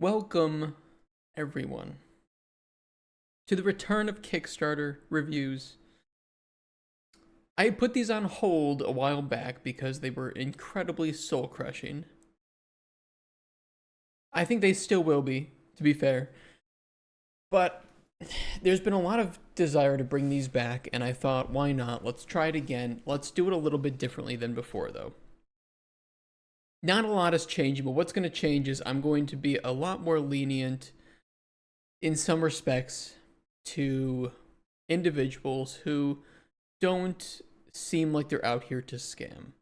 Welcome, everyone, to the return of Kickstarter reviews. I put these on hold a while back because they were incredibly soul-crushing. I think they still will be, to be fair. But there's been a lot of desire to bring these back, and I thought, why not? Let's try it again. Let's do it a little bit differently than before, though. Not a lot is changing, but what's going to change is I'm going to be a lot more lenient in some respects to individuals who don't seem like they're out here to scam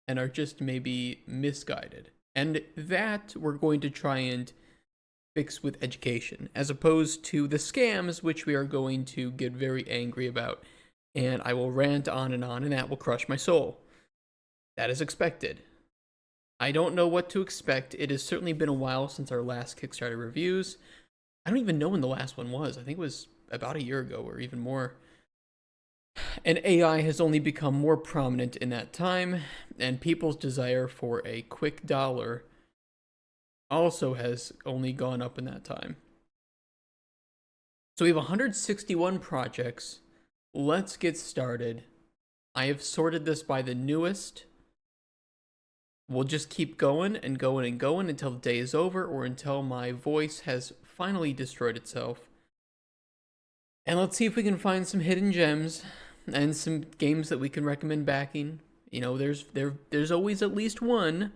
and are just maybe misguided. And that we're going to try and fix with education, as opposed to the scams, which we are going to get very angry about. And I will rant on, and that will crush my soul. That is expected. I don't know what to expect. It has certainly been a while since our last Kickstarter reviews. I don't even know when the last one was. I think it was about a year ago or even more. And AI has only become more prominent in that time, and people's desire for a quick dollar also has only gone up in that time. So we have 161 projects. Let's get started. I have sorted this by the newest. We'll just keep going and going and going until the day is over or until my voice has finally destroyed itself. And let's see if we can find some hidden gems and some games that we can recommend backing. You know, there's always at least one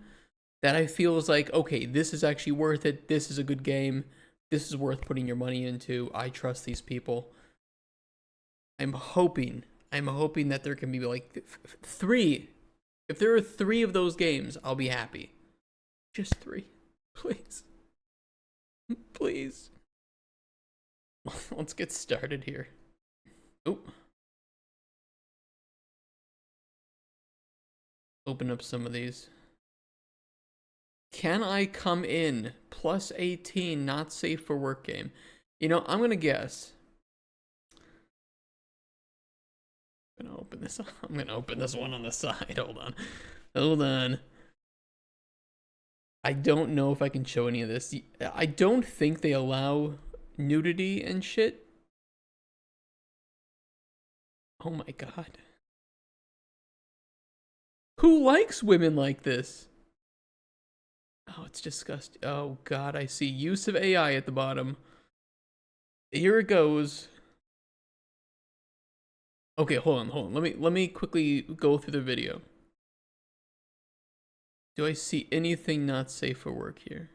that I feel is like, okay, this is actually worth it. This is a good game. This is worth putting your money into. I trust these people. I'm hoping that there can be like three. If there are 3 of those games, I'll be happy. Just 3. Please. Please. Let's get started here. Oh. Open up some of these. Can I come in? Plus 18, not safe for work game. You know, I'm gonna guess. I'm gonna open this. I'm gonna open this one on the side. Hold on. I don't know if I can show any of this. I don't think they allow nudity and shit. Oh my god. Who likes women like this? Oh, it's disgusting. Oh god, I see use of AI at the bottom. Here it goes. Okay, hold on. Let me quickly go through the video. Do I see anything not safe for work here?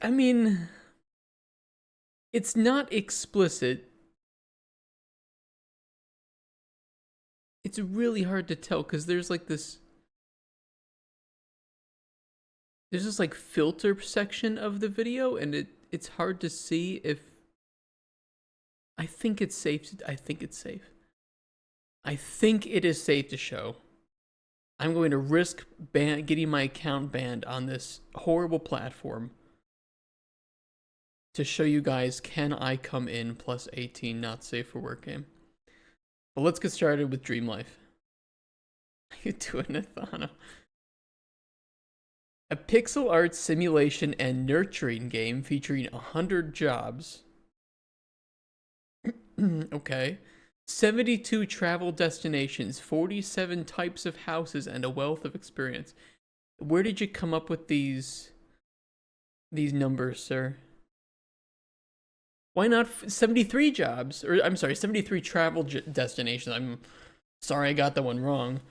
I mean, it's not explicit. It's really hard to tell because there's like this. There's this like filter section of the video, and it's hard to see if. I think it's safe. I think it's safe. I think it is safe to show. I'm going to risk getting my account banned on this horrible platform to show you guys, can I come in plus 18 not safe for work game. But let's get started with Dream Life. How you doing, Nathano? A pixel art simulation and nurturing game featuring 100 jobs. Okay. 72 travel destinations, 47 types of houses, and a wealth of experience. Where did you come up with these numbers, sir? Why not 73 jobs? Or I'm sorry, 73 travel destinations. I'm sorry I got that one wrong.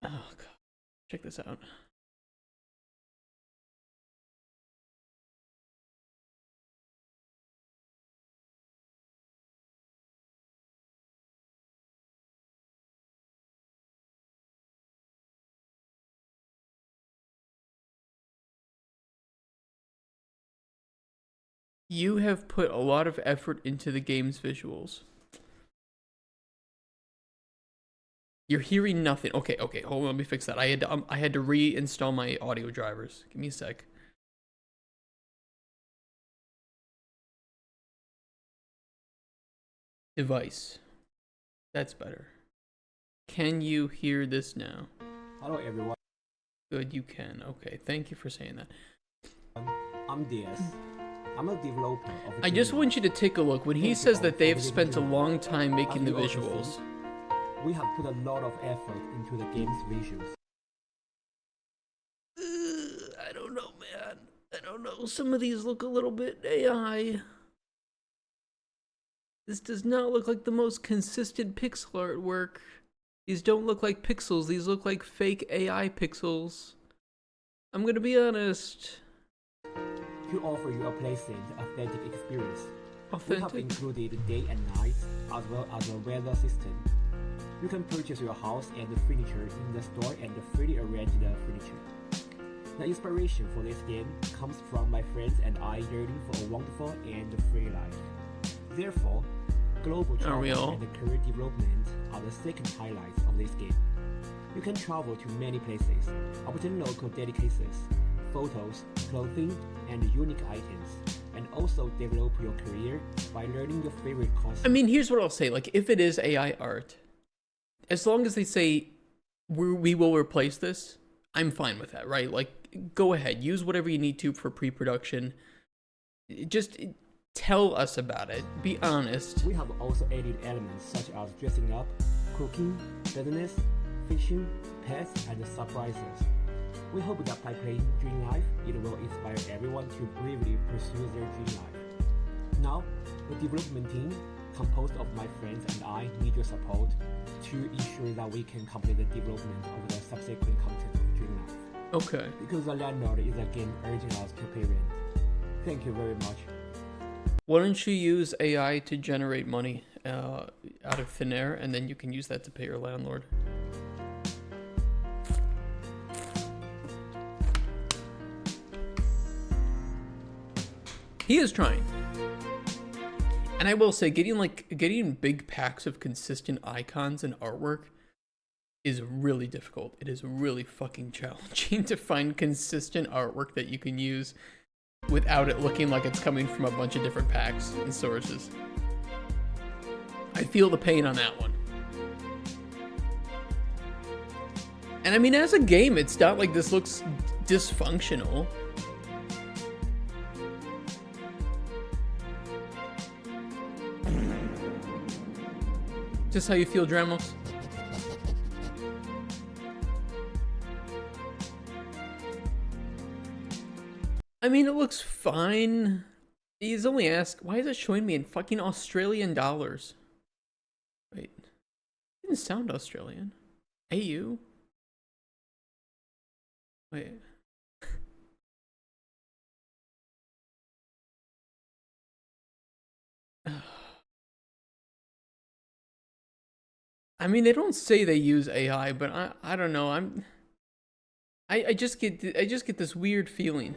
Oh god. Check this out. You have put a lot of effort into the game's visuals. You're hearing nothing. Okay, hold on, let me fix that. I had to reinstall my audio drivers. Give me a sec. device. That's better. Can you hear this now? Hello everyone, Good, you can. Okay, thank you for saying that. I'm DS. I'm a developer of a I just game. want you to take a look. When he Thank you says all that for they've visiting spent a the- long time making the As you also visuals. see, we have put a lot of effort into the game's visuals. I don't know, man. I don't know. Some of these look a little bit AI. This does not look like the most consistent pixel artwork. These don't look like pixels. These look like fake AI pixels. I'm gonna be honest. To offer you a pleasant, authentic experience. We have Authentic? included day and night, as well as a weather system. You can purchase your house and the furniture in the store and freely arrange the furniture. The inspiration for this game comes from my friends and I yearning for a wonderful and free life. Therefore, global travel we all? and career development are the second highlights of this game. You can travel to many places, obtain local delicacies, photos, clothing, and unique items, and also develop your career by learning your favorite course. I mean, here's what I'll say. Like, if it is AI art, as long as they say we will replace this, I'm fine with that, right? Like, go ahead, use whatever you need to for pre-production. Just tell us about it. Be honest. We have also added elements such as dressing up, cooking, business, fishing, pets, and surprises. We hope that by playing Dream Life, it will inspire everyone to bravely pursue their dream life. Now, the development team, composed of my friends and I, need your support to ensure that we can complete the development of the subsequent content of Dream Life. Okay. Because the landlord is again urging us to pay rent. Thank you very much. Why don't you use AI to generate money out of thin air, and then you can use that to pay your landlord? He is trying. And I will say, getting big packs of consistent icons and artwork is really difficult. It is really fucking challenging to find consistent artwork that you can use without it looking like it's coming from a bunch of different packs and sources. I feel the pain on that one. And I mean, as a game, it's not like this looks dysfunctional. Just how you feel, Dramos? I mean, it looks fine. He's only asked, why is it showing me in fucking Australian dollars? Wait, it didn't sound Australian. AU? Wait. I mean, they don't say they use AI, but I don't know. I just get this weird feeling.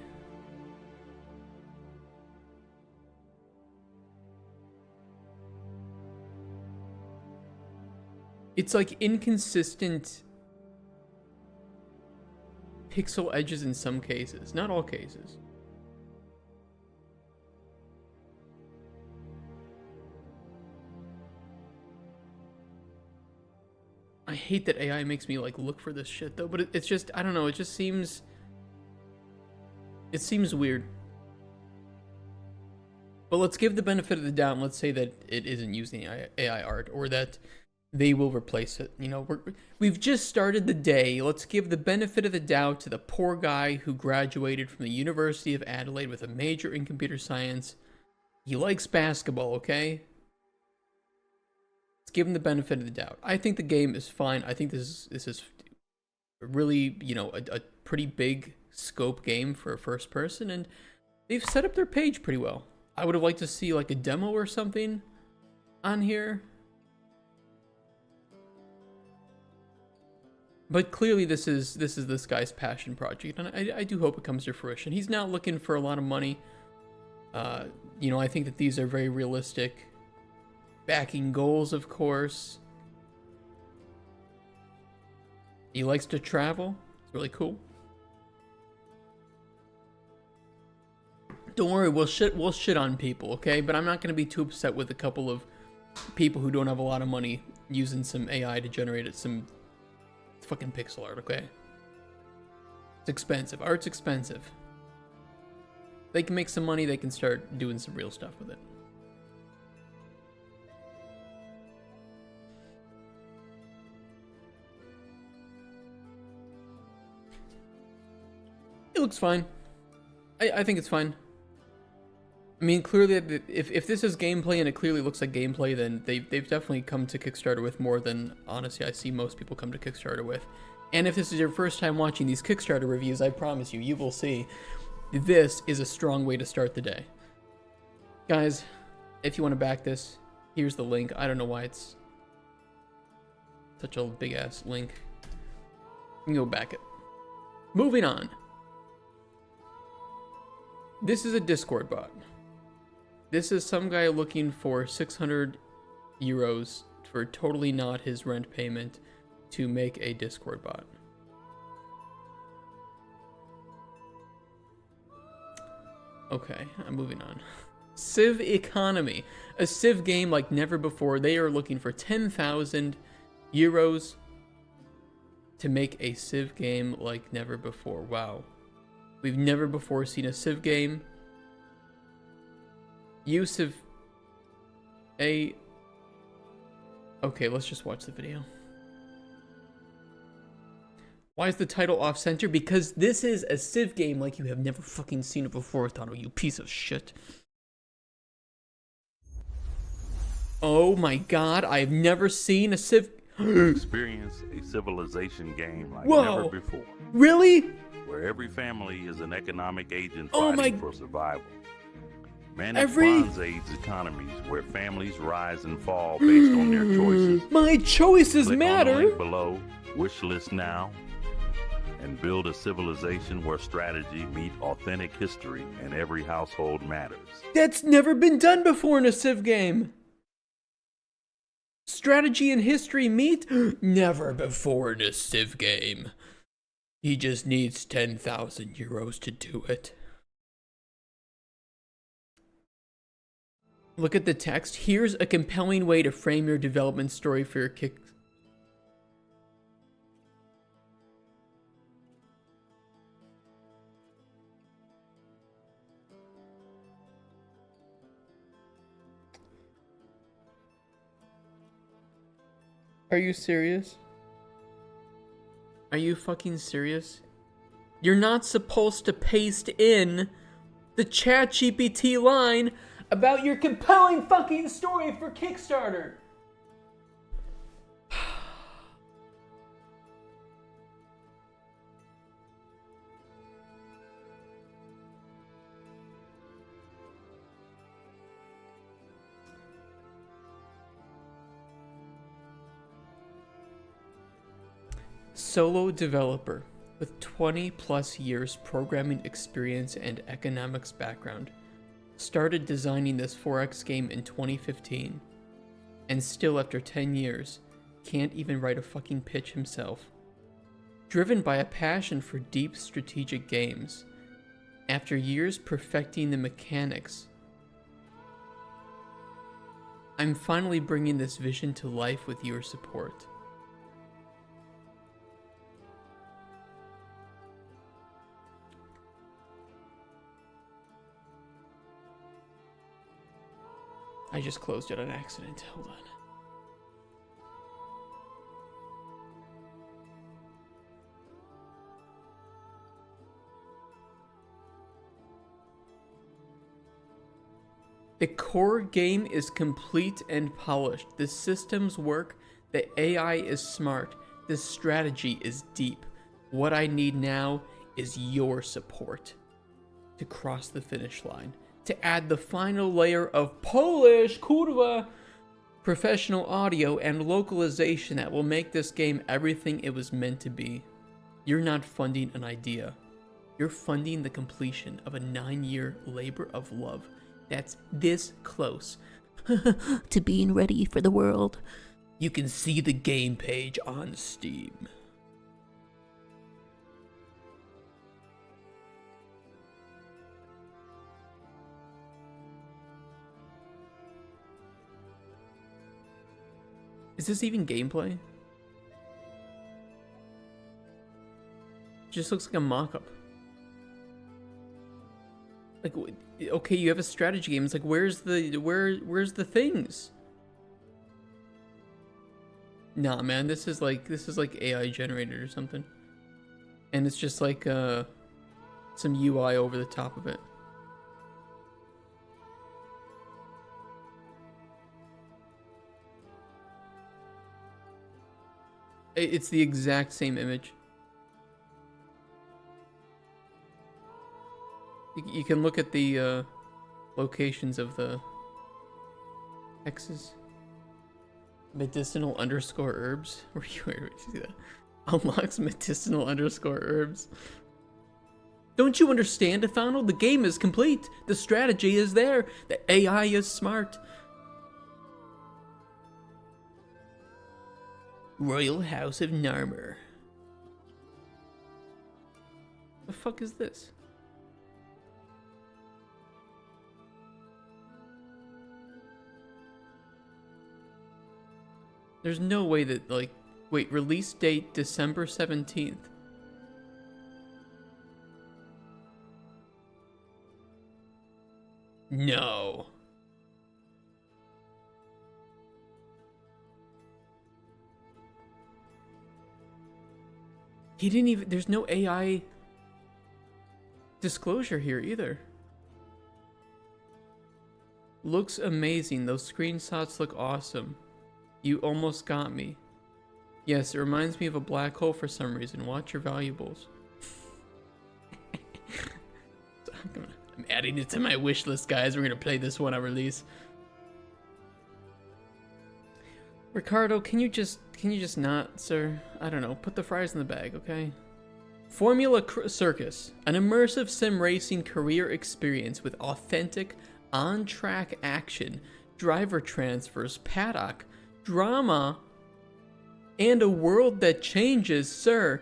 It's like inconsistent pixel edges in some cases, not all cases. I hate that AI makes me like look for this shit though, but it's just, I don't know, it seems weird. But let's give the benefit of the doubt and let's say that it isn't using AI art, or that they will replace it. You know, we've just started the day. Let's give the benefit of the doubt to the poor guy who graduated from the University of Adelaide with a major in computer science. He likes basketball, okay? Let's give him the benefit of the doubt. I think the game is fine. I think this is really, you know, a pretty big scope game for a first person, and they've set up their page pretty well. I would have liked to see like a demo or something on here. But clearly this is this guy's passion project, and I do hope it comes to fruition. He's not looking for a lot of money. You know, I think that these are very realistic. Backing goals, of course. He likes to travel. It's really cool. Don't worry, we'll shit on people, okay? But I'm not gonna be too upset with a couple of people who don't have a lot of money using some AI to generate it, some fucking pixel art, okay? It's expensive. Art's expensive. They can make some money, they can start doing some real stuff with it. It looks fine. I think it's fine. I mean, clearly, if this is gameplay and it clearly looks like gameplay, then they've definitely come to Kickstarter with more than, honestly, I see most people come to Kickstarter with. And if this is your first time watching these Kickstarter reviews, I promise you, you will see this is a strong way to start the day. Guys, if you want to back this, here's the link. I don't know why it's such a big-ass link. You can go back it. Moving on. This is a Discord bot. This is some guy looking for 600 euros for totally not his rent payment to make a Discord bot. Okay, I'm moving on. Civ Economy. A Civ game like never before. They are looking for 10,000 euros to make a Civ game like never before. Wow. We've never before seen a Civ game. Use of a... Okay, let's just watch the video. Why is the title off-center? Because this is a Civ game like you have never fucking seen it before, Tano, you piece of shit. Oh my god, I've never seen a Civ... Experience a civilization game like never before. Really? Where every family is an economic agent Oh fighting for survival. Manage Bronze Age economies where families rise and fall based on their choices. My choices Click matter. on the link below, wish list now, and build a civilization where strategy meets authentic history and every household matters. That's never been done before in a Civ game. Strategy and history meet? Never before in a Civ game. He just needs 10,000 euros to do it. Look at the text. Here's a compelling way to frame your development story for your kick. Are you serious? Are you fucking serious? You're not supposed to paste in the ChatGPT line about your compelling fucking story for Kickstarter. Solo developer with 20 plus years programming experience and economics background. Started designing this 4X game in 2015, and still after 10 years, can't even write a fucking pitch himself. Driven by a passion for deep strategic games, after years perfecting the mechanics, I'm finally bringing this vision to life with your support. I just closed it on accident. Hold on. The core game is complete and polished. The systems work. The AI is smart. The strategy is deep. What I need now is your support to cross the finish line. To add the final layer of Polish, kurwa, professional audio and localization that will make this game everything it was meant to be. You're not funding an idea. You're funding the completion of a 9-year labor of love that's this close to being ready for the world. You can see the game page on Steam. Is this even gameplay? Just looks like a mock-up. Like, okay, you have a strategy game. It's like, where's the things? Nah, man, this is like AI generated or something. And it's just like some UI over the top of it. It's the exact same image. You can look at the locations of the X's. Medicinal underscore herbs. Where you see that? Unlocks medicinal underscore herbs. Don't you understand, Defano? The game is complete. The strategy is there. The AI is smart. Royal House of Narmer. The fuck is this? There's no way that, like, wait, release date December 17th. No. He didn't even, there's no AI disclosure here either. Looks amazing. Those screenshots look awesome. You almost got me. Yes, it reminds me of a black hole for some reason. Watch your valuables. I'm adding it to my wish list, guys. We're gonna play this one on release. Ricardo, can you just not, sir? I don't know. Put the fries in the bag, okay? Formula Circus, an immersive sim racing career experience with authentic on-track action, driver transfers, paddock, drama, and a world that changes, sir.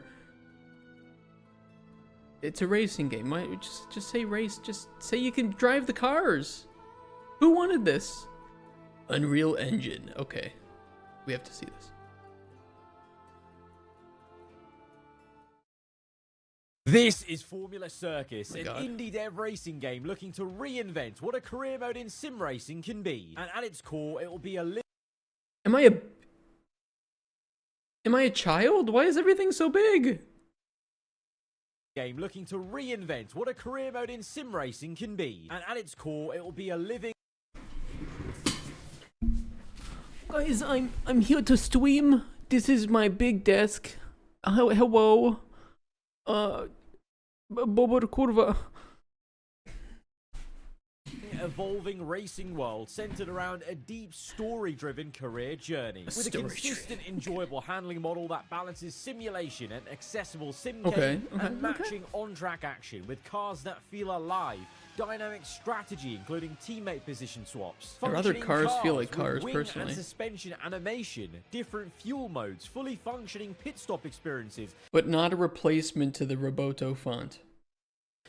It's a racing game. Why just say race? Just say you can drive the cars. Who wanted this? Unreal Engine. Okay, we have to see this. This is Formula Circus, an God. indie dev racing game looking to reinvent what a career mode in sim racing can be. And at its core, it will be a Am I a child? Why is everything so big? game looking to reinvent what a career mode in sim racing can be. And at its core, it will be a living... Guys, I'm here to stream. This is my big desk. Hello. Bobor kurwa. evolving racing world centered around a deep story-driven career journey with a consistent, enjoyable handling model that balances simulation and accessible sim game and matching on-track action with cars that feel alive. Dynamic strategy, including teammate position swaps. I'd rather cars feel like cars, wing personally. And suspension animation, different fuel modes, fully functioning pit stop experiences. But not a replacement to the Roboto font.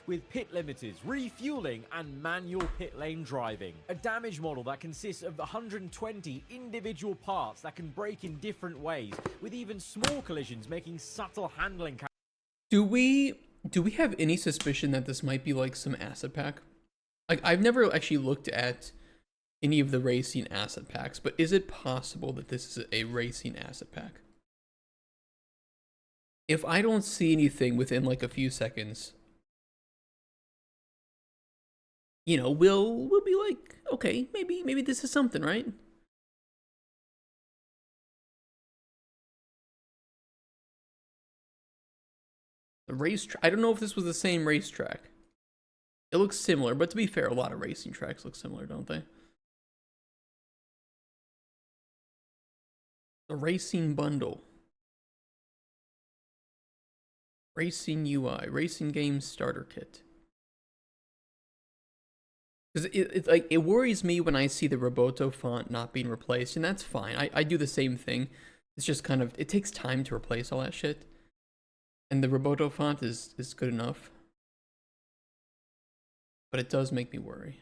With pit limiters, refueling, and manual pit lane driving. A damage model that consists of 120 individual parts that can break in different ways, with even small collisions making subtle handling. Do we have any suspicion that this might be like some asset pack? Like, I've never actually looked at any of the racing asset packs, but is it possible that this is a racing asset pack? If I don't see anything within like a few seconds, you know, we'll be like, okay, maybe this is something, right? The racetrack. I don't know if this was the same racetrack. It looks similar, but to be fair, a lot of racing tracks look similar, don't they? The racing bundle. Racing UI. Racing game starter kit. Because it's like, it worries me when I see the Roboto font not being replaced, and that's fine. I do the same thing. It's just kind of, it takes time to replace all that shit. And the Roboto font is good enough. But it does make me worry.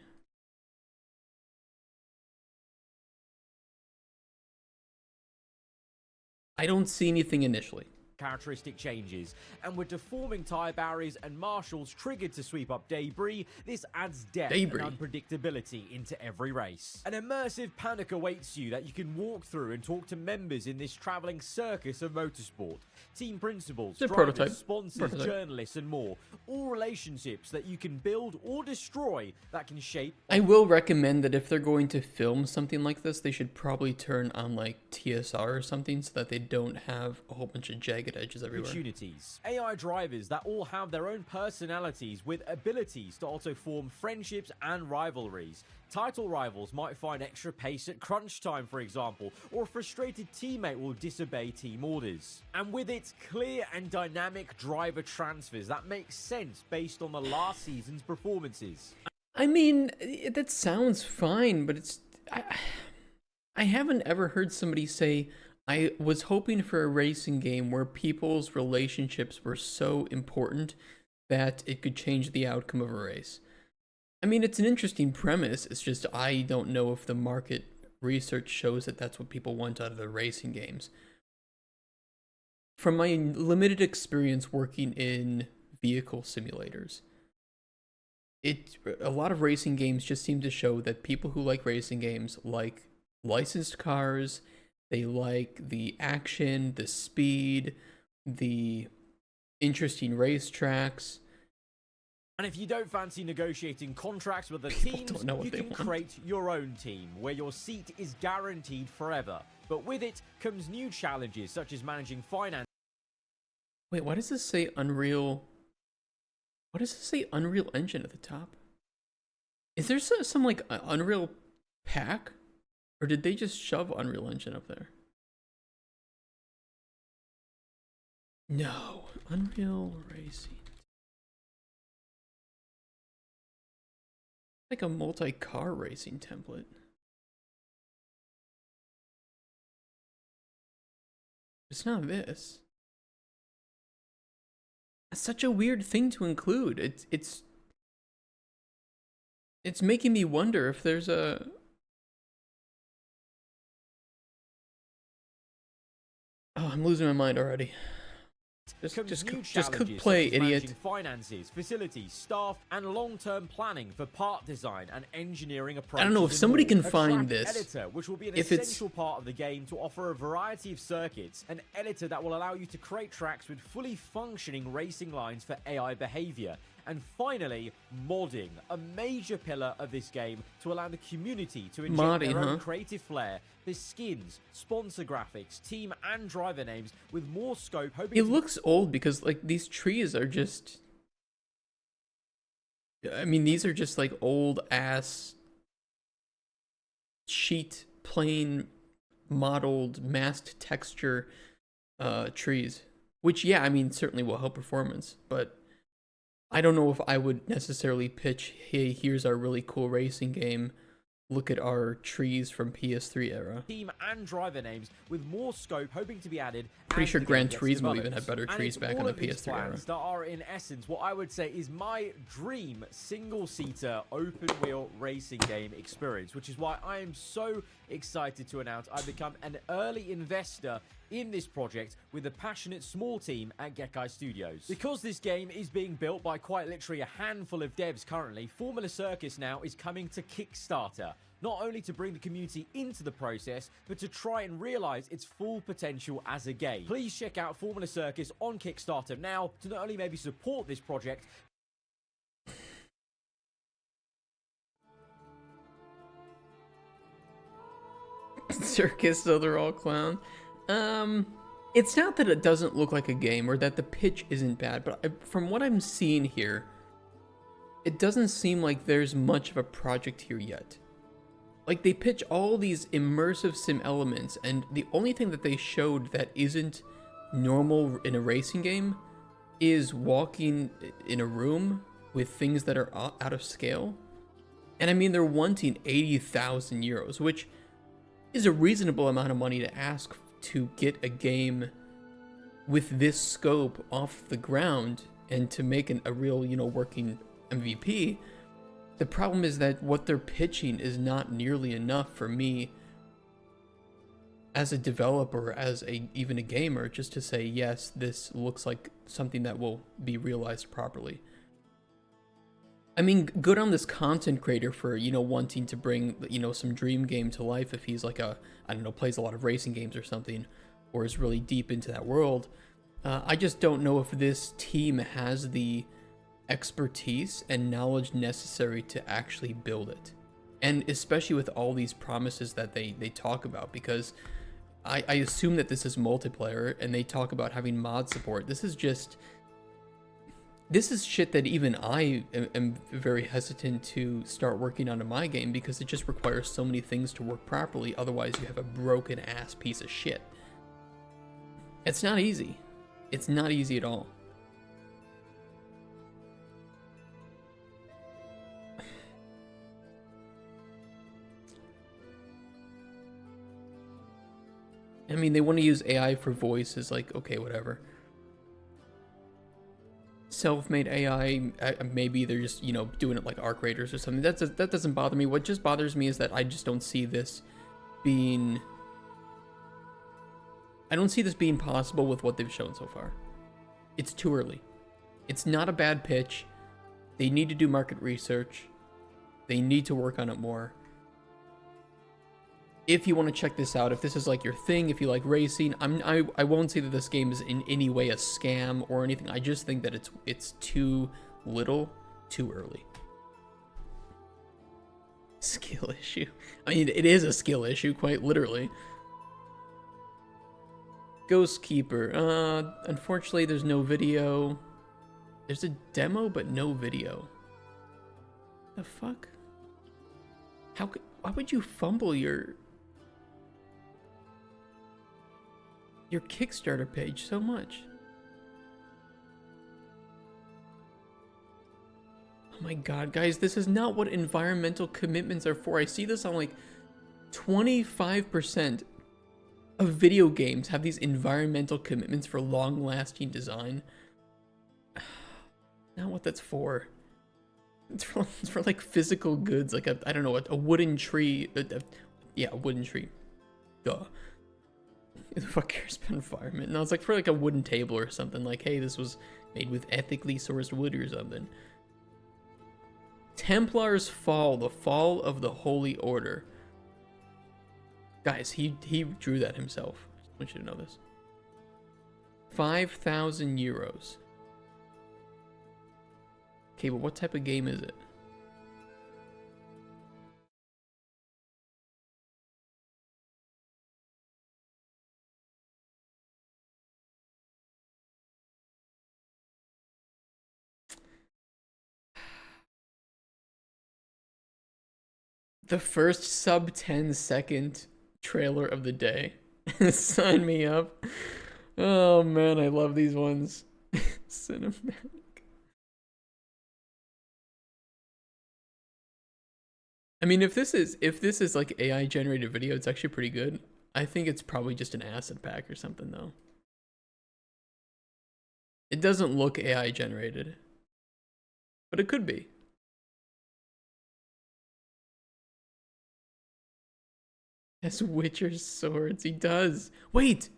I don't see anything initially. Characteristic changes, and with deforming tire barriers and marshals triggered to sweep up debris, this adds depth and unpredictability into every race. An immersive paddock awaits you that you can walk through and talk to members in this traveling circus of motorsport. Team principals, drivers, sponsors, journalists, and more. All relationships that you can build or destroy that can shape. I will recommend that if they're going to film something like this, they should probably turn on like TSR or something so that they don't have a whole bunch of jagged edges everywhere. Opportunities. AI drivers that all have their own personalities with abilities to also form friendships and rivalries. Title rivals might find extra pace at crunch time, for example, or a frustrated teammate will disobey team orders. And with its clear and dynamic driver transfers, that makes sense based on the last season's performances. I mean, that sounds fine, but it's... I haven't ever heard somebody say, I was hoping for a racing game where people's relationships were so important that it could change the outcome of a race. I mean, it's an interesting premise. It's just I don't know if the market research shows that that's what people want out of their racing games. From my limited experience working in vehicle simulators, a lot of racing games just seem to show that people who like racing games like licensed cars, they like the action, the speed, the interesting racetracks. And if you don't fancy negotiating contracts with the teams, you can create your own team, where your seat is guaranteed forever. But with it comes new challenges, such as managing finance. Wait, why does this say Unreal? What does this say Unreal Engine at the top? Is there some like Unreal pack? Or did they just shove Unreal Engine up there? No, Unreal Racing. Like a multi-car racing template. It's not this. That's such a weird thing to include. It's making me wonder if there's a... Oh, I'm losing my mind already. Just click play, idiot. Finances, facilities, staff, and long-term planning for part design and engineering approaches. I don't know if somebody can find this. Editor, which will be an essential part of the game to offer a variety of circuits. An editor that will allow you to create tracks with fully functioning racing lines for AI behavior. And finally, modding, a major pillar of this game to allow the community to inject their own creative flair. There's skins, sponsor graphics, team and driver names with more scope. It looks old because like these trees are just... I mean, these are just like old ass sheet, plain modeled, masked texture trees. Which, yeah, I mean, certainly will help performance, but I don't know if I would necessarily pitch, hey, here's our really cool racing game. Look at our trees from PS3 era. Team and driver names with more scope hoping to be added. Pretty sure Gran Turismo even had better trees back in the PS3 era. That are in essence what I would say is my dream single-seater open-wheel racing game experience, which is why I am so excited to announce I've become an early investor in this project with a passionate small team at Gekkai Studios. Because this game is being built by quite literally a handful of devs currently, Formula Circus now is coming to Kickstarter. Not only to bring the community into the process, but to try and realize its full potential as a game. Please check out Formula Circus on Kickstarter now to not only maybe support this project. Circus, so they're all clown. It's not that it doesn't look like a game or that the pitch isn't bad, but from what I'm seeing here, it doesn't seem like there's much of a project here yet. Like, they pitch all these immersive sim elements, and the only thing that they showed that isn't normal in a racing game is walking in a room with things that are out of scale. And I mean, they're wanting 80,000 euros, which is a reasonable amount of money to ask to get a game with this scope off the ground and to make a real, working MVP. The problem is that what they're pitching is not nearly enough for me as a developer, as even a gamer, just to say, yes, this looks like something that will be realized properly. I mean, good on this content creator for, you know, wanting to bring, you know, some dream game to life if he's like I don't know, plays a lot of racing games or something, or is really deep into that world. I just don't know if this team has the expertise and knowledge necessary to actually build it. And especially with all these promises that they talk about, because I assume that this is multiplayer and they talk about having mod support. This is shit that even I am very hesitant to start working on in my game, because it just requires so many things to work properly. Otherwise you have a broken ass piece of shit. It's not easy. It's not easy at all. I mean, they want to use AI for voices, like, okay, whatever. Self-made AI, maybe they're just, you know, doing it like Arc Raiders or something. That doesn't bother me. What just bothers me is that I just don't see this being... I don't see this being possible with what they've shown so far. It's too early. It's not a bad pitch. They need to do market research. They need to work on it more. If you want to check this out, if this is like your thing, if you like racing, I won't say that this game is in any way a scam or anything. I just think that it's too little, too early. Skill issue. I mean, it is a skill issue, quite literally. Ghost Keeper. Unfortunately, there's no video. There's a demo, but no video. The fuck? Why would you fumble your Kickstarter page so much? Oh my god, guys, this is not what environmental commitments are for. I see this on like 25% of video games have these environmental commitments for long-lasting design. Not what that's for. It's for like physical goods, like I don't know, a wooden tree. Yeah, a wooden tree. Duh. Who the fuck cares about environment? No, it's like for like a wooden table or something. Like, hey, this was made with ethically sourced wood or something. Templars Fall, the fall of the Holy Order. Guys, he drew that himself. I want you to know this. 5,000 euros. Okay, but what type of game is it? The first sub 10-second trailer of the day. Sign me up. Oh man, I love these ones. Cinematic. I mean, if this is like AI generated video, it's actually pretty good. I think it's probably just an asset pack or something though. It doesn't look AI generated, but it could be. Has Witcher swords. He does. Wait,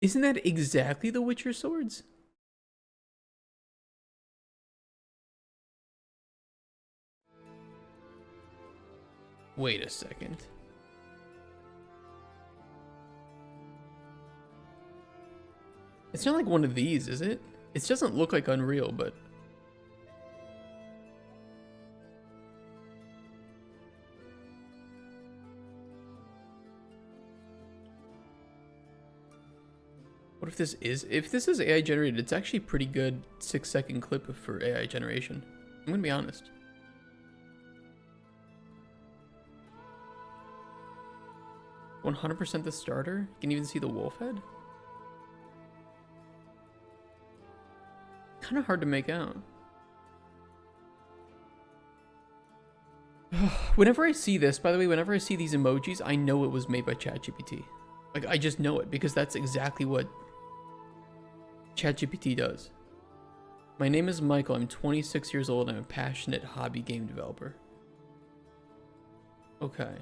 isn't that exactly the Witcher swords? Wait a second. It's not like one of these, is it? It doesn't look like Unreal, but... What if this is AI generated, it's actually a pretty good 6-second clip for AI generation. I'm gonna be honest. "100% the starter? You can even see the wolf head?" Kind of hard to make out. Whenever I see this, by the way, whenever I see these emojis, I know it was made by ChatGPT. Like, I just know it because that's exactly what ChatGPT does. "My name is Michael. I'm 26 years old. I'm a passionate hobby game developer." Okay.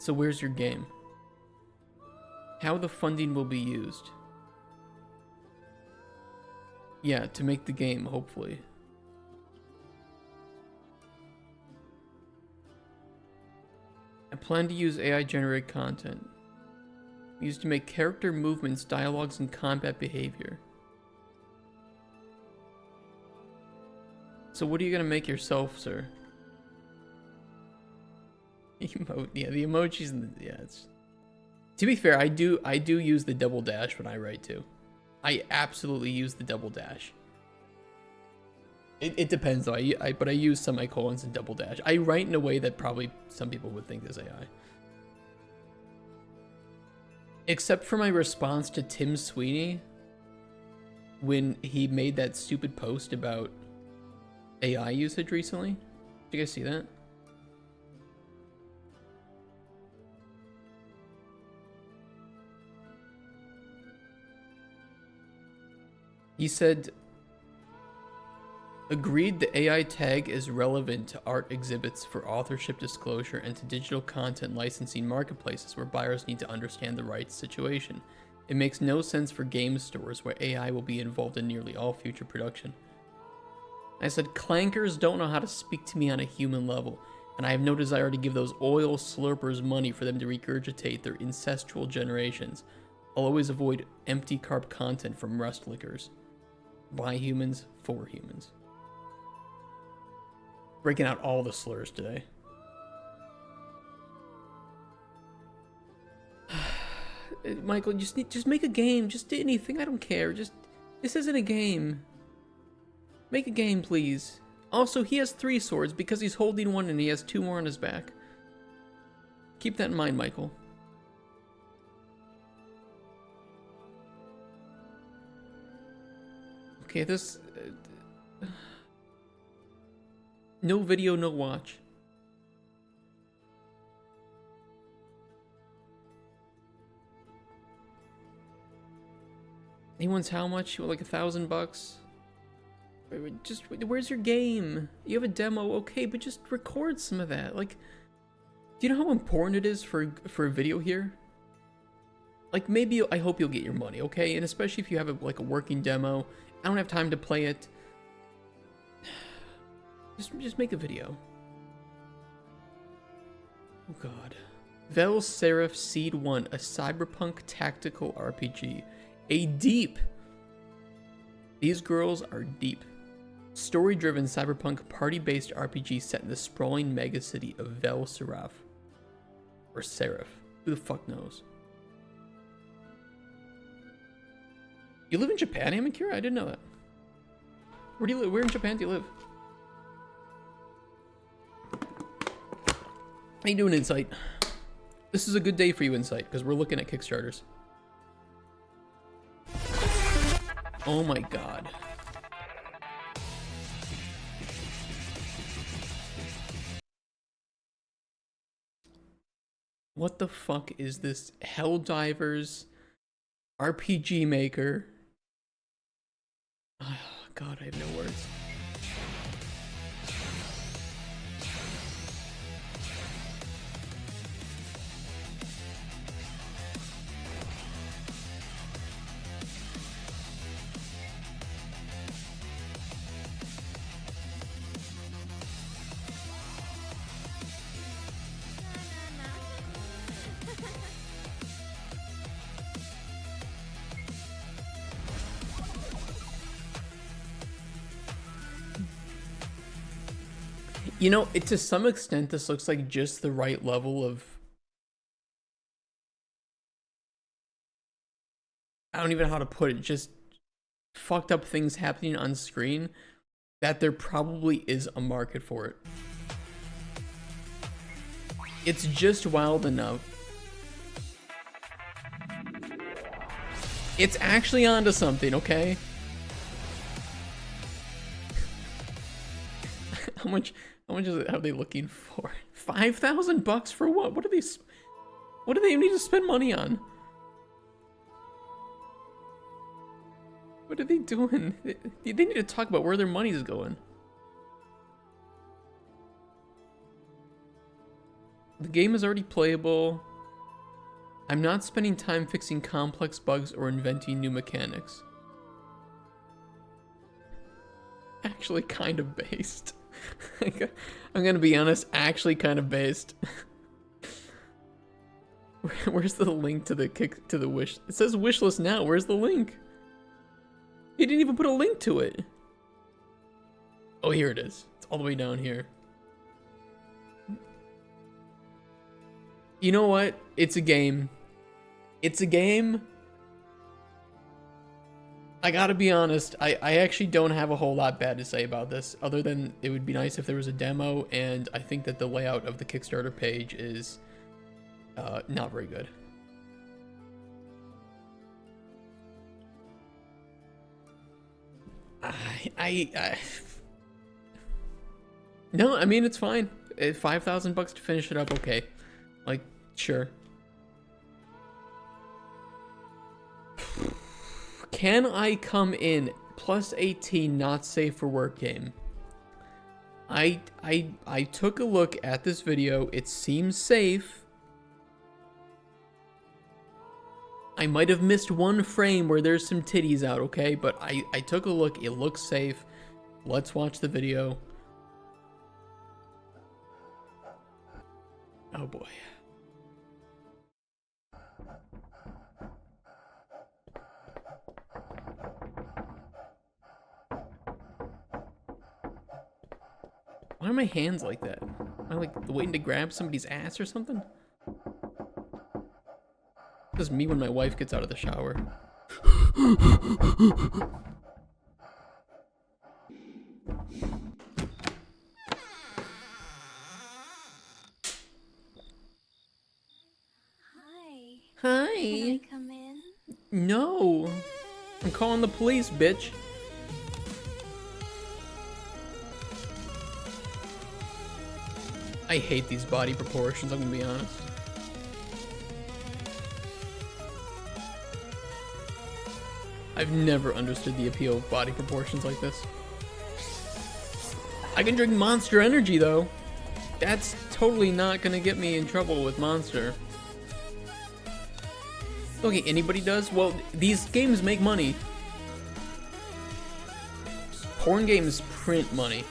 So where's your game? How the funding will be used? Yeah, to make the game, hopefully. I plan to use AI-generated content. Used to make character movements, dialogues, and combat behavior. So what are you gonna make yourself, sir? Emote, yeah, the emojis and the, yeah, it's... To be fair, I do use the double dash when I write too. I absolutely use the double dash. It depends though, but I use semicolons and double dash. I write in a way that probably some people would think is AI. Except for my response to Tim Sweeney when he made that stupid post about AI usage recently. Did you guys see that? He said, agreed the AI tag is relevant to art exhibits for authorship disclosure and to digital content licensing marketplaces where buyers need to understand the rights situation. It makes no sense for game stores where AI will be involved in nearly all future production. I said, clankers don't know how to speak to me on a human level, and I have no desire to give those oil slurpers money for them to regurgitate their incestual generations. I'll always avoid empty carb content from rust lickers. By humans, for humans. Breaking out all the slurs today. Michael, just make a game. Just do anything. I don't care. This isn't a game. Make a game, please. Also, he has 3 swords because he's holding one and he has 2 more on his back. Keep that in mind, Michael. Okay, this... no video, no watch. Anyone's how much? Like $1,000? Just, where's your game? You have a demo, okay, but just record some of that. Like, do you know how important it is for a video here? Like, maybe, I hope you'll get your money, okay? And especially if you have like a working demo. I don't have time to play it. Just make a video. Oh god. Vel Seraph Seed 1, a cyberpunk tactical RPG. A deep. These girls are deep. Story-driven cyberpunk party-based RPG set in the sprawling megacity of Vel Seraph. Or Seraph. Who the fuck knows? You live in Japan, Amakira? I didn't know that. Where do you live? Where in Japan do you live? How you doing, Insight? This is a good day for you, Insight, because we're looking at Kickstarters. Oh my god. What the fuck is this? Helldivers RPG Maker. Oh god, I have no words. You know, to some extent, this looks like just the right level of... I don't even know how to put it. Just fucked up things happening on screen that there probably is a market for it. It's just wild enough. It's actually onto something, okay? How much are they looking for? $5,000 for what? What do they need to spend money on? What are they doing? They need to talk about where their money's going. The game is already playable. I'm not spending time fixing complex bugs or inventing new mechanics. Actually kind of based. I'm gonna be honest, actually kind of based. Where's the link to the wish? It says wish list now. Where's the link? He didn't even put a link to it. Oh, here it is. It's all the way down here. You know what? It's a game. It's a game. I gotta be honest, I actually don't have a whole lot bad to say about this, other than it would be nice if there was a demo, and I think that the layout of the Kickstarter page is not very good. No, I mean, it's fine. 5,000 bucks to finish it up, okay. Like, sure. Can I come in? Plus 18, not safe for work game. I took a look at this video. It seems safe. I might have missed one frame where there's some titties out, okay? But I took a look. It looks safe. Let's watch the video. Oh boy. Why are my hands like that? Am I like waiting to grab somebody's ass or something? This is me when my wife gets out of the shower. Hi. Can I come in? No. I'm calling the police, bitch. I hate these body proportions, I'm gonna be honest. I've never understood the appeal of body proportions like this. I can drink Monster Energy though. That's totally not gonna get me in trouble with Monster. Okay, anybody does? Well, these games make money. Porn games print money.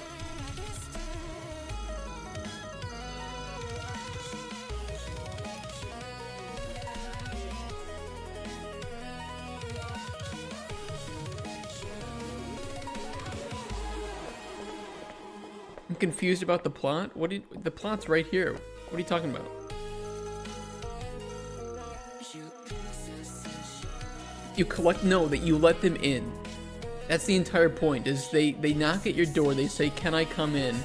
I'm confused about the plot. The plot's right here. What are you talking about? You collect, no, that you let them in. That's the entire point, is they knock at your door, they say, can I come in?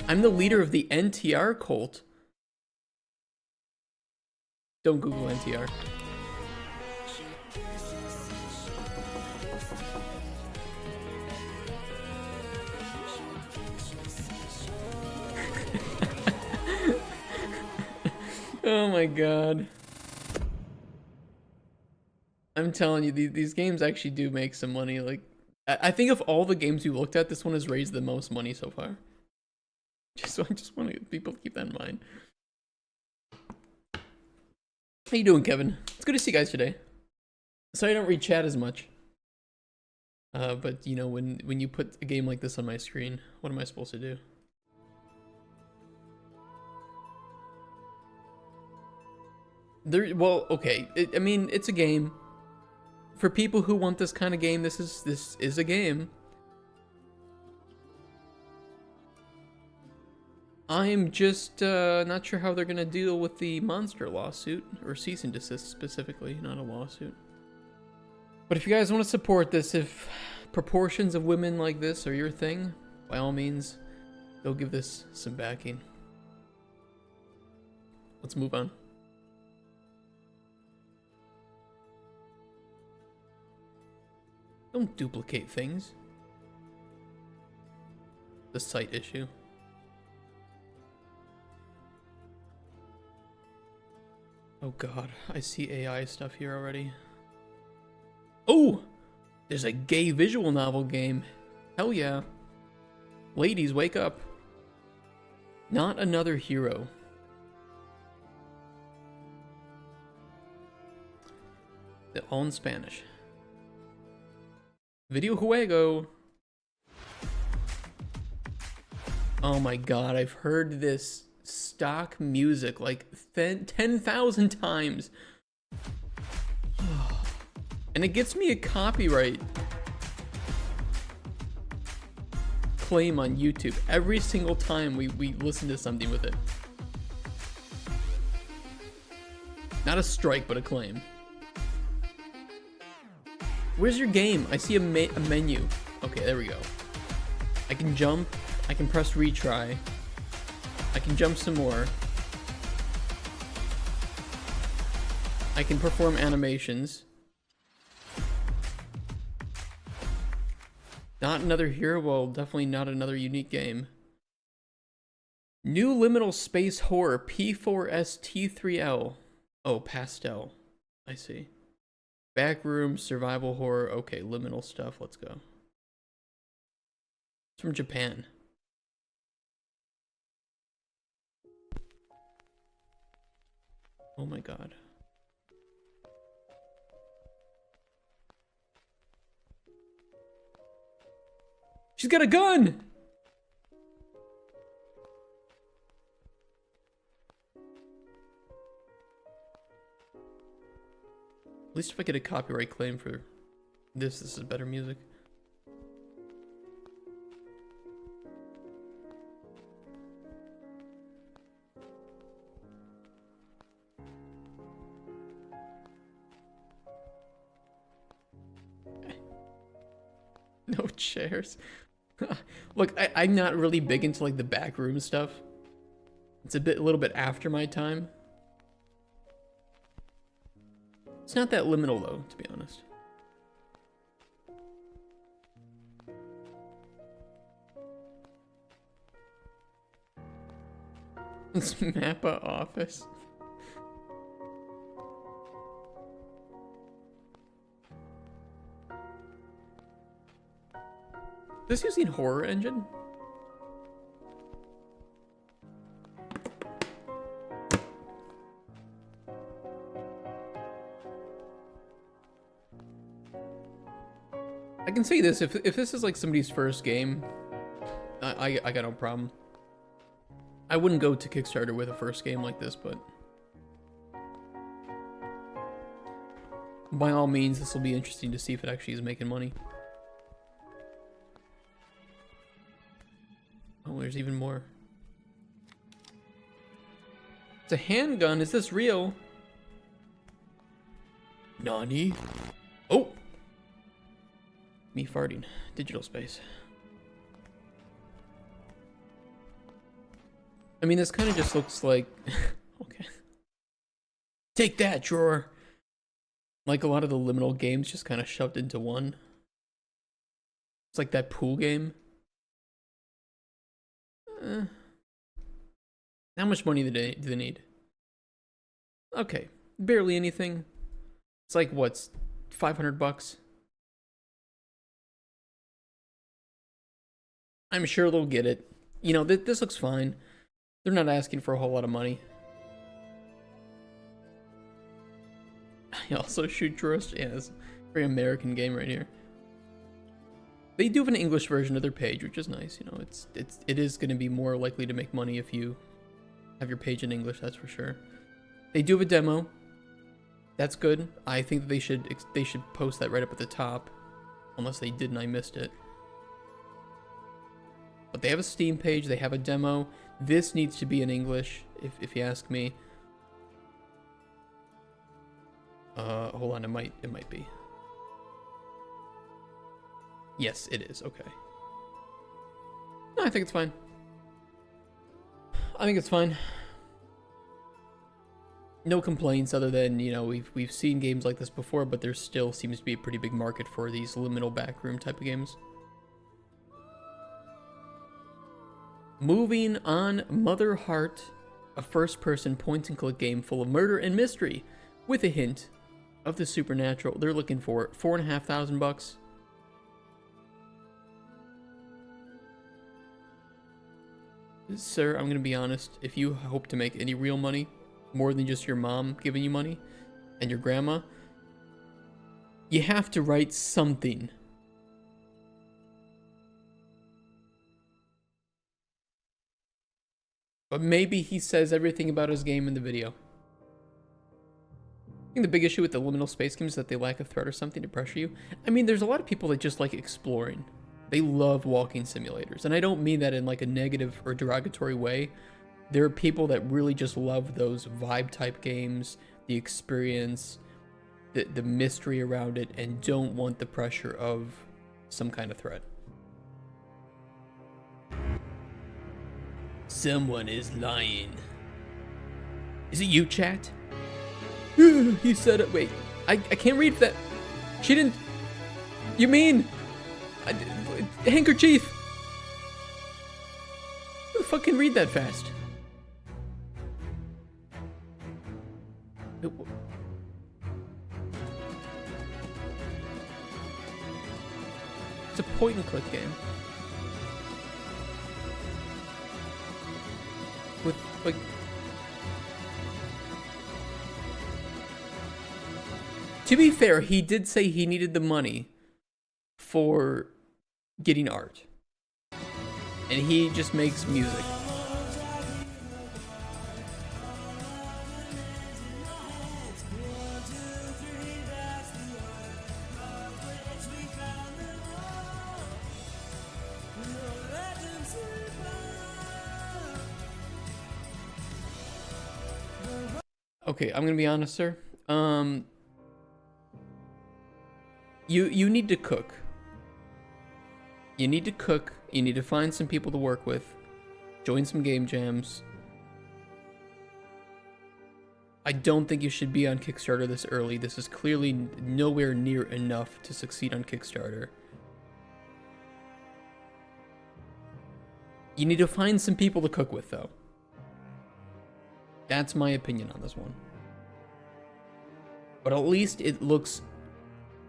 I'm the leader of the NTR cult. Don't Google NTR. Oh my god. I'm telling you, these games actually do make some money. Like, I think of all the games we looked at, this one has raised the most money so far. I just want people to keep that in mind. How you doing, Kevin? It's good to see you guys today. Sorry I don't read chat as much. But you know, when you put a game like this on my screen, what am I supposed to do? Well, okay. I mean, it's a game. For people who want this kind of game, this is a game. I'm just not sure how they're gonna deal with the Monster lawsuit, or cease and desist specifically, not a lawsuit. But if you guys want to support this, if proportions of women like this are your thing, by all means, go give this some backing. Let's move on. Don't duplicate things. The site issue. Oh god, I see AI stuff here already. Oh! There's a gay visual novel game. Hell yeah. Ladies, wake up. Not Another Hero. All in Spanish. Video juego. Oh my god, I've heard this stock music like 10,000 times. And it gets me a copyright claim on YouTube every single time we listen to something with it. Not a strike, but a claim. Where's your game? I see a menu. Okay, there we go. I can jump. I can press retry. I can jump some more. I can perform animations. Not another hero, well, definitely not another unique game. New liminal space horror, P4ST3L. Oh, pastel. I see. Backroom, survival horror. Okay, liminal stuff. Let's go. It's from Japan. Oh my god. She's got a gun! At least if I get a copyright claim for this is better music. No chairs. Look, I'm not really big into like the backroom stuff. It's a little bit after my time. It's not that liminal though, to be honest. It's Mappa Office. This using Horror Engine? I can say this, if this is like somebody's first game, I got no problem. I wouldn't go to Kickstarter with a first game like this, but by all means, this will be interesting to see if it actually is making money. Oh, there's even more. It's a handgun. Is this real? Nani? Oh! Me farting. Digital space. I mean, this kind of just looks like... Okay. Take that, drawer! Like a lot of the liminal games just kind of shoved into one. It's like that pool game. How much money do they need? Okay, barely anything. It's like, what's 500 bucks? I'm sure they'll get it. You know, this looks fine. They're not asking for a whole lot of money. I also shoot drawers. Yeah, it's a very American game right here. They do have an English version of their page, which is nice. You know, it is going to be more likely to make money if you have your page in English. That's for sure. They do have a demo. That's good. I think that they should post that right up at the top, unless they did and I missed it. But they have a Steam page. They have a demo. This needs to be in English, if you ask me. Hold on. It might be. Yes, it is. Okay. No, I think it's fine. I think it's fine. No complaints other than, you know, we've seen games like this before, but there still seems to be a pretty big market for these liminal backroom type of games. Moving on, Mother Heart, a first-person point-and-click game full of murder and mystery, with a hint of the supernatural. They're looking for $4,500. Sir, I'm gonna be honest. If you hope to make any real money, more than just your mom giving you money, and your grandma, You have to write something. But maybe he says everything about his game in the video. I think the big issue with the liminal space games is that they lack a threat or something to pressure you. I mean, there's a lot of people that just like exploring. They love walking simulators. And I don't mean that in like a negative or derogatory way. There are people that really just love those vibe type games, the experience, the mystery around it, and don't want the pressure of some kind of threat. Someone is lying. Is it you, chat? He said it. Wait, I can't read that. She didn't. You mean handkerchief? Who the fuck can read that fast? It's a point and click game. With, like... To be fair, he did say he needed the money for getting art. And he just makes music. Okay, I'm gonna be honest, sir. You need to cook. You need to cook. You need to find some people to work with. Join some game jams. I don't think you should be on Kickstarter this early. This is clearly nowhere near enough to succeed on Kickstarter. You need to find some people to cook with, though. That's my opinion on this one. But at least it looks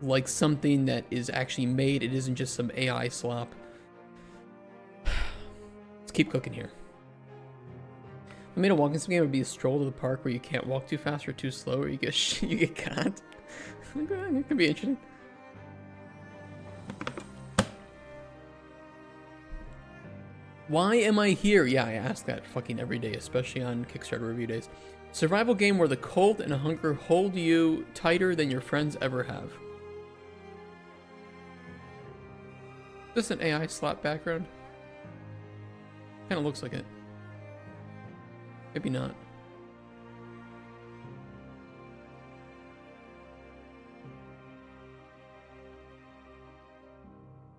like something that is actually made. It isn't just some AI slop. Let's keep cooking here. I made a walking sim game would be a stroll to the park where you can't walk too fast or too slow, or you get caught. It could be interesting. Why am I here? Yeah, I ask that fucking every day, especially on Kickstarter review days. Survival game where the cold and hunger hold you tighter than your friends ever have. Is this an AI slot background? Kind of looks like it. Maybe not.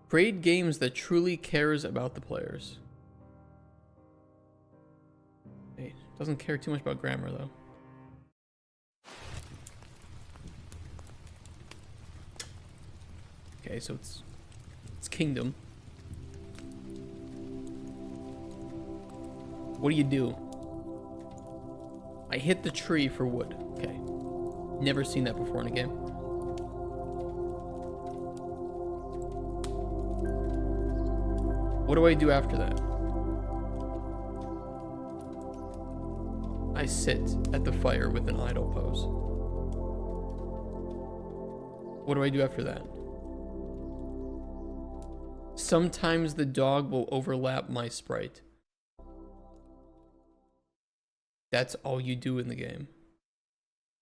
Create games that truly cares about the players. Hey, doesn't care too much about grammar though. Okay, so it's Kingdom. What do you do? I hit the tree for wood. Okay. Never seen that before in a game. What do I do after that? I sit at the fire with an idle pose. What do I do after that? Sometimes the dog will overlap my sprite. That's all you do in the game.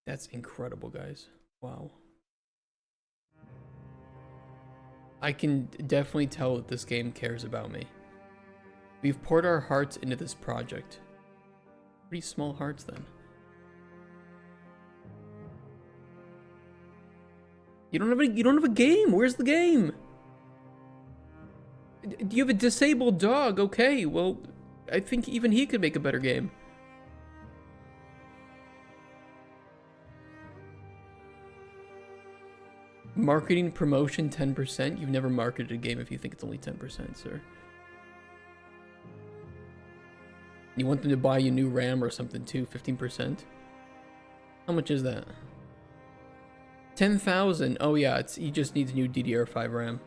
That's incredible, guys. Wow. I can definitely tell that this game cares about me. We've poured our hearts into this project. Pretty small hearts then. You don't have a game. Where's the game? Do you have a disabled dog? Okay, well, I think even he could make a better game. Marketing promotion 10%? You've never marketed a game if you think it's only 10%, sir. You want them to buy you new RAM or something too, 15%? How much is that? 10,000. Oh yeah, he just needs new DDR5 RAM.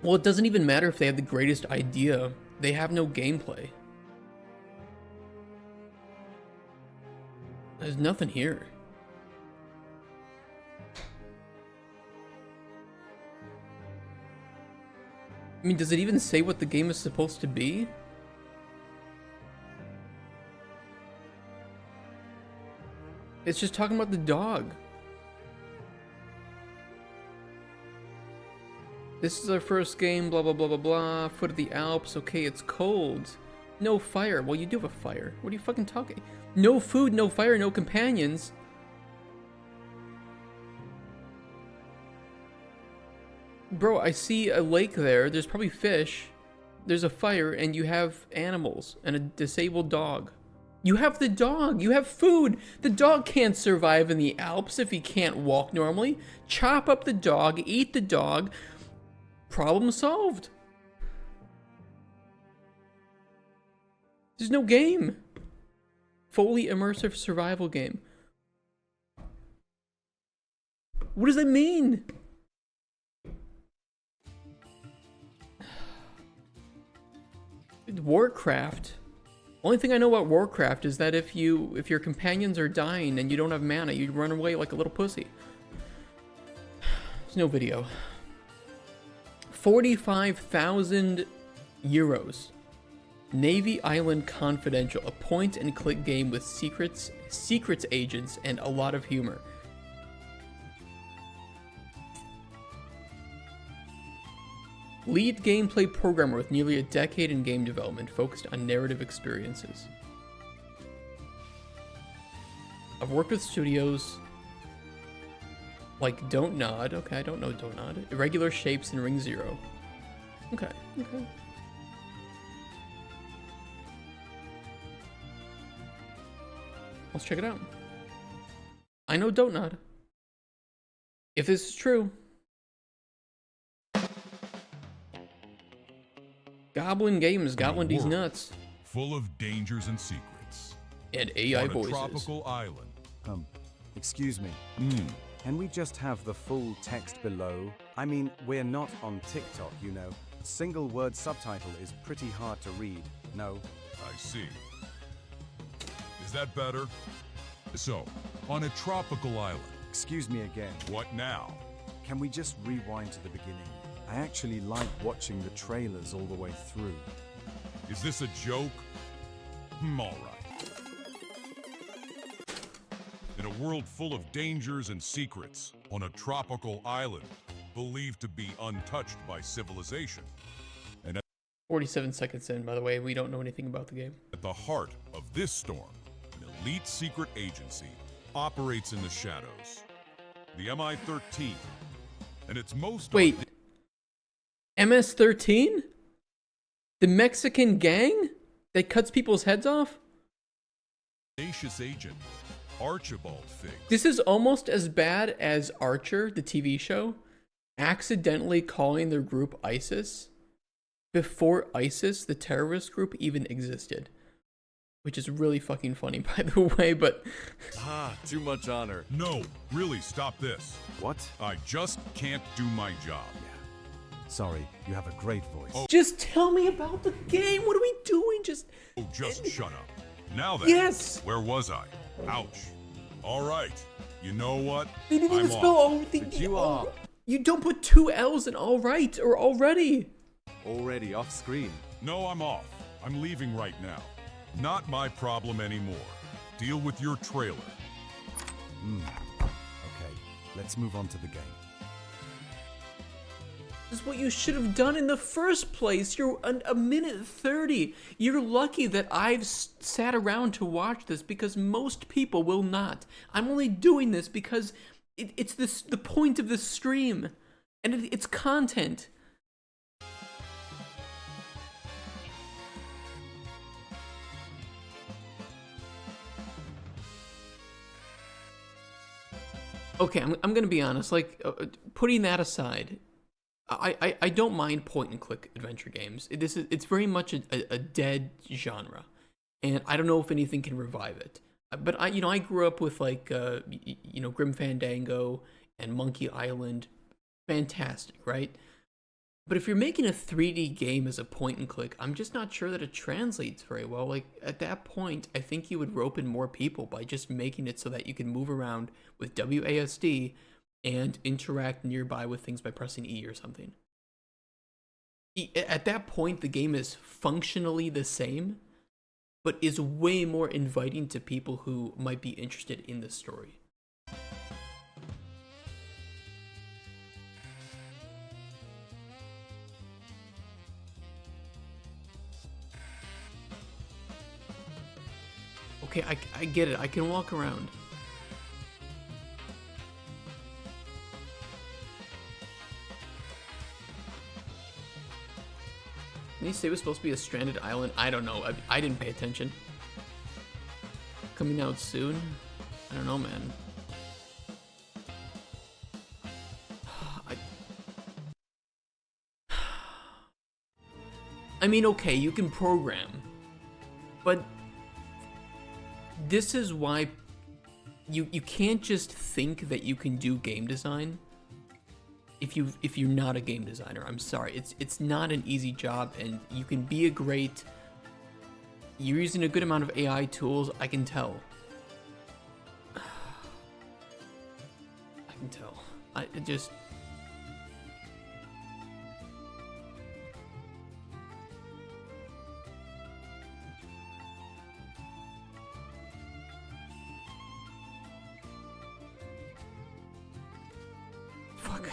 Well, it doesn't even matter if they have the greatest idea. They have no gameplay. There's nothing here. I mean, does it even say what the game is supposed to be? It's just talking about the dog. This is our first game, blah, blah, blah, blah, blah. Foot of the Alps. Okay, it's cold. No fire. Well, you do have a fire. What are you fucking talking? No food, no fire, no companions. Bro, I see a lake there. There's probably fish. There's a fire, and you have animals and a disabled dog. You have the dog. You have food. The dog can't survive in the Alps if he can't walk normally. Chop up the dog, eat the dog. Problem solved. There's no game. Fully immersive survival game. What does that mean? Warcraft. Only thing I know about Warcraft is that if your companions are dying and you don't have mana, you run away like a little pussy. There's no video. 45,000 euros. Navy Island Confidential, a point-and-click game with secrets agents, and a lot of humor. Lead gameplay programmer with nearly a decade in game development, focused on narrative experiences. I've worked with studios like Don't Nod. Okay, I don't know Don't Nod. Irregular Shapes and Ring Zero. Okay, okay. Let's check it out. I know Don't Nod. If this is true. Goblin Games, goblin these nuts. Full of dangers and secrets. And AI on voices. A tropical island. Excuse me. Can we just have the full text below? I mean, we're not on TikTok, you know. Single word subtitle is pretty hard to read. No. I see. Is that better? So, on a tropical island. Excuse me again. What now? Can we just rewind to the beginning? I actually like watching the trailers all the way through. Is this a joke? All right. In a world full of dangers and secrets, on a tropical island, believed to be untouched by civilization. And 47 seconds in, by the way, we don't know anything about the game. at the heart of this storm, an elite secret agency operates in the shadows. The MI-13, and its most... Wait. MS-13? The Mexican gang that cuts people's heads off? audacious agent, Archibald Figgs. This is almost as bad as Archer, the TV show, accidentally calling their group ISIS before ISIS, the terrorist group, even existed. Which is really fucking funny, by the way, but... Too much honor. No, really, stop this. What? I just can't do my job. Sorry, you have a great voice. Just tell me about the game. What are we doing? Just Shut up. Now then, Yes. where was I? Ouch. All right, you know what? They didn't even I'm spell off. all the. But you are You don't put two L's in all right or already. already off screen. No, I'm off. I'm leaving right now. Not my problem anymore. Deal with your trailer. Okay, let's move on to the game. This is what you should have done in the first place. You're a minute 30. You're lucky that I've sat around to watch this because most people will not. I'm only doing this because it's the point of this stream, and it's content. Okay, I'm gonna be honest. Like, putting that aside, I don't mind point and click adventure games. It's very much a dead genre, and I don't know if anything can revive it. But I grew up with like Grim Fandango and Monkey Island, fantastic, right? But if you're making a 3D game as a point and click, I'm just not sure that it translates very well. Like, at that point, I think you would rope in more people by just making it so that you can move around with WASD and interact nearby with things by pressing E or something. At that point, the game is functionally the same, but is way more inviting to people who might be interested in the story. Okay, I get it. I can walk around. Did he say it was supposed to be a stranded island? I don't know. I didn't pay attention. Coming out soon? I don't know, man. I mean, okay, you can program, but this is why you can't just think that you can do game design if you're not a game designer. I'm sorry, it's not an easy job, and you can be a great. You're using a good amount of AI tools. I can tell. I can tell. It just.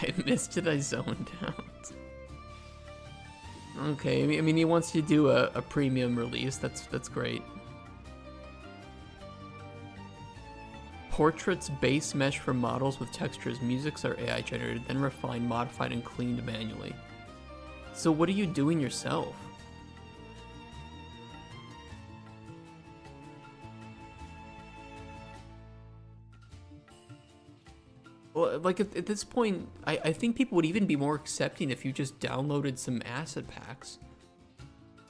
I missed it, I zoned out. Okay, I mean he wants to do a premium release, that's great. Portraits base mesh for models with textures, musics are AI generated, then refined, modified, and cleaned manually. So what are you doing yourself? Well, like at this point, I think people would even be more accepting if you just downloaded some asset packs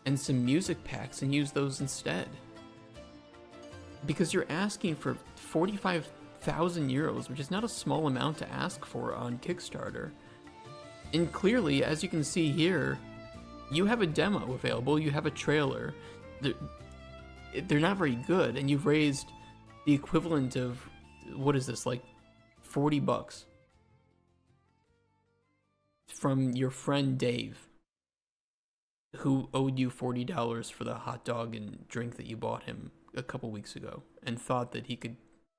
and some music packs and used those instead. Because you're asking for 45,000 euros, which is not a small amount to ask for on Kickstarter. And clearly, as you can see here, you have a demo available, you have a trailer. They're not very good, and you've raised the equivalent of, what is this, like $40 from your friend Dave, who owed you $40 for the hot dog and drink that you bought him a couple weeks ago and thought that he could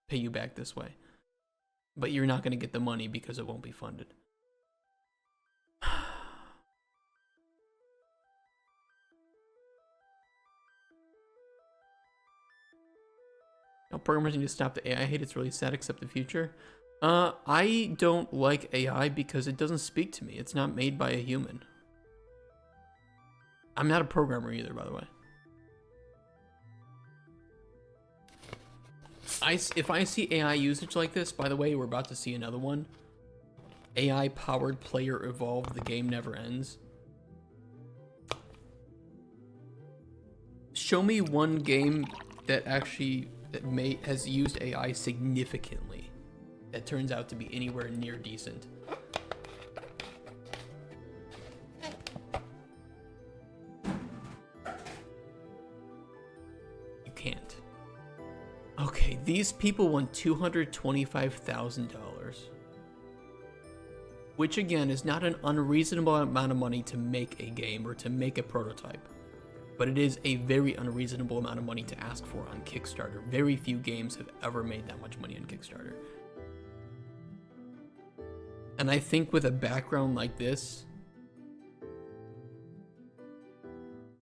pay you back this way. But you're not going to get the money because it won't be funded. Now, programmers need to stop the AI hate. It's really sad, except the future. I don't like AI because it doesn't speak to me. It's not made by a human. I'm not a programmer either, by the way. If I see AI usage like this, by the way, we're about to see another one. AI-powered player evolved, the game never ends. Show me one game that actually has used AI significantly that turns out to be anywhere near decent. You can't. Okay, these people want $225,000. Which again is not an unreasonable amount of money to make a game or to make a prototype. But it is a very unreasonable amount of money to ask for on Kickstarter. Very few games have ever made that much money on Kickstarter. And I think with a background like this,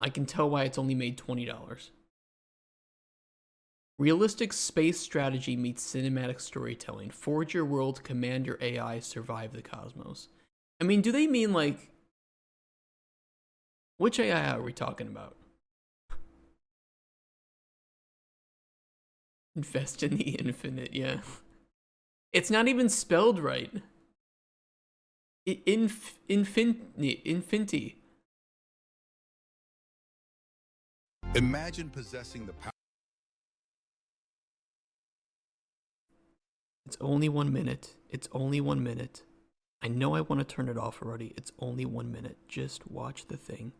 I can tell why it's only made $20. Realistic space strategy meets cinematic storytelling. Forge your world, command your AI, survive the cosmos. I mean, do they mean like... Which AI are we talking about? Invest in the infinite, yeah. It's not even spelled right. Infinity. Imagine possessing the power. It's only 1 minute. It's only 1 minute. I know I want to turn it off already. It's only 1 minute. Just watch the thing.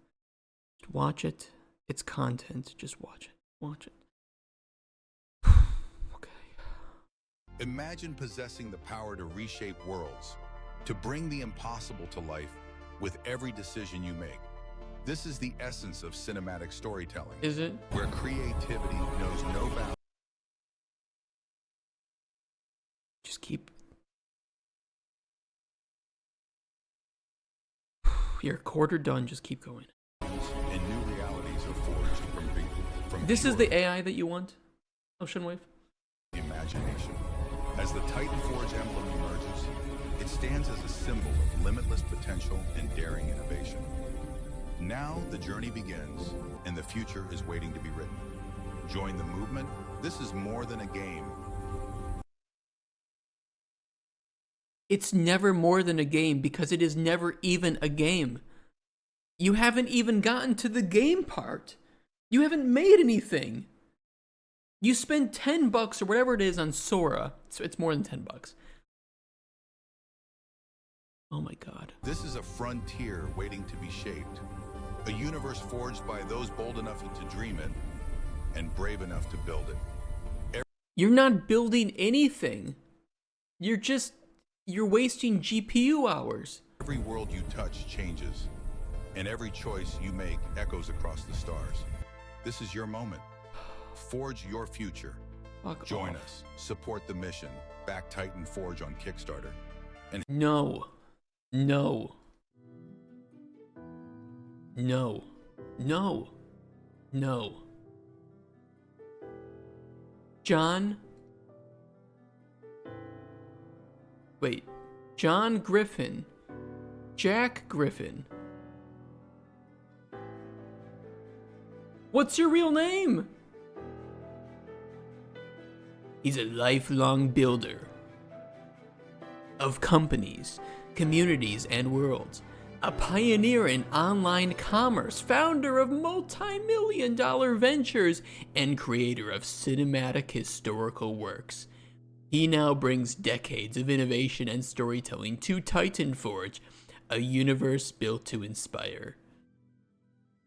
Just watch it. It's content. Just watch it. Watch it. Okay. Imagine possessing the power to reshape worlds, to bring the impossible to life with every decision you make. This is the essence of cinematic storytelling. Is it? Where creativity knows no bounds. Just keep. You're a quarter done. Just keep going. And new realities are forged from This is pure the AI that you want, Oceanwave? imagination. As the Titan Forge emblem emerges, it stands as a symbol of limitless potential and daring innovation. Now the journey begins, and the future is waiting to be written. Join the movement. This is more than a game. It's never more than a game because it is never even a game. You haven't even gotten to the game part. You haven't made anything. You spend $10 or whatever it is on Sora. So it's more than $10. Oh my god. This is a frontier waiting to be shaped. A universe forged by those bold enough to dream it and brave enough to build it. You're not building anything. You're wasting GPU hours. Every world you touch changes, and every choice you make echoes across the stars. This is your moment. Forge your future. Fuck Join off. us. Support the mission. Back Titan Forge on Kickstarter. And No. No. No. No. No. John. Wait. John Griffin. Jack Griffin. What's your real name? He's a lifelong builder of companies, communities, and worlds. A pioneer in online commerce, founder of multi-million-dollar ventures, and creator of cinematic historical works. He now brings decades of innovation and storytelling to Titan Forge, a universe built to inspire.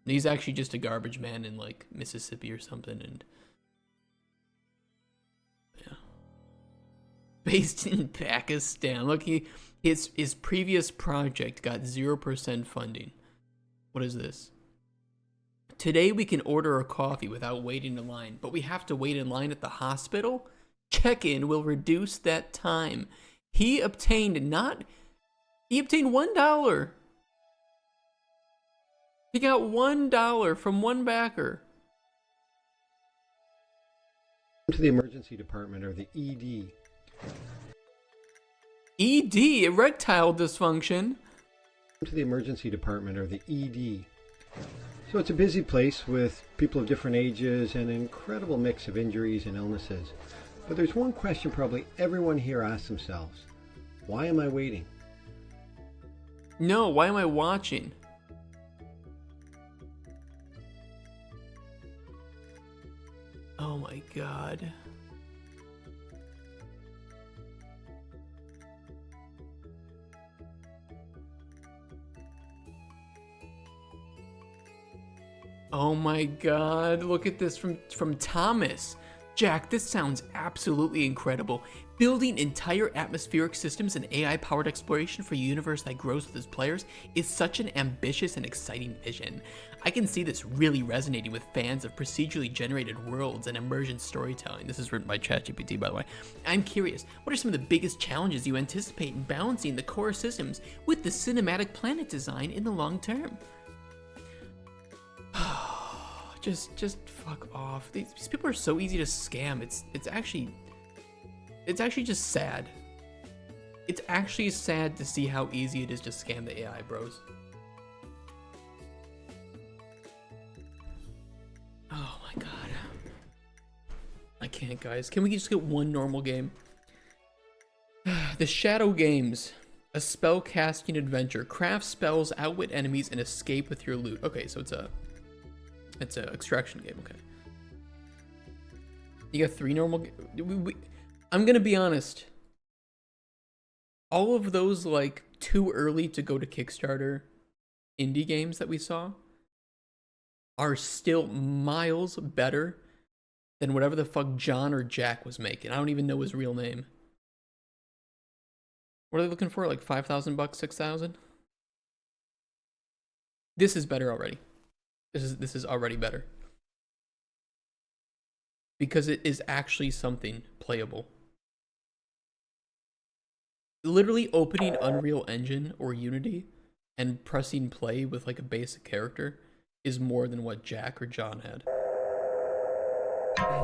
He's actually just a garbage man in like Mississippi or something, and yeah, based in Pakistan. Look, his previous project got 0% funding. What is this? Today we can order a coffee without waiting in line, but we have to wait in line at the hospital. Check-in will reduce that time. He obtained $1. He got $1 from one backer. To the emergency department, or the ED. ED, erectile dysfunction. To the emergency department, or the ED. So it's a busy place with people of different ages and an incredible mix of injuries and illnesses. But there's one question probably everyone here asks themselves. Why am I waiting? No, why am I watching? Oh my god. Oh my god, look at this from Thomas. Jack, this sounds absolutely incredible. Building entire atmospheric systems and AI-powered exploration for a universe that grows with its players is such an ambitious and exciting vision. I can see this really resonating with fans of procedurally generated worlds and immersion storytelling. This is written by ChatGPT, by the way. I'm curious, what are some of the biggest challenges you anticipate in balancing the core systems with the cinematic planet design in the long term? just fuck off. These people are so easy to scam. It's actually just sad. It's actually sad to see how easy it is to scam the AI, bros. Oh my god. I can't, guys. Can we just get one normal game? The Shadow Games. A spell casting adventure. Craft spells, outwit enemies, and escape with your loot. Okay, so it's a extraction game, okay. You got 3 normal I'm gonna be honest. All of those, like, too early to go to Kickstarter indie games that we saw are still miles better than whatever the fuck John or Jack was making. I don't even know his real name. What are they looking for? Like $5,000, 6,000? This is better already. This is already better. Because it is actually something playable. Literally opening Unreal Engine or Unity and pressing play with like a basic character is more than what Jack or John had.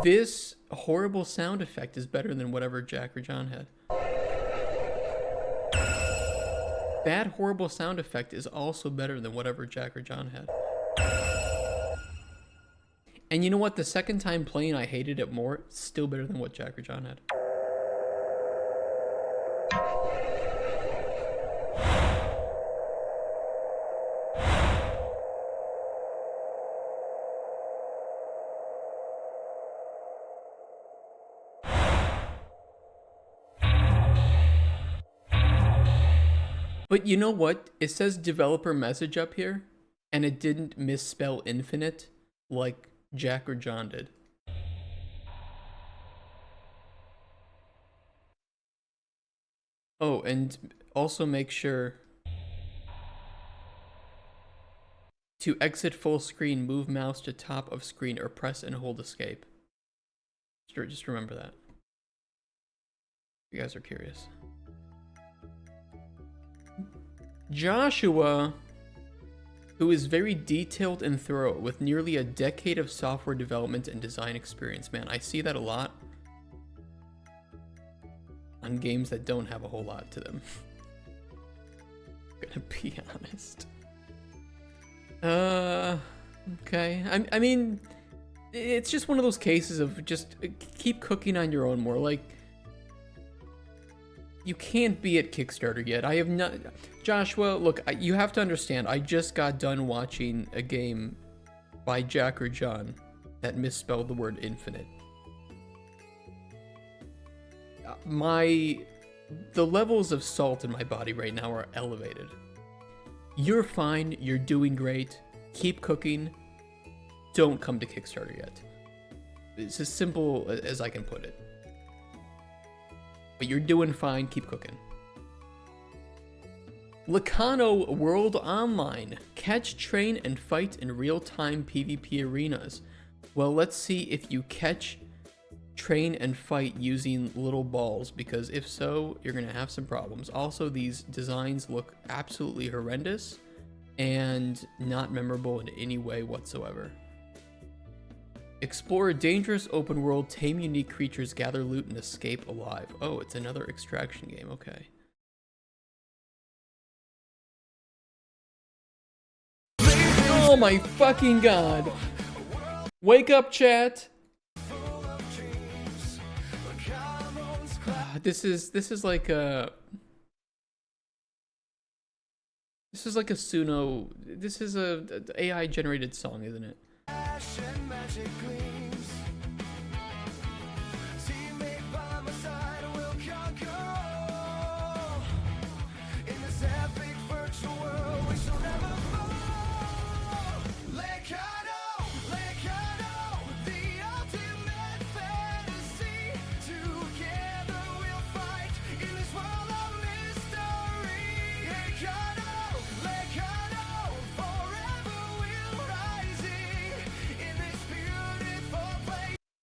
This horrible sound effect is better than whatever Jack or John had. Bad horrible sound effect is also better than whatever Jack or John had. And you know what? The second time playing, I hated it more. It's still better than what Jack or John had. But you know what? It says developer message up here, and it didn't misspell infinite like Jack or John did. Oh, and also make sure to exit full screen, move mouse to top of screen or press and hold escape. Just remember that. If you guys are curious. Joshua, who is very detailed and thorough with nearly a decade of software development and design experience. Man, I see that a lot on games that don't have a whole lot to them. I'm gonna be honest. Okay. I mean, it's just one of those cases of just keep cooking on your own more. Like, you can't be at Kickstarter yet. I have not... Joshua, look, you have to understand, I just got done watching a game by Jack or John that misspelled the word infinite. The levels of salt in my body right now are elevated. You're fine, you're doing great, keep cooking, don't come to Kickstarter yet. It's as simple as I can put it. But you're doing fine, keep cooking. Lacano World Online. Catch, train, and fight in real-time PvP arenas. Well, let's see if you catch, train, and fight using little balls, because if so, you're going to have some problems. Also, these designs look absolutely horrendous and not memorable in any way whatsoever. Explore a dangerous open world, tame unique creatures, gather loot, and escape alive. Oh, it's another extraction game, okay. Oh my fucking god. Wake up, chat. This is like a Suno. This is a AI generated song, isn't it?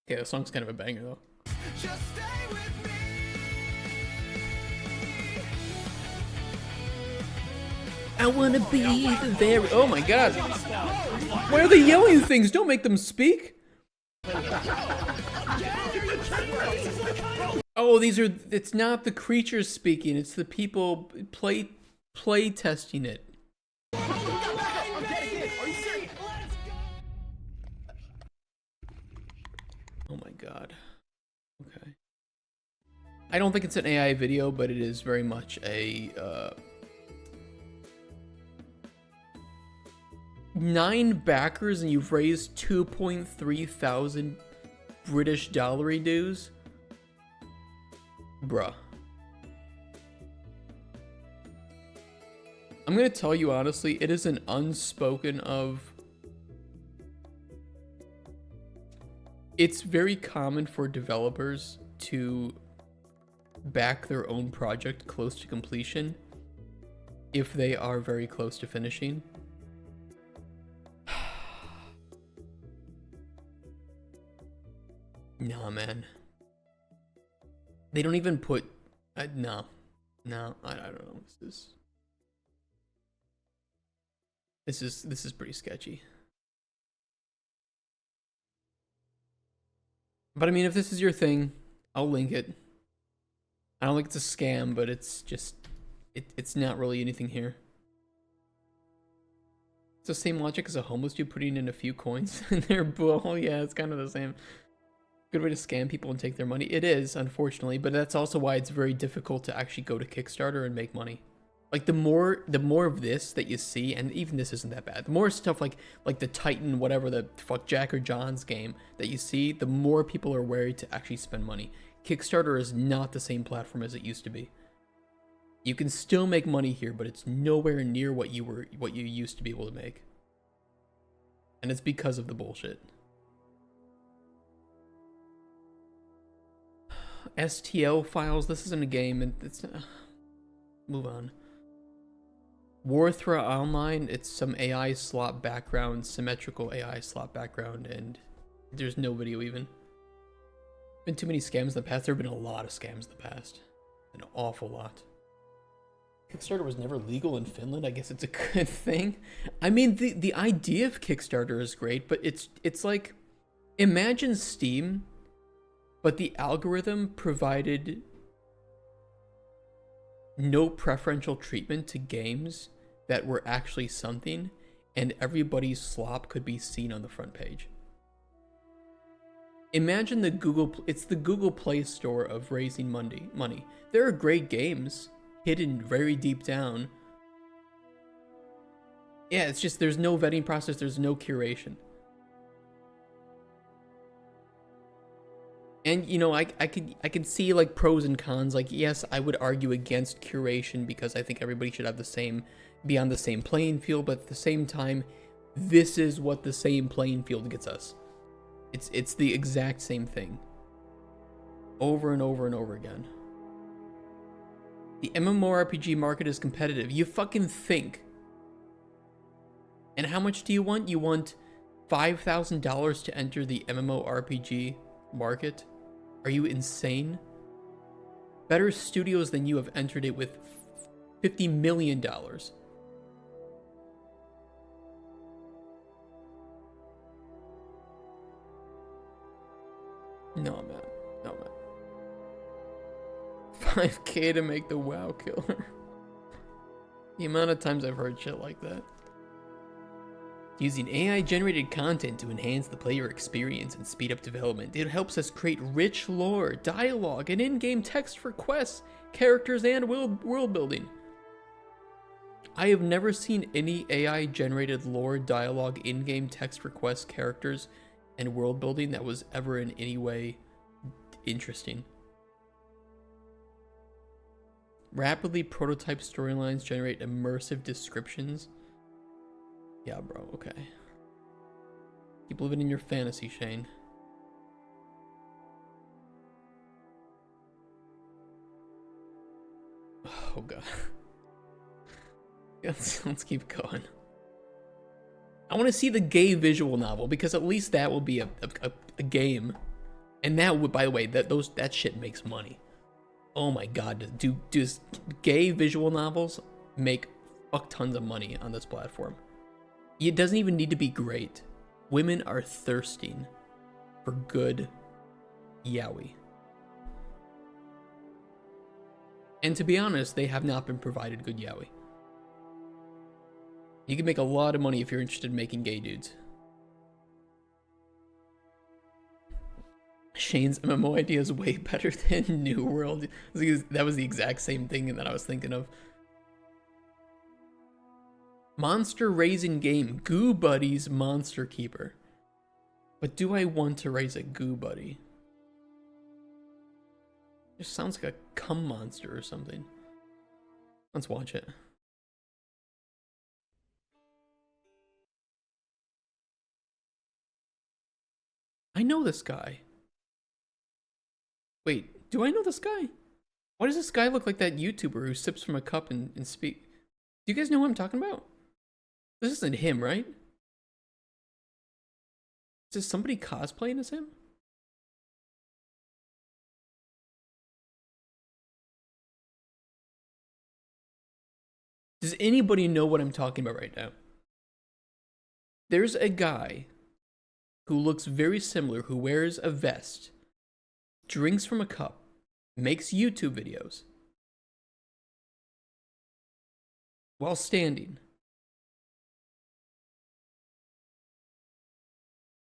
Okay, the song's kind of a banger though. Just stay with me. I wanna be the very... Oh my god. Why are they yelling things? Don't make them speak. Oh, these are... It's not the creatures speaking. It's the people play testing it. Oh my god. Okay. I don't think it's an AI video, but it is very much a 9 backers and you've raised 2.3 thousand British dollary dues? Bruh. I'm gonna tell you honestly, it is an unspoken of... It's very common for developers to back their own project close to completion if they are very close to finishing. Nah, man. They don't even put... no. No, I don't know. This is pretty sketchy. But I mean, if this is your thing, I'll link it. I don't think it's a scam, but it's just... It's not really anything here. It's the same logic as a homeless dude putting in a few coins in their bowl. Yeah, it's kind of the same. Good way to scam people and take their money. It is, unfortunately, but that's also why it's very difficult to actually go to Kickstarter and make money. Like the more of this that you see, and even this isn't that bad. The more stuff like the Titan, whatever the fuck Jack or John's game that you see, the more people are wary to actually spend money. Kickstarter is not the same platform as it used to be. You can still make money here, but it's nowhere near what you used to be able to make. And it's because of the bullshit. STL files, this isn't a game, and it's move on. Warthra Online, it's some AI slop background, symmetrical AI slop background, and there's no video even. Been too many scams in the past. There have been a lot of scams in the past. An awful lot. Kickstarter was never legal in Finland. I guess it's a good thing. I mean, the idea of Kickstarter is great, but it's like, imagine Steam, but the algorithm provided no preferential treatment to games that were actually something, and everybody's slop could be seen on the front page. Imagine it's the Google Play Store of raising money. There are great games hidden very deep down. Yeah, it's just there's no vetting process, there's no curation. And you know, I can see like pros and cons. Like, yes, I would argue against curation because I think everybody should have be on the same playing field, but at the same time, this is what the same playing field gets us. It's the exact same thing. Over and over and over again. The MMORPG market is competitive. You fucking think. And how much do you want? You want $5,000 to enter the MMORPG market? Are you insane? Better studios than you have entered it with $50 million. No, man. No, man. 5K to make the WoW killer. The amount of times I've heard shit like that. Using AI-generated content to enhance the player experience and speed up development, it helps us create rich lore, dialogue, and in-game text for quests, characters, and world building. I have never seen any AI-generated lore, dialogue, in-game text for quests, characters, and world building that was ever in any way interesting. Rapidly prototype storylines generate immersive descriptions. Yeah, bro, okay. Keep living in your fantasy, Shane. Oh, God. Let's keep going. I want to see the gay visual novel, because at least that will be a game. And that would, by the way, that shit makes money. Oh my God, does gay visual novels make fuck tons of money on this platform? It doesn't even need to be great. Women are thirsting for good yaoi. And to be honest, they have not been provided good yaoi. You can make a lot of money if you're interested in making gay dudes. Shane's MMO idea is way better than New World. That was the exact same thing that I was thinking of. Monster raising game. Goo Buddy's Monster Keeper. But do I want to raise a Goo Buddy? It just sounds like a cum monster or something. Let's watch it. I know this guy. Wait, do I know this guy? Why does this guy look like that YouTuber who sips from a cup and speak? Do you guys know who I'm talking about? This isn't him, right? Is this somebody cosplaying as him? Does anybody know what I'm talking about right now? There's a guy who looks very similar, who wears a vest, drinks from a cup, makes YouTube videos while standing.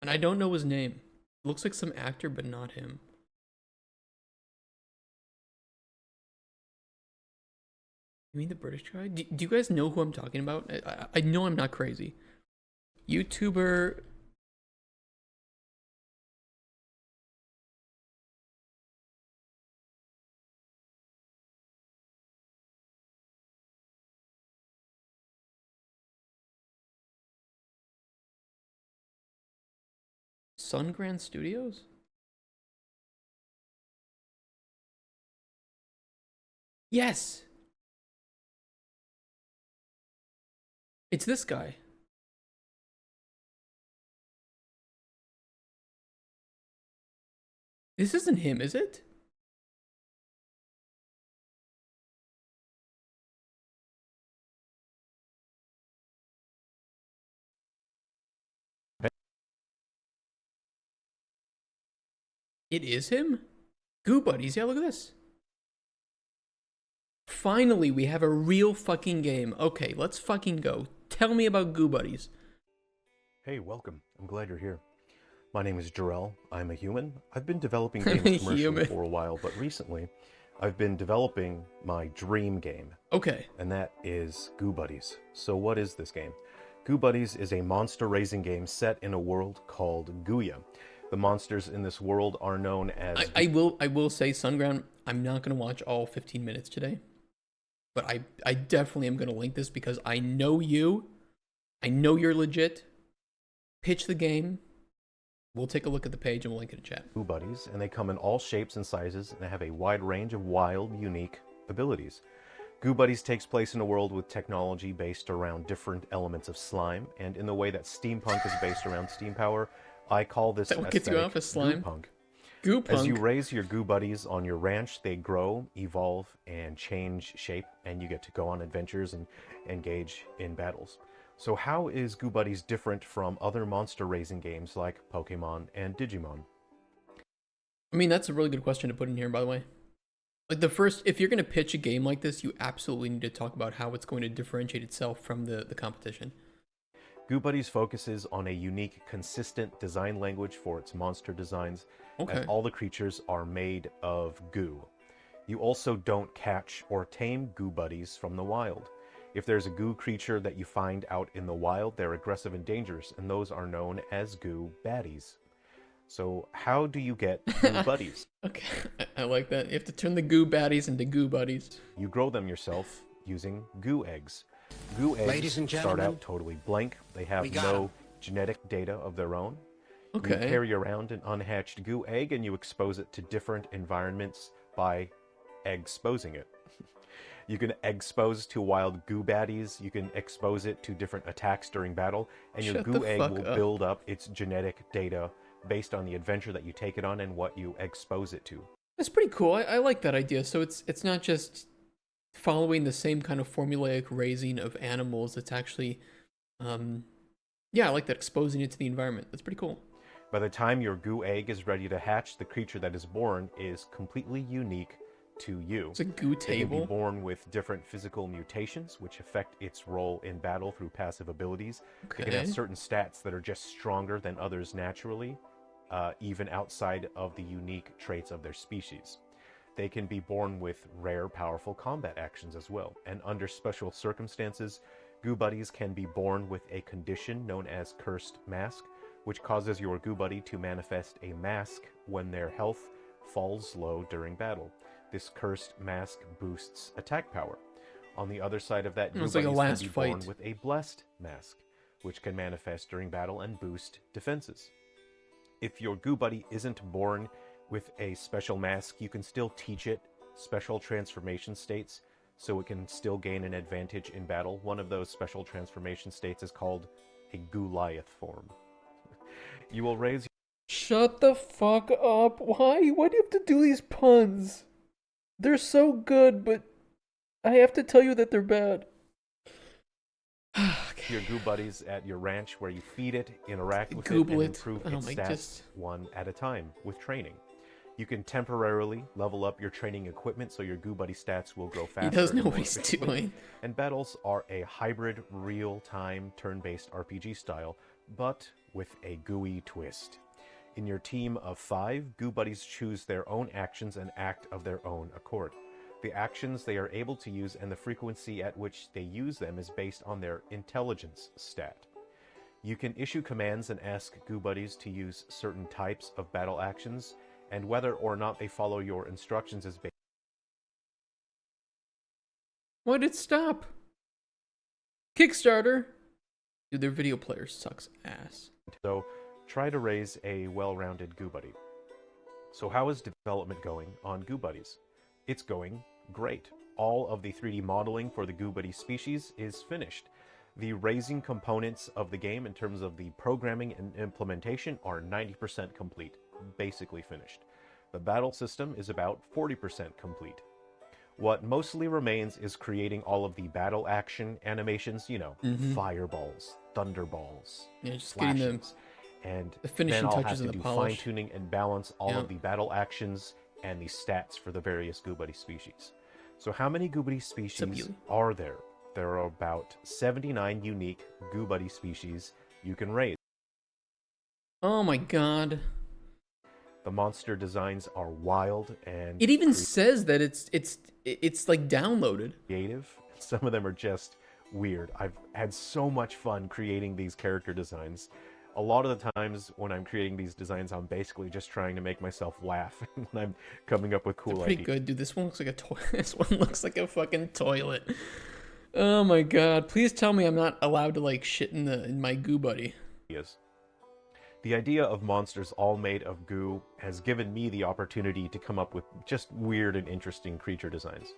And I don't know his name. Looks like some actor, but not him. You mean the British guy? Do you guys know who I'm talking about? I know I'm not crazy. YouTuber. Sungran Studios? Yes! It's this guy. This isn't him, is it? It is him? Goo Buddies, yeah, look at this. Finally, we have a real fucking game. Okay, let's fucking go. Tell me about Goo Buddies. Hey, welcome. I'm glad you're here. My name is Jarrell. I'm a human. I've been developing games commercially for a while, but recently I've been developing my dream game. Okay. And that is Goo Buddies. So what is this game? Goo Buddies is a monster raising game set in a world called Gooya. The monsters in this world are known as... I will say, Sunground, I'm not going to watch all 15 minutes today. But I definitely am going to link this because I know you. I know you're legit. Pitch the game. We'll take a look at the page and we'll link it in chat. Goo Buddies, and they come in all shapes and sizes, and they have a wide range of wild, unique abilities. Goo Buddies takes place in a world with technology based around different elements of slime, and in the way that steampunk is based around steam power, I call this what gets you off of slime? Goo-punk. Goo-punk. As you raise your Goo Buddies on your ranch, they grow, evolve, and change shape, and you get to go on adventures and engage in battles. So how is Goo Buddies different from other monster raising games like Pokemon and Digimon? I mean, that's a really good question to put in here, by the way. Like if you're going to pitch a game like this, you absolutely need to talk about how it's going to differentiate itself from the competition. Goo Buddies focuses on a unique, consistent design language for its monster designs, as all the creatures are made of goo. You also don't catch or tame Goo Buddies from the wild. If there's a goo creature that you find out in the wild, they're aggressive and dangerous, and those are known as goo baddies. So how do you get Goo Buddies? Okay, I like that. You have to turn the goo baddies into Goo Buddies. You grow them yourself using goo eggs. Goo eggs start out totally blank. They have no genetic data of their own. Okay. You carry around an unhatched goo egg and you expose it to different environments by exposing it. You can expose to wild goo baddies, you can expose it to different attacks during battle, and your goo egg will build up its genetic data based on the adventure that you take it on and what you expose it to. That's pretty cool. I like that idea. So it's not just following the same kind of formulaic raising of animals. It's actually, yeah, I like that, exposing it to the environment. That's pretty cool. By the time your goo egg is ready to hatch, the creature that is born is completely unique to you. It's a goo table. It can be born with different physical mutations, which affect its role in battle through passive abilities. Okay. It can have certain stats that are just stronger than others naturally, even outside of the unique traits of their species. They can be born with rare, powerful combat actions as well. And under special circumstances, Goo Buddies can be born with a condition known as Cursed Mask, which causes your Goo Buddy to manifest a mask when their health falls low during battle. This Cursed Mask boosts attack power. On the other side of that, Goo Buddies can be born with a Blessed Mask, which can manifest during battle and boost defenses. If your goo buddy isn't born with a special mask, you can still teach it special transformation states so it can still gain an advantage in battle. One of those special transformation states is called a Goliath form. You will raise... Shut the fuck up. Why? Why do you have to do these puns? They're so good, but I have to tell you that they're bad. Your goo buddies at your ranch where you feed it, interact with Google it, and it. improve Oh its my, stats just... one at a time with training. You can temporarily level up your training equipment so your goo buddy stats will grow faster. He does know and what more he's efficiently. doing. And battles are a hybrid, real-time, turn-based RPG style, but with a gooey twist. In your team of 5, goo buddies choose their own actions and act of their own accord. The actions they are able to use and the frequency at which they use them is based on their intelligence stat. You can issue commands and ask goo buddies to use certain types of battle actions, and whether or not they follow your instructions is based. Why did it stop? Kickstarter? Dude, their video player sucks ass. So try to raise a well-rounded goo buddy. So how is development going on goo buddies? It's going great. All of the 3D modeling for the goo buddy species is finished. The raising components of the game in terms of the programming and implementation are 90% complete, basically finished. The battle system is about 40% complete. What mostly remains is creating all of the battle action animations, you know, fireballs, thunderballs, Yeah, just flashes. getting And the finishing then I'll touches have and to the do polish. fine-tuning and balance all of the battle actions and the stats for the various goo buddy species. So how many goo buddy species are there? There are about 79 unique goo buddy species you can raise. Oh my god. The monster designs are wild and It even says that it's like downloaded. creative. Some of them are just weird. I've had so much fun creating these character designs. A lot of the times when I'm creating these designs, I'm basically just trying to make myself laugh when I'm coming up with cool Pretty ideas. good, dude. This one looks like a this one looks like a fucking toilet. Oh my god. Please tell me I'm not allowed to like shit in my goo buddy. The idea of monsters all made of goo has given me the opportunity to come up with just weird and interesting creature designs.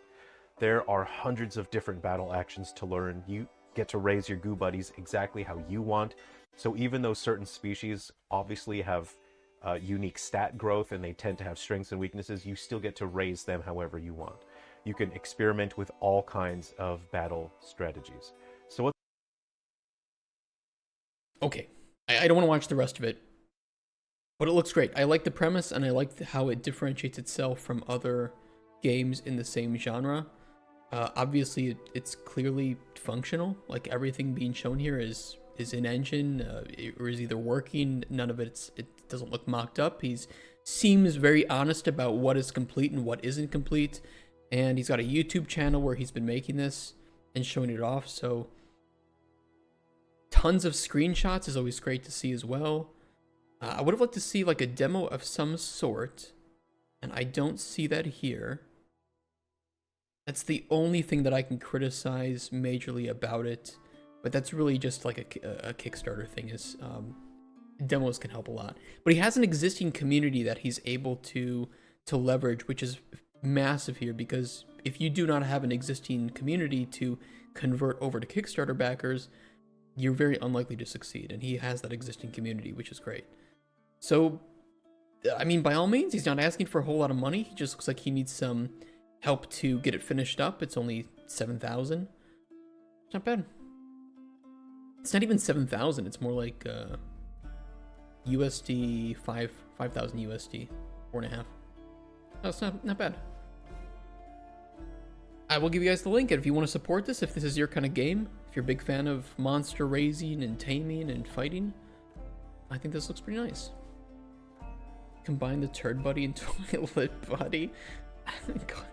There are hundreds of different battle actions to learn. You get to raise your goo buddies exactly how you want. So even though certain species obviously have unique stat growth and they tend to have strengths and weaknesses, you still get to raise them however you want. You can experiment with all kinds of battle strategies. So what? Okay. I don't want to watch the rest of it, but it looks great. I like the premise, and I like how it differentiates itself from other games in the same genre. Obviously, it's clearly functional. Like, everything being shown here is in engine, or is either working. None of it doesn't look mocked up. Seems very honest about what is complete and what isn't complete, and he's got a YouTube channel where he's been making this and showing it off, so tons of screenshots is always great to see as well. I would have liked to see like a demo of some sort, and I don't see that here. That's the only thing that I can criticize majorly about it, but that's really just like a Kickstarter thing. Is demos can help a lot, but he has an existing community that he's able to leverage, which is massive here, because if you do not have an existing community to convert over to Kickstarter backers, you're very unlikely to succeed, and he has that existing community, which is great. So, I mean, by all means, he's not asking for a whole lot of money. He just looks like he needs some help to get it finished up. It's only 7,000. It's not bad. It's not even 7,000. It's more like USD 5,000 USD, 4.5. No, it's not bad. I will give you guys the link, and if you want to support this, if this is your kind of game, if you're a big fan of monster raising and taming and fighting, I think this looks pretty nice. Combine the turd buddy and toilet buddy.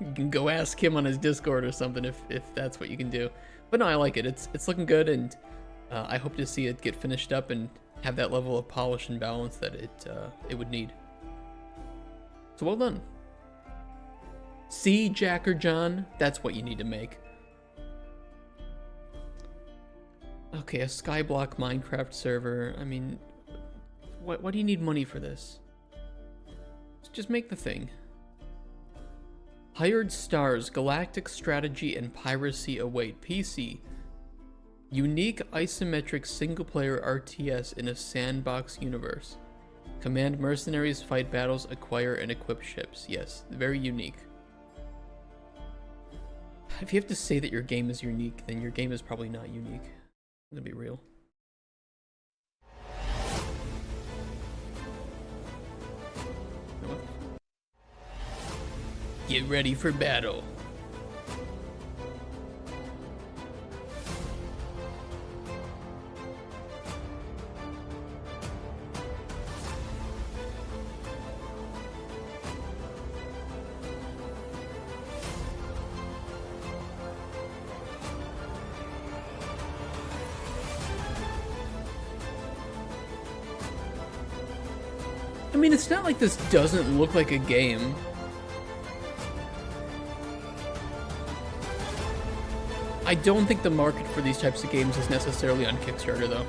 You can go ask him on his Discord or something if that's what you can do. But no, I like it. It's looking good, and I hope to see it get finished up and have that level of polish and balance that it would need. So well done. See, Jack or John, that's what you need to make. Okay, a Skyblock Minecraft server. I mean, Why do you need money for this? Just make the thing. Hired stars, galactic strategy and piracy await. PC. Unique isometric single-player RTS in a sandbox universe. Command mercenaries, fight battles, acquire and equip ships. Yes, very unique. If you have to say that your game is unique, then your game is probably not unique. I'm gonna be real. Get ready for battle. I mean, it's not like this doesn't look like a game. I don't think the market for these types of games is necessarily on Kickstarter, though.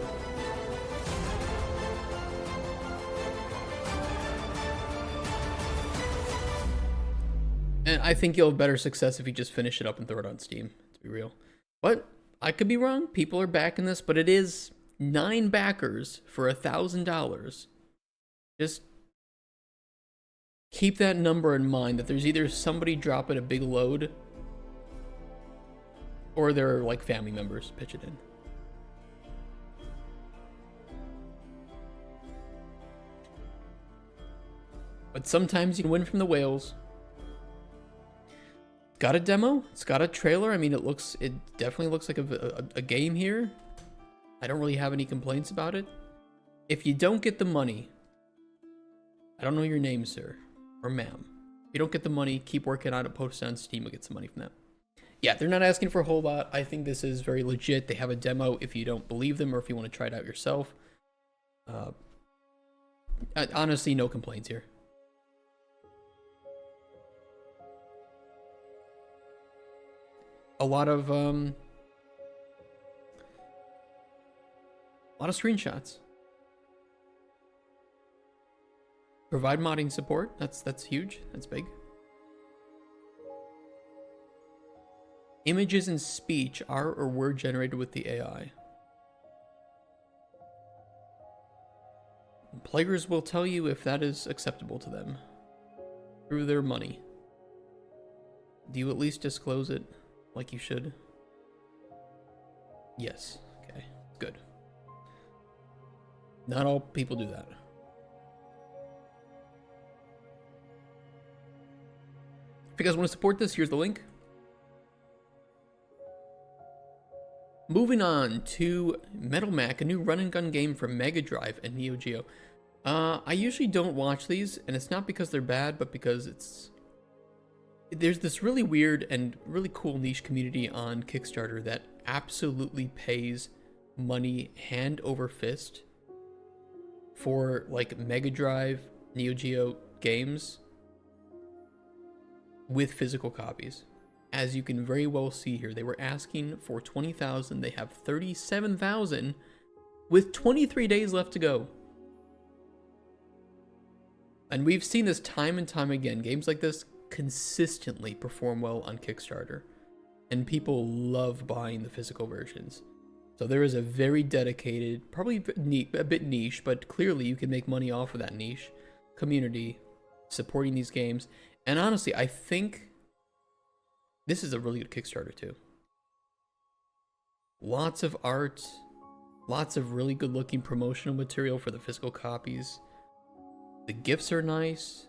And I think you'll have better success if you just finish it up and throw it on Steam, to be real. But I could be wrong. People are backing this, but it is 9 backers for $1,000. Just keep that number in mind, that there's either somebody dropping a big load or there are like family members pitch it in. But sometimes you can win from the whales. Got a demo, it's got a trailer. I mean, it definitely looks like a game here. I don't really have any complaints about it. If you don't get the money, I don't know your name, sir or ma'am. If you don't get the money, keep working on it, post it on Steam, we'll get some money from that. Yeah, they're not asking for a whole lot. I think this is very legit. They have a demo if you don't believe them or if you want to try it out yourself. Honestly, no complaints here. A lot of screenshots. Provide modding support. That's huge. That's big. Images and speech are or were generated with the AI. Players will tell you if that is acceptable to them through their money. Do you at least disclose it like you should? Yes. Okay. Good. Not all people do that. If you guys want to support this, here's the link. Moving on to Metal Mac, a new run and gun game for Mega Drive and Neo Geo. I usually don't watch these, and it's not because they're bad, but because there's this really weird and really cool niche community on Kickstarter that absolutely pays money hand over fist for like Mega Drive, Neo Geo games with physical copies. As you can very well see here, they were asking for 20,000. They have 37,000 with 23 days left to go. And we've seen this time and time again. Games like this consistently perform well on Kickstarter, and people love buying the physical versions. So there is a very dedicated, probably a bit niche, but clearly you can make money off of that niche community supporting these games. And honestly, I think this is a really good Kickstarter too. Lots of art, lots of really good looking promotional material for the physical copies. The gifts are nice,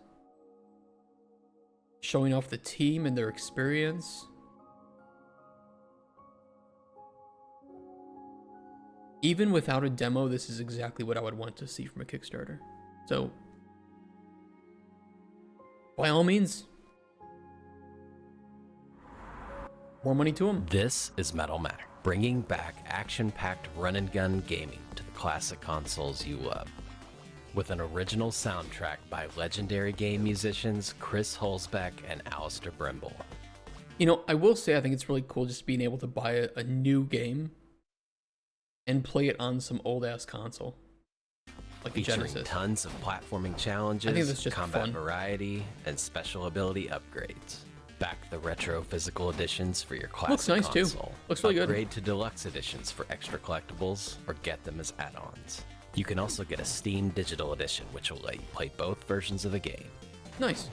showing off the team and their experience. Even without a demo, this is exactly what I would want to see from a Kickstarter. So, by all means, more money to them. This is Metal Mac, bringing back action-packed run-and-gun gaming to the classic consoles you love. With an original soundtrack by legendary game musicians Chris Hulsbeck and Alistair Brimble. You know, I will say I think it's really cool just being able to buy a new game and play it on some old-ass console. like a featuring Genesis. tons of platforming challenges, I think that's just combat fun. variety, and special ability upgrades. Back the retro physical editions for your classic Looks nice, too. console. Looks really good. Upgrade to deluxe editions for extra collectibles, or get them as add-ons. You can also get a Steam Digital Edition, which will let you play both versions of the game. Nice.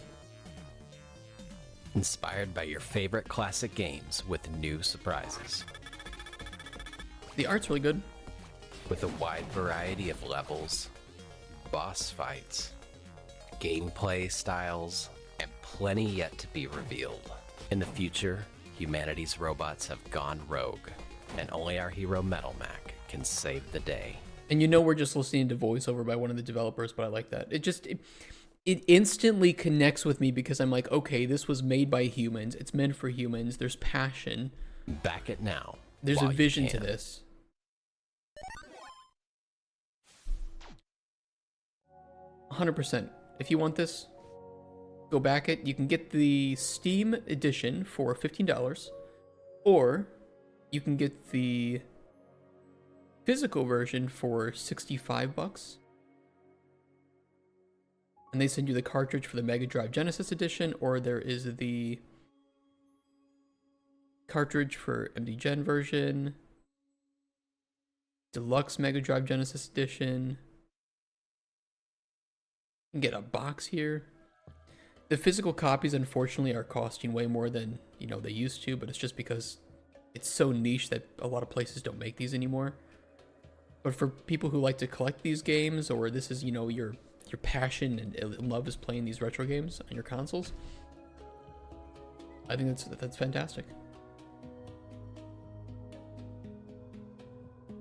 Inspired by your favorite classic games with new surprises. The art's really good. With a wide variety of levels, boss fights, gameplay styles, and plenty yet to be revealed. In the future, humanity's robots have gone rogue, and only our hero Metal Mac can save the day. And you know we're just listening to voiceover by one of the developers, but I like that. It instantly connects with me because I'm like, okay, this was made by humans. It's meant for humans. There's passion. Back it now. There's a while you vision to can. this. 100%. If you want this, go back it. You can get the Steam edition for $15, or you can get the physical version for $65. And they send you the cartridge for the Mega Drive Genesis edition, or there is the cartridge for MD Gen version, Deluxe Mega Drive Genesis edition. You can get a box here. The physical copies, unfortunately, are costing way more than, you know, they used to, but it's just because it's so niche that a lot of places don't make these anymore. But for people who like to collect these games, or this is, you know, your passion and love is playing these retro games on your consoles, I think that's fantastic.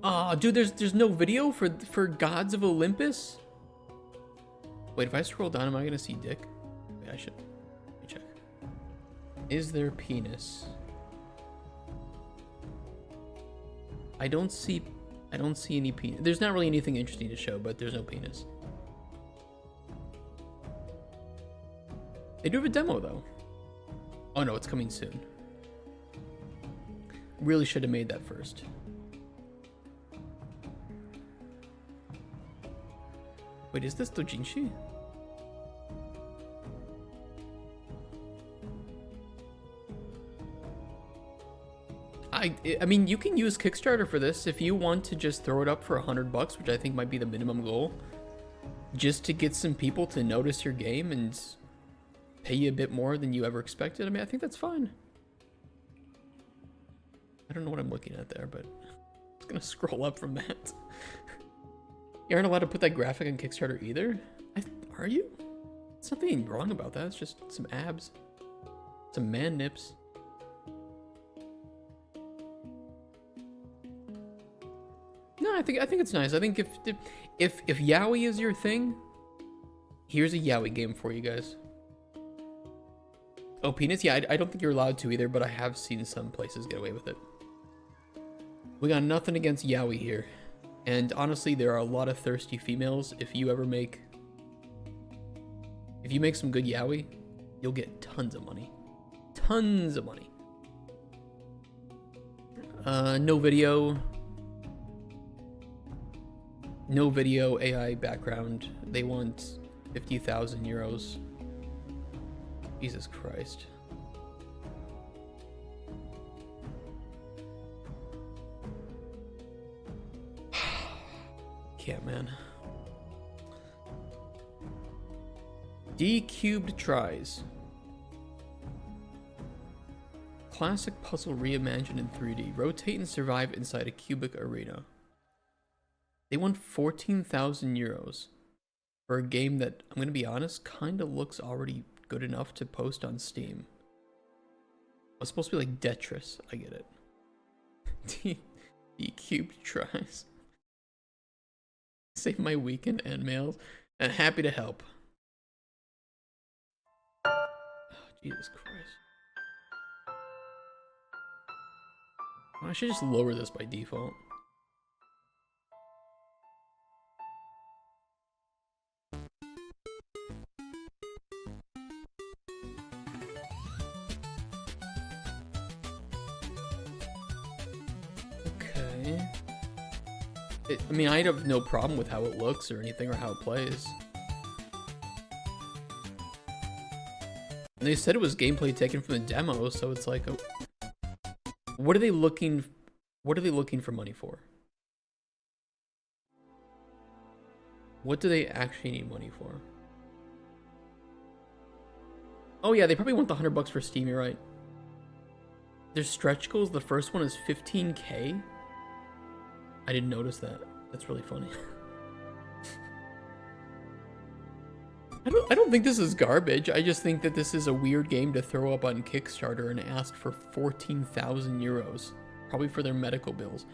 Ah, dude, there's no video for Gods of Olympus? Wait, if I scroll down, am I gonna see dick? Wait, I should. Let me check. Is there penis? I don't see any penis. There's not really anything interesting to show, but there's no penis. They do have a demo though. Oh no, it's coming soon. Really should have made that first. Wait, is this Dojinshi? I mean, you can use Kickstarter for this if you want to just throw it up for $100, which I think might be the minimum goal, just to get some people to notice your game and pay you a bit more than you ever expected. I mean, I think that's fine. I don't know what I'm looking at there, but I'm just gonna scroll up from that. You aren't allowed to put that graphic on Kickstarter either? Are you? There's nothing wrong about that. It's just some abs. Some man nips. No, I think it's nice. I think if yaoi is your thing, here's a yaoi game for you guys. Oh, penis? Yeah, I don't think you're allowed to either, but I have seen some places get away with it. We got nothing against yaoi here. And honestly, there are a lot of thirsty females. If you make some good yaoi, you'll get tons of money. Tons of money. No video. No video, AI background. They want 50,000 euros. Jesus Christ. Can't, man. D-cubed tries. Classic puzzle reimagined in 3D. Rotate and survive inside a cubic arena. They want 14,000 euros for a game that, I'm going to be honest, kind of looks already good enough to post on Steam. It's supposed to be like Tetris. I get it. D-cubed tries. Save my weekend and mails, and happy to help. Oh, Jesus Christ. I should just lower this by default. I mean, I have no problem with how it looks or anything or how it plays. And they said it was gameplay taken from the demo, so it's like, what are they looking for money for? What do they actually need money for? Oh yeah, they probably want the $100 for Steam, you're right. Their stretch goals, the first one is 15K. I didn't notice that. That's really funny. I don't think this is garbage. I just think that this is a weird game to throw up on Kickstarter and ask for 14,000 euros. Probably for their medical bills.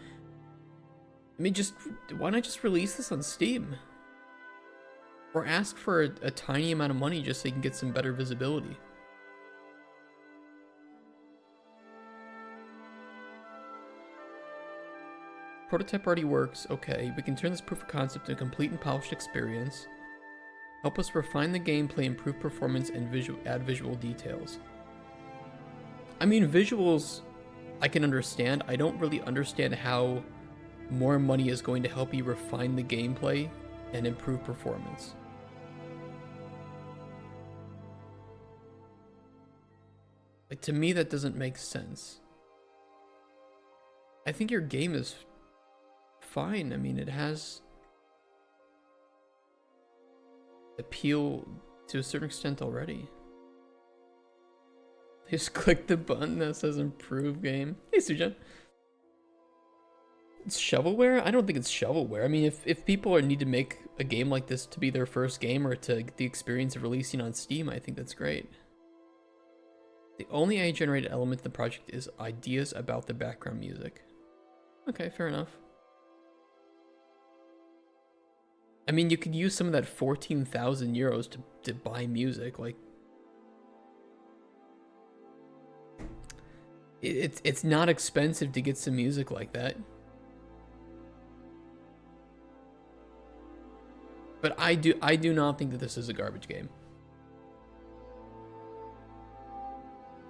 I mean, why not just release this on Steam? Or ask for a tiny amount of money just so you can get some better visibility. Prototype already works. Okay, we can turn this proof of concept into a complete and polished experience. Help us refine the gameplay, improve performance, and add visual details. I mean, visuals, I can understand. I don't really understand how more money is going to help you refine the gameplay and improve performance. Like, to me, that doesn't make sense. I think your game is fine. I mean, it has appeal to a certain extent already. Just click the button that says improve game. Hey, Sujan. It's shovelware? I don't think it's shovelware. I mean, if people need to make a game like this to be their first game or to get the experience of releasing on Steam, I think that's great. The only AI-generated element in the project is ideas about the background music. Okay, fair enough. I mean, you could use some of that 14,000 euros to buy music. Like, it's not expensive to get some music like that. But I do not think that this is a garbage game.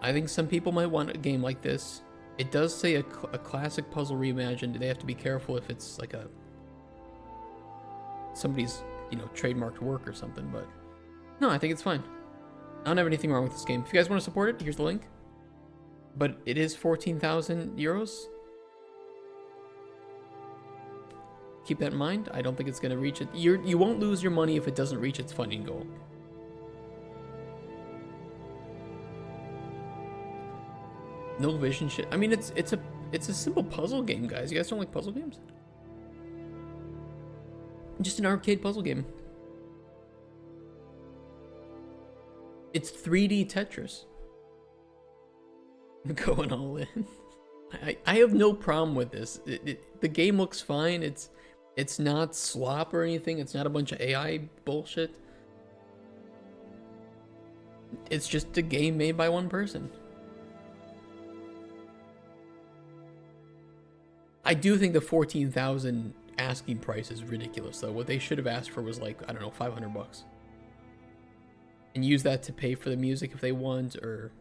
I think some people might want a game like this. It does say a classic puzzle reimagined. They have to be careful if it's like somebody's, trademarked work or something, but no, I think it's fine. I don't have anything wrong with this game. If you guys want to support it, here's the link. But it is 14,000 euros. Keep that in mind. I don't think it's going to reach it. You won't lose your money if it doesn't reach its funding goal. No vision shit. I mean, it's a simple puzzle game, guys. You guys don't like puzzle games? Just an arcade puzzle game. It's 3D Tetris. I'm going all in. I have no problem with this. The game looks fine. It's not slop or anything. It's not a bunch of AI bullshit. It's just a game made by one person. I do think the 14,000 asking price is ridiculous, though. What they should have asked for was like, I don't know, $500. And use that to pay for the music if they want, or...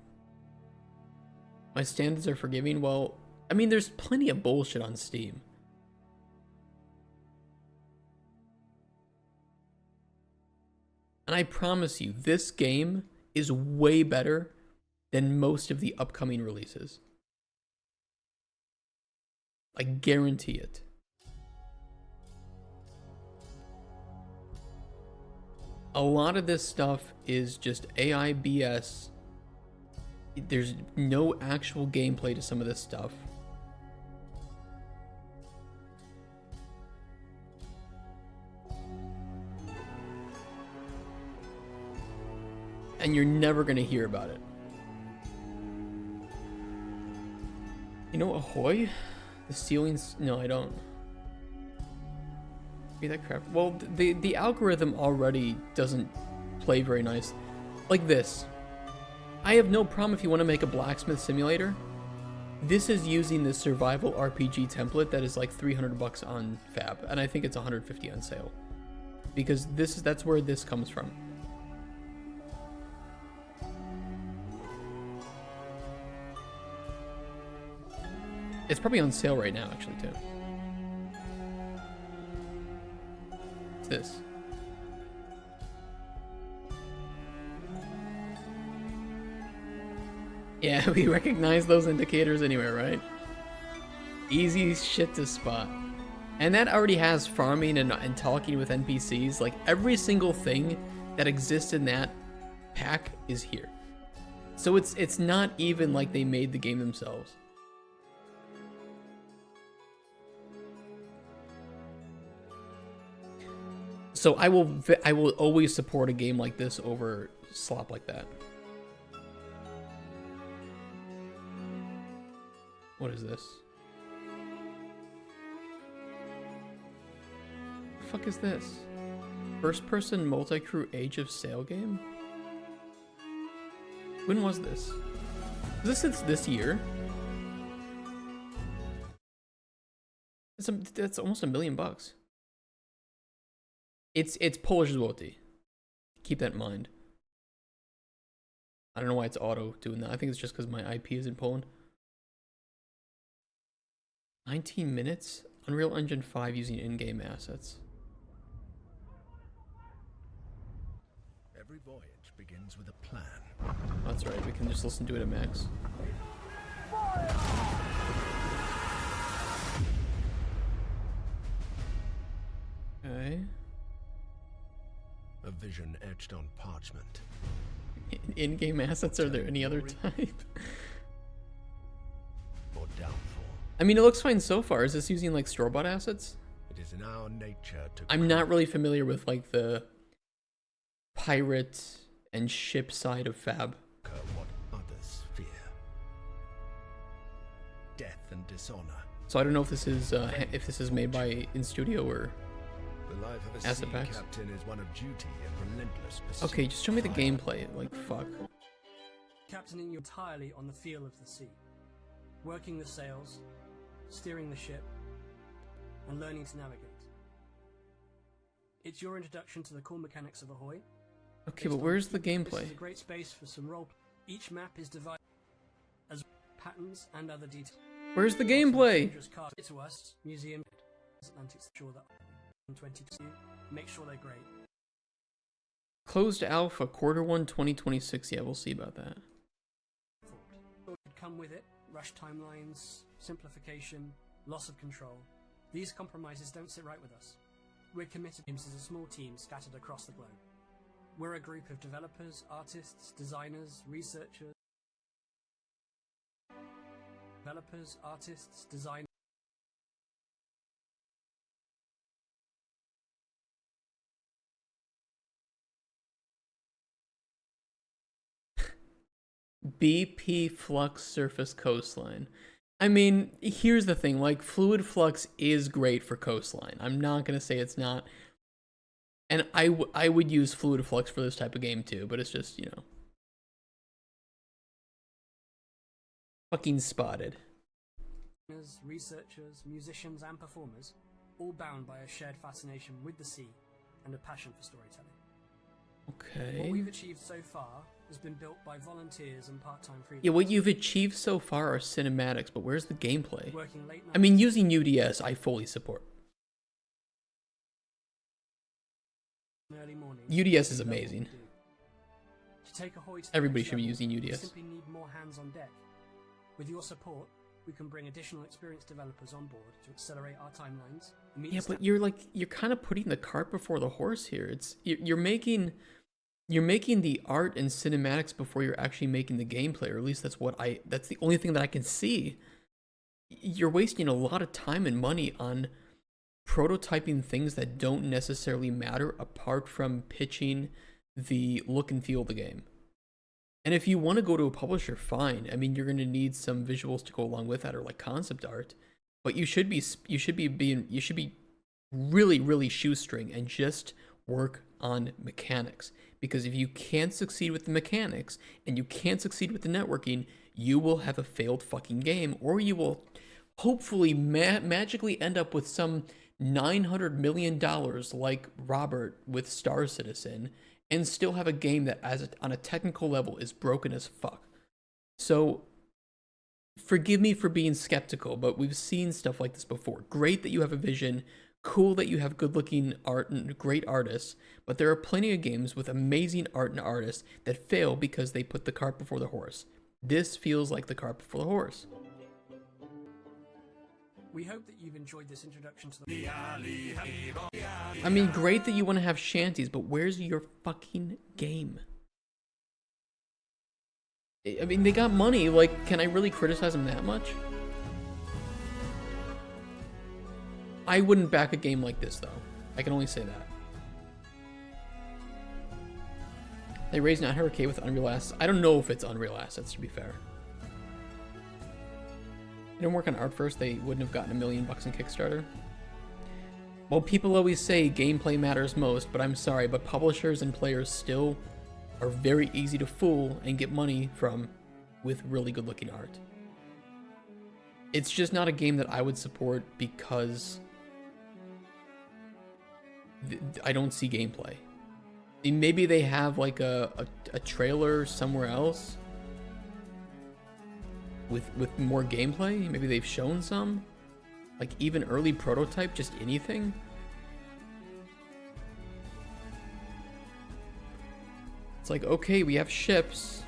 My standards are forgiving. Well, I mean, there's plenty of bullshit on Steam. And I promise you, this game is way better than most of the upcoming releases. I guarantee it. A lot of this stuff is just AI BS. There's no actual gameplay to some of this stuff. And you're never going to hear about it. You know, Ahoy? The ceilings? No, I don't. Be that crap. Well, the algorithm already doesn't play very nice. Like this. I have no problem if you want to make a blacksmith simulator. This is using the survival RPG template that is like $300 on Fab, and I think it's $150 on sale. Because that's where this comes from. It's probably on sale right now, actually, too. What's this? Yeah, we recognize those indicators anywhere, right? Easy shit to spot. And that already has farming and talking with NPCs. Like, every single thing that exists in that pack is here. So it's not even like they made the game themselves. So I will always support a game like this over slop like that. What is this? The fuck is this? First person multi-crew Age of Sail game? When was this? Is this since this year? That's almost $1 million. It's Polish zloty. Keep that in mind. I don't know why it's auto doing that. I think it's just because my IP is in Poland. 19 minutes? Unreal Engine 5 using in-game assets. Every voyage begins with a plan. That's right, we can just listen to it at max. Okay. A vision etched on parchment. In-game assets, are there any other type? Or downfall. I mean, it looks fine so far. Is this using like store-bought assets? It is in our nature to... I'm not really familiar with like the pirate and ship side of Fab. What others fear. Death and dishonor. So I don't know if this is made by in studio or The life of a asset sea packs. captain is one of duty and relentless pursuit. Okay, just show me the gameplay. Like, fuck. Captaining you entirely on the feel of the sea, working the sails, steering the ship, and learning to navigate. It's your introduction to the core mechanics of Ahoy. Okay, but where's the This gameplay? is a great space for some role. Each map is divided as patterns and other details. Where's the gameplay? It's to us, museum, Atlantic's sure that 22. Make sure they're great. Closed alpha, Q1 2026. Yeah, we'll see about that. What could come with it? Rush timelines, simplification, loss of control. These compromises don't sit right with us. We're committed as a small team scattered across the globe. We're a group of developers, artists, designers, researchers. BP Flux Surface Coastline. I mean, here's the thing, like, Fluid Flux is great for coastline. I'm not gonna say it's not. And I would use Fluid Flux for this type of game too, but it's just, you know. Fucking spotted. Researchers, musicians, and performers, all bound by a shared fascination with the sea and a passion for storytelling. Okay. What we've achieved so far has been built by volunteers and part-time freelancers. Yeah, what you've achieved so far are cinematics, but where's the gameplay? Working late I mean, using UDS, I fully support. Early mornings, UDS is amazing. To take Ahoy to the Everybody next should be level, using we UDS. simply need more hands on deck. With your support, we can bring additional experienced developers on board to accelerate our timelines. And meet Yeah, the but you're kind of putting the cart before the horse here. You're making the art and cinematics before you're actually making the gameplay, or at least that's the only thing that I can see. You're wasting a lot of time and money on prototyping things that don't necessarily matter apart from pitching the look and feel of the game. And if you want to go to a publisher, fine. I mean, you're going to need some visuals to go along with that, or like concept art. But you should be really, really shoestring and just work on mechanics. Because if you can't succeed with the mechanics and you can't succeed with the networking, you will have a failed fucking game, or you will hopefully magically end up with some $900 million like Robert with Star Citizen, and still have a game that, on a technical level, is broken as fuck. So, forgive me for being skeptical, but we've seen stuff like this before. Great that you have a vision. cool that you have good-looking art and great artists, but there are plenty of games with amazing art and artists that fail because they put the cart before the horse. This feels like the cart before the horse. We hope that you've enjoyed this introduction to the... I mean, great that you want to have shanties, but where's your fucking game? I mean, they got money. Like, can I really criticize them that much? I wouldn't back a game like this, though. I can only say that. They raised 900K with Unreal Assets. I don't know if it's Unreal Assets, to be fair. They didn't work on art first, they wouldn't have gotten $1 million in Kickstarter. Well, people always say gameplay matters most, but I'm sorry, but publishers and players still are very easy to fool and get money from with really good looking art. It's just not a game that I would support because I don't see gameplay. Maybe they have like a trailer somewhere else with more gameplay. Maybe they've shown some, like even early prototype, just anything. It's like, okay, we have ships.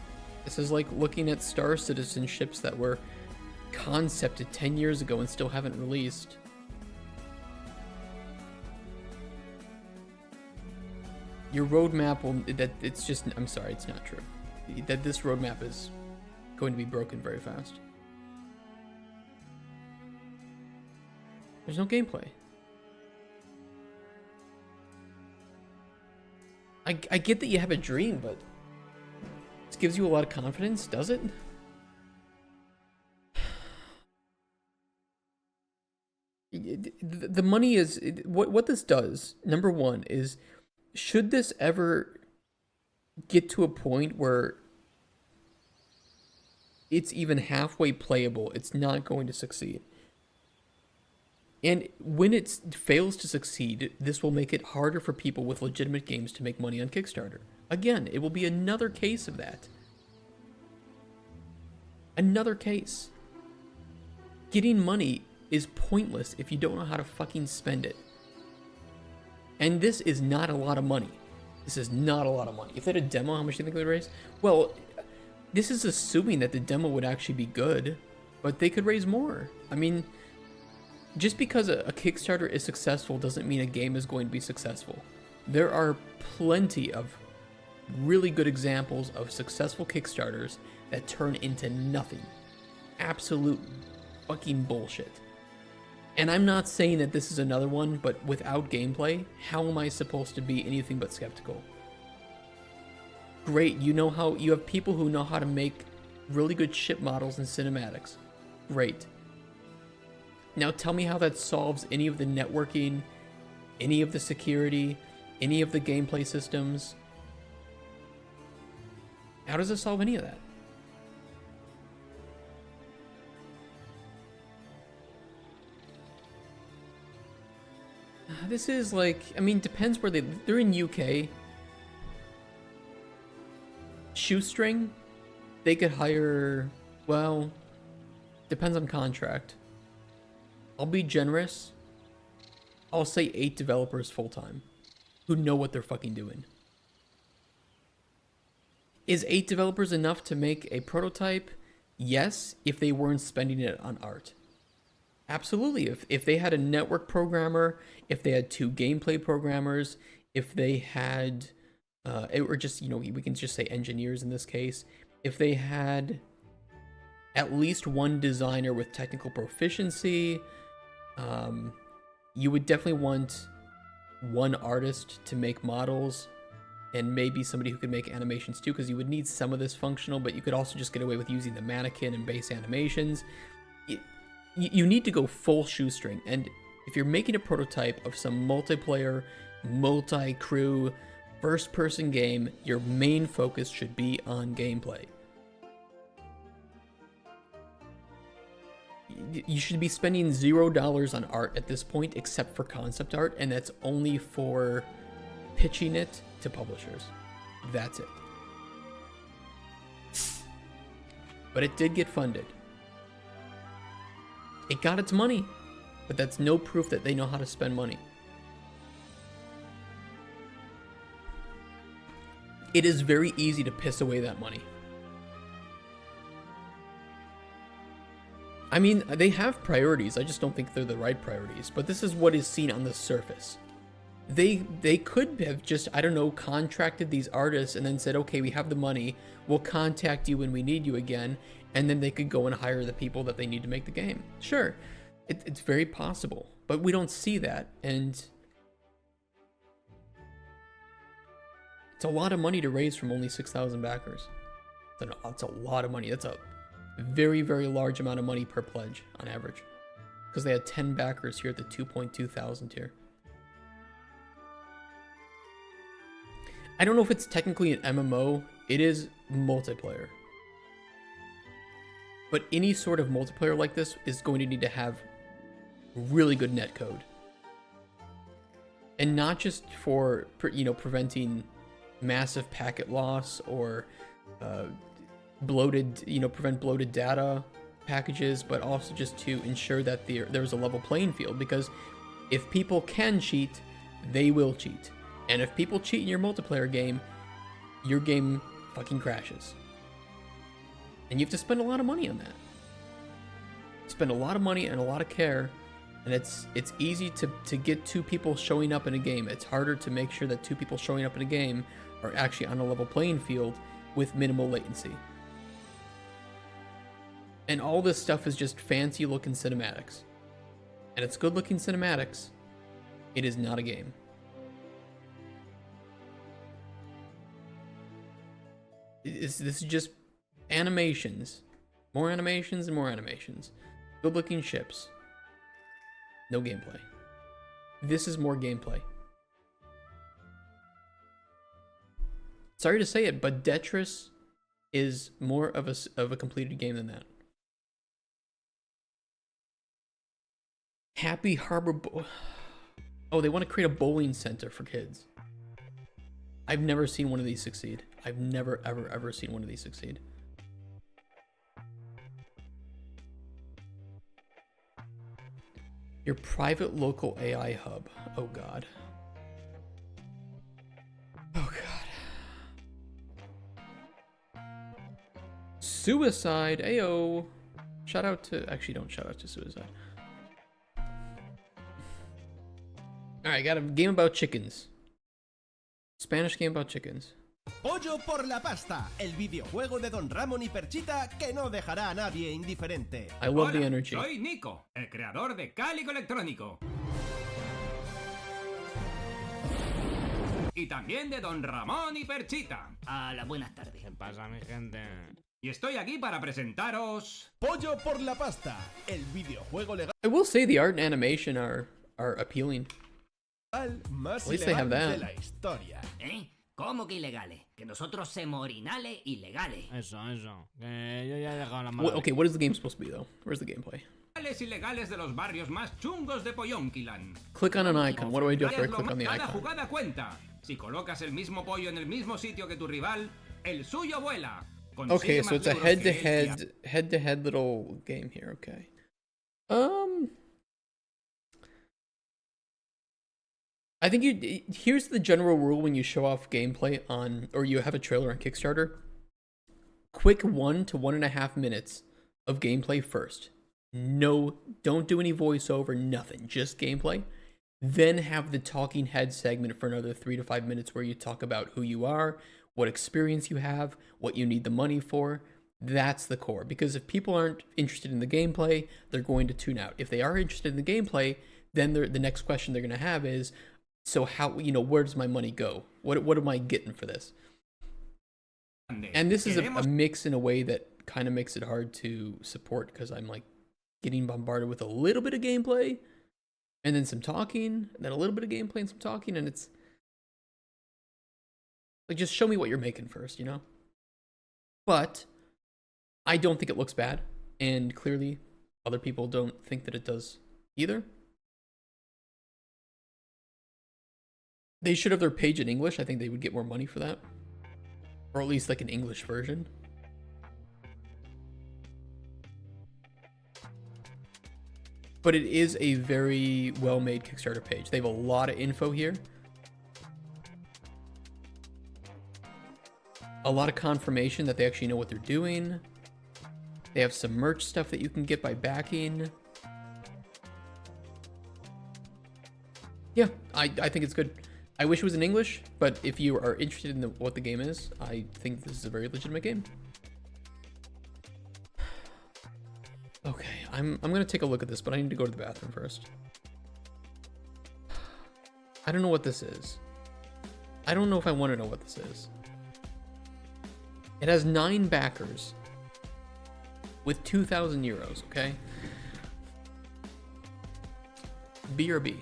This is like looking at Star Citizen ships that were concepted 10 years ago and still haven't released. Your roadmap will, it's just, I'm sorry, it's not true. That this roadmap is going to be broken very fast. There's no gameplay. I get that you have a dream, but this gives you a lot of confidence, does it? The money is, what this does, number one, is should this ever get to a point where it's even halfway playable, it's not going to succeed. And when it fails to succeed, this will make it harder for people with legitimate games to make money on Kickstarter. Again, it will be another case of that. Another case. Getting money is pointless if you don't know how to fucking spend it. And this is not a lot of money. This is not a lot of money. If they had a demo, how much do you think they would raise? Well, this is assuming that the demo would actually be good, but they could raise more. I mean, just because a Kickstarter is successful doesn't mean a game is going to be successful. There are plenty of really good examples of successful Kickstarters that turn into nothing. Absolute fucking bullshit. And I'm not saying that this is another one, but without gameplay, how am I supposed to be anything but skeptical? Great, you have people who know how to make really good ship models and cinematics. Great. Now tell me how that solves any of the networking, any of the security, any of the gameplay systems. How does it solve any of that? This is like, I mean, depends where they're in UK. Shoestring, they could hire, well, depends on contract. I'll be generous. I'll say 8 developers full-time who know what they're fucking doing. Is 8 developers enough to make a prototype? Yes, if they weren't spending it on art. Absolutely. If they had a network programmer, if they had 2 gameplay programmers, if they had, or just, we can just say engineers in this case, if they had at least 1 designer with technical proficiency, you would definitely want 1 artist to make models and maybe somebody who could make animations too, because you would need some of this functional, but you could also just get away with using the mannequin and base animations. You need to go full shoestring, and if you're making a prototype of some multiplayer, multi-crew, first-person game, your main focus should be on gameplay. You should be spending $0 on art at this point, except for concept art, and that's only for pitching it to publishers. That's it. But it did get funded. It got its money, but that's no proof that they know how to spend money. it is very easy to piss away that money. I mean, they have priorities. I just don't think they're the right priorities. But this is what is seen on the surface. They could have just, I don't know, contracted these artists and then said, okay, we have the money. We'll contact you when we need you again. And then they could go and hire the people that they need to make the game. Sure, it's very possible. But we don't see that. And it's a lot of money to raise from only 6,000 backers. That's a lot of money. That's a very, very large amount of money per pledge on average. Because they had 10 backers here at the 2.2 thousand tier. I don't know if it's technically an MMO. It is multiplayer. But any sort of multiplayer like this is going to need to have really good netcode. And not just for, preventing massive packet loss or prevent bloated data packages, but also just to ensure that there's a level playing field. Because if people can cheat, they will cheat. And if people cheat in your multiplayer game, your game fucking crashes. And you have to spend a lot of money on that. Spend a lot of money and a lot of care. And it's easy to get 2 people showing up in a game. It's harder to make sure that 2 people showing up in a game are actually on a level playing field with minimal latency. And all this stuff is just fancy looking cinematics. And it's good looking cinematics. It is not a game. This is just animations. More animations and more animations. Good looking ships. No gameplay. This is more gameplay. Sorry to say it, but Tetris is more of a completed game than that. Happy Harbor Oh, they want to create a bowling center for kids. I've never seen one of these succeed. I've never, ever seen one of these succeed. Your private local AI hub. Oh god. Oh god. Suicide. Ayo. Shout out to... Actually, don't shout out to Suicide. Alright, got a game about chickens. Spanish game about chickens. Pollo por la pasta, el videojuego de Don Ramón y Perchita que no dejará a nadie indiferente. I love the energy. Soy Nico, el creador de Cálico Electrónico. Y también de Don Ramón y Perchita. Hola, buenas tardes. ¿Qué pasa, mi gente? Y estoy aquí para presentaros... Pollo por la pasta, el videojuego legal. I will say the art and animation are appealing. Más At least they have that. de la historia. ¿Cómo que ilegales? Que nosotros somos orinales ilegales. Eso. Yo ya he dejado la mano. Okay, what is the game supposed to be though? Where's the gameplay? Ilegales de los barrios más chungos de Poyonquilan. Click on an icon. What do I do after I click on the Cada icon? jugada cuenta. Si colocas el mismo pollo en el mismo sitio que tu rival, el suyo vuela. Okay, so it's a head-to-head little game here. Okay. I think here's the general rule when you show off gameplay on, or you have a trailer on Kickstarter. Quick 1 to 1.5 minutes of gameplay first. No, don't do any voiceover, nothing, just gameplay. Then have the talking head segment for another 3 to 5 minutes where you talk about who you are, what experience you have, what you need the money for. That's the core. Because if people aren't interested in the gameplay, they're going to tune out. If they are interested in the gameplay, then the next question they're going to have is, so how, where does my money go? What am I getting for this? And this is a mix in a way that kind of makes it hard to support because I'm like getting bombarded with a little bit of gameplay and then some talking, and then a little bit of gameplay and some talking, and it's like, just show me what you're making first, But I don't think it looks bad, and clearly other people don't think that it does either. They should have their page in English. I think they would get more money for that. Or at least like an English version. But it is a very well-made Kickstarter page. They have a lot of info here. a lot of confirmation that they actually know what they're doing. They have some merch stuff that you can get by backing. Yeah, I think it's good. I wish it was in English, but if you are interested in what the game is, I think this is a very legitimate game. Okay, I'm gonna take a look at this, but I need to go to the bathroom first. I don't know what this is. I don't know if I want to know what this is. It has 9 backers with 2,000 euros, okay? BRB.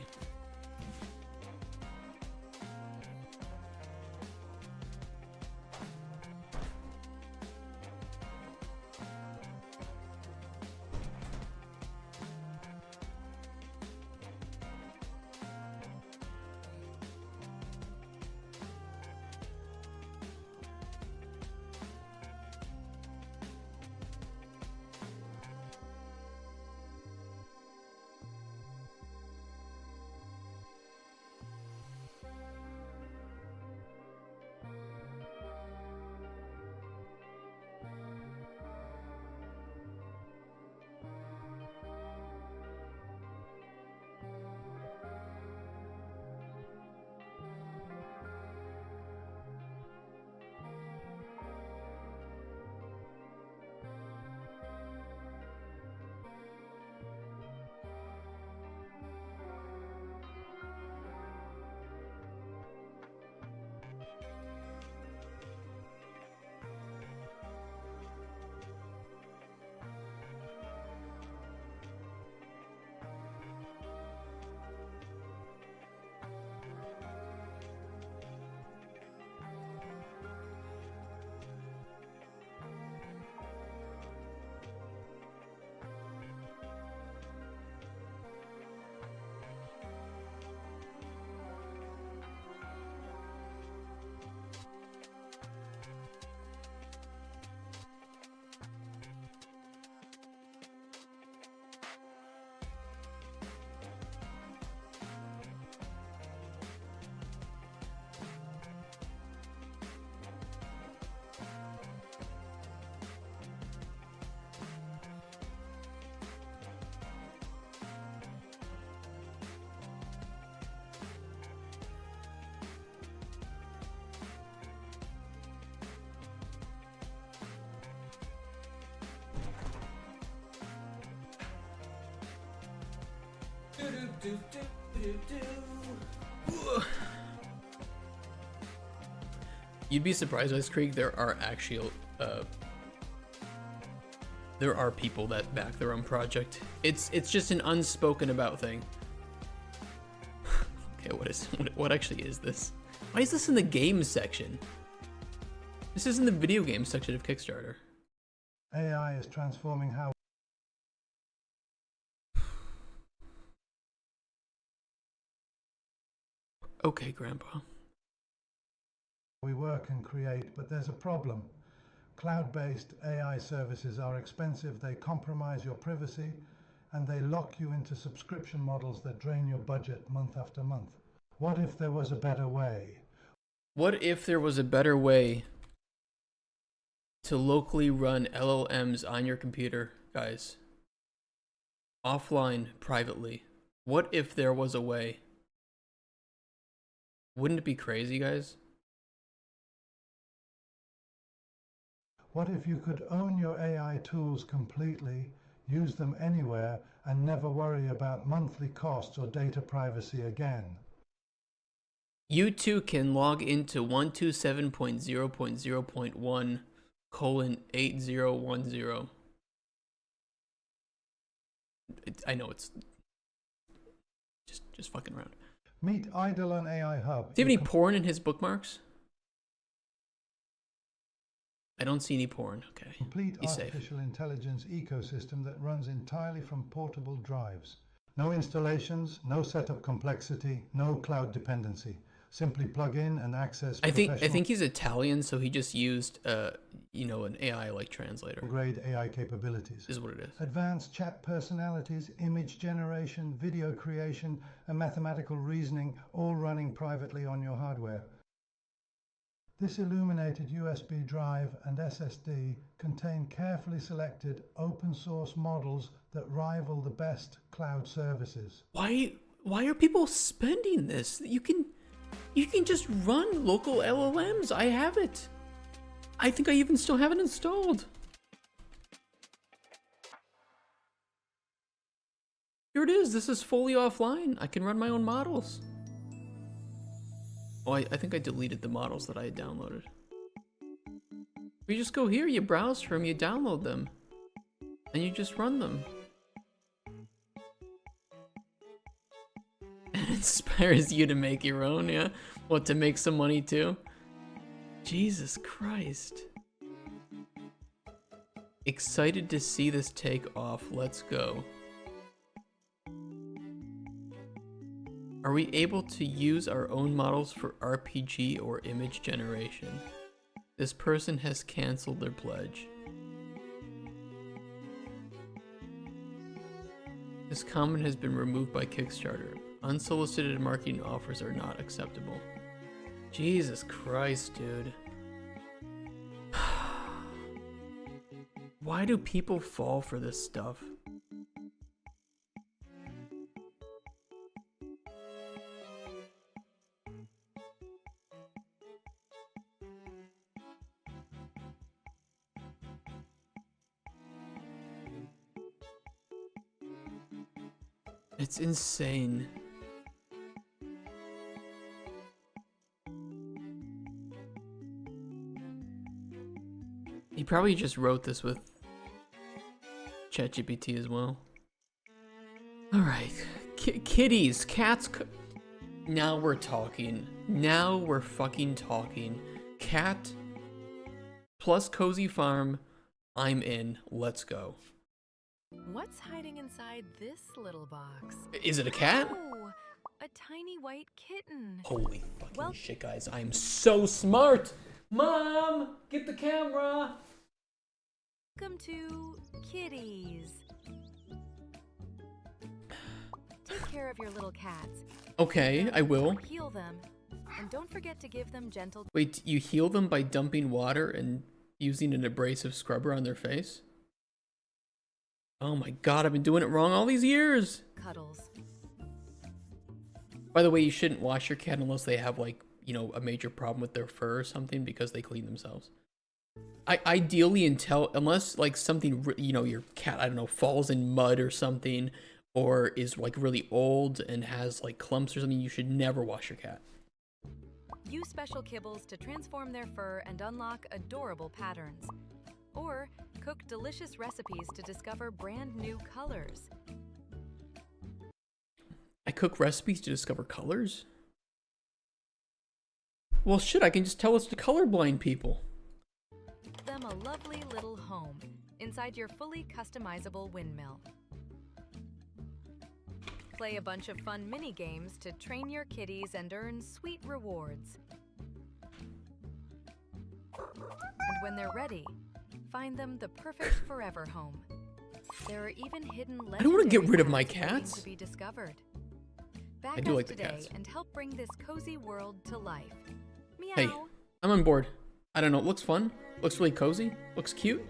You'd be surprised, Ice Creek, there are actually there are people that back their own project. It's just an unspoken about thing. Okay, what actually is this? Why is this in the games section? This is in the video game section of Kickstarter. AI is transforming how Okay, Grandpa. we work and create, but there's a problem. Cloud-based AI services are expensive, they compromise your privacy, and they lock you into subscription models that drain your budget month after month. What if there was a better way? What if there was a better way to locally run LLMs on your computer, guys? Offline, privately. What if there was a way? Wouldn't it be crazy, guys? What if you could own your AI tools completely, use them anywhere, and never worry about monthly costs or data privacy again? You too can log into 127.0.0.1:8010. I know it's just fucking around. Meet Eidolon AI Hub. Do you have any porn in his bookmarks? I don't see any porn. Okay. Complete He's safe. artificial intelligence ecosystem that runs entirely from portable drives. No installations, no setup complexity, no cloud dependency. Simply plug in and access. I think he's Italian, so he just used an AI like translator. Grade AI capabilities. Is what it is. Advanced chat personalities, image generation, video creation, and mathematical reasoning, all running privately on your hardware. This illuminated USB drive and SSD contain carefully selected open source models that rival the best cloud services. Why are people spending this? You can just run local LLMs. I have it. I think I even still have it installed. Here it is. This is fully offline. I can run my own models. Oh, I think I deleted the models that I had downloaded. You just go here, you browse for them, you download them, and you just run them. And it inspires you to make your own, yeah? What, to make some money too? Jesus Christ. Excited to see this take off. Let's go. Are we able to use our own models for RPG or image generation? This person has canceled their pledge. This comment has been removed by Kickstarter. Unsolicited marketing offers are not acceptable. Jesus Christ, dude. Why do people fall for this stuff? It's insane. He probably just wrote this with ChatGPT as well. Alright. Kitties, cats. Now we're talking. Now we're fucking talking. Cat plus cozy farm. I'm in. Let's go. What's hiding inside this little box? Is it a cat? Oh, a tiny white kitten. Holy fucking shit, guys. I am so smart. Mom, get the camera. Welcome to Kitties. Take care of your little cats. Okay, I will. Heal them. And don't forget to give them gentle... Wait, you heal them by dumping water and using an abrasive scrubber on their face? Oh my god, I've been doing it wrong all these years! Cuddles. By the way, you shouldn't wash your cat unless they have, like, you know, a major problem with their fur or something, because they clean themselves. Ideally, unless, like, something, you know, your cat, I don't know, falls in mud or something, or is, like, really old and has, like, clumps or something, you should never wash your cat. Use special kibbles to transform their fur and unlock adorable patterns. Or cook delicious recipes to discover brand new colors. I cook recipes to discover colors? Well, shit, I can just tell it's to colorblind people. Give them a lovely little home inside your fully customizable windmill. Play a bunch of fun mini games to train your kitties and earn sweet rewards. And when they're ready, find them the perfect forever home. There are even hidden I don't want to get rid of my legendary cats. to be discovered. Back I do us like the today cats. and help bring this cozy world to life. Meow. Hey, I'm on board. I don't know, it looks fun. Looks really cozy. Looks cute.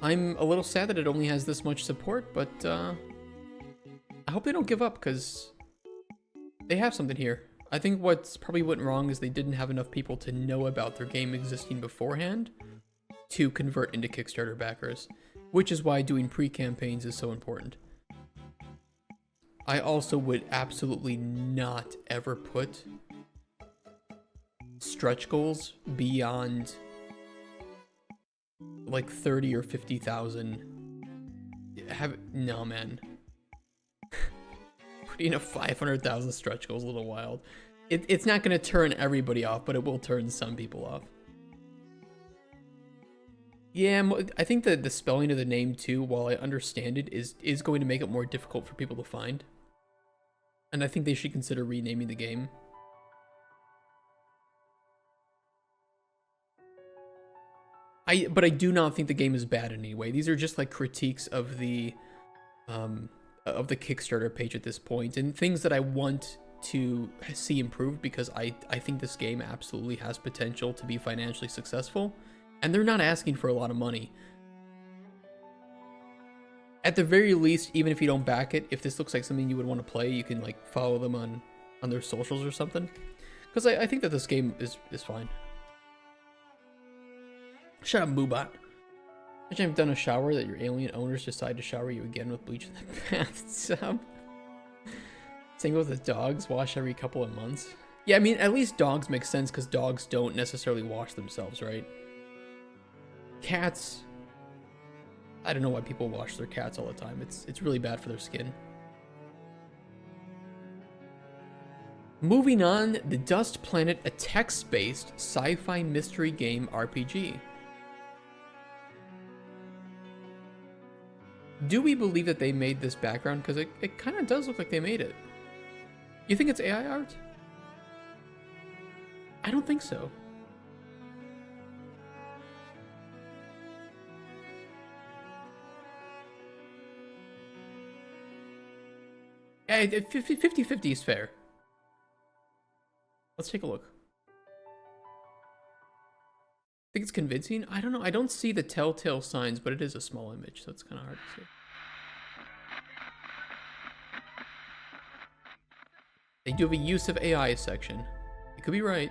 I'm a little sad that it only has this much support, but I hope they don't give up, because they have something here. I think what's probably went wrong is they didn't have enough people to know about their game existing beforehand to convert into Kickstarter backers, which is why doing pre-campaigns is so important. I also would absolutely not ever put stretch goals beyond like 30 or 50,000. No, man. Putting a 500,000 stretch goal is a little wild. It's not going to turn everybody off, but it will turn some people off. Yeah, I think that the spelling of the name too, while I understand it, is going to make it more difficult for people to find. And I think they should consider renaming the game. But I do not think the game is bad in any way. These are just like critiques of the Kickstarter page at this point, and things that I want to see improved because I think this game absolutely has potential to be financially successful, and they're not asking for a lot of money. At the very least, even if you don't back it, if this looks like something you would want to play, you can like follow them on their socials or something, because I think that this game is fine. Shut up, Moobot. Imagine I've done a shower that your alien owners decide to shower you again with bleach in the bathtub. Same with the dogs, wash every couple of months. Yeah, I mean, at least dogs make sense because dogs don't necessarily wash themselves, right? Cats, I don't know why people wash their cats all the time. It's really bad for their skin. Moving on, The Dust Planet, a text-based sci-fi mystery game RPG. Do we believe that they made this background? Because it kind of does look like they made it. You think it's AI art? I don't think so. Yeah, 50-50 is fair. Let's take a look. Think it's convincing? I don't know. I don't see the telltale signs, but it is a small image, so it's kind of hard to see. They do have a use of AI section. You could be right.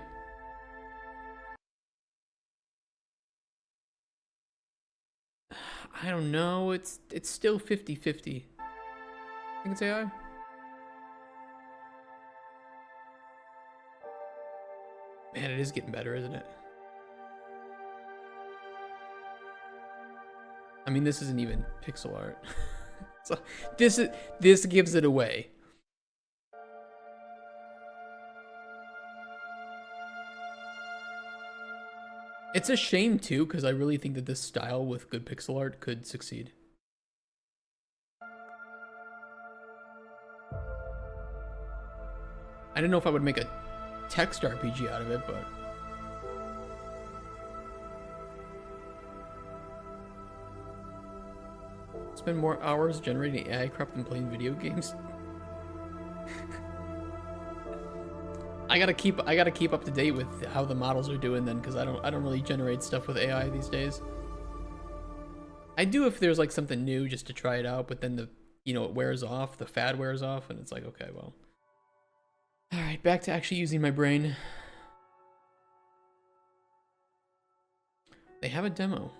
I don't know. It's still 50-50. Think it's AI? Man, it is getting better, isn't it? I mean, this isn't even pixel art. So this gives it away. It's a shame too, because I really think that this style with good pixel art could succeed. I don't know if I would make a text RPG out of it, but spend more hours generating AI crap than playing video games. I gotta keep up to date with how the models are doing then, because I don't really generate stuff with AI these days. I do if there's like something new just to try it out, but then it wears off, the fad wears off, and it's like, okay, well. Alright, back to actually using my brain. They have a demo.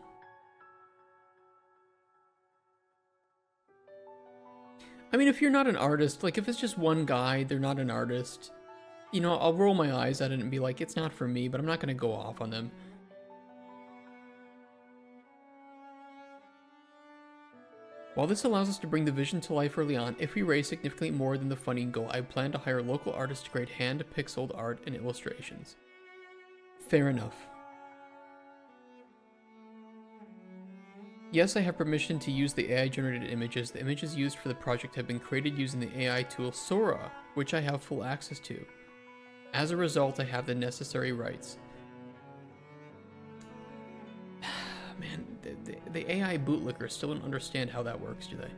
I mean, if you're not an artist, like if it's just one guy, they're not an artist, I'll roll my eyes at it and be like, it's not for me, but I'm not going to go off on them. While this allows us to bring the vision to life early on, if we raise significantly more than the funding goal, I plan to hire local artists to create hand-pixeled art and illustrations. Fair enough. Yes, I have permission to use the AI-generated images. The images used for the project have been created using the AI tool Sora, which I have full access to. As a result, I have the necessary rights. Man, the AI bootlickers still don't understand how that works, do they?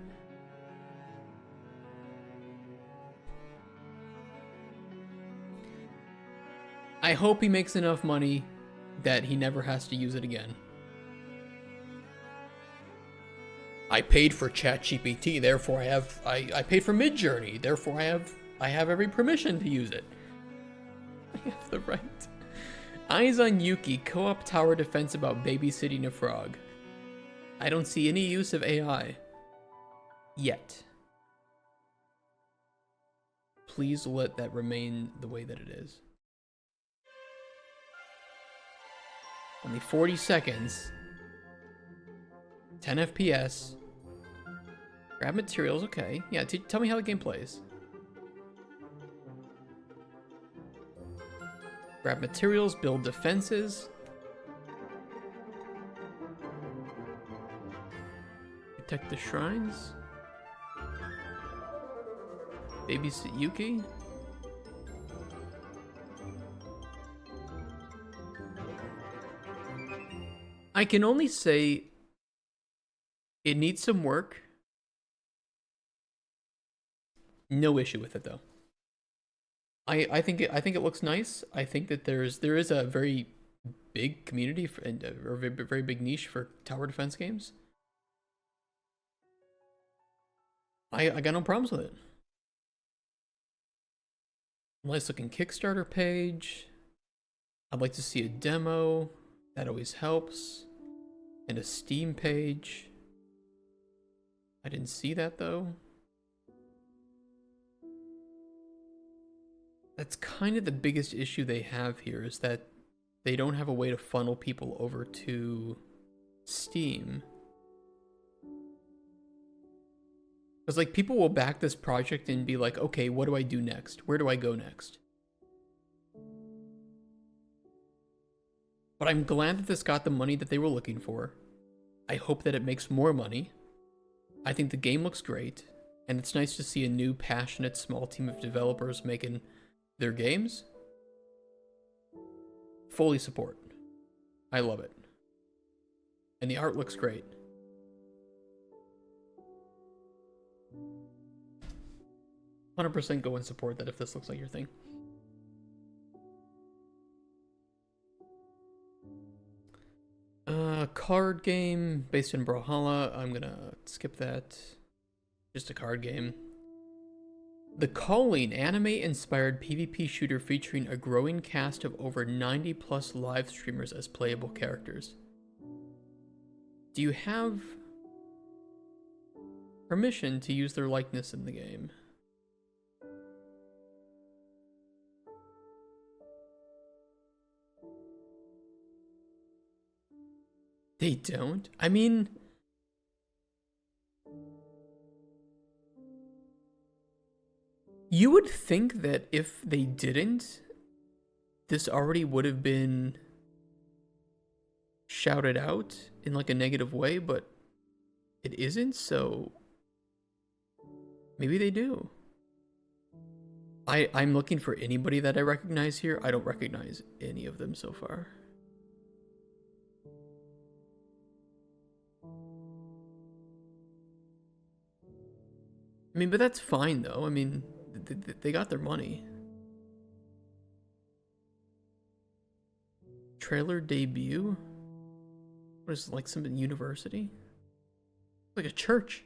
I hope he makes enough money that he never has to use it again. I paid for ChatGPT, therefore I paid for Midjourney, therefore I have every permission to use it. I have the right. Eyes on Yuki, co-op tower defense about babysitting a frog. I don't see any use of AI. Yet. Please let that remain the way that it is. Only 40 seconds. 10 FPS. Grab materials, okay. Yeah, tell me how the game plays. Grab materials, build defenses. Protect the shrines. Babysit Yuki. I can only say it needs some work. No issue with it though. I think it looks nice. I think that there is a very big community for, and or a very big niche for tower defense games. I got no problems with it. Nice looking Kickstarter page. I'd like to see a demo. That always helps. And a Steam page. I didn't see that though. That's kind of the biggest issue they have here, is that they don't have a way to funnel people over to Steam. Because like people will back this project and be like, okay, what do I do next? Where do I go next? But I'm glad that this got the money that they were looking for. I hope that it makes more money. I think the game looks great, and it's nice to see a new, passionate, small team of developers making their games. Fully support. I love it. And the art looks great. %, go and support that if this looks like your thing. Card game based in Brawlhalla. I'm gonna skip that. Just a card game. The Calling, anime-inspired PvP shooter featuring a growing cast of over 90+ live streamers as playable characters. Do you have permission to use their likeness in the game? They don't? I mean, you would think that if they didn't, this already would have been shouted out in like a negative way, but it isn't, so maybe they do. I'm looking for anybody that I recognize here. I don't recognize any of them so far. I mean, but that's fine though. I mean, they got their money. Trailer debut? What is it, like some university? Like a church.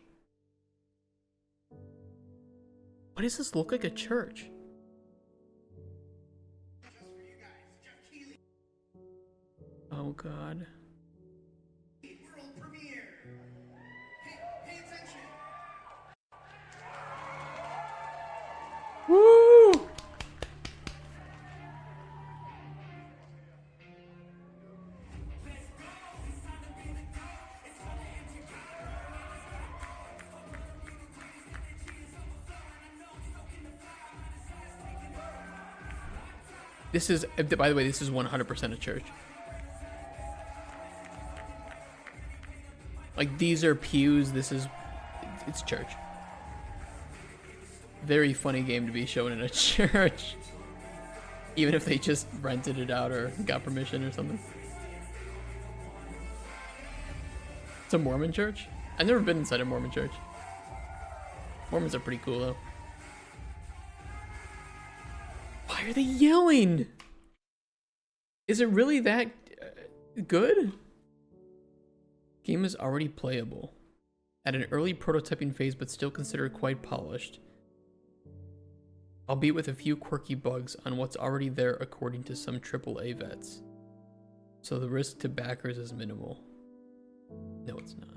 Why does this look like a church? Oh god. Woo! This is, by the way, this is 100% a church. Like, these are pews, it's church. Very funny game to be shown in a church. Even if they just rented it out or got permission or something. It's a Mormon church? I've never been inside a Mormon church. Mormons are pretty cool though. Why are they yelling? Is it really that good? Game is already playable. At an early prototyping phase, but still considered quite polished. Albeit with a few quirky bugs on what's already there according to some AAA vets. So the risk to backers is minimal. No, it's not.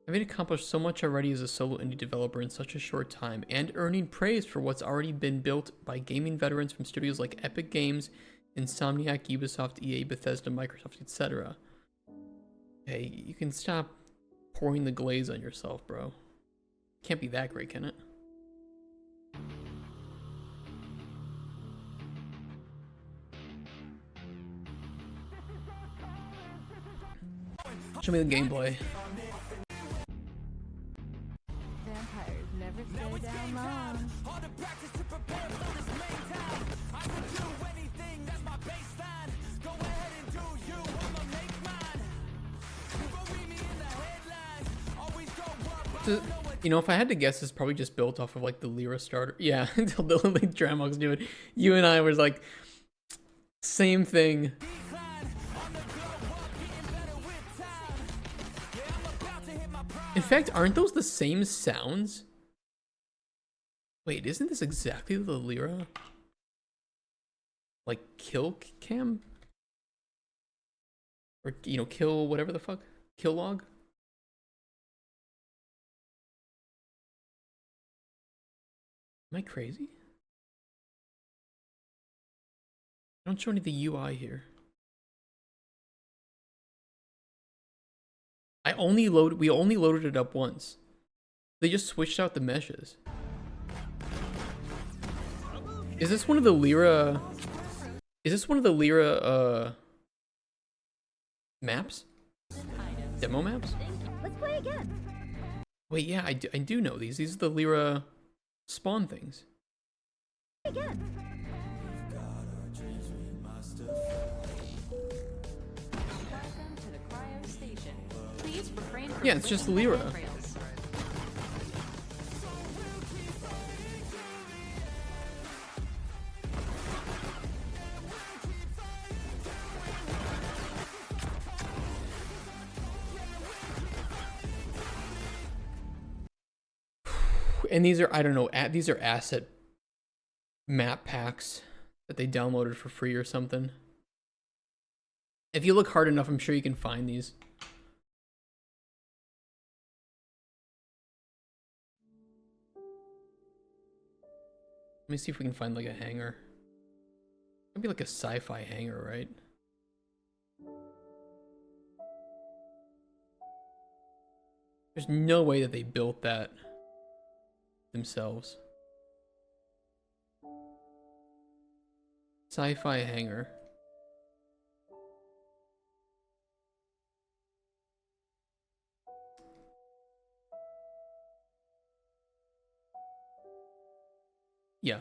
Having accomplished so much already as a solo indie developer in such a short time, and earning praise for what's already been built by gaming veterans from studios like Epic Games, Insomniac, Ubisoft, EA, Bethesda, Microsoft, etc. Hey, you can stop pouring the glaze on yourself, bro. Can't be that great, can it? Show me the gameplay. Vampires never stay down long. You know, if I had to guess, it's probably just built off of like the Lyra starter. Yeah, until the like, Dramox do it. You and I was like, same thing. In fact, aren't those the same sounds? Wait, isn't this exactly the Lyra? Like kill cam? Or, you know, kill whatever the fuck? Kill log? Am I crazy? I don't show any of the UI here. We only loaded it up once. They just switched out the meshes. Is this one of the Lyra? Is this one of the Lyra maps? Demo maps? Let's play again. Wait, yeah, I do know these. These are the Lyra spawn things. Again. Yeah, it's just Lyra. And these are, I don't know, these are asset map packs that they downloaded for free or something. If you look hard enough, I'm sure you can find these. Let me see if we can find like a hangar. It'd be like a sci-fi hangar, right? There's no way that they built that themselves. Sci-fi hangar. Yeah.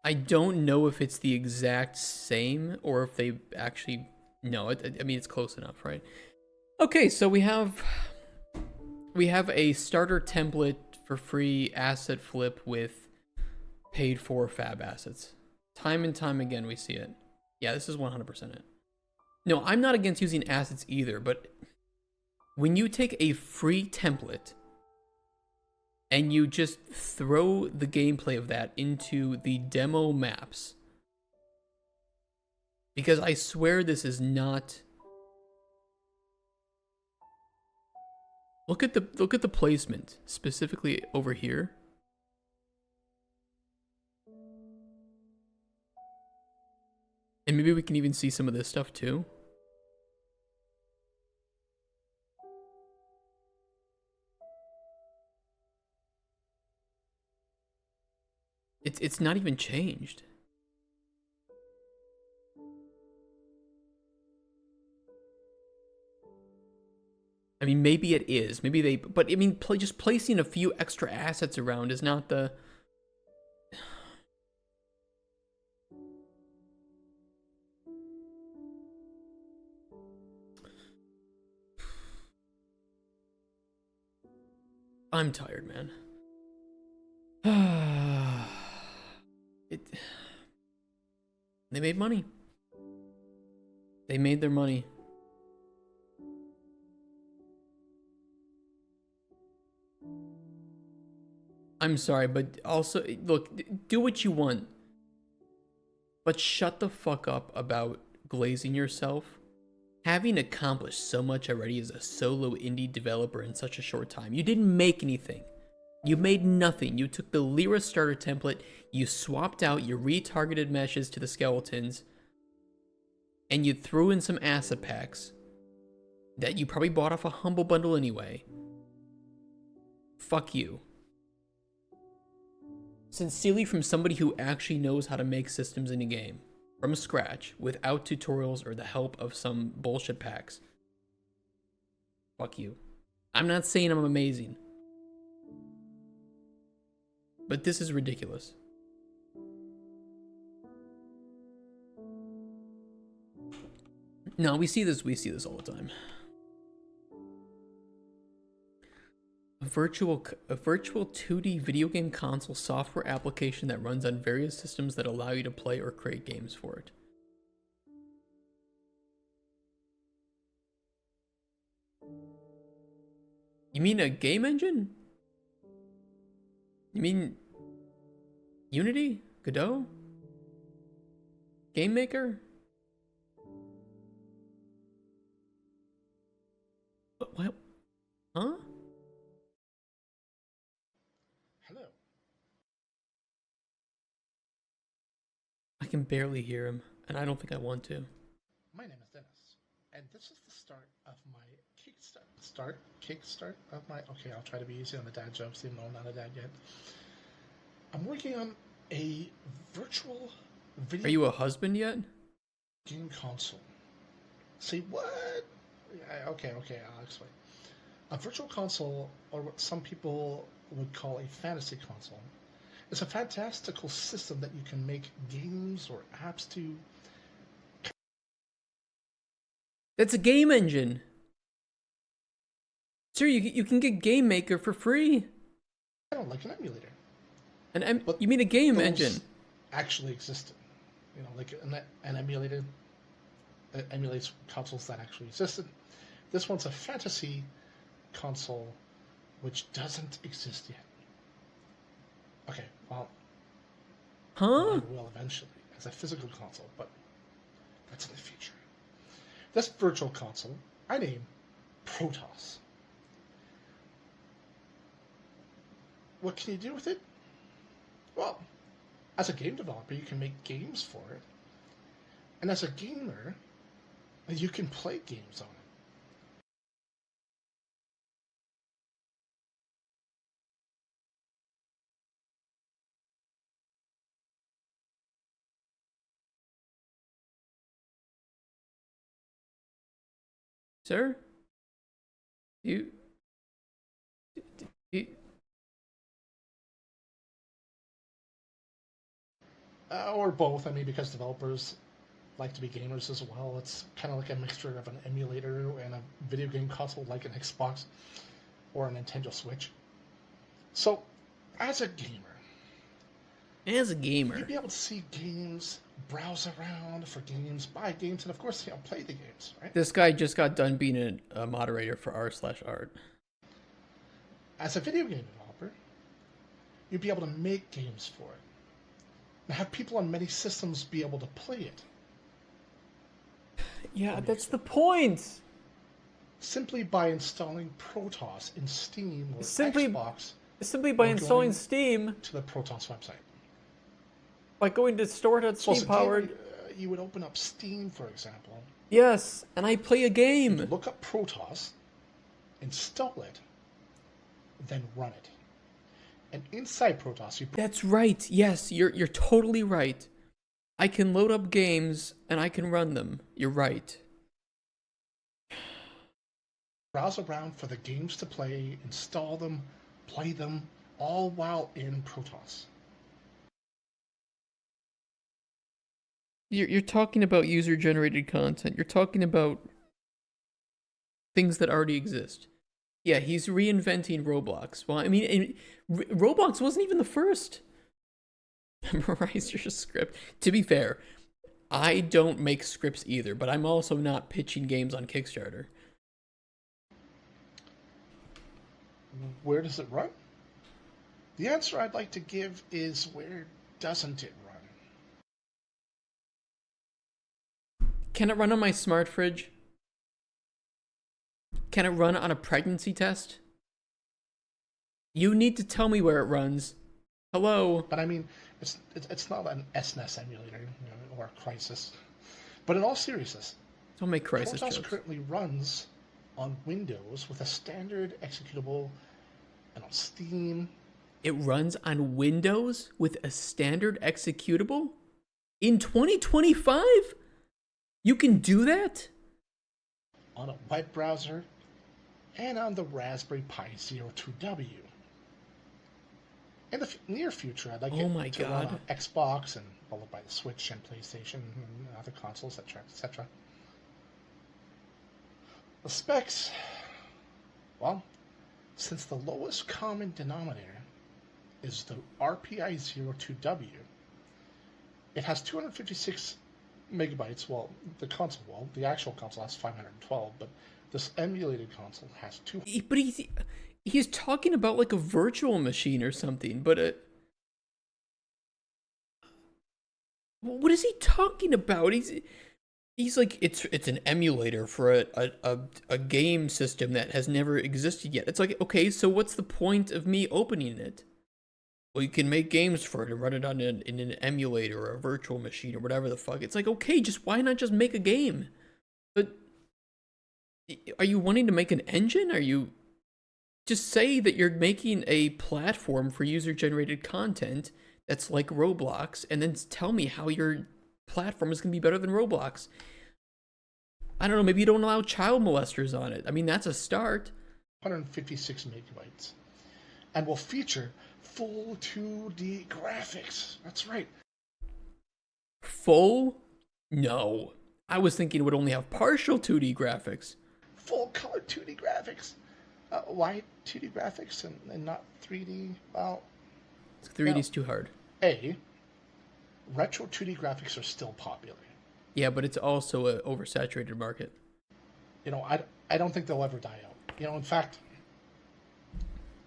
I don't know if it's the exact same or if they actually... No, I mean, it's close enough, right? Okay, so we have a starter template for free asset flip with paid for fab assets. Time and time again, we see it. Yeah, this is 100% it. No, I'm not against using assets either, but when you take a free template and you just throw the gameplay of that into the demo maps, because I swear this is not... Look at the placement specifically over here. And maybe we can even see some of this stuff too. It's not even changed. I mean, maybe it is. Maybe they... But, I mean, just placing a few extra assets around is not the... I'm tired, man. They made money. They made their money. I'm sorry, but also, look, do what you want. But shut the fuck up about glazing yourself. Having accomplished so much already as a solo indie developer in such a short time. You didn't make anything. You made nothing. You took the Lyra starter template, you swapped out your retargeted meshes to the skeletons, and you threw in some asset packs that you probably bought off a Humble Bundle anyway. Fuck you. Sincerely, from somebody who actually knows how to make systems in a game from scratch without tutorials or the help of some bullshit packs. Fuck you. I'm not saying I'm amazing, but this is ridiculous. No, we see this all the time. A virtual 2D video game console software application that runs on various systems that allow you to play or create games for it. You mean a game engine? You mean Unity? Godot? Game Maker? What? Huh? Hello. I can barely hear him, and I don't think I want to. My name is Dennis, and this is the start of my Kickstart of my... Okay, I'll try to be easy on the dad jokes, even though I'm not a dad yet. I'm working on a virtual video... Are you a husband yet? ...game console. Say what? Okay, I'll explain. A virtual console, or what some people would call a fantasy console, is a fantastical system that you can make games or apps to... That's a game engine. Sir, you can get Game Maker for free. I don't like an emulator. You mean a game engine? Actually existed. You know, like an emulator that emulates consoles that actually existed. This one's a fantasy console which doesn't exist yet. Okay, well, it will eventually as a physical console, but that's in the future. This virtual console I name Protoss. What can you do with it? Well, as a game developer, you can make games for it. And as a gamer, you can play games on it. Sir? You... Or both, I mean, because developers like to be gamers as well. It's kind of like a mixture of an emulator and a video game console like an Xbox or a Nintendo Switch. So, as a gamer, you'd be able to see games, browse around for games, buy games, and of course, play the games, right? This guy just got done being a moderator for r/art. As a video game developer, you'd be able to make games for it. And have people on many systems be able to play it. Yeah, that's the point. Simply by installing Protoss in Steam or Xbox. Simply by installing Steam to the Protoss website. By going to store.steam powered. You would open up Steam, for example. Yes, and I play a game. Look up Protoss, install it, then run it. And inside Protoss, That's right. Yes, you're totally right. I can load up games and I can run them. You're right. Browse around for the games to play, install them, play them, all while in Protoss. You're talking about user-generated content. You're talking about things that already exist. Yeah, he's reinventing Roblox. Well, I mean, Roblox wasn't even the first. Memorize your script. To be fair, I don't make scripts either, but I'm also not pitching games on Kickstarter. Where does it run? The answer I'd like to give is where doesn't it run? Can it run on my smart fridge? Can it run on a pregnancy test? You need to tell me where it runs. Hello? But I mean, it's not an SNES emulator, or a Crysis. But in all seriousness, don't make Crysis Protoss jokes. Currently runs on Windows with a standard executable and on Steam. It runs on Windows with a standard executable? In 2025? You can do that? On a web browser and on the Raspberry Pi Zero 2W. In the near future, I'd like it to run on Xbox and followed by the Switch and PlayStation and other consoles, etc., etc. The specs, well, since the lowest common denominator is the RPI02W, it has 256 megabytes. Well, the actual console has 512, but this emulated console has 200. But he's talking about like a virtual machine or something, but what is he talking about? He's like, it's an emulator for a game system that has never existed yet. It's like, okay, so what's the point of me opening it? Well, you can make games for it and run it on in an emulator or a virtual machine or whatever the fuck. It's like, okay, why not just make a game? But are you wanting to make an engine? Are you just say that you're making a platform for user-generated content that's like Roblox, and then tell me how your platform is going to be better than Roblox. I don't know, maybe you don't allow child molesters on it. I mean, that's a start. 156 megabytes. And will feature full 2D graphics. That's right. Full? No. I was thinking it would only have partial 2D graphics. Full color 2D graphics. Why 2D graphics and not 3D? Well, 3D's too hard. Retro 2D graphics are still popular. Yeah, but it's also an oversaturated market. You know, I don't think they'll ever die out. You know, in fact,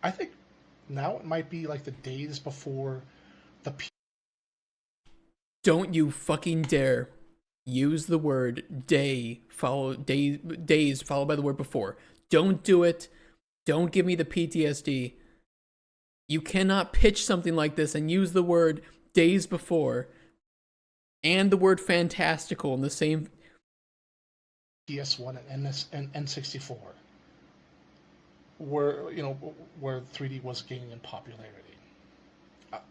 I think now it might be like the days before the... Don't you fucking dare use the word days followed by the word before. Don't do it. Don't give me the PTSD. You cannot pitch something like this and use the word days before and the word fantastical in the same... PS1 and N64, where 3D was gaining in popularity.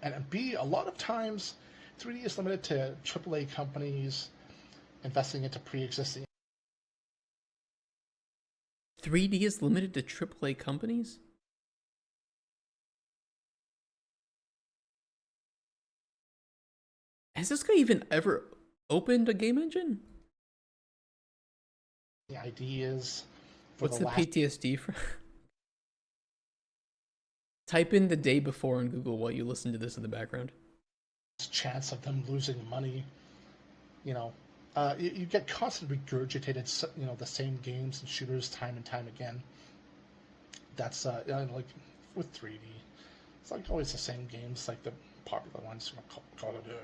And B, a lot of times 3D is limited to AAA companies investing into pre-existing... 3D is limited to AAA companies? Has this guy even ever opened a game engine? The ideas... What's the PTSD for? Type in the day before on Google while you listen to this in the background. Chance of them losing money. You know, you get constantly regurgitated, the same games and shooters time and time again. That's, like, with 3D. It's like always the same games, like the popular ones, Call of Duty,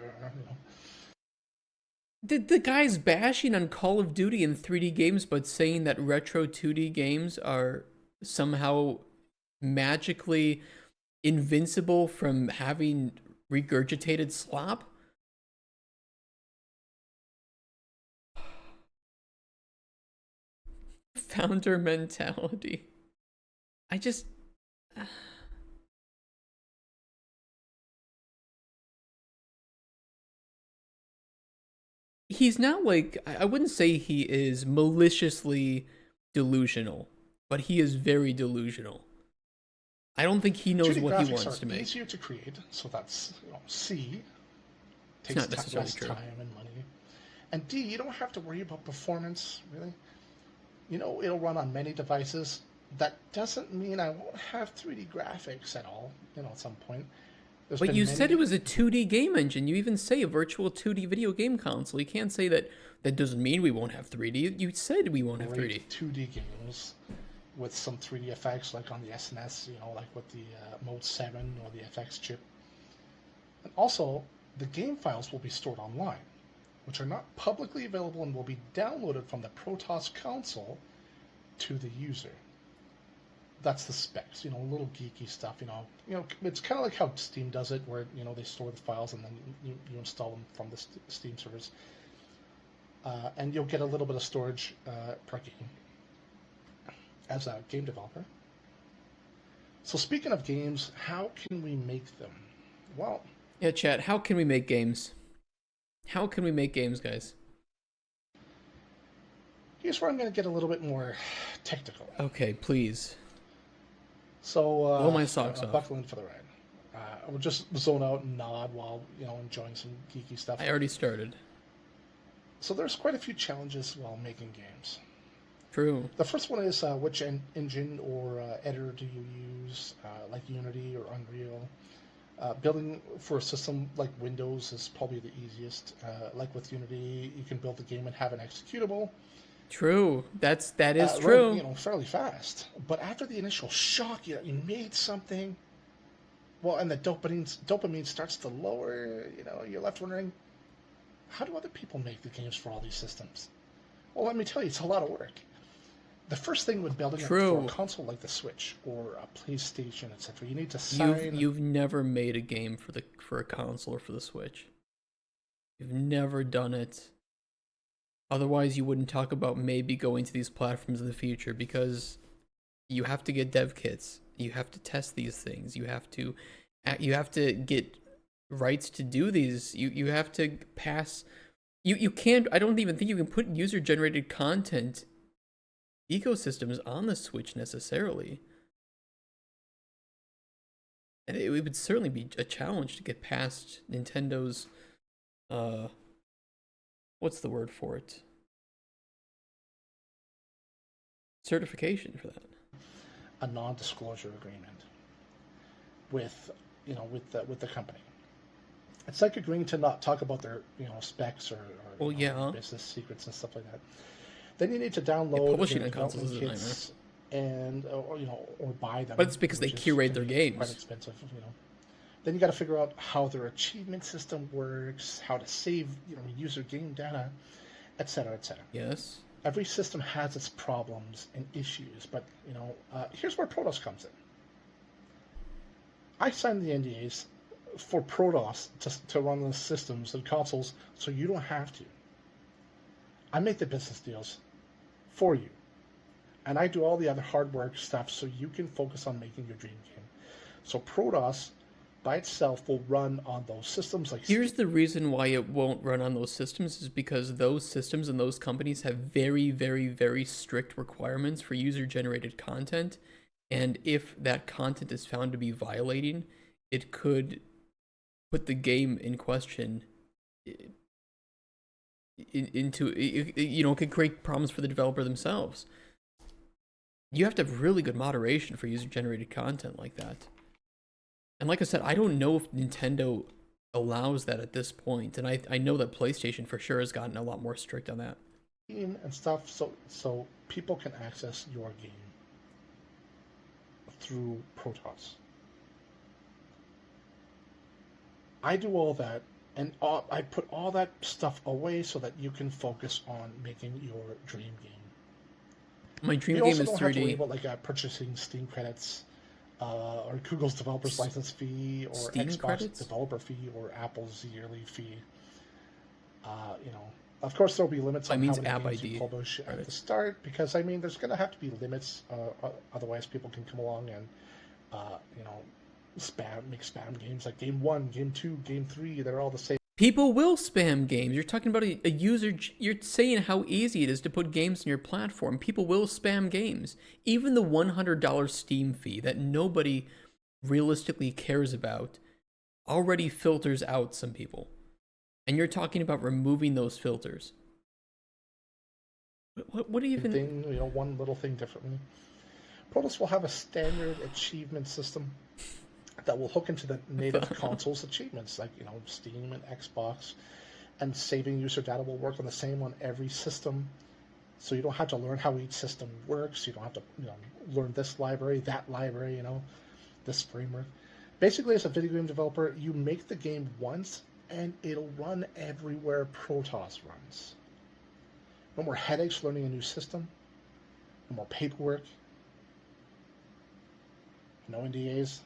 The guy's bashing on Call of Duty and 3D games, but saying that retro 2D games are somehow magically invincible from having regurgitated slop? Founder mentality. I just... He's now like, I wouldn't say he is maliciously delusional, but he is very delusional. I don't think he knows what he wants to make. Easier to create, so that's C. Takes not necessarily less true. Time and money. And D, you don't have to worry about performance, really. You know, it'll run on many devices. That doesn't mean I won't have 3D graphics at all, at some point. But you said it was a 2D game engine. You even say a virtual 2D video game console. You can't say that doesn't mean we won't have 3D. You said we won't have 3D. 2D games with some 3D effects, like on the SNES, like with the Mode 7 or the FX chip. And also, the game files will be stored online, which are not publicly available and will be downloaded from the Protoss console to the user. That's the specs, a little geeky stuff, it's kind of like how Steam does it, where, they store the files and then you install them from the Steam servers. And you'll get a little bit of storage per game as a game developer. So speaking of games, how can we make them? Well... Yeah, chat, how can we make games? How can we make games, guys? Here's where I'm going to get a little bit more technical. Okay, please. So, blow my socks off. Buckle in for the ride. We'll just zone out and nod while, enjoying some geeky stuff. I already started. So there's quite a few challenges while making games. True. The first one is which engine or editor do you use, like Unity or Unreal? Building for a system like Windows is probably the easiest. Like with Unity, you can build the game and have an executable. True. That is true. Run, fairly fast. But after the initial shock, you made something. Well, and the dopamine starts to lower. You're left wondering, how do other people make the games for all these systems? Well, let me tell you, it's a lot of work. The first thing with building it for a console like the Switch or a PlayStation, etc., you need to sign. You've never made a game for a console or for the Switch. You've never done it. Otherwise, you wouldn't talk about maybe going to these platforms in the future, because you have to get dev kits. You have to test these things. You have to get rights to do these. You have to pass. You can't. I don't even think you can put user-generated content ecosystems on the Switch necessarily. And it would certainly be a challenge to get past Nintendo's what's the word for it? Certification for that. A non-disclosure agreement with the company. It's like agreeing to not talk about their specs or business secrets and stuff like that. Then you need to download publishing on consoles is a kits and or buy them. But it's because they curate their games. Quite expensive, Then you got to figure out how their achievement system works, how to save user game data, etc., etc. Yes. Every system has its problems and issues, but here's where Protoss comes in. I signed the NDAs for Protoss to run the systems and consoles, so you don't have to. I make the business deals for you, and I do all the other hard work stuff so you can focus on making your dream game. So Protoss by itself will run on those systems. Here's the reason why it won't run on those systems, is because those systems and those companies have very, very, very strict requirements for user-generated content, and if that content is found to be violating, it could put the game in question into, it could create problems for the developer themselves. You have to have really good moderation for user-generated content like that. And like I said, I don't know if Nintendo allows that at this point, and I know that PlayStation for sure has gotten a lot more strict on that. And stuff, so people can access your game through Protoss. I do all that, and I put all that stuff away so that you can focus on making your dream game. My dream game is 3D. You also don't have to worry about purchasing Steam credits, or Google's developer's license fee, or Steam Xbox credits? developer fee, or Apple's yearly fee. Of course, there'll be limits on how many games you publish at the start, because there's going to have to be limits. Otherwise, people can come along and make spam games like Game 1, Game 2, Game 3. They're all the same. People will spam games. You're talking about a user. You're saying how easy it is to put games in your platform. People will spam games. Even the $100 Steam fee that nobody realistically cares about already filters out some people. And you're talking about removing those filters. What do you even... One little thing differently. Protoss will have a standard achievement system that will hook into the native console's achievements, like Steam and Xbox, and saving user data will work on the same on every system. So you don't have to learn how each system works. You don't have to learn this library, that library, this framework. Basically, as a video game developer, you make the game once, and it'll run everywhere Protoss runs. No more headaches learning a new system. No more paperwork. No NDAs.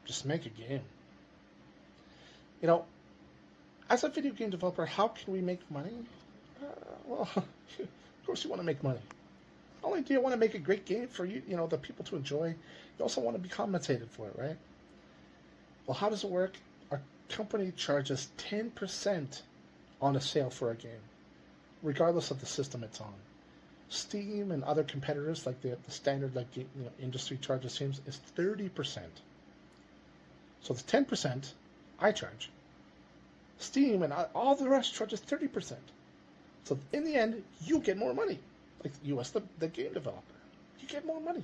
Just make a game. As a video game developer, how can we make money? Well, of course you want to make money. Not only do you want to make a great game for the people to enjoy, you also want to be compensated for it, right? Well, how does it work? Our company charges 10% on a sale for a game, regardless of the system it's on. Steam and other competitors, like the standard industry charges Steam, is 30%. So the 10% I charge. Steam and all the rest charges 30%. So in the end, you get more money. like you as the game developer. You get more money.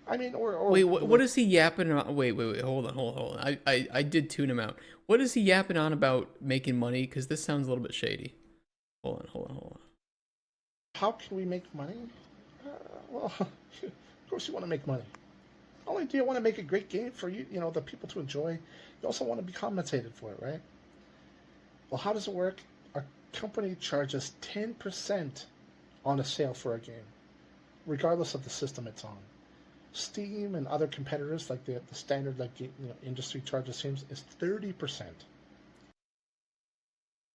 I mean, or wait, what is he yapping about? Wait, hold on. I did tune him out. What is he yapping on about making money? Because this sounds a little bit shady. Hold on. How can we make money? Well, of course you want to make money. Not only do you want to make a great game for you, the people to enjoy, you also want to be compensated for it, right? Well, how does it work? Our company charges 10% on a sale for a game, regardless of the system it's on. Steam and other competitors, like the standard industry charges seems is 30%.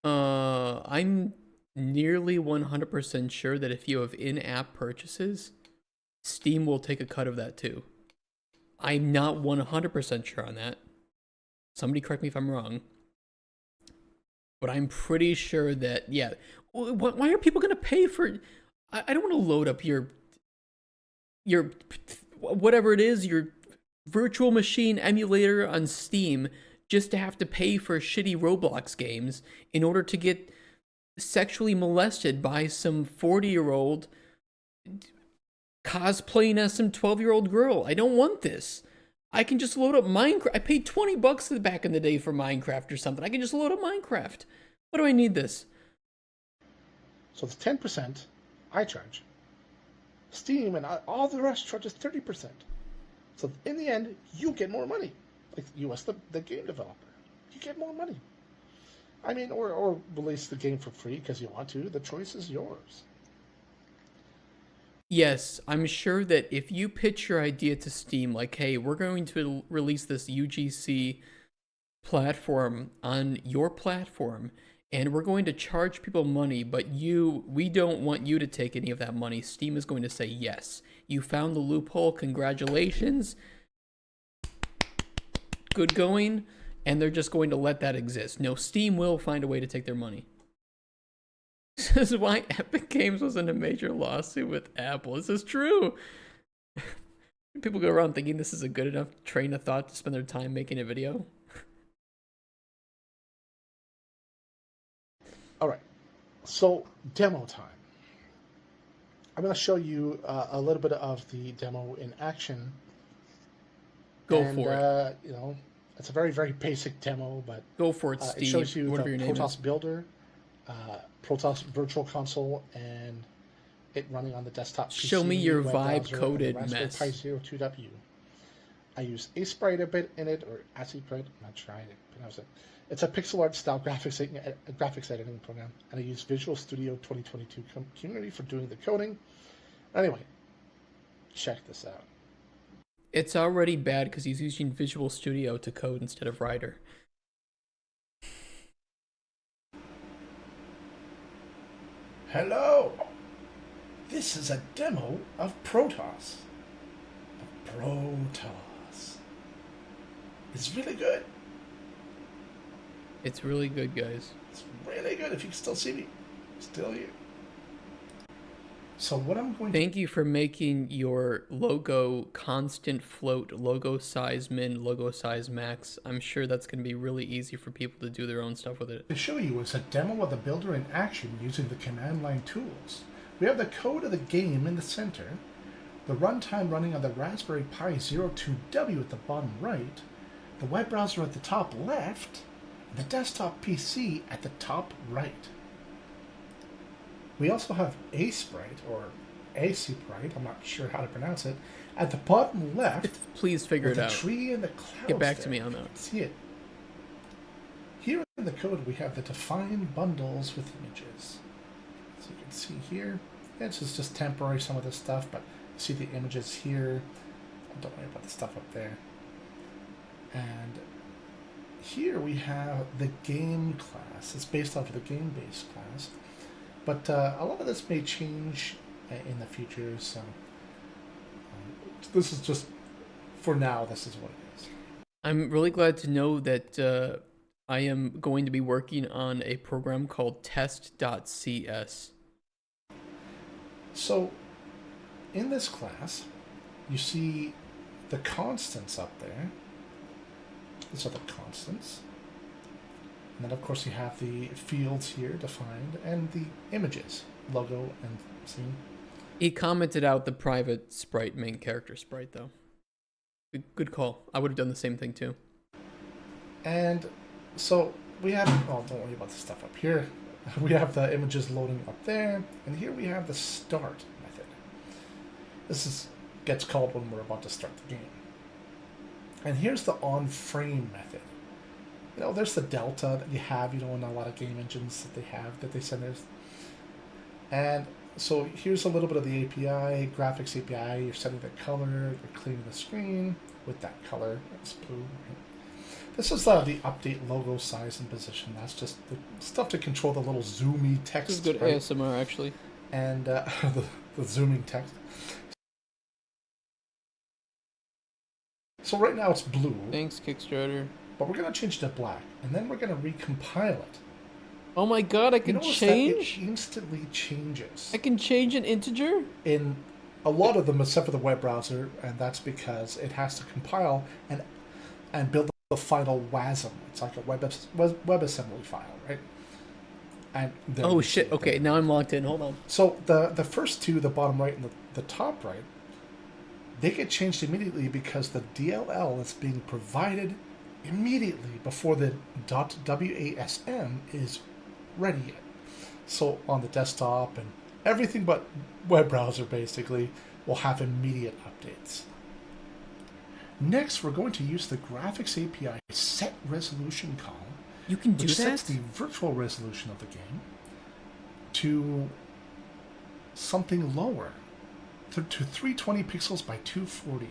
I'm nearly 100% sure that if you have in-app purchases, Steam will take a cut of that too. I'm not 100% sure on that. Somebody correct me if I'm wrong. But I'm pretty sure that, yeah. Why are people going to pay for... I don't want to load up your whatever it is, your virtual machine emulator on Steam just to have to pay for shitty Roblox games in order to get sexually molested by some 40-year-old cosplaying as some 12-year-old girl. I don't want this. I can just load up Minecraft. I paid $20 back in the day for Minecraft or something. I can just load up Minecraft. What do I need this? So the 10% I charge. Steam and all the rest charges 30%. So in the end, you get more money. Like you as the game developer. You get more money. I mean, or release the game for free because you want to. The choice is yours. Yes, I'm sure that if you pitch your idea to Steam, like, hey, we're going to release this UGC platform on your platform, and we're going to charge people money, but we don't want you to take any of that money, Steam is going to say, yes, you found the loophole, congratulations, good going, and they're just going to let that exist. No, Steam will find a way to take their money. This is why Epic Games was in a major lawsuit with Apple. This is true. People go around thinking this is a good enough train of thought to spend their time making a video. All right, so demo time. I'm going to show you a little bit of the demo in action. Go for it. It's a very, very basic demo, but go for it, Steve. It shows you whatever the your name Protoss is. Builder, Protoss Virtual Console, and it running on the desktop PC. Show me your web vibe-coded browser, and the mess. Raspberry Pi 02W. I use Sprite a bit in it, or Sprite. I'm not sure how to pronounce it. It's a pixel art style graphics editing program, and I use Visual Studio 2022 Community for doing the coding. Anyway, check this out. It's already bad because he's using Visual Studio to code instead of Writer. Hello! This is a demo of Protoss. It's really good. It's really good, guys. It's really good. If you can still see me, still here. So what I'm going Thank you for making your logo constant float, logo size min, logo size max. I'm sure that's going to be really easy for people to do their own stuff with it. To show you is a demo of the builder in action using the command line tools. We have the code of the game in the center, the runtime running on the Raspberry Pi 02W at the bottom right, the web browser at the top left, and the desktop PC at the top right. We also have Sprite, or Sprite, I'm not sure how to pronounce it, at the bottom left. Please figure it out. The tree and the clouds. Get back to me on that. See it. Here in the code we have the define bundles with images. So you can see here, this is just temporary, some of this stuff, but you see the images here. Don't worry about the stuff up there. And here we have the game class. It's based off of the game-based class. But a lot of this may change in the future, so this is just, for now, this is what it is. I'm really glad to know that I am going to be working on a program called test.cs. So, in this class, you see the constants up there. These are the constants. And then, of course, you have the fields here defined and the images, logo and scene. He commented out the private sprite, main character sprite, though. Good call. I would have done the same thing, too. And so we have... Oh, don't worry about the stuff up here. We have the images loading up there. And here we have the start method. This gets called when we're about to start the game. And here's the on-frame method. You know, there's the delta that you have, you know, in a lot of game engines that they send us. And so here's a little bit of the API, graphics API. You're setting the color, you're cleaning the screen with that color. It's blue. Right? This is the update logo size and position. That's just the stuff to control the little zoomy text. This is good, right? ASMR, actually. And the zooming text. So right now it's blue. Thanks, Kickstarter. But we're going to change it to black. And then we're going to recompile it. Oh my god, I can change? That it instantly changes. I can change an integer? In a lot of them, except for the web browser, and that's because it has to compile and build the final WASM. It's like a WebAssembly file, right? And oh shit, okay, now I'm logged in, hold on. So the first two, the bottom right and the top right, they get changed immediately because the DLL is being provided immediately before the .wasm is ready yet. So on the desktop and everything but web browser basically will have immediate updates. Next, we're going to use the graphics API set resolution call. You can do which that? Sets the virtual resolution of the game to something lower, to 320 pixels by 240.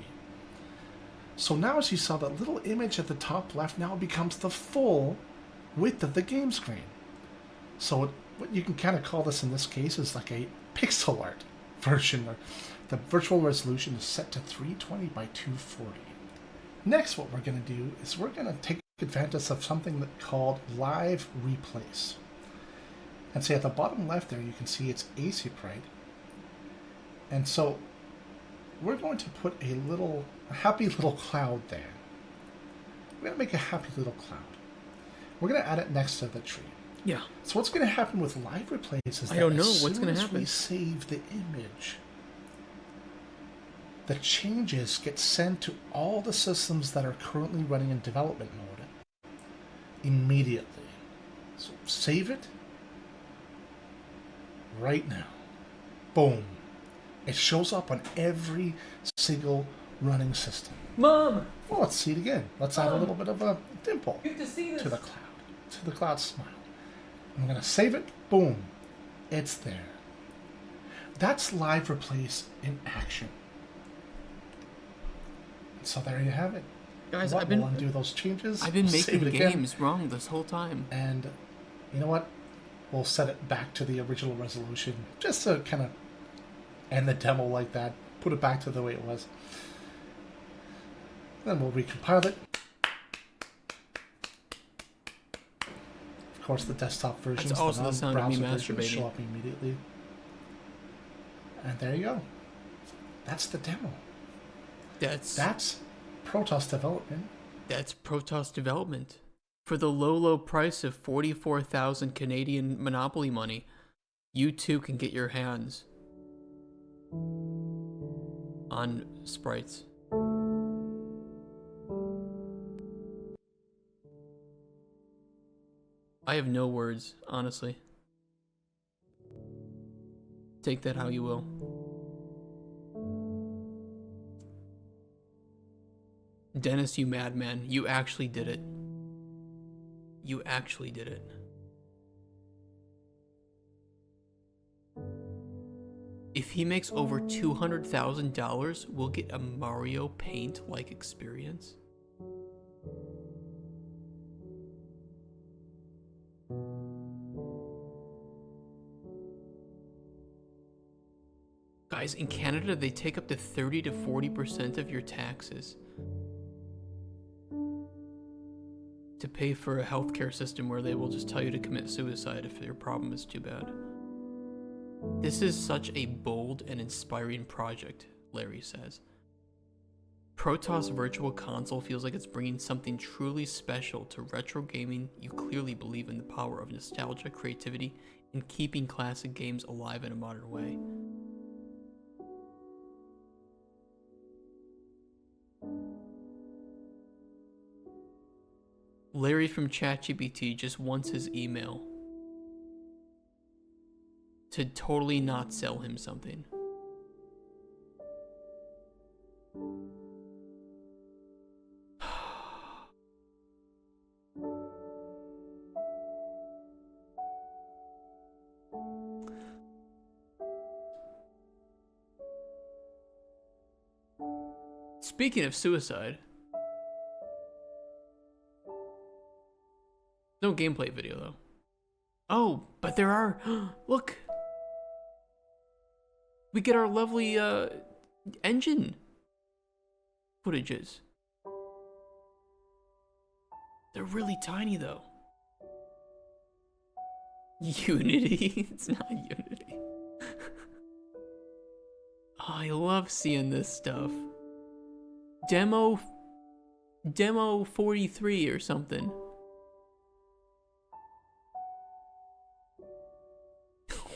So now, as you saw, that little image at the top left now becomes the full width of the game screen. So what you can kind of call this in this case is like a pixel art version. The virtual resolution is set to 320 by 240. Next, what we're going to do is we're going to take advantage of something called live replace. And say at the bottom left there, you can see it's async. And so we're going to put a happy little cloud there. We're going to make a happy little cloud. We're going to add it next to the tree. Yeah. So what's going to happen with live replace is that as soon as we save the image, the changes get sent to all the systems that are currently running in development mode immediately. So save it right now. Boom. It shows up on every single running system. Mom! Well, let's see it again. Let's add a little bit of a dimple You have to see this. to the cloud smile. I'm going to save it. Boom. It's there. That's live replace in action. So there you have it. Guys, we'll undo those changes. I've been save making it again, games wrong this whole time. and you know what? We'll set it back to the original resolution just to kind of end the demo like that. Put it back to the way it was. Then we'll recompile it. Of course, the desktop versions, That's also the sound of me non-browser versions masturbating. show up immediately. And there you go. That's the demo. That's Protoss development. That's Protoss development. For the low price of 44,000 Canadian Monopoly money, you too can get your hands on sprites. I have no words, honestly. Take that how you will. Dennis, you madman. You actually did it. You actually did it. If he makes over $200,000, we'll get a Mario Paint-like experience. Guys, in Canada, they take up to 30 to 40% of your taxes to pay for a healthcare system where they will just tell you to commit suicide if your problem is too bad. This is such a bold and inspiring project, Larry says. Protoss Virtual Console feels like it's bringing something truly special to retro gaming. You clearly believe in the power of nostalgia, creativity, and keeping classic games alive in a modern way. Larry from ChatGPT just wants his email to totally not sell him something. Speaking of suicide, no gameplay video though. Oh, but there are. Look, we get our lovely engine footages. They're really tiny though. Unity? It's not Unity. Oh, I love seeing this stuff. Demo 43 or something.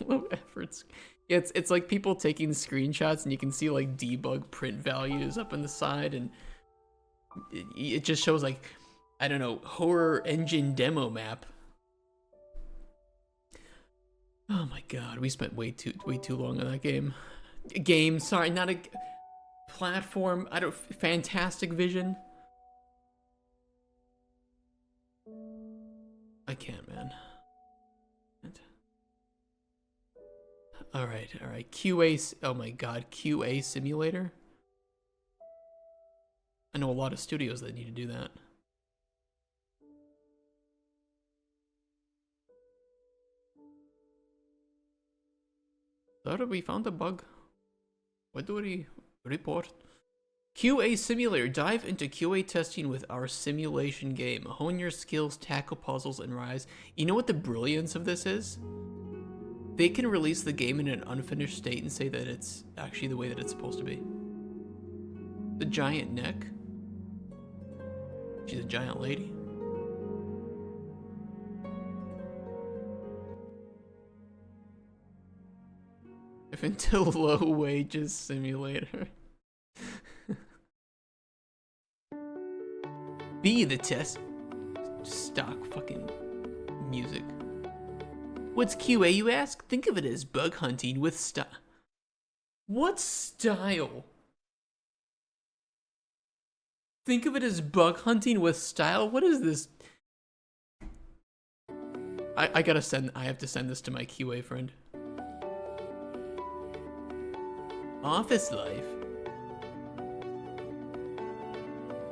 Love efforts. Yeah, it's like people taking screenshots and you can see like debug print values up on the side, and it just shows like, I don't know, horror engine demo map. Oh my god, we spent way too long on that game. Sorry, not a platform. I don't. Fantastic Vision. I can't, man. All right. QA. Oh my god, QA simulator. I know a lot of studios that need to do that. Thought we found a bug. What do we report? QA simulator. Dive into QA testing with our simulation game. Hone your skills, tackle puzzles, and rise. You know what the brilliance of this is? They can release the game in an unfinished state and say that it's actually the way that it's supposed to be. The giant neck. She's a giant lady. If until low wages simulator. Be the test. Stock fucking music. What's QA, you ask? Think of it as bug hunting with style. What style? Think of it as bug hunting with style? What is this? I have to send this to my QA friend. Office life.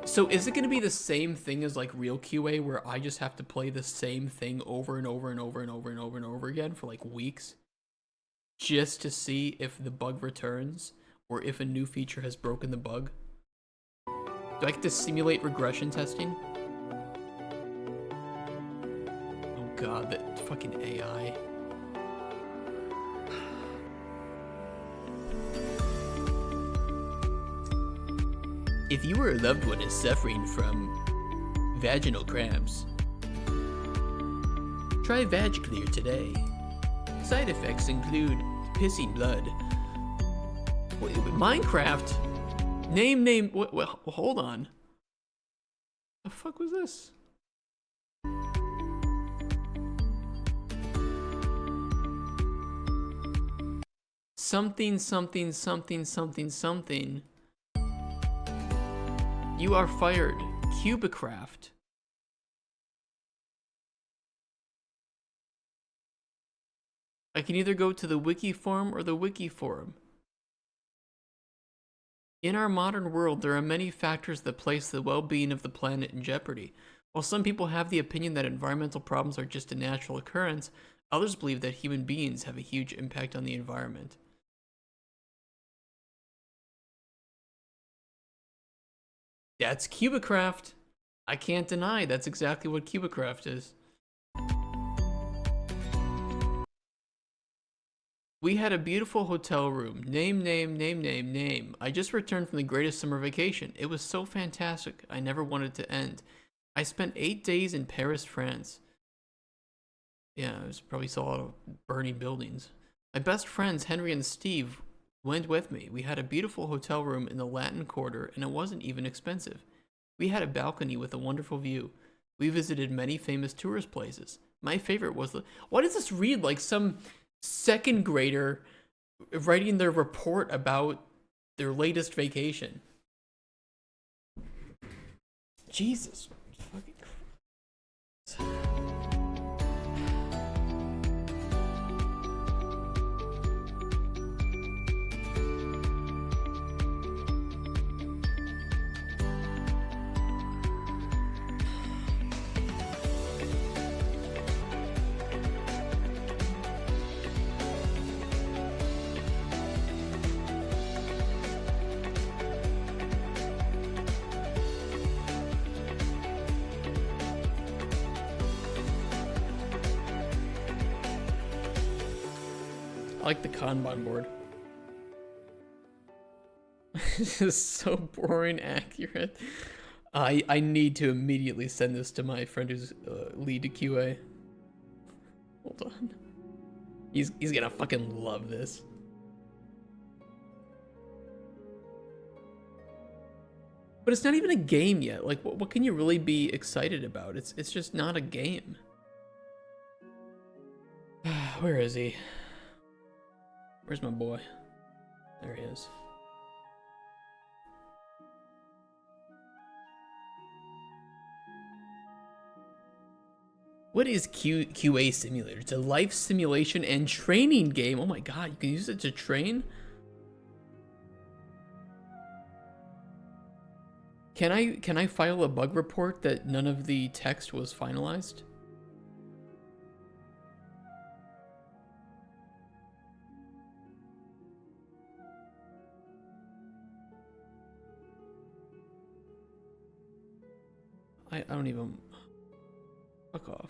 So is it going to be the same thing as like real QA where I just have to play the same thing over and over and over and over and over and over again for like weeks just to see if the bug returns or if a new feature has broken the bug? Do I get to simulate regression testing? Oh god, that fucking AI. If you or a loved one is suffering from vaginal cramps, try VagClear today. Side effects include pissing blood. Wait, Minecraft? Name, well, hold on. The fuck was this? Something. You are fired. Cubicraft. I can either go to the wiki forum or the wiki forum. In our modern world, there are many factors that place the well-being of the planet in jeopardy. While some people have the opinion that environmental problems are just a natural occurrence, others believe that human beings have a huge impact on the environment. That's Cubicraft. I can't deny that's exactly what Cubicraft is. We had a beautiful hotel room. Name. I just returned from the greatest summer vacation. It was so fantastic. I never wanted to end. I spent 8 days in Paris, France. Yeah, I probably saw a lot of burning buildings. My best friends, Henry and Steve, went with me. We had a beautiful hotel room in the Latin Quarter, and it wasn't even expensive. We had a balcony with a wonderful view. We visited many famous tourist places. My favorite was the... Why does this read like some second grader writing their report about their latest vacation? Jesus fucking Christ. I like the Kanban board. This is so boring accurate. I need to immediately send this to my friend who's lead to QA. Hold on. He's gonna fucking love this. But it's not even a game yet. Like, what can you really be excited about? It's just not a game. Where is he? Where's my boy? There he is. What is QA Simulator? It's a life simulation and training game. Oh my god, you can use it to train? Can I file a bug report that none of the text was finalized? I don't even... Fuck off.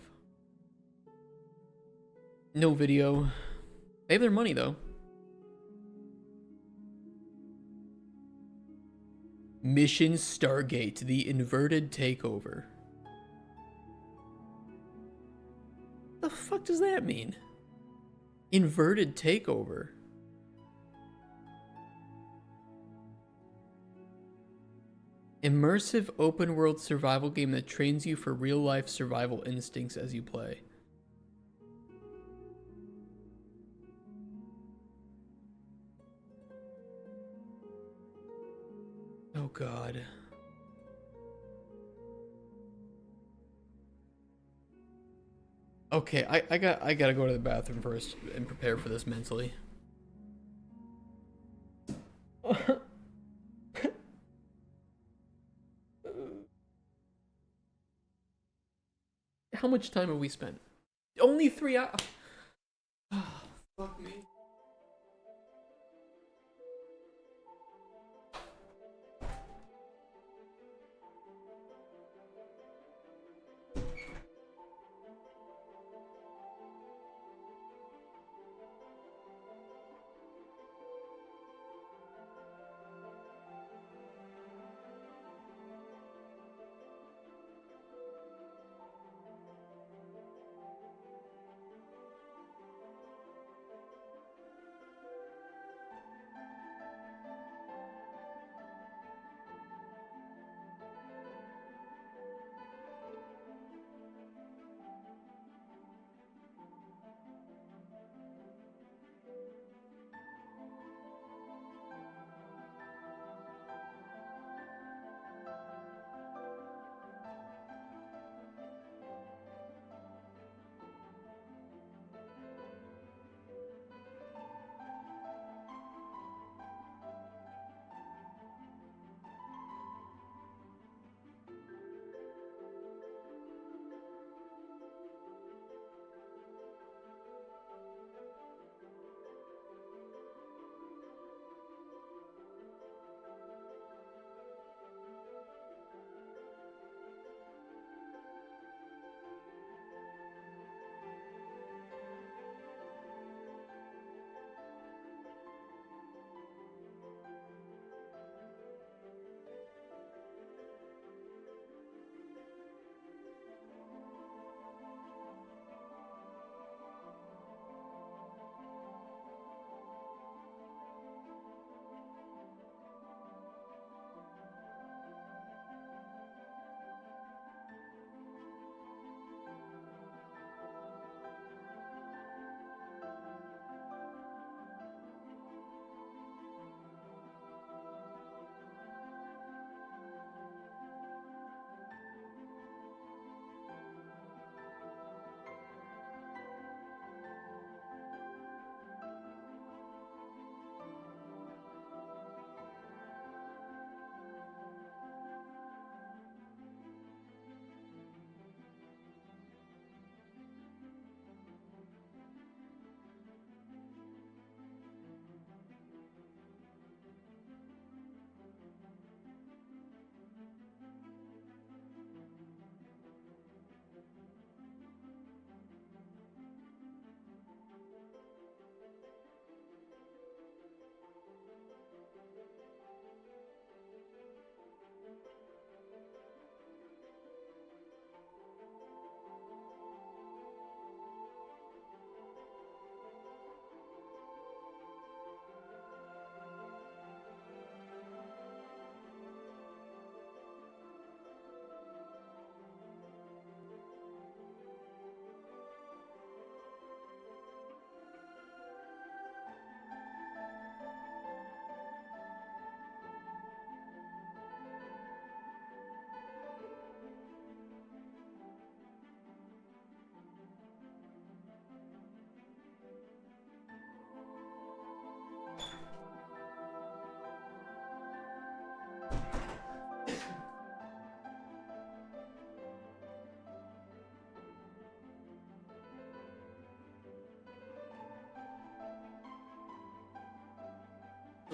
No video. They have their money, though. Mission Stargate, the inverted takeover. The fuck does that mean? Inverted takeover. Immersive open world survival game that trains you for real life survival instincts as you play. Oh god. Okay, I gotta go to the bathroom first and prepare for this mentally. How much time have we spent? Only 3 hours. Fuck me.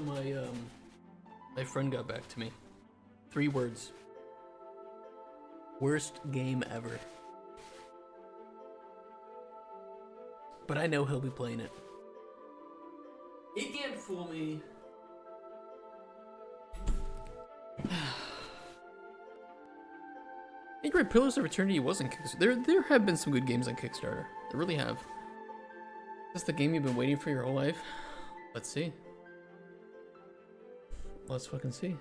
my friend got back to me. 3 words. Worst game ever. But I know he'll be playing it. He can't fool me. I think Great Pillars of Eternity wasn't Kickstarter. There have been some good games on Kickstarter. There really have. Is this the game you've been waiting for your whole life? Let's see. Let's fucking see.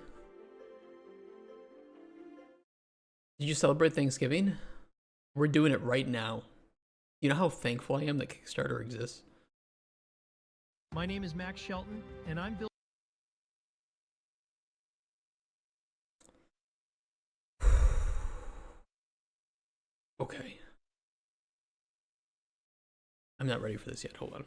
Did you celebrate Thanksgiving? We're doing it right now. You know how thankful I am that Kickstarter exists? My name is Max Shelton, and I'm building. Okay. I'm not ready for this yet. Hold on.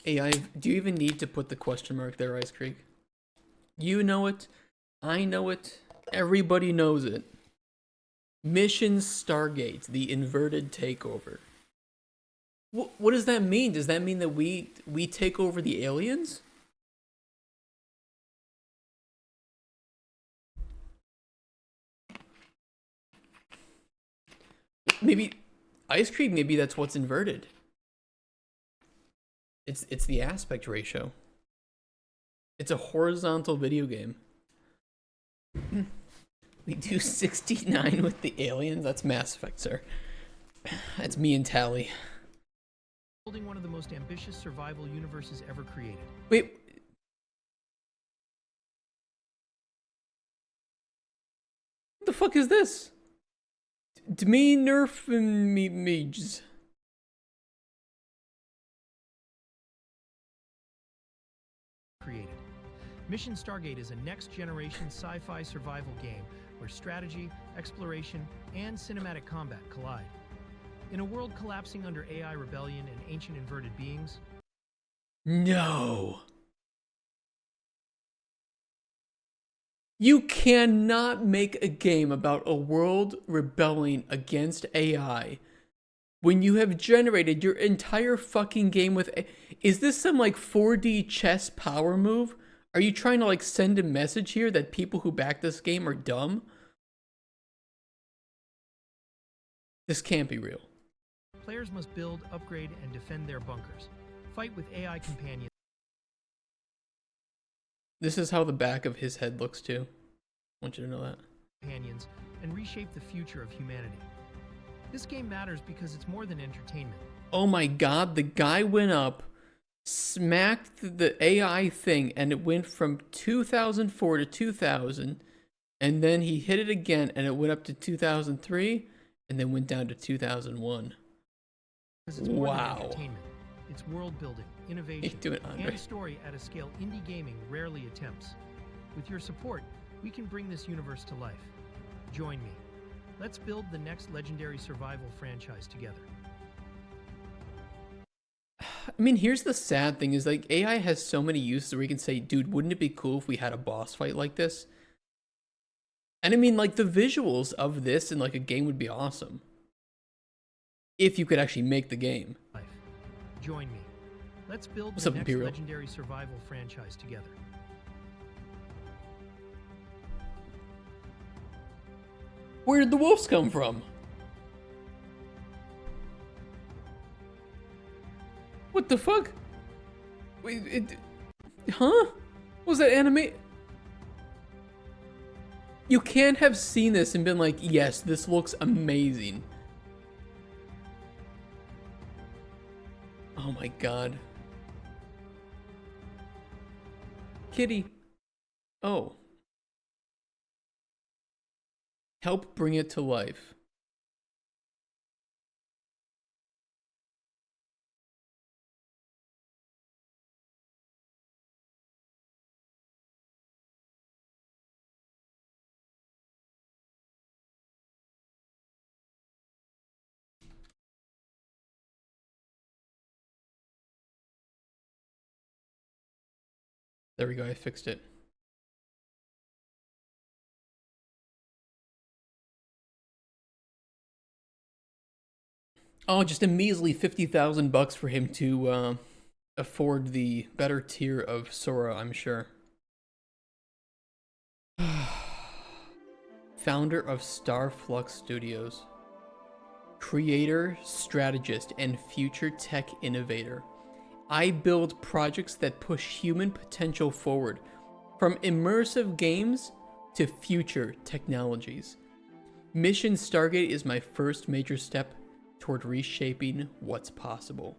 AI, do you even need to put the question mark there, Ice Creek? You know it. I know it. Everybody knows it. Mission Stargate, the inverted takeover. What does that mean? Does that mean that we take over the aliens? Maybe Ice Cream, maybe that's what's inverted. It's the aspect ratio. It's a horizontal video game. We do 69 with the aliens. That's Mass Effect, sir. That's me and Tally. Building one of the most ambitious survival universes ever created. Wait. What the fuck is this? Dme nerf me mages. Created. Mission Stargate is a next-generation sci-fi survival game where strategy, exploration, and cinematic combat collide. In a world collapsing under AI rebellion and ancient inverted beings... No. You cannot make a game about a world rebelling against AI when you have generated your entire fucking game with... Is this some like 4D chess power move? Are you trying to like send a message here that people who back this game are dumb? This can't be real. Players must build, upgrade, and defend their bunkers. Fight with AI companions. This is how the back of his head looks too. I want you to know that. Companions and reshape the future of humanity. This game matters because it's more than entertainment. Oh my god, the guy went up, smacked the AI thing, and it went from 2004 to 2000, and then he hit it again, and it went up to 2003, and then went down to 2001. Because it's more than entertainment. It's world building, innovation, and story at a scale indie gaming rarely attempts. With your support, we can bring this universe to life. Join me. Let's build the next legendary survival franchise together. I mean, here's the sad thing is like AI has so many uses where you can say, dude, wouldn't it be cool if we had a boss fight like this? And I mean, like the visuals of this in like a game would be awesome. If you could actually make the game. Join me. Let's build What's the up, next Imperial? legendary survival franchise together. Where did the wolves come from? What the fuck? Wait, huh? What was that anime? You can't have seen this and been like, yes, this looks amazing. Oh my god. Kitty. Oh. Help bring it to life. There we go, I fixed it. Oh, just a measly $50,000 for him to afford the better tier of Sora, I'm sure. Founder of Starflux Studios. Creator, strategist, and future tech innovator. I build projects that push human potential forward, from immersive games to future technologies. Mission Stargate is my first major step toward reshaping what's possible.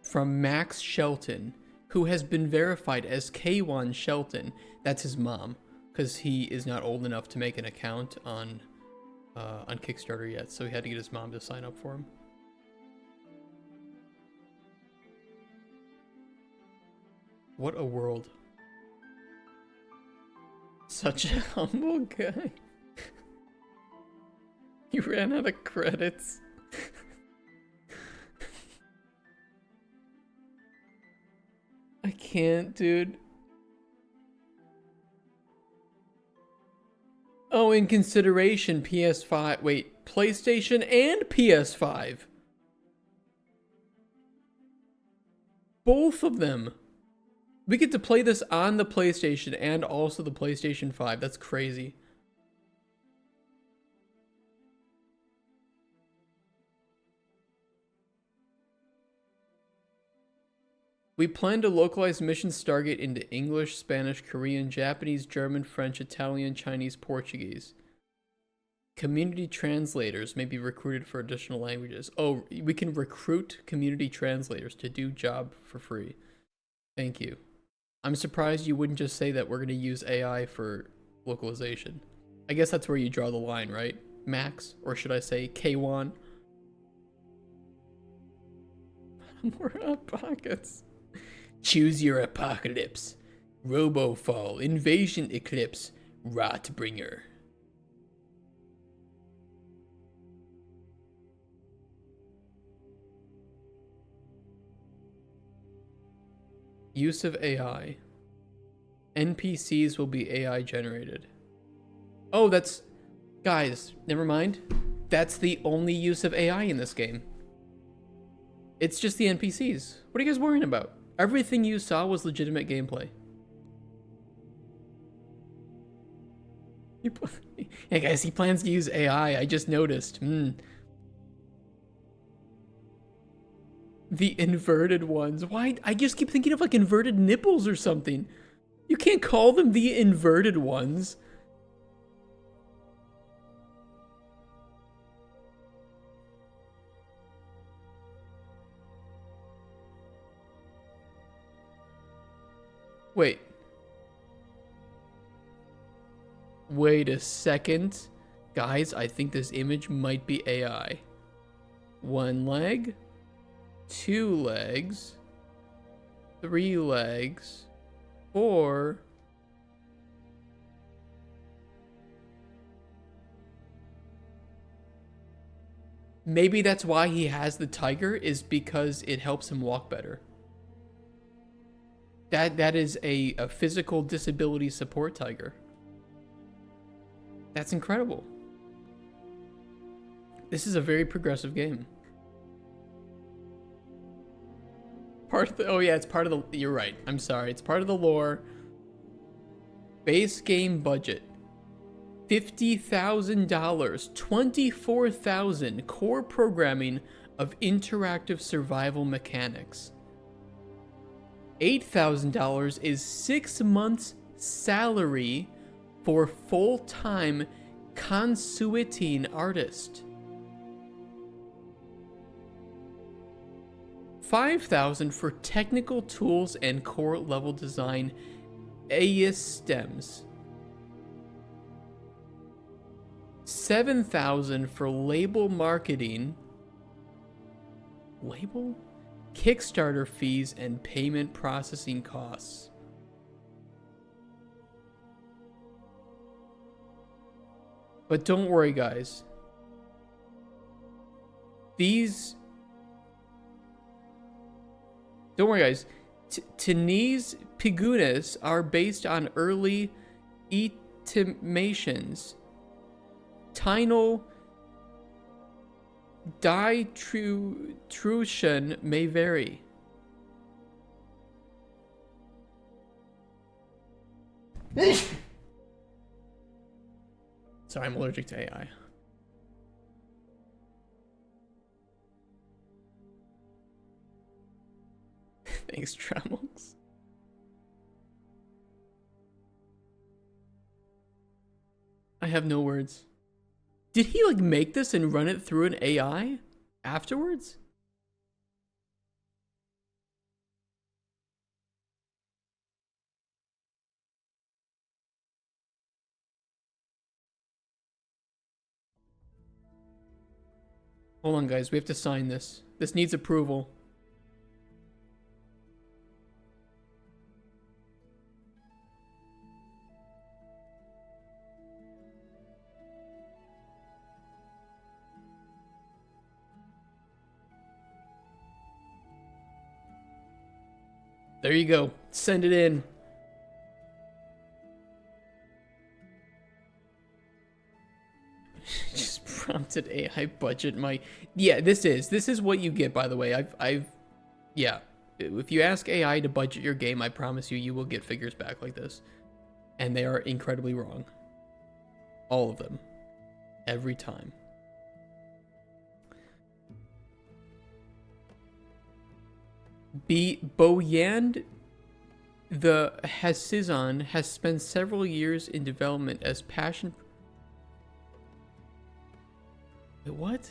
From Max Shelton, who has been verified as K1 Shelton. That's his mom, because he is not old enough to make an account on Kickstarter yet, so he had to get his mom to sign up for him. What a world. Such a humble guy. You ran out of credits. I can't, dude. Oh, in consideration, PS5. Wait, PlayStation and PS5. Both of them. We get to play this on the PlayStation and also the PlayStation 5. That's crazy. We plan to localize Mission Stargate into English, Spanish, Korean, Japanese, German, French, Italian, Chinese, Portuguese. Community translators may be recruited for additional languages. Oh, we can recruit community translators to do job for free. Thank you. I'm surprised you wouldn't just say that we're going to use AI for localization. I guess that's where you draw the line, right? Max? Or should I say K1? More out pockets. Choose your apocalypse. Robofall, Invasion Eclipse, Rotbringer. Use of AI. NPCs will be AI generated. Oh, that's... Guys, never mind. That's the only use of AI in this game. It's just the NPCs. What are you guys worrying about? Everything you saw was legitimate gameplay. Yeah, guys, he plans to use AI. I just noticed. The inverted ones. Why? I just keep thinking of like inverted nipples or something. You can't call them the inverted ones. Wait. Wait a second. Guys, I think this image might be AI. 1 leg. 2 legs. 3 legs. 4. Maybe that's why he has the tiger, is because it helps him walk better. That is a physical disability support tiger. That's incredible. This is a very progressive game. Part of the, oh yeah, it's part of the, you're right. I'm sorry. It's part of the lore. Base game budget. $50,000, $24,000 core programming of interactive survival mechanics. $8,000 is 6 months salary for full-time consueting artist. $5,000 for technical tools and core level design AIS stems. $7,000 for label marketing. Label? Kickstarter fees and payment processing costs. But don't worry, guys. Don't worry, guys. Teni's Pigunas are based on early estimations. Tynal Distribution may vary. Sorry, I'm allergic to AI. Thanks, Travels. I have no words. Did he like make this and run it through an AI afterwards? Hold on, guys. We have to sign this. This needs approval. There you go. Send it in. Just prompted AI budget my... Yeah, this is what you get, by the way. Yeah. If you ask AI to budget your game, I promise you, you will get figures back like this. And they are incredibly wrong. All of them. Every time. Boyand the Hassizan has spent several years in development as passion... Wait, what?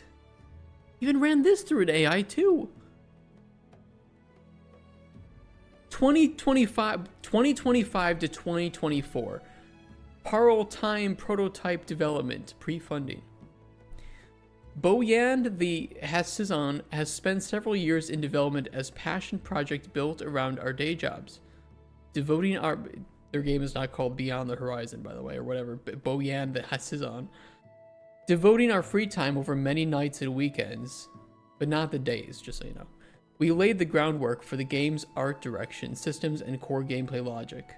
Even ran this through an AI too. 2025 to 2024. Parallel time prototype development pre-funding. Boyand the Hassizan has spent several years in development as passion project built around our day jobs. Devoting our... Their game is not called Beyond the Horizon, by the way, or whatever. Boyand the Hassizan. Devoting our free time over many nights and weekends, but not the days, just so you know. We laid the groundwork for the game's art direction, systems, and core gameplay logic.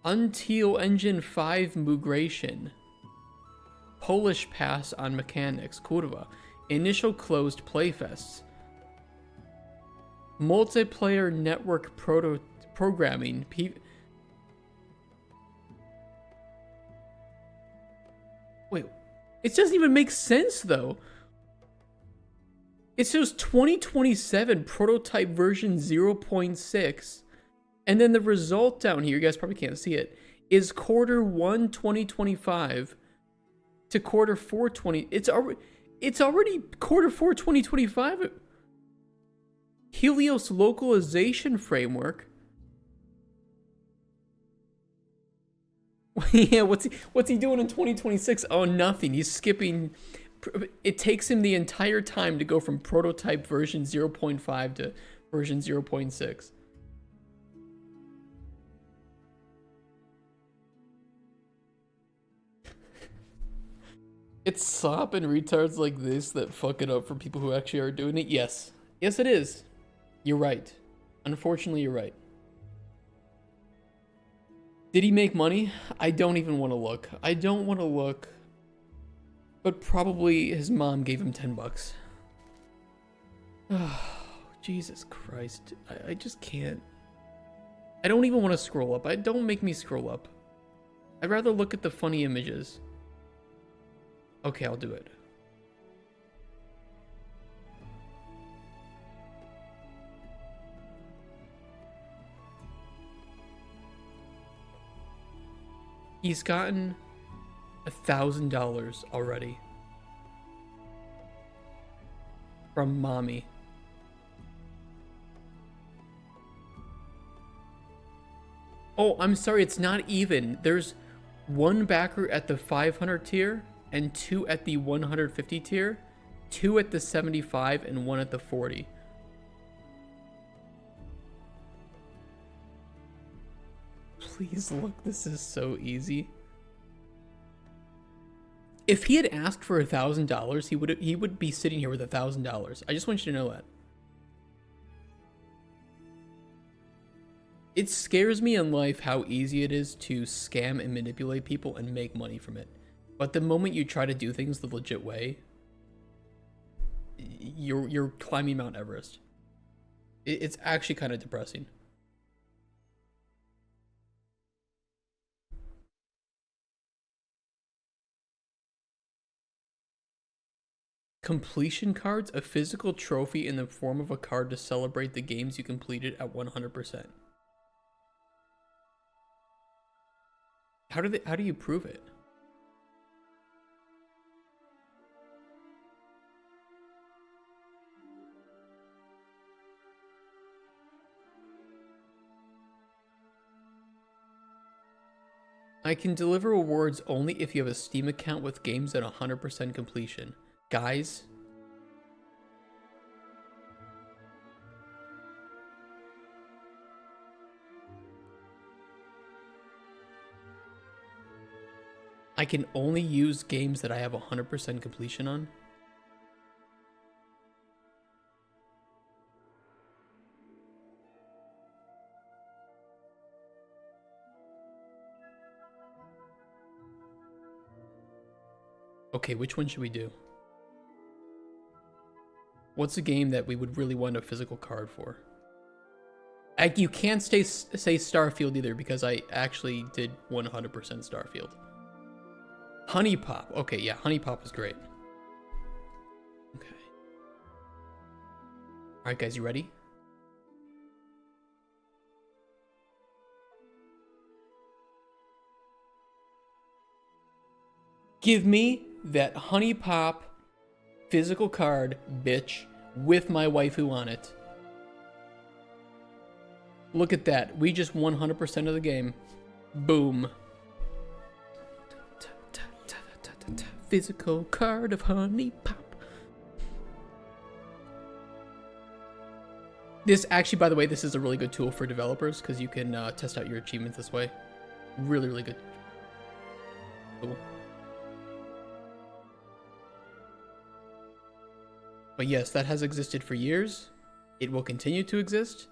Until Engine 5 migration. Polish pass on mechanics, kurwa. Initial closed playfests. Multiplayer network programming. Wait, it doesn't even make sense though. It shows 2027 prototype version 0.6. And then the result down here, you guys probably can't see it, is Q1 2025 to Q4 20. It's already Q4 2025. Helios localization framework. Yeah, what's he doing in 2026? Oh, nothing. He's skipping. It takes him the entire time to go from prototype version 0.5 to version 0.6. It's sop and retards like this that fuck it up for people who actually are doing it. Yes. Yes, it is. You're right. Unfortunately, you're right. Did he make money? I don't even want to look. I don't want to look. But probably his mom gave him 10 bucks. Oh, Jesus Christ. I just can't. I don't even want to scroll up. Don't make me scroll up. I'd rather look at the funny images. Okay, I'll do it. He's gotten $1,000 already from mommy. Oh, I'm sorry, it's not even. There's one backer at the 500 tier and 2 at the 150 tier, 2 at the 75 and 1 at the 40. Please look, this is so easy. If he had asked for $1,000, he would be sitting here with $1,000. I just want you to know that. It scares me in life how easy it is to scam and manipulate people and make money from it. But the moment you try to do things the legit way, you're climbing Mount Everest. It's actually kind of depressing. Completion cards, a physical trophy in the form of a card to celebrate the games you completed at 100%. How do you prove it? I can deliver awards only if you have a Steam account with games at 100% completion. Guys, I can only use games that I have 100% completion on. Okay, which one should we do? What's a game that we would really want a physical card for? You can't say Starfield either, because I actually did 100% Starfield. Honey Pop. Okay, yeah, Honey Pop is great. Okay. Alright, guys, you ready? Give me that Honey Pop physical card, bitch, with my waifu on it. Look at that. We just 100% of the game. Boom. Physical card of Honey Pop. This actually, by the way, this is a really good tool for developers because you can test out your achievements this way. Really, really good. Cool. But yes, that has existed for years. It will continue to exist.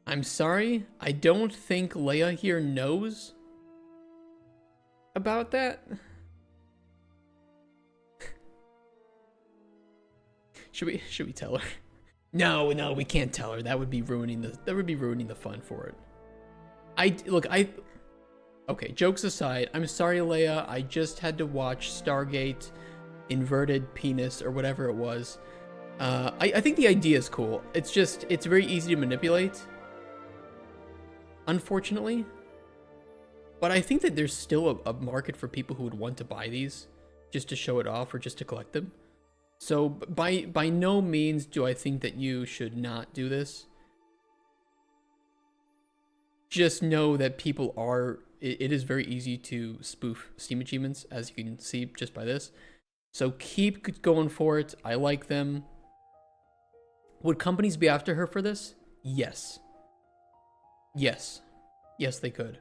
I'm sorry, I don't think Leia here knows about that. Should we tell her? No, we can't tell her. That would be ruining the fun for it. Okay, jokes aside, I'm sorry, Leia. I just had to watch Stargate Inverted Penis or whatever it was. I think the idea is cool. It's very easy to manipulate, unfortunately. But I think that there's still a market for people who would want to buy these just to show it off or just to collect them. So by no means do I think that you should not do this. Just know that people are, it is very easy to spoof Steam achievements, as you can see just by this. So keep going for it. I like them. Would companies be after her for this? Yes. Yes. Yes, they could.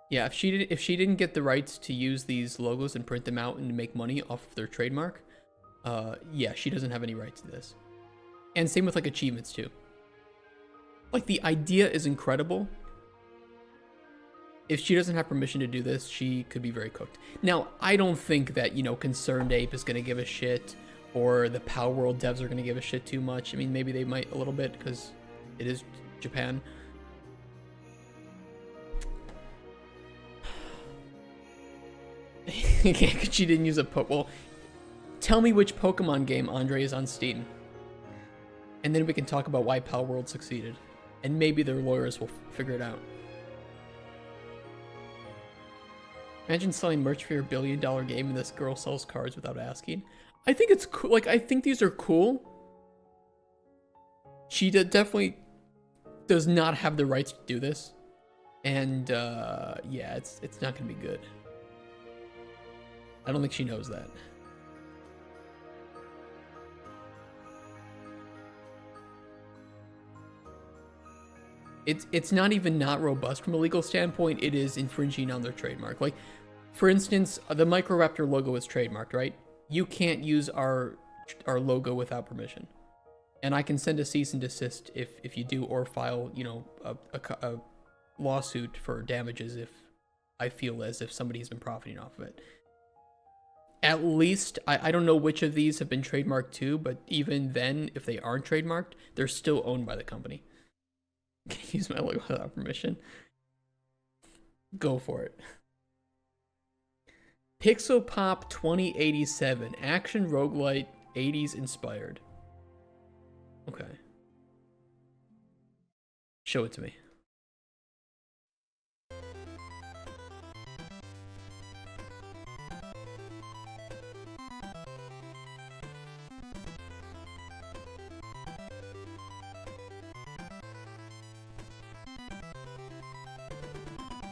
Yeah, if she didn't get the rights to use these logos and print them out and make money off of their trademark, yeah, she doesn't have any rights to this. And same with like achievements too. Like the idea is incredible. If she doesn't have permission to do this, she could be very cooked. Now, I don't think that, Concerned Ape is going to give a shit, or the Power World devs are going to give a shit too much. I mean, maybe they might a little bit, because it is Japan. Because she didn't use a well, tell me which Pokemon game, Andre, is on Steam. And then we can talk about why Power World succeeded. And maybe their lawyers will figure it out. Imagine selling merch for your $1 billion game and this girl sells cards without asking. I think it's cool. Like, I think these are cool. She definitely does not have the rights to do this. And, yeah, it's not going to be good. I don't think she knows that. It's not even not robust from a legal standpoint. It is infringing on their trademark. Like, for instance, the Microraptor logo is trademarked, right? You can't use our logo without permission. And I can send a cease and desist if you do, or file, a lawsuit for damages I feel as if somebody has been profiting off of it. At least, I don't know which of these have been trademarked too, but even then, if they aren't trademarked, they're still owned by the company. Can I use my logo without permission? Go for it. Pixel Pop 2087, action roguelite, 80s inspired. Okay. Show it to me.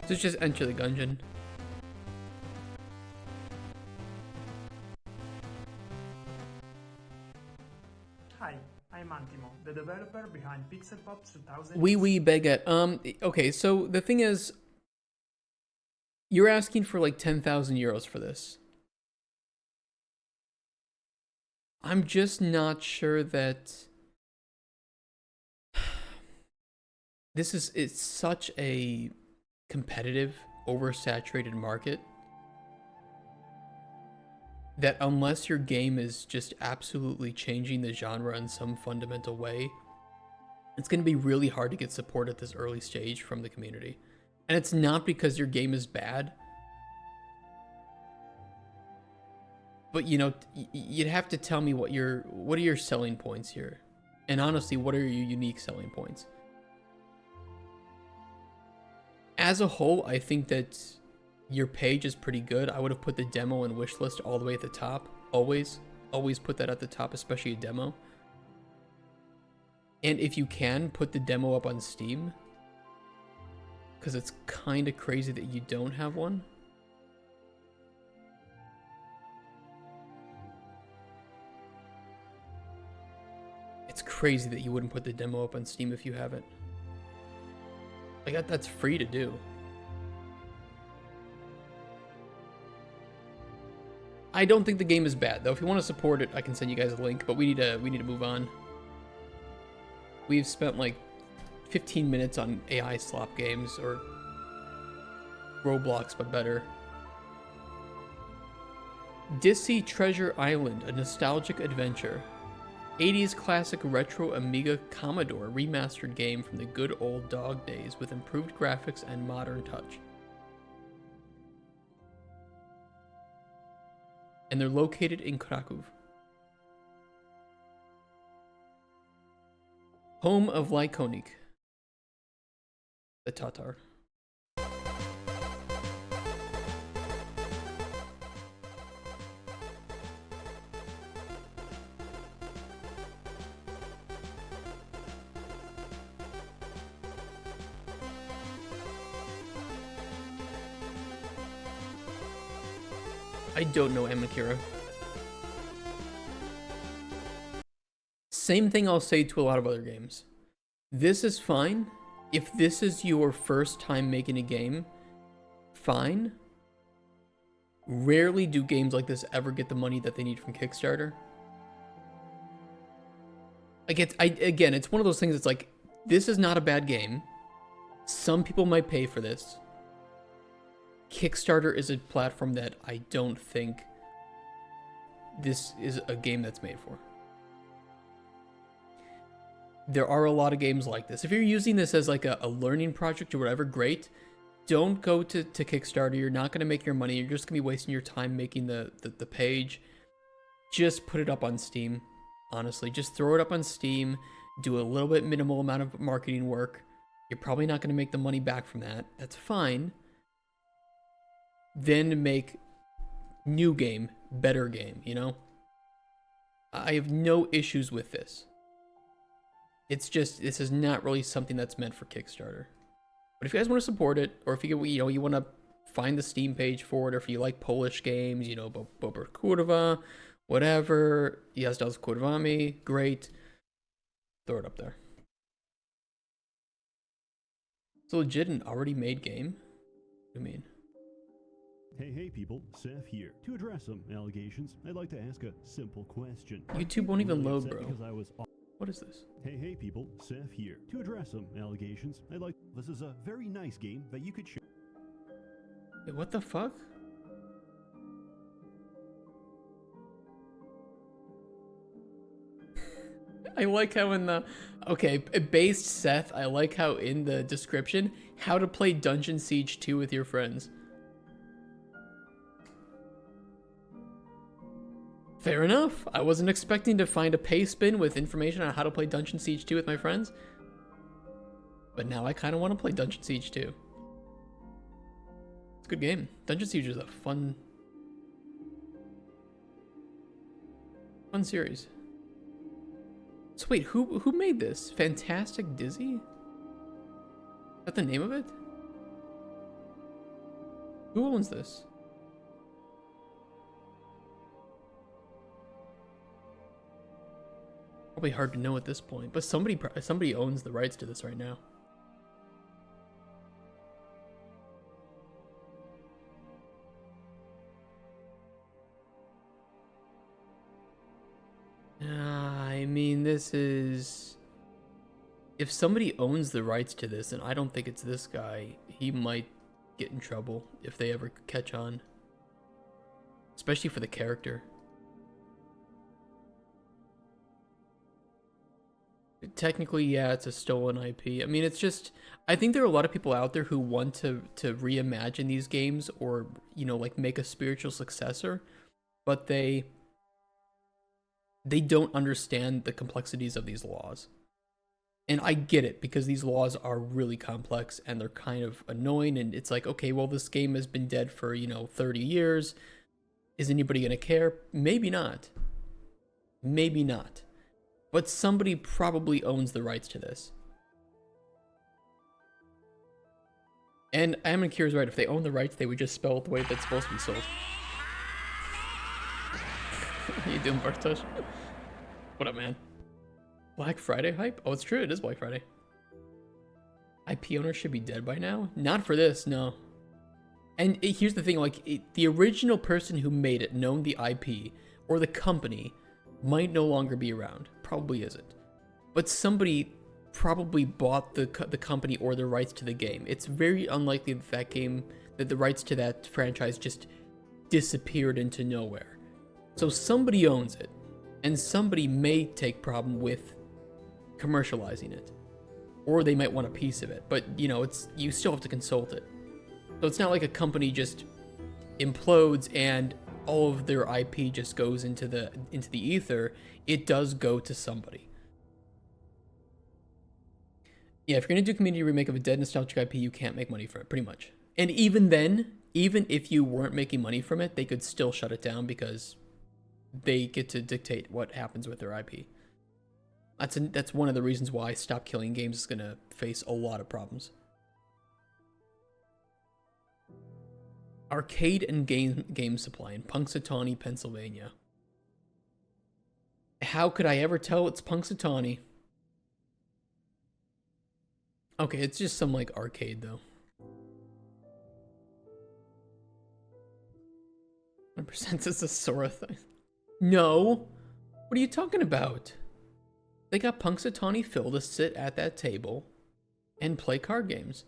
So just enter the gungeon. Hi, I'm Antimo, the developer behind Pixel Pop 2000. Wee baguette. Okay, so the thing is, you're asking for like 10,000 euros for this. I'm just not sure that it's such a competitive, oversaturated market that unless your game is just absolutely changing the genre in some fundamental way, it's going to be really hard to get support at this early stage from the community. And it's not because your game is bad, but you know, you'd have to tell me what are your selling points here, and honestly, what are your unique selling points? As a whole, I think that your page is pretty good. I would have put the demo and wishlist all the way at the top. Always put that at the top, especially a demo. And if you can, put the demo up on Steam, because it's kind of crazy that you don't have one. It's crazy that you wouldn't put the demo up on Steam if you have it. Like, that's free to do. I don't think the game is bad, though. If you want to support it, I can send you guys a link, but we need to move on. We've spent like 15 minutes on AI slop games, or Roblox, but better. Dissy Treasure Island, a nostalgic adventure. 80s classic retro Amiga Commodore remastered game from the good old dog days with improved graphics and modern touch. And they're located in Kraków. Home of Lykonik, the Tatar. I don't know Amakira. Same thing I'll say to a lot of other games. This is fine. If this is your first time making a game, fine. Rarely do games like this ever get the money that they need from Kickstarter. Like, again, it's one of those things that's like, this is not a bad game. Some people might pay for this. Kickstarter is a platform that I don't think this is a game that's made for. There are a lot of games like this. If you're using this as like a learning project or whatever, great. Don't go to Kickstarter. You're not going to make your money. You're just going to be wasting your time making the page. Just put it up on Steam. Honestly, just throw it up on Steam. Do a little bit minimal amount of marketing work. You're probably not going to make the money back from that. That's fine. Then make new game, better game, you know? I have no issues with this. It's just, this is not really something that's meant for Kickstarter. But if you guys want to support it, or if you want to find the Steam page for it, or if you like Polish games, you know, Bober Kurwa, whatever, Jazda z Kurwami, great. Throw it up there. It's a legit and already made game? What do you mean? Hey people, Seth here. To address some allegations, I'd like to ask a simple question. YouTube won't even load, bro. What is this? Hey people, Seth here. To address some allegations, this is a very nice game that you could share. Wait, what the fuck? I like how in the... Okay, based Seth, I like how in the description, how to play Dungeon Siege 2 with your friends. Fair enough. I wasn't expecting to find a pay spin with information on how to play Dungeon Siege 2 with my friends. But now I kind of want to play Dungeon Siege 2. It's a good game. Dungeon Siege is a fun series. So wait, who made this? Fantastic Dizzy? Is that the name of it? Who owns this? Probably hard to know at this point, but somebody owns the rights to this right now. I mean, this is... If somebody owns the rights to this, and I don't think it's this guy, he might get in trouble if they ever catch on. Especially for the character. Technically, yeah, it's a stolen IP. I mean, it's just... I think there are a lot of people out there who want to reimagine these games or, you know, like make a spiritual successor, but they don't understand the complexities of these laws. And I get it, because these laws are really complex and they're kind of annoying, and it's like, okay, well, this game has been dead for, you know, 30 years. Is anybody going to care? Maybe not. Maybe not. But somebody probably owns the rights to this. And Amankir's right, if they own the rights, they would just spell it the way that's supposed to be sold. How you doing, Bartosz? What up, man? Black Friday hype? Oh, it's true, it is Black Friday. IP owners should be dead by now? Not for this, no. And here's the thing, like, the original person who made it, known the IP, or the company, might no longer be around. Probably isn't. But somebody probably bought the company or the rights to the game. It's very unlikely that the rights to that franchise just disappeared into nowhere. So somebody owns it, and somebody may take problem with commercializing it, or they might want a piece of it. But you know, you still have to consult it. So it's not like a company just implodes and all of their IP just goes into the ether. It does go to somebody. Yeah, if you're gonna do a community remake of a dead nostalgic IP, you can't make money from it, pretty much. And even then, even if you weren't making money from it, they could still shut it down because they get to dictate what happens with their IP. That's one of the reasons why Stop Killing Games is gonna face a lot of problems. Arcade and game supply in Punxsutawney, Pennsylvania. How could I ever tell it's Punxsutawney? Okay, it's just some like arcade though. 100% is a Sora thing. No. What are you talking about? They got Punxsutawney Phil to sit at that table and play card games.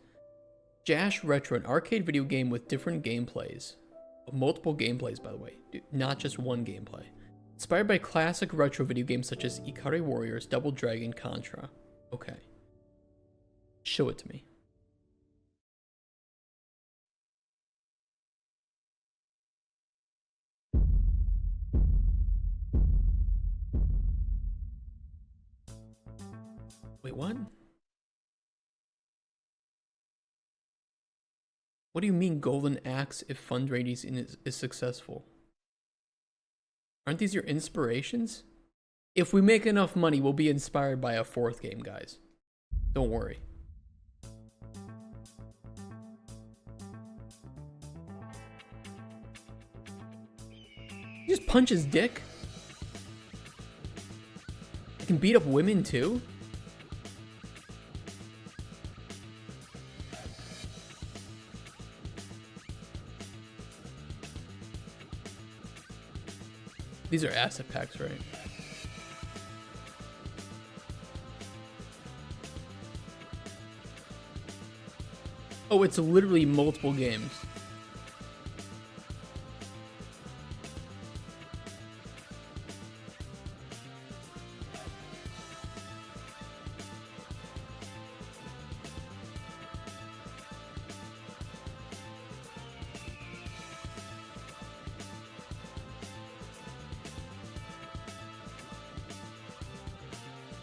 Jash Retro, an arcade video game with different gameplays. Multiple gameplays, by the way. Not just one gameplay. Inspired by classic retro video games such as Ikari Warriors, Double Dragon, Contra. Okay. Show it to me. Wait, what? What do you mean Golden Axe if fundraising is successful? Aren't these your inspirations? If we make enough money, we'll be inspired by a fourth game, guys. Don't worry. You just punch his dick? You can beat up women too? These are asset packs, right? Oh, it's literally multiple games.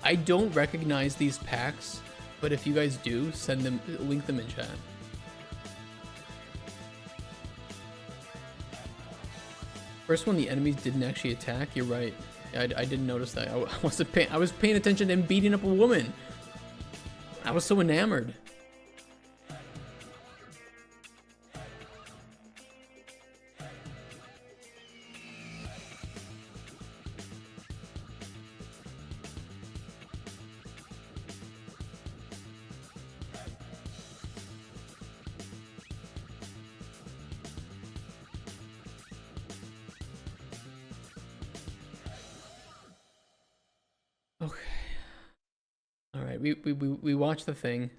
I don't recognize these packs, but if you guys do, link them in chat. First one, the enemies didn't actually attack. You're right. I didn't notice that. I was paying attention to him beating up a woman. I was so enamored. Okay. All right, we watched the thing.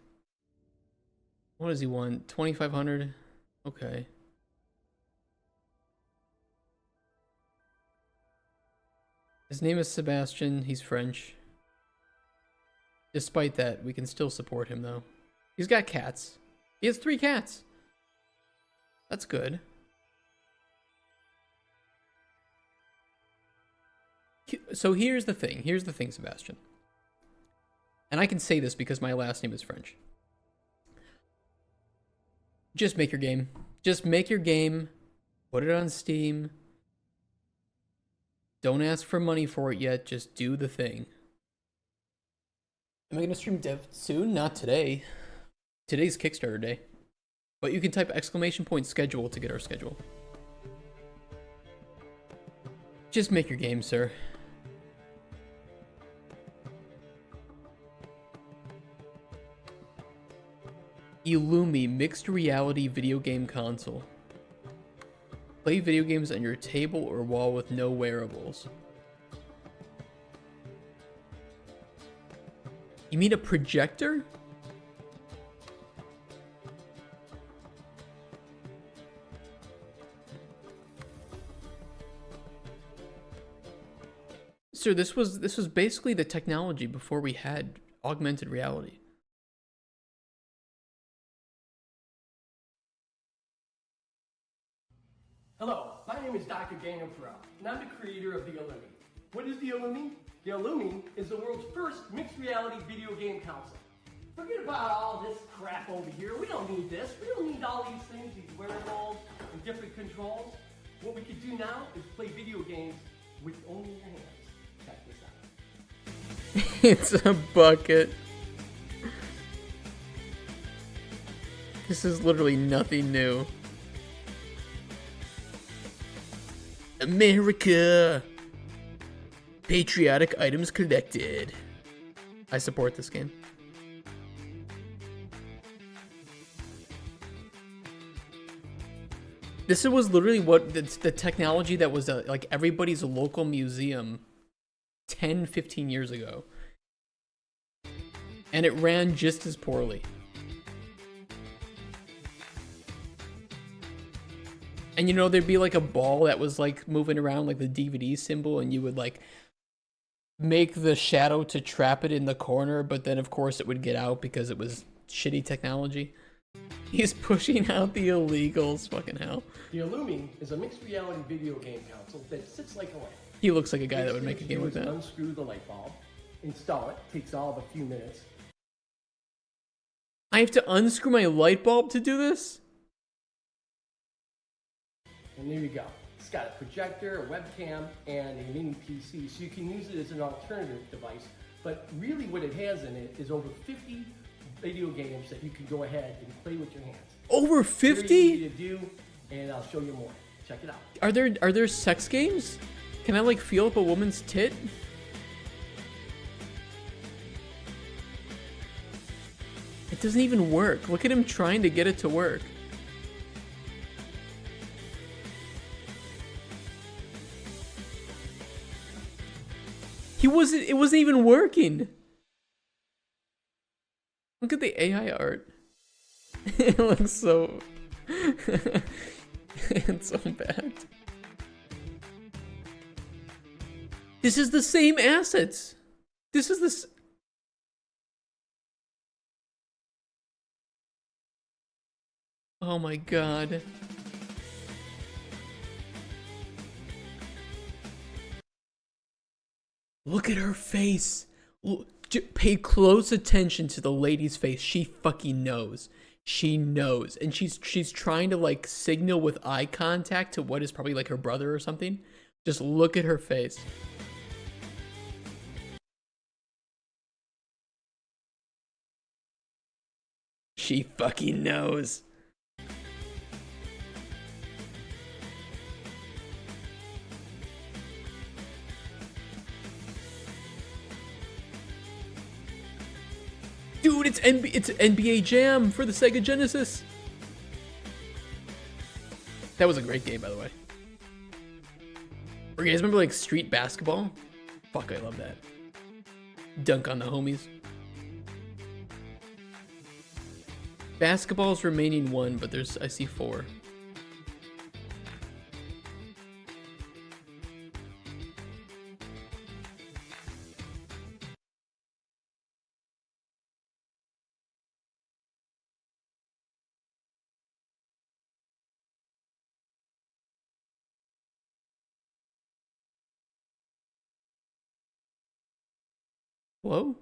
What does he want? 2,500. Okay. His name is Sebastian. He's French. Despite that, we can still support him though. He's got cats. He has 3 cats. That's good. So here's the thing. Here's the thing, Sebastian. And I can say this because my last name is French. Just make your game. Just make your game. Put it on Steam. Don't ask for money for it yet. Just do the thing. Am I going to stream dev soon? Not today. Today's Kickstarter day. But you can type !schedule to get our schedule. Just make your game, sir. Illumi mixed reality video game console. Play video games on your table or wall with no wearables. You mean a projector? Sir, this was basically the technology before we had augmented reality. Hello, my name is Dr. Daniel Perel, and I'm the creator of the Illumi. What is the Illumi? The Illumi is the world's first mixed reality video game console. Forget about all this crap over here. We don't need this. We don't need all these things, these wearables and different controls. What we can do now is play video games with only your hands. Check this out. It's a bucket. This is literally nothing new. America! Patriotic items collected. I support this game. This was literally what the technology that was like everybody's local museum 10, 15 years ago. And it ran just as poorly. And you know, there'd be like a ball that was like moving around like the DVD symbol, and you would like make the shadow to trap it in the corner, but then of course it would get out because it was shitty technology. He's pushing out the illegals, fucking hell. The Illumi is a mixed reality video game console that sits like a lamp. He looks like a guy that would make a game like that. Unscrew the light bulb, install it, takes all of a few minutes. I have to unscrew my light bulb to do this? And there you go. It's got a projector, a webcam, and a mini PC, so you can use it as an alternative device. But really what it has in it is over 50 video games that you can go ahead and play with your hands. Over 50? Very easy to do, and I'll show you more. Check it out. Are there sex games? Can I like feel up a woman's tit? It doesn't even work. Look at him trying to get it to work. It wasn't even working. Look at the AI art. It looks so it's so bad. This is the same assets. This is this. Oh my god. Look at her face. Pay close attention to the lady's face. She fucking knows. She knows. And she's trying to like signal with eye contact to what is probably like her brother or something. Just look at her face. She fucking knows. Dude, it's NBA Jam for the Sega Genesis. That was a great game, by the way. Or you guys remember like street basketball? Fuck, I love that. Dunk on the homies. Basketball's remaining 1, but I see 4. Whoa.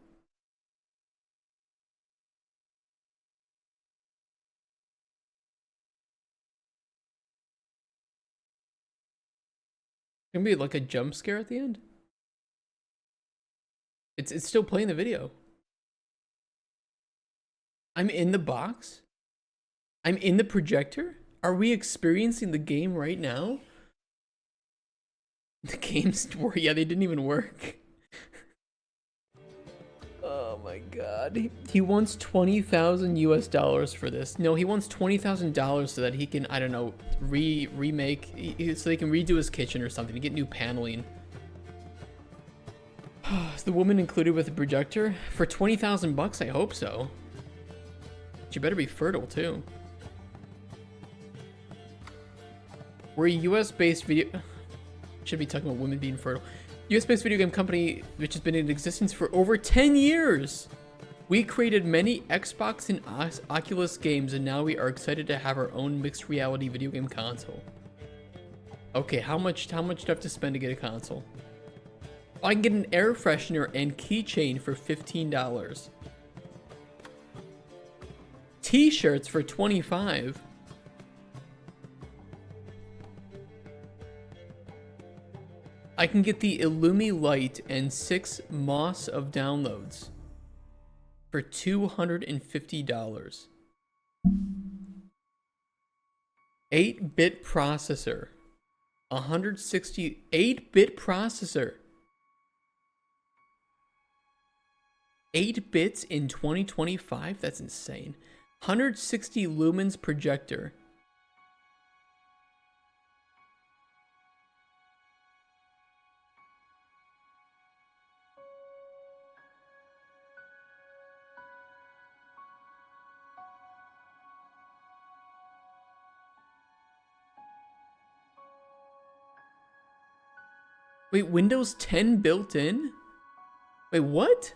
Gonna be like a jump scare at the end. It's still playing the video. I'm in the box. I'm in the projector. Are we experiencing the game right now? The games were, yeah, they didn't even work. Oh my god. He wants $20,000 for this. No, he wants $20,000 so that he can, I don't know, remake, so they can redo his kitchen or something to get new paneling. Is the woman included with the projector? For 20,000 bucks, I hope so. She better be fertile too. We're a US-based video... Should be talking about women being fertile. US-based video game company which has been in existence for over 10 years. We created many Xbox and Oculus games, and now we are excited to have our own mixed reality video game console. Okay, how much do I have to spend to get a console? Oh, I can get an air freshener and keychain for $15. T-shirts for $25. I can get the Illumi Light and 6 Moss of downloads for $250. 8-bit processor. 168-bit processor. 8 bits in 2025? That's insane. 160 lumens projector. Wait, Windows 10 built in? Wait, what?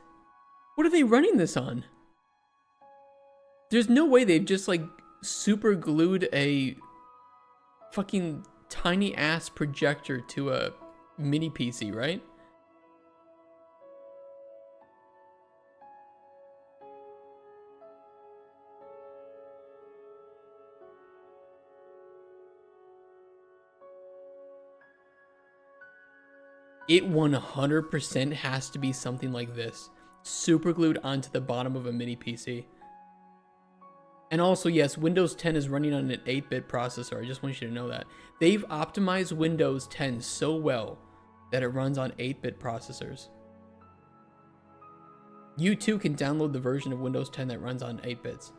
What are they running this on? There's no way they've just like super glued a fucking tiny ass projector to a mini PC, right? It 100% has to be something like this. Super glued onto the bottom of a mini PC. And also, yes, Windows 10 is running on an 8-bit processor. I just want you to know that. They've optimized Windows 10 so well that it runs on 8-bit processors. You too can download the version of Windows 10 that runs on 8 bits.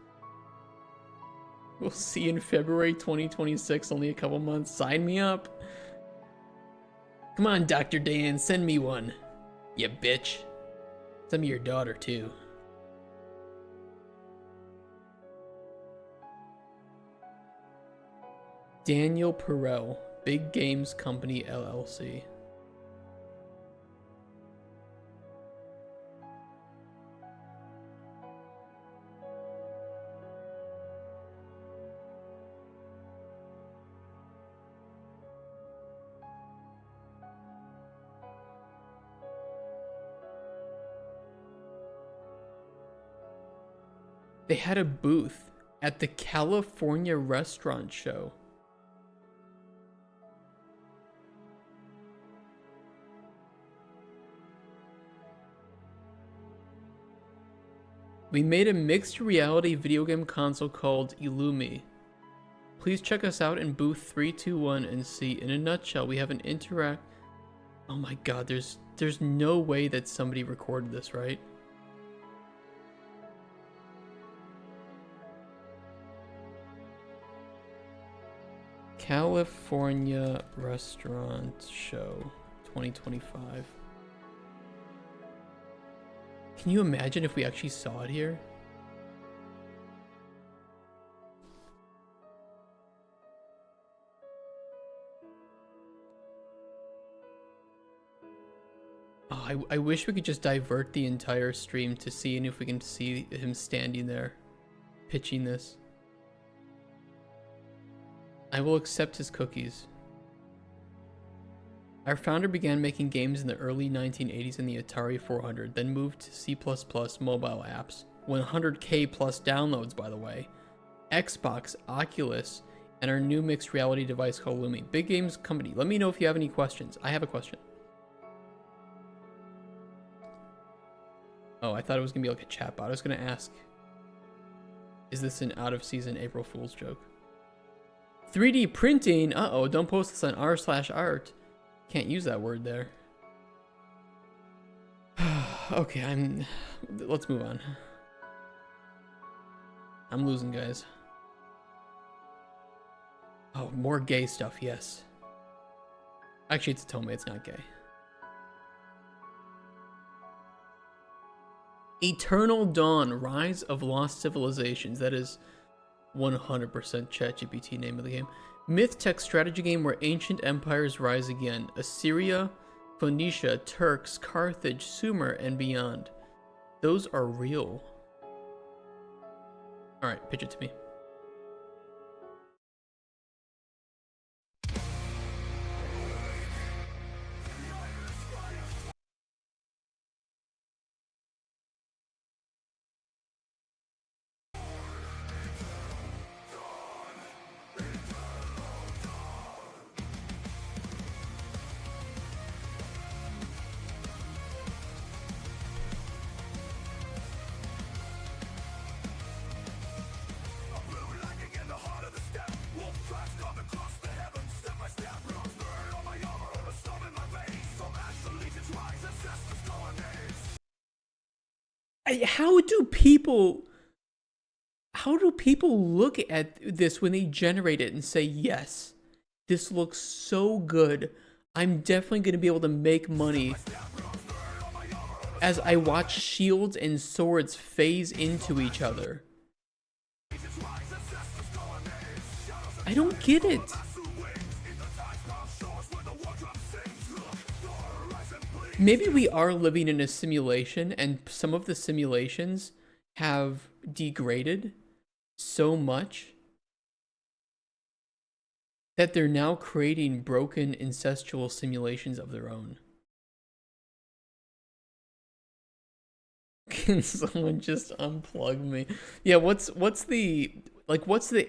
We'll see you in February 2026, only a couple months. Sign me up. Come on, Dr. Dan, send me one. You bitch. Send me your daughter, too. Daniel Perel, Big Games Company, LLC. They had a booth at the California Restaurant Show. We made a mixed reality video game console called Illumi. Please check us out in booth 321 and see. In a nutshell, we have an interact. Oh my god, there's no way that somebody recorded this, right? California Restaurant Show 2025. Can you imagine if we actually saw it here? Oh, I wish we could just divert the entire stream to see if we can see him standing there, pitching this. I will accept his cookies. Our founder began making games in the early 1980s in the Atari 400, then moved to C++ mobile apps. 100K plus downloads, by the way. Xbox, Oculus, and our new mixed reality device called Lumi. Big games company. Let me know if you have any questions. I have a question. Oh, I thought it was going to be like a chatbot. I was going to ask, is this an out-of-season April Fool's joke? 3D printing? Uh-oh, don't post this on r/art. Can't use that word there. Okay, let's move on. I'm losing, guys. Oh, more gay stuff, yes. Actually, it's a Tome, it's not gay. Eternal Dawn, Rise of Lost Civilizations. That is 100% ChatGPT name of the game. Myth tech strategy game where ancient empires rise again. Assyria, Phoenicia, Turks, Carthage, Sumer, and beyond. Those are real. Alright, pitch it to me. How do people look at this when they generate it and say, yes, this looks so good, I'm definitely going to be able to make money as I watch shields and swords phase into each other? I don't get it. Maybe we are living in a simulation, and some of the simulations have degraded so much that they're now creating broken incestual simulations of their own. Can someone just unplug me? Yeah, what's the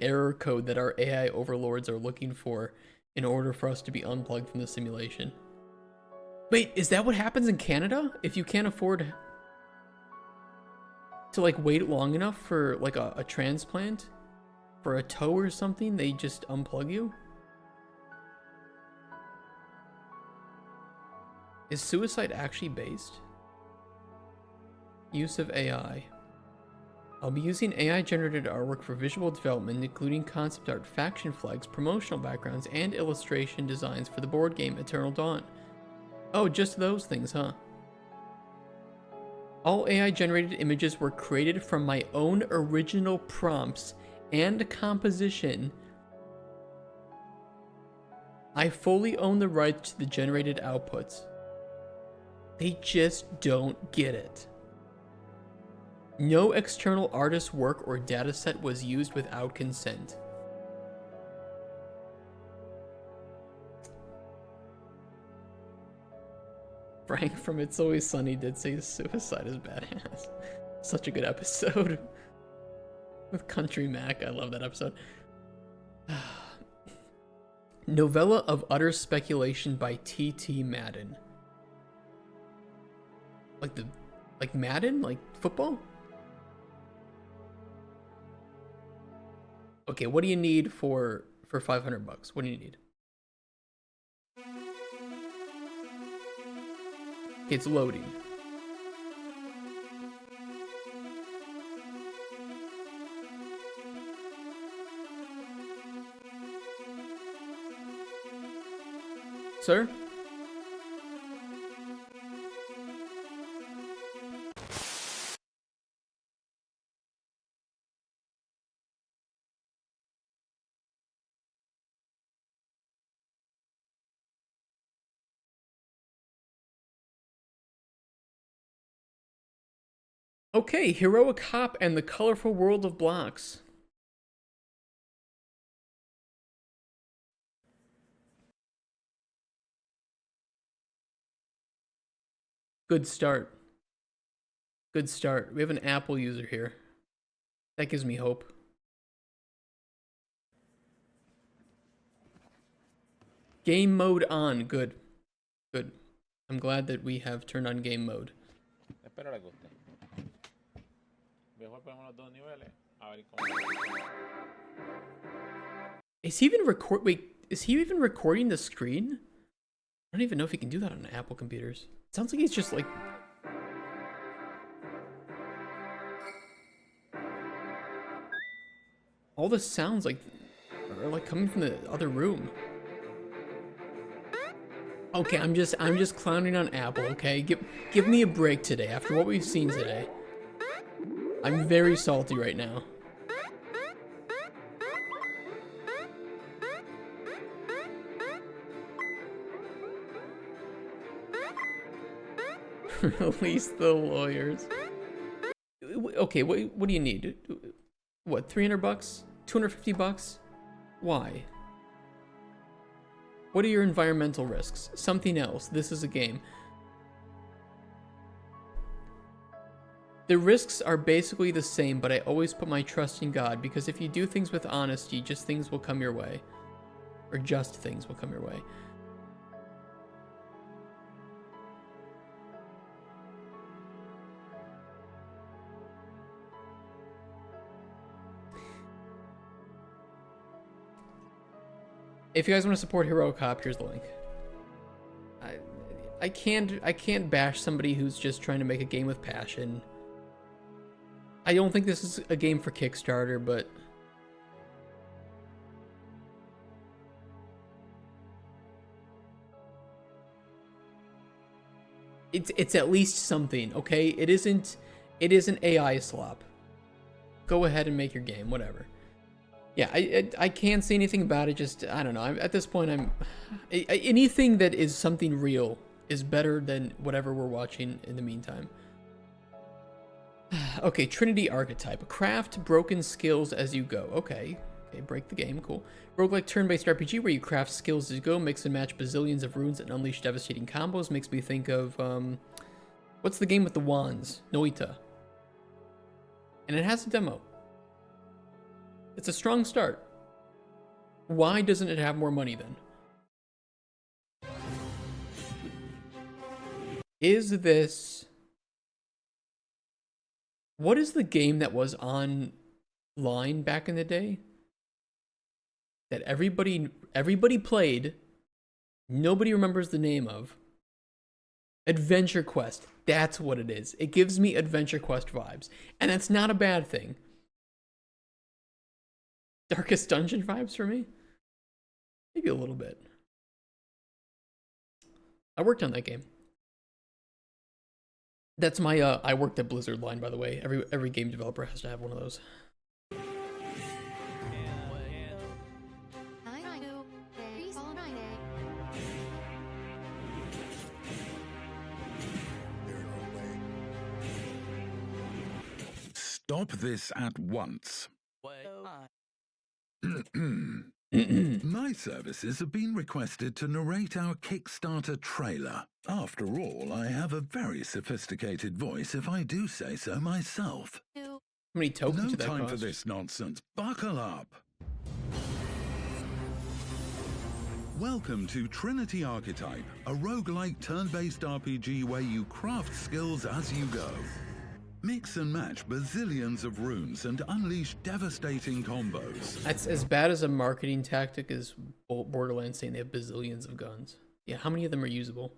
error code that our AI overlords are looking for in order for us to be unplugged from the simulation? Wait, is that what happens in Canada? If you can't afford to like wait long enough for like a transplant for a toe or something, they just unplug you? Is suicide actually based? Use of AI. I'll be using AI generated artwork for visual development, including concept art, faction flags, promotional backgrounds, and illustration designs for the board game Eternal Dawn. Oh, just those things, huh? All AI-generated images were created from my own original prompts and composition. I fully own the rights to the generated outputs. They just don't get it. No external artist work or dataset was used without consent. Frank from It's Always Sunny did say suicide is badass. Such a good episode. With Country Mac. I love that episode. Novella of Utter Speculation by T.T. Madden. Like Madden? Like football? Okay, what do you need for $500? What do you need? It's loading. Sir? Okay, Heroic Hop and the Colorful World of Blocks. Good start. Good start. We have an Apple user here. That gives me hope. Game mode on. Good. Good. I'm glad that we have turned on game mode. Is he even is he even recording the screen? I don't even know if he can do that on Apple computers. It sounds like he's just like... All the sounds like are like coming from the other room. Okay, I'm just clowning on Apple, okay? Give me a break today after what we've seen today. I'm very salty right now. Release the lawyers. Okay, what do you need? What, $300? $250? Why? What are your environmental risks? Something else. This is a game. The risks are basically the same, but I always put my trust in God, because if you do things with honesty, just things will come your way. Or just things will come your way. If you guys want to support Heroic Hop, here's the link. I can't bash somebody who's just trying to make a game with passion. I don't think this is a game for Kickstarter, but it's at least something, okay? It isn't AI slop. Go ahead and make your game, whatever. Yeah, I can't say anything about it. Just, I don't know. At this point, anything that is something real is better than whatever we're watching in the meantime. Okay, Trinity Archetype. Craft broken skills as you go. Okay, break the game. Cool. Roguelike turn-based RPG where you craft skills as you go, mix and match bazillions of runes and unleash devastating combos. Makes me think of, what's the game with the wands? Noita. And it has a demo. It's a strong start. Why doesn't it have more money then? Is this... What is the game that was online back in the day? That everybody played, nobody remembers the name of? Adventure Quest. That's what it is. It gives me Adventure Quest vibes. And that's not a bad thing. Darkest Dungeon vibes for me? Maybe a little bit. I worked on that game. That's my I worked at Blizzard line, by the way. Every game developer has to have one of those. Stop this at once. My services have been requested to narrate our Kickstarter trailer. After all, I have a very sophisticated voice if I do say so myself. many tokens No did that time cost? for this nonsense. Buckle up. Welcome to Trinity Archetype, a roguelike turn-based RPG where you craft skills as you go. Mix and match bazillions of runes and unleash devastating combos. That's as bad as a marketing tactic as Borderlands saying they have bazillions of guns. Yeah, how many of them are usable?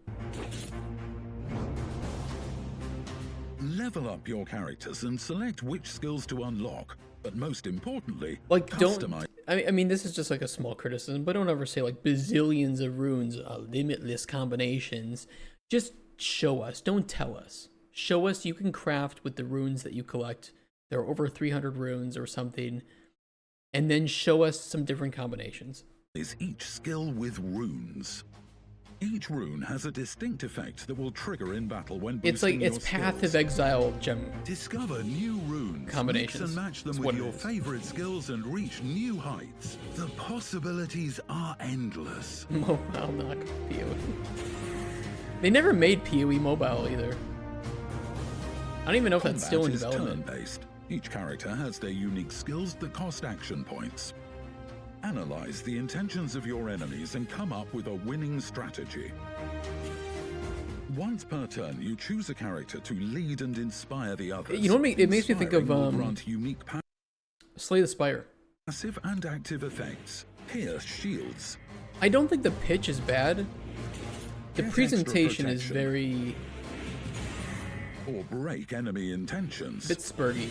Level up your characters and select which skills to unlock, but most importantly, like customize. I mean, this is just like a small criticism, but don't ever say like bazillions of runes, limitless combinations. Just show us, don't tell us. Show us you can craft with the runes that you collect. There are over 300 runes or something, and then show us some different combinations. Is each skill with runes. Each rune has a distinct effect that will trigger in battle when boosting your It's Path skills. of Exile gem. Discover new runes, combinations. mix and match them with your favorite skills and reach new heights. The possibilities are endless. Mobile knock PoE. They never made PoE mobile either. I don't even know if that's still in development. Turn-based. Each character has their unique skills that cost action points. Analyze the intentions of your enemies and come up with a winning strategy. Once per turn, you choose a character to lead and inspire the others. You know what it makes me think of grant unique Slay the Spire. Passive and active effects. Pierce shields. I don't think the pitch is bad. The Get presentation is extra very... Or break enemy intentions. bit spurty.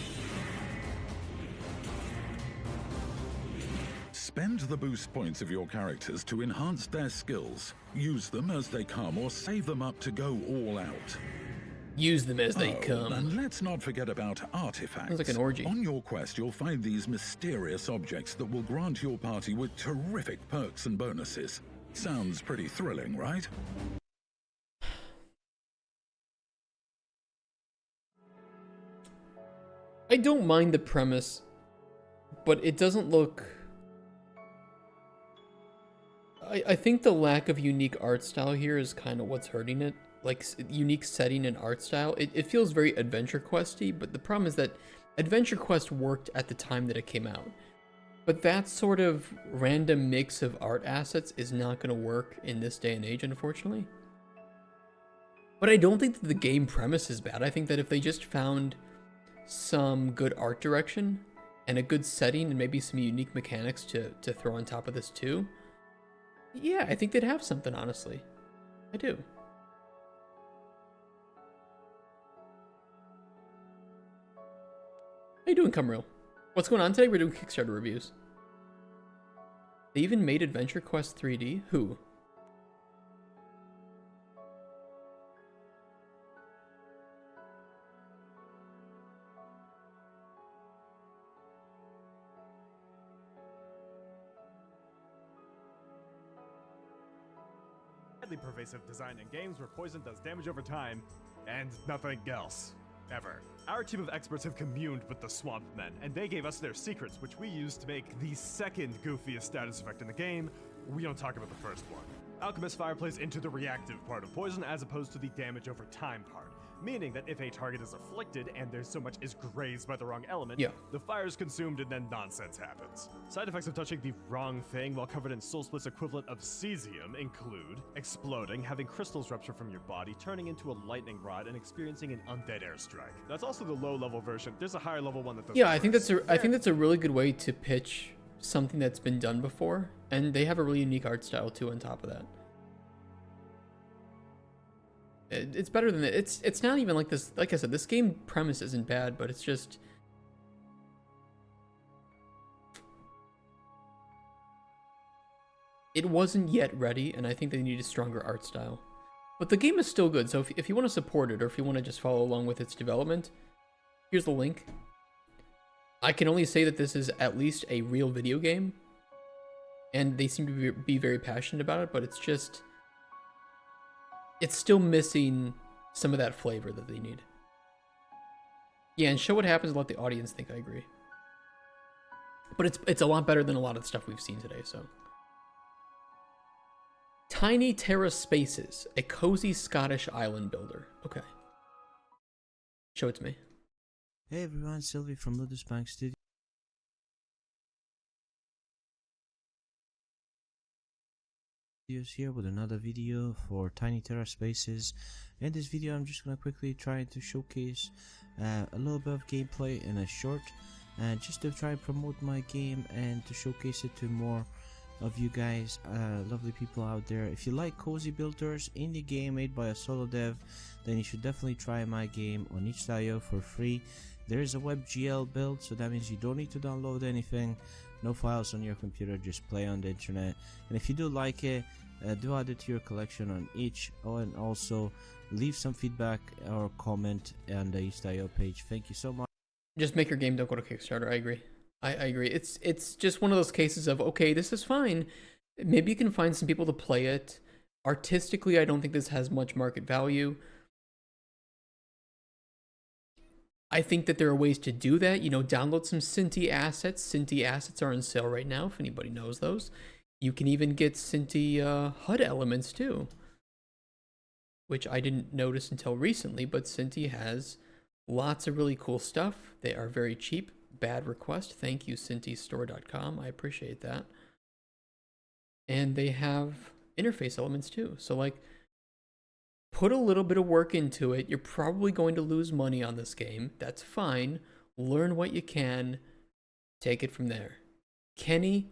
Spend the boost points of your characters to enhance their skills. Use them as they come or save them up to go all out. Use them as they come. And let's not forget about artifacts. Sounds like an orgy. On your quest, you'll find these mysterious objects that will grant your party with terrific perks and bonuses. Sounds pretty thrilling, right? I don't mind the premise, but it doesn't look... I think the lack of unique art style here is kind of what's hurting it. Like, unique setting and art style. It feels very Adventure Quest-y, but the problem is that Adventure Quest worked at the time that it came out. But that sort of random mix of art assets is not going to work in this day and age, unfortunately. But I don't think that the game premise is bad. I think that if they just found some good art direction and a good setting and maybe some unique mechanics to throw on top of this too, yeah, I think they'd have something, honestly. I do. How you doing, Cumreal? What's going on today? We're doing Kickstarter reviews. They even made Adventure Quest 3D? Who? Pervasive design in games where poison does damage over time, and nothing else. Ever. Our team of experts have communed with the Swamp Men, and they gave us their secrets, which we used to make the second goofiest status effect in the game. We don't talk about the first one. Alchemist Fire plays into the reactive part of poison as opposed to the damage over time part, meaning that if a target is afflicted and there's so much as grazed by the wrong element, the fire is consumed and then nonsense happens. Side effects of touching the wrong thing while covered in Soul Split's equivalent of cesium include exploding, having crystals rupture from your body, turning into a lightning rod, and experiencing an undead airstrike. That's also the low-level version. There's a higher level one that does. Yeah, I think that's a really good way to pitch something that's been done before, and they have a really unique art style too on top of that. It's better than it. It's not even like this. Like I said, this game premise isn't bad, but it's just it wasn't yet ready, and I think they need a stronger art style. But the game is still good, so if you want to support it, or if you want to just follow along with its development, here's the link. I can only say that this is at least a real video game, and they seem to be very passionate about it, but it's just... it's still missing some of that flavor that they need. Yeah, and show what happens and let the audience think. I agree. But it's a lot better than a lot of the stuff we've seen today, so. Tiny Terra Spaces, a cozy Scottish island builder. Okay. Show it to me. Hey everyone, Sylvie from Ludus Bank Studios here with another video for Tiny Terra Spaces. In this video I'm just gonna quickly try to showcase a little bit of gameplay in a short, and just to try and promote my game and to showcase it to more of you guys, lovely people out there. If you like cozy builders, indie game made by a solo dev, then you should definitely try my game on itch.io for free. There is a WebGL build, so that means you don't need to download anything, no files on your computer, just play on the internet. And if you do like it, do add it to your collection on itch, and also leave some feedback or comment on the itch.io page. Thank you so much. Just make your game, don't go to Kickstarter. I agree. I agree. It's just one of those cases of, okay, this is fine. Maybe you can find some people to play it. Artistically, I don't think this has much market value. I think that there are ways to do that. You know, download some Cinti assets. Cinti assets are on sale right now, if anybody knows those. You can even get Cinti HUD elements too, which I didn't notice until recently, but Cinti has lots of really cool stuff. They are very cheap. Bad request. Thank you, CintiStore.com. I appreciate that. And they have interface elements too. So like, put a little bit of work into it. You're probably going to lose money on this game. That's fine. Learn what you can. Take it from there. Kenny,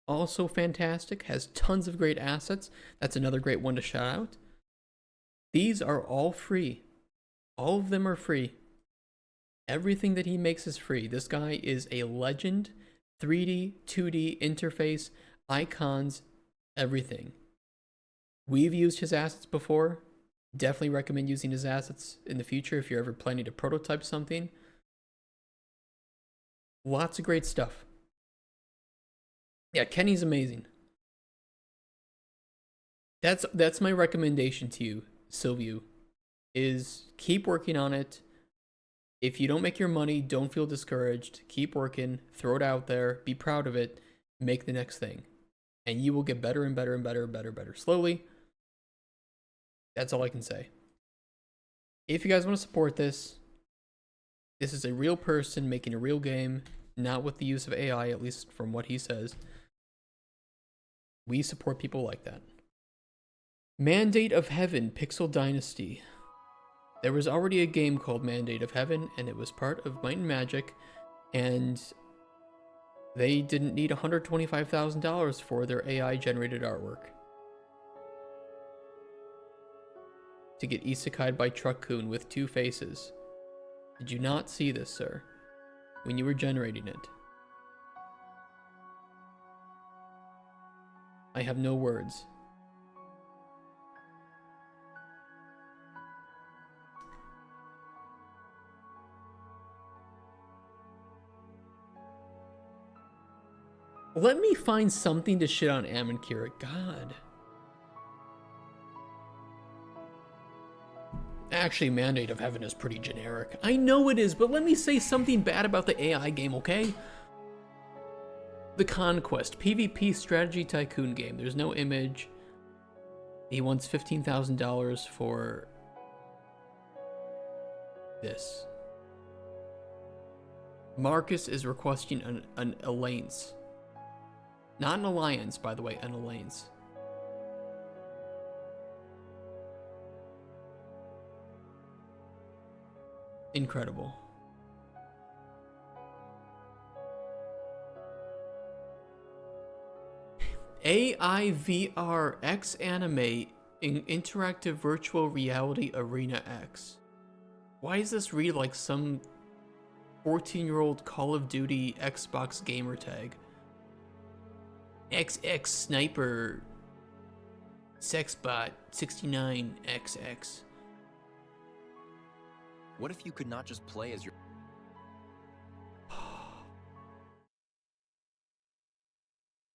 also fantastic. Has tons of great assets. That's another great one to shout out. These are all free. All of them are free. Everything that he makes is free. This guy is a legend. 3D, 2D, interface, icons, everything. We've used his assets before. Definitely recommend using his assets in the future if you're ever planning to prototype something. Lots of great stuff. Yeah, Kenny's amazing. That's my recommendation to you, Silvio, is keep working on it. If you don't make your money, don't feel discouraged. Keep working, throw it out there, be proud of it, make the next thing. And you will get better and better and better and better slowly. That's all I can say. If you guys want to support this, this is a real person making a real game, not with the use of AI, at least from what he says. We support people like that. Mandate of Heaven, Pixel Dynasty. There was already a game called Mandate of Heaven, and it was part of Might and Magic, and they didn't need $125,000 for their AI-generated artwork. To get isekai'd by Truck-kun with two faces. Did you not see this, sir, when you were generating it? I have no words. Let me find something to shit on Amankira. God. Actually, Mandate of Heaven is pretty generic. I know it is, but let me say something bad about the AI game, okay? The Conquest, PvP strategy tycoon game. There's no image. He wants $15,000 for this. Marcus is requesting an alliance. Not an alliance, by the way, an alliance. Incredible. AI VR X Anime in Interactive Virtual Reality Arena X. Why does this read like some 14-year-old Call of Duty Xbox gamer tag? XX Sniper Sexbot 69XX. What if you could not just play as your...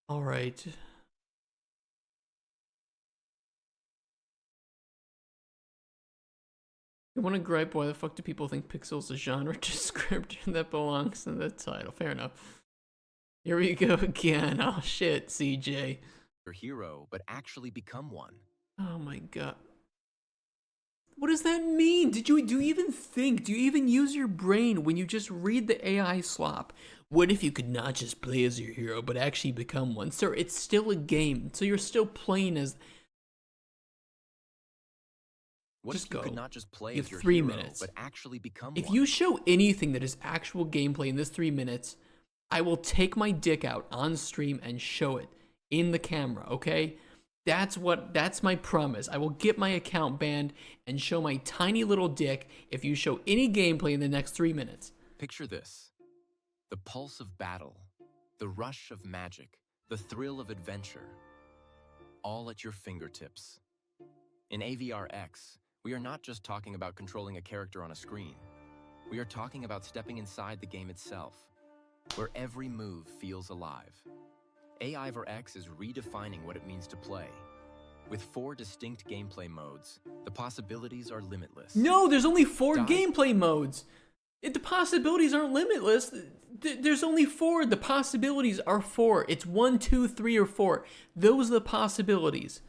All right. I want to gripe, why the fuck do people think Pixel's a genre descriptor that belongs in the title? Fair enough. Here we go again. Oh shit, CJ. Your hero, but actually become one. Oh my god. What does that mean? Do you even think? Do you even use your brain when you just read the AI slop? What if you could not just play as your hero, but actually become one? Sir, it's still a game, so you're still playing as... What just if you go. could not just play You as have your 3 hero, minutes. but actually become If one? you show anything that is actual gameplay in this 3 minutes, I will take my dick out on stream and show it in the camera, okay? That's my promise. I will get my account banned and show my tiny little dick if you show any gameplay in the next 3 minutes. Picture this. The pulse of battle, the rush of magic, the thrill of adventure, all at your fingertips. In AVRX, we are not just talking about controlling a character on a screen. We are talking about stepping inside the game itself, where every move feels alive. AIVRX is redefining what it means to play. With 4 distinct gameplay modes, the possibilities are limitless. No, there's only 4 gameplay modes. The possibilities aren't limitless. There's only 4. The possibilities are 4. It's 1, 2, 3, or 4. Those are the possibilities.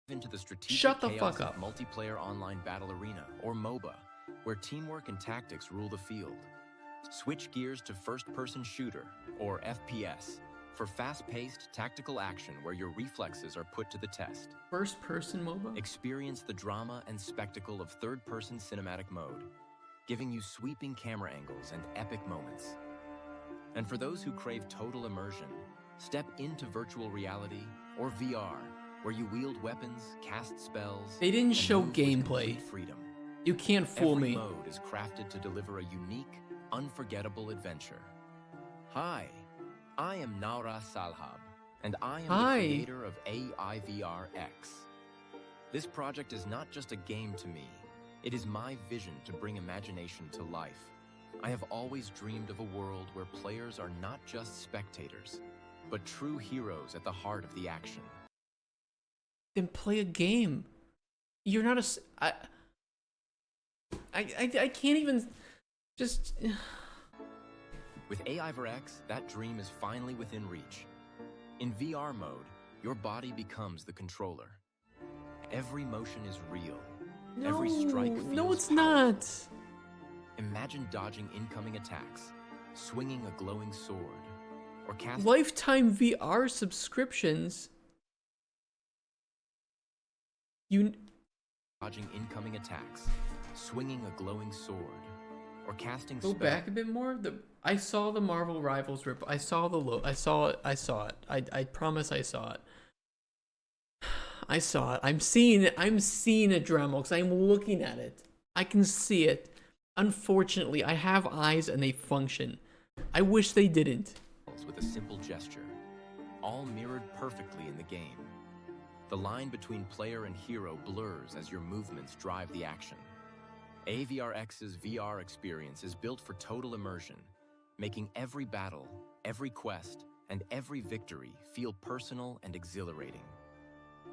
Into the strategic Shut the chaos fuck up. of multiplayer online battle arena, or MOBA, where teamwork and tactics rule the field. Switch gears to first-person shooter, or FPS, for fast-paced tactical action where your reflexes are put to the test. First-person MOBA? Experience the drama and spectacle of third-person cinematic mode, giving you sweeping camera angles and epic moments. And for those who crave total immersion, step into virtual reality, or VR, where you wield weapons, cast spells. They didn't and show move with gameplay. complete freedom. You can't fool Every me. mode is crafted to deliver a unique, unforgettable adventure. Hi, I am Naura Salhab, and I am Hi. the creator of AIVRX. This project is not just a game to me, it is my vision to bring imagination to life. I have always dreamed of a world where players are not just spectators, but true heroes at the heart of the action. Then play a game. You're not a... I can't even... Just... With AIVRX, that dream is finally within reach. In VR mode, your body becomes the controller. Every motion is real. Every strike feels No, it's powerful. not. Imagine dodging incoming attacks, swinging a glowing sword, or casting Lifetime VR subscriptions. dodging incoming attacks, swinging a glowing sword, or casting Go back a bit more. I saw the Marvel Rivals rip. I saw the I saw it. I promise I saw it. I saw it. I'm seeing it, Dremel, because I'm looking at it. I can see it. Unfortunately, I have eyes and they function. I wish they didn't. with a simple gesture, all mirrored perfectly in the game. The line between player and hero blurs as your movements drive the action. AVRX's VR experience is built for total immersion, making every battle, every quest, and every victory feel personal and exhilarating.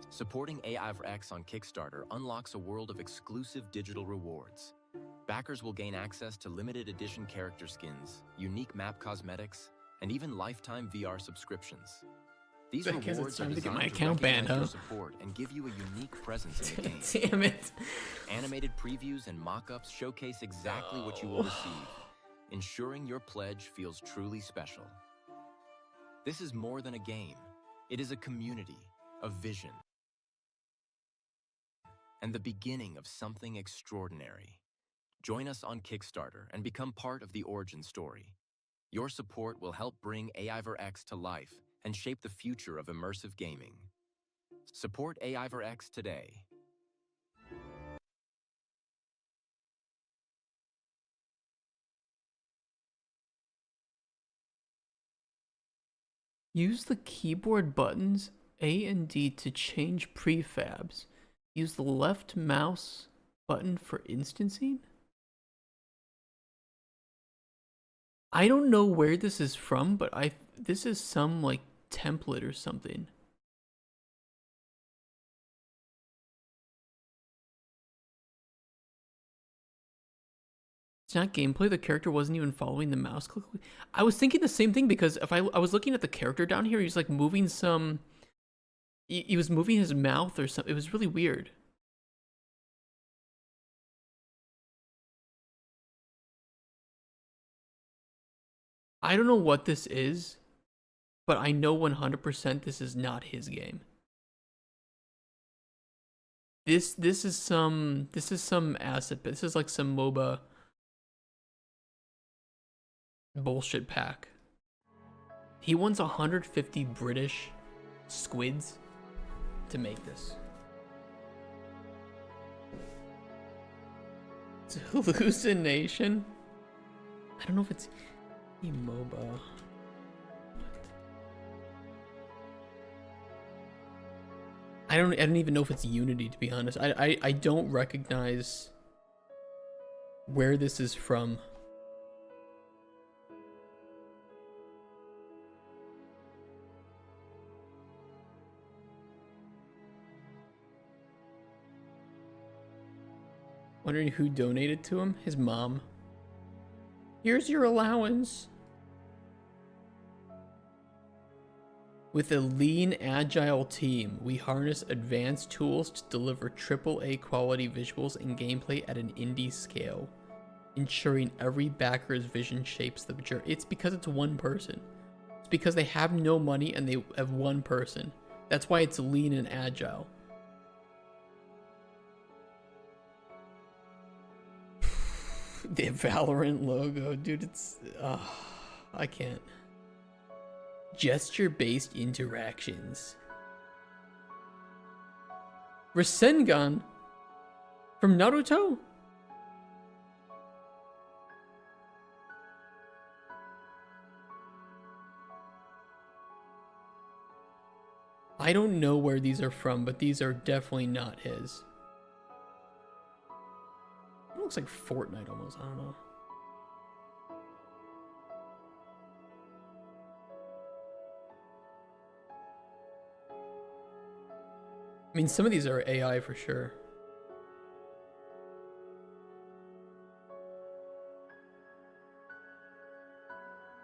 Supporting AIVRX on Kickstarter unlocks a world of exclusive digital rewards. Backers will gain access to limited edition character skins, unique map cosmetics, and even lifetime VR subscriptions. These I guess rewards it's are time to get my designed to account banned, recognize huh? your support and give you a unique presence in the game. Damn it. Animated previews and mock-ups showcase exactly what you will receive, ensuring your pledge feels truly special. This is more than a game. It is a community, a vision, and the beginning of something extraordinary. Join us on Kickstarter and become part of the origin story. Your support will help bring AIVRX to life and shape the future of immersive gaming. Support AIVRX today. Use the keyboard buttons A and D to change prefabs. Use the left mouse button for instancing? I don't know where this is from, but this is some like template or something. It's not gameplay. The character wasn't even following the mouse click. I was thinking the same thing because if I was looking at the character down here, he's like moving some. He was moving his mouth or something. It was really weird. I don't know what this is, but I know 100% this is not his game. This is some asset, but this is like some MOBA bullshit pack. He wants 150 British squids to make this. It's a hallucination. I don't know if it's MOBA. I don't even know if it's Unity, to be honest. I don't recognize where this is from. Wondering who donated to him? His mom. Here's your allowance. With a lean, agile team, we harness advanced tools to deliver AAA quality visuals and gameplay at an indie scale, ensuring every backer's vision shapes the journey. It's because it's one person. It's because they have no money and they have one person. That's why it's lean and agile. The Valorant logo, dude, it's... I can't. Gesture-based interactions. Rasengan? From Naruto? I don't know where these are from, but these are definitely not his. It looks like Fortnite almost, I don't know. I mean, some of these are AI for sure.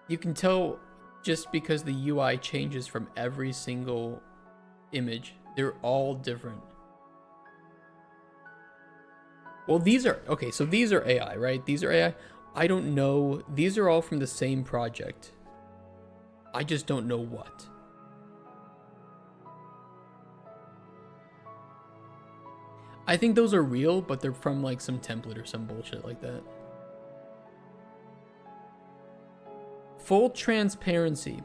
You can tell just because the UI changes from every single image. They're all different. Well, these are... Okay, so these are AI, right? These are AI. I don't know. These are all from the same project. I just don't know what. I think those are real, but they're from like some template or some bullshit like that. Full transparency.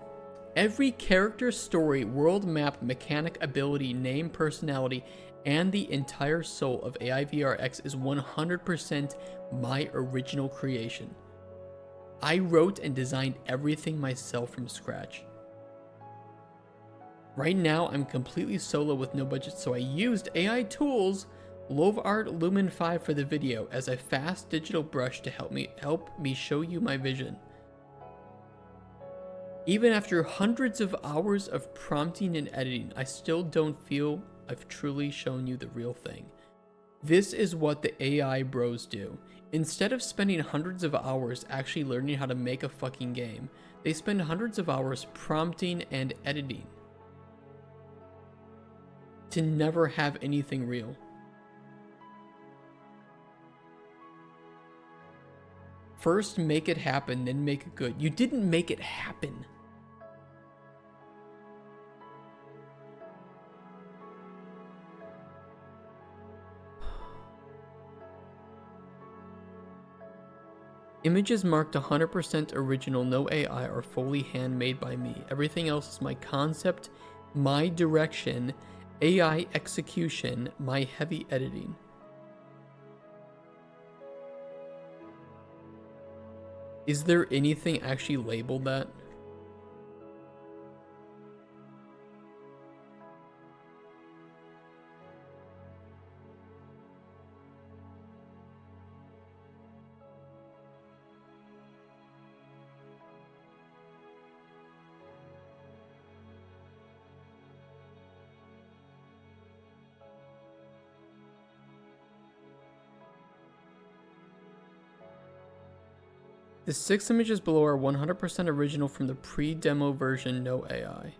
Every character, story, world map, mechanic, ability, name, personality, and the entire soul of AI VRX is 100% my original creation. I wrote and designed everything myself from scratch. Right now, I'm completely solo with no budget, so I used AI tools, LoveArt Lumen 5 for the video as a fast digital brush to help me show you my vision. Even after hundreds of hours of prompting and editing, I still don't feel I've truly shown you the real thing. This is what the AI bros do. Instead of spending hundreds of hours actually learning how to make a fucking game, they spend hundreds of hours prompting and editing to never have anything real. First, make it happen, then make it good. You didn't make it happen. Images marked 100% original, no AI, are fully handmade by me. Everything else is my concept, my direction, AI execution, my heavy editing. Is there anything actually labeled that? The 6 images below are 100% original from the pre-demo version, no AI.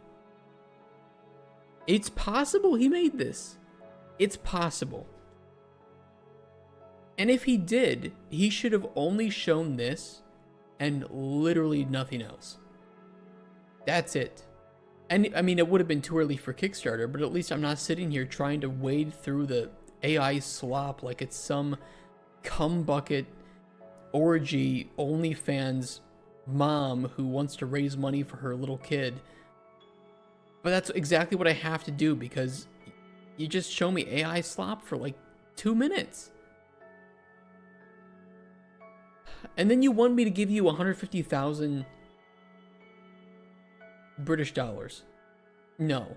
It's possible he made this. It's possible. And if he did, he should have only shown this and literally nothing else. That's it. And I mean, it would have been too early for Kickstarter, but at least I'm not sitting here trying to wade through the AI slop like it's some cum bucket orgy OnlyFans mom who wants to raise money for her little kid. But that's exactly what I have to do, because you just show me AI slop for like 2 minutes. And then you want me to give you 150,000 British dollars. No.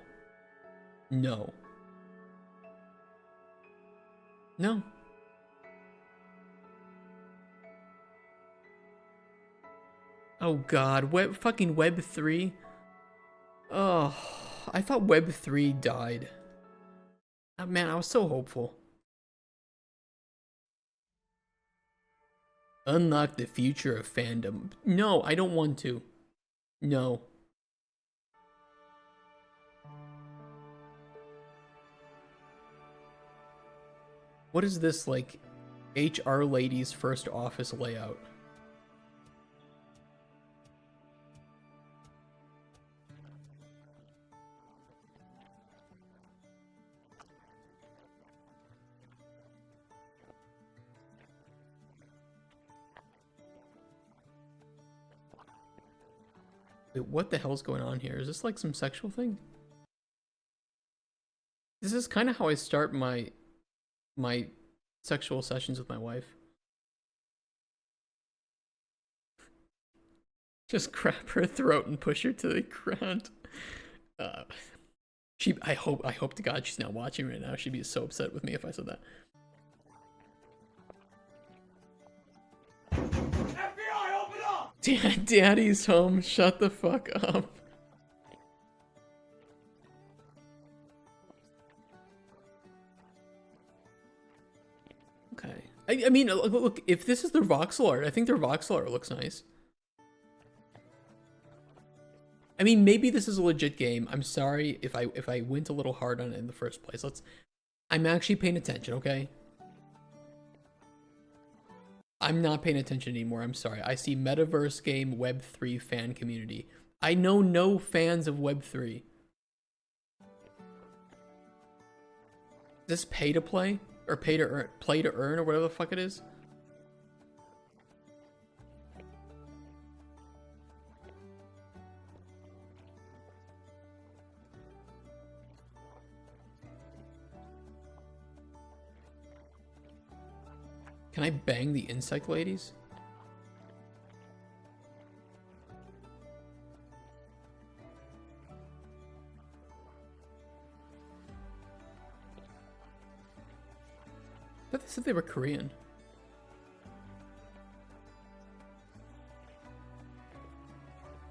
No. No. Oh god, fucking Web 3. Oh, I thought Web 3 died. Oh, man, I was so hopeful. Unlock the future of fandom. No, I don't want to. No. What is this, like, HR lady's first office layout? Wait, what the hell's going on here? Is this like some sexual thing? This is kind of how I start my sexual sessions with my wife. Just grab her throat and push her to the ground. I hope to God she's not watching right now. She'd be so upset with me if I said that. FBI, open up! Daddy's home. Shut the fuck up. Okay. I mean, look, if this is their voxel art, I think their voxel art looks nice. I mean, maybe this is a legit game. I'm sorry if I went a little hard on it in the first place. I'm actually paying attention, okay? I'm not paying attention anymore. I'm sorry. I see Metaverse game Web3 fan community. I know no fans of Web3. Is this pay to play? Or pay to earn, play to earn, or whatever the fuck it is? Can I bang the insect ladies? I thought they said they were Korean.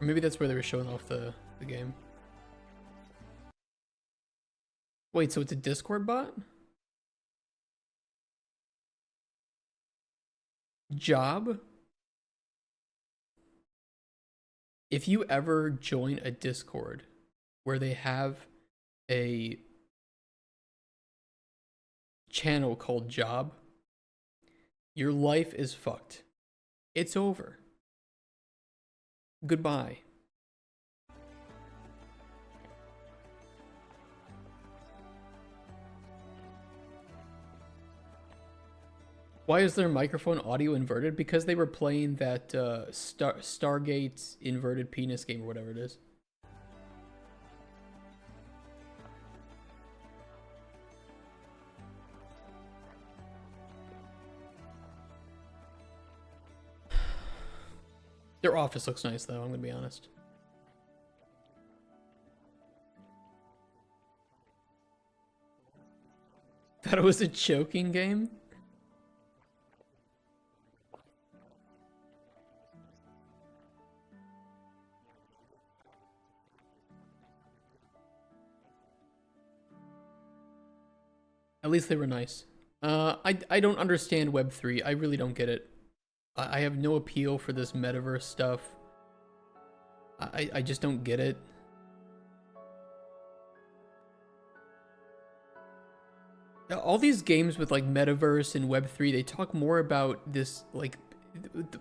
Or maybe that's where they were showing off the game. Wait, so it's a Discord bot? Job? If you ever join a Discord where they have a channel called Job, your life is fucked. It's over. Goodbye. Why is their microphone audio inverted? Because they were playing that Stargate inverted penis game or whatever it is. Their office looks nice though, I'm gonna be honest. Thought it was a choking game? At least they were nice. I don't understand Web3. I really don't get it. I have no appeal for this metaverse stuff. I just don't get it. All these games with like metaverse and Web3, they talk more about this like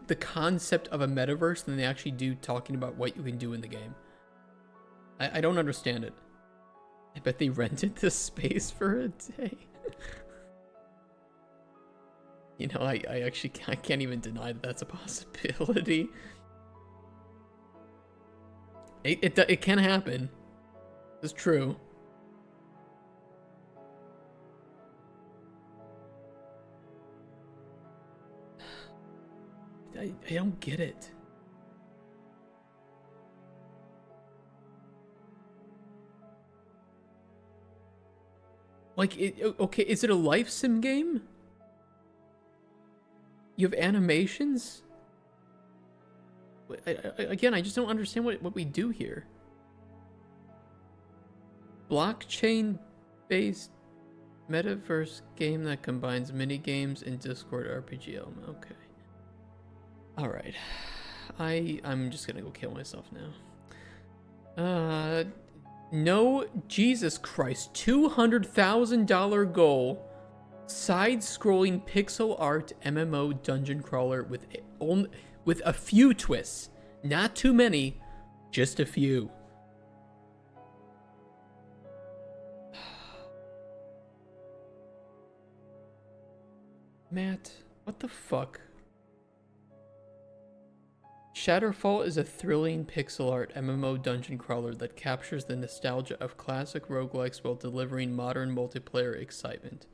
the concept of a metaverse than they actually do talking about what you can do in the game. I don't understand it. I bet they rented this space for a day. You know, I can't even deny that that's a possibility. It can happen. It's true. I don't get it. Like, okay, is it a life sim game? You have animations? Again, I just don't understand what we do here. Blockchain-based metaverse game that combines mini games and Discord RPG element. Okay. All right. I'm just gonna go kill myself now. No, Jesus Christ, $200,000 goal. Side-scrolling pixel art MMO dungeon crawler with a few twists. Not too many, just a few. Matt, what the fuck? Shatterfall is a thrilling pixel art MMO dungeon crawler that captures the nostalgia of classic roguelikes while delivering modern multiplayer excitement.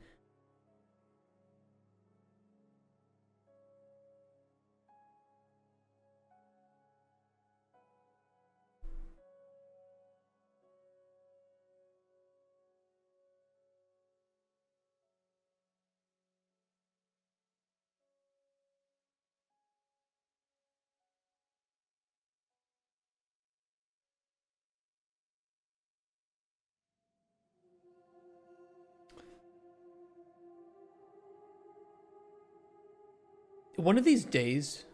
One of these days,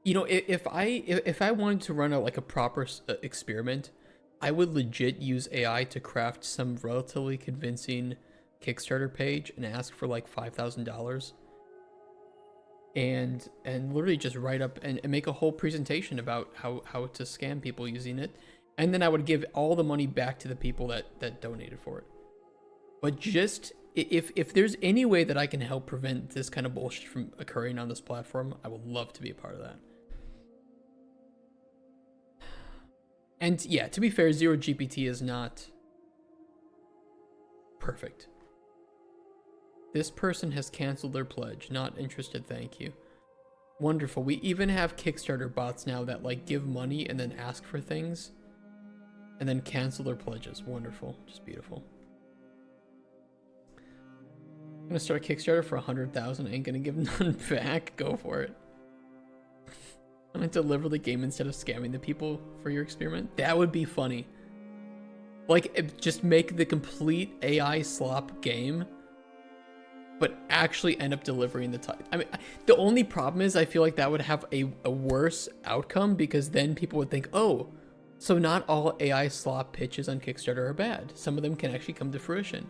you know, if I wanted to run a proper experiment, I would legit use AI to craft some relatively convincing Kickstarter page and ask for like $5,000, and literally just write up and make a whole presentation about how to scam people using it, and then I would give all the money back to the people that donated for it. But just if there's any way that I can help prevent this kind of bullshit from occurring on this platform, I would love to be a part of that. And yeah, to be fair, Zero GPT is not perfect. This person has canceled their pledge. Not interested, thank you. Wonderful. We even have Kickstarter bots now that like give money and then ask for things and then cancel their pledges. Wonderful. Just beautiful. I'm gonna start a Kickstarter for 100,000. Ain't gonna give none back. Go for it. I'm gonna deliver the game instead of scamming the people for your experiment. That would be funny. Like, just make the complete AI slop game, but actually end up delivering the type. I mean, the only problem is I feel like that would have a worse outcome, because then people would think, oh, so not all AI slop pitches on Kickstarter are bad. Some of them can actually come to fruition.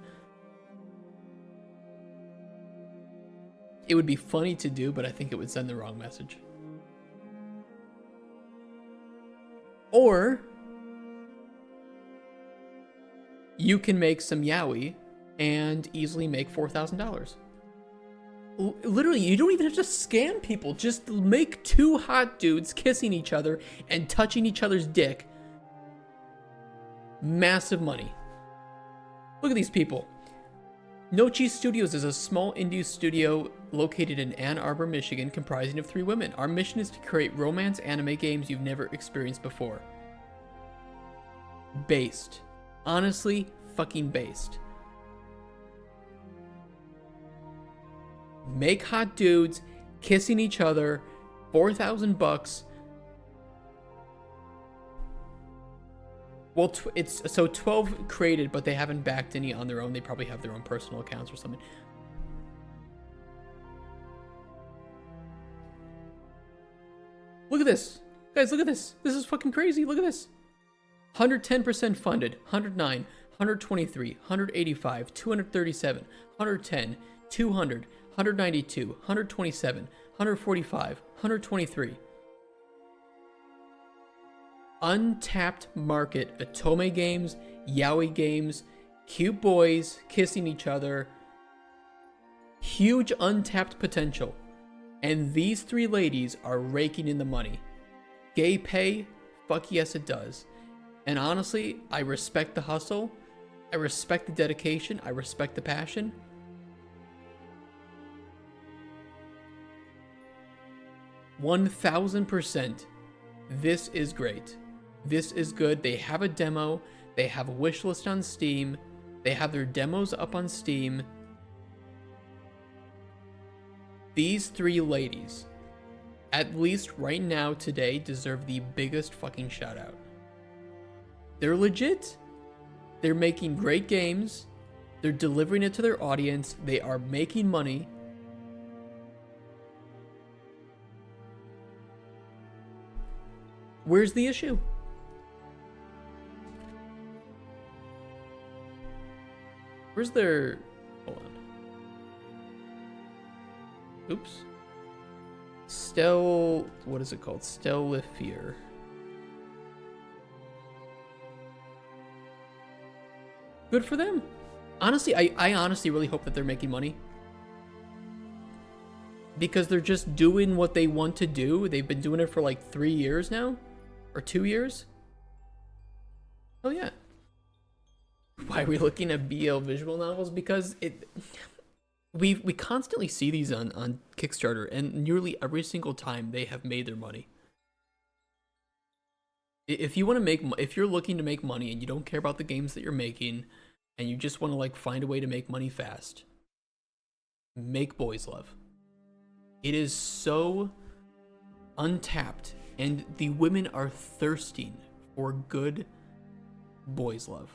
It would be funny to do, but I think it would send the wrong message. Or you can make some yaoi and easily make $4,000. Literally, you don't even have to scam people. Just make two hot dudes kissing each other and touching each other's dick. Massive money. Look at these people. Nochi Studios is a small indie studio located in Ann Arbor, Michigan, comprising of 3 women. Our mission is to create romance anime games you've never experienced before. Based. Honestly, fucking based. Make hot dudes kissing each other, $4,000. Well, it's so 12 created, but they haven't backed any on their own. They probably have their own personal accounts or something. Look at this. Guys, look at this. This is fucking crazy. Look at this. 110% funded. 109, 123, 185, 237, 110, 200, 192, 127, 145, 123. Untapped market, otome games, yaoi games, cute boys kissing each other. Huge untapped potential. And these three ladies are raking in the money. Gay pay? Fuck yes it does. And honestly, I respect the hustle. I respect the dedication. I respect the passion. %1,000%. This is great. This is good. They have a demo. They have a wish list on Steam. They have their demos up on Steam. These three ladies, at least right now today, deserve the biggest fucking shout out. They're legit. They're making great games. They're delivering it to their audience. They are making money. Where's the issue? Where's their... Hold on. Oops. What is it called? Stellifier. Good for them. Honestly, I honestly really hope that they're making money. Because they're just doing what they want to do. They've been doing it for like 3 years now. Or 2 years. Oh yeah. Why are we looking at BL visual novels? Because we constantly see these on Kickstarter, and nearly every single time they have made their money. If you're looking to make money and you don't care about the games that you're making, and you just want to like find a way to make money fast, make Boys Love. It is so untapped, and the women are thirsting for good boys love.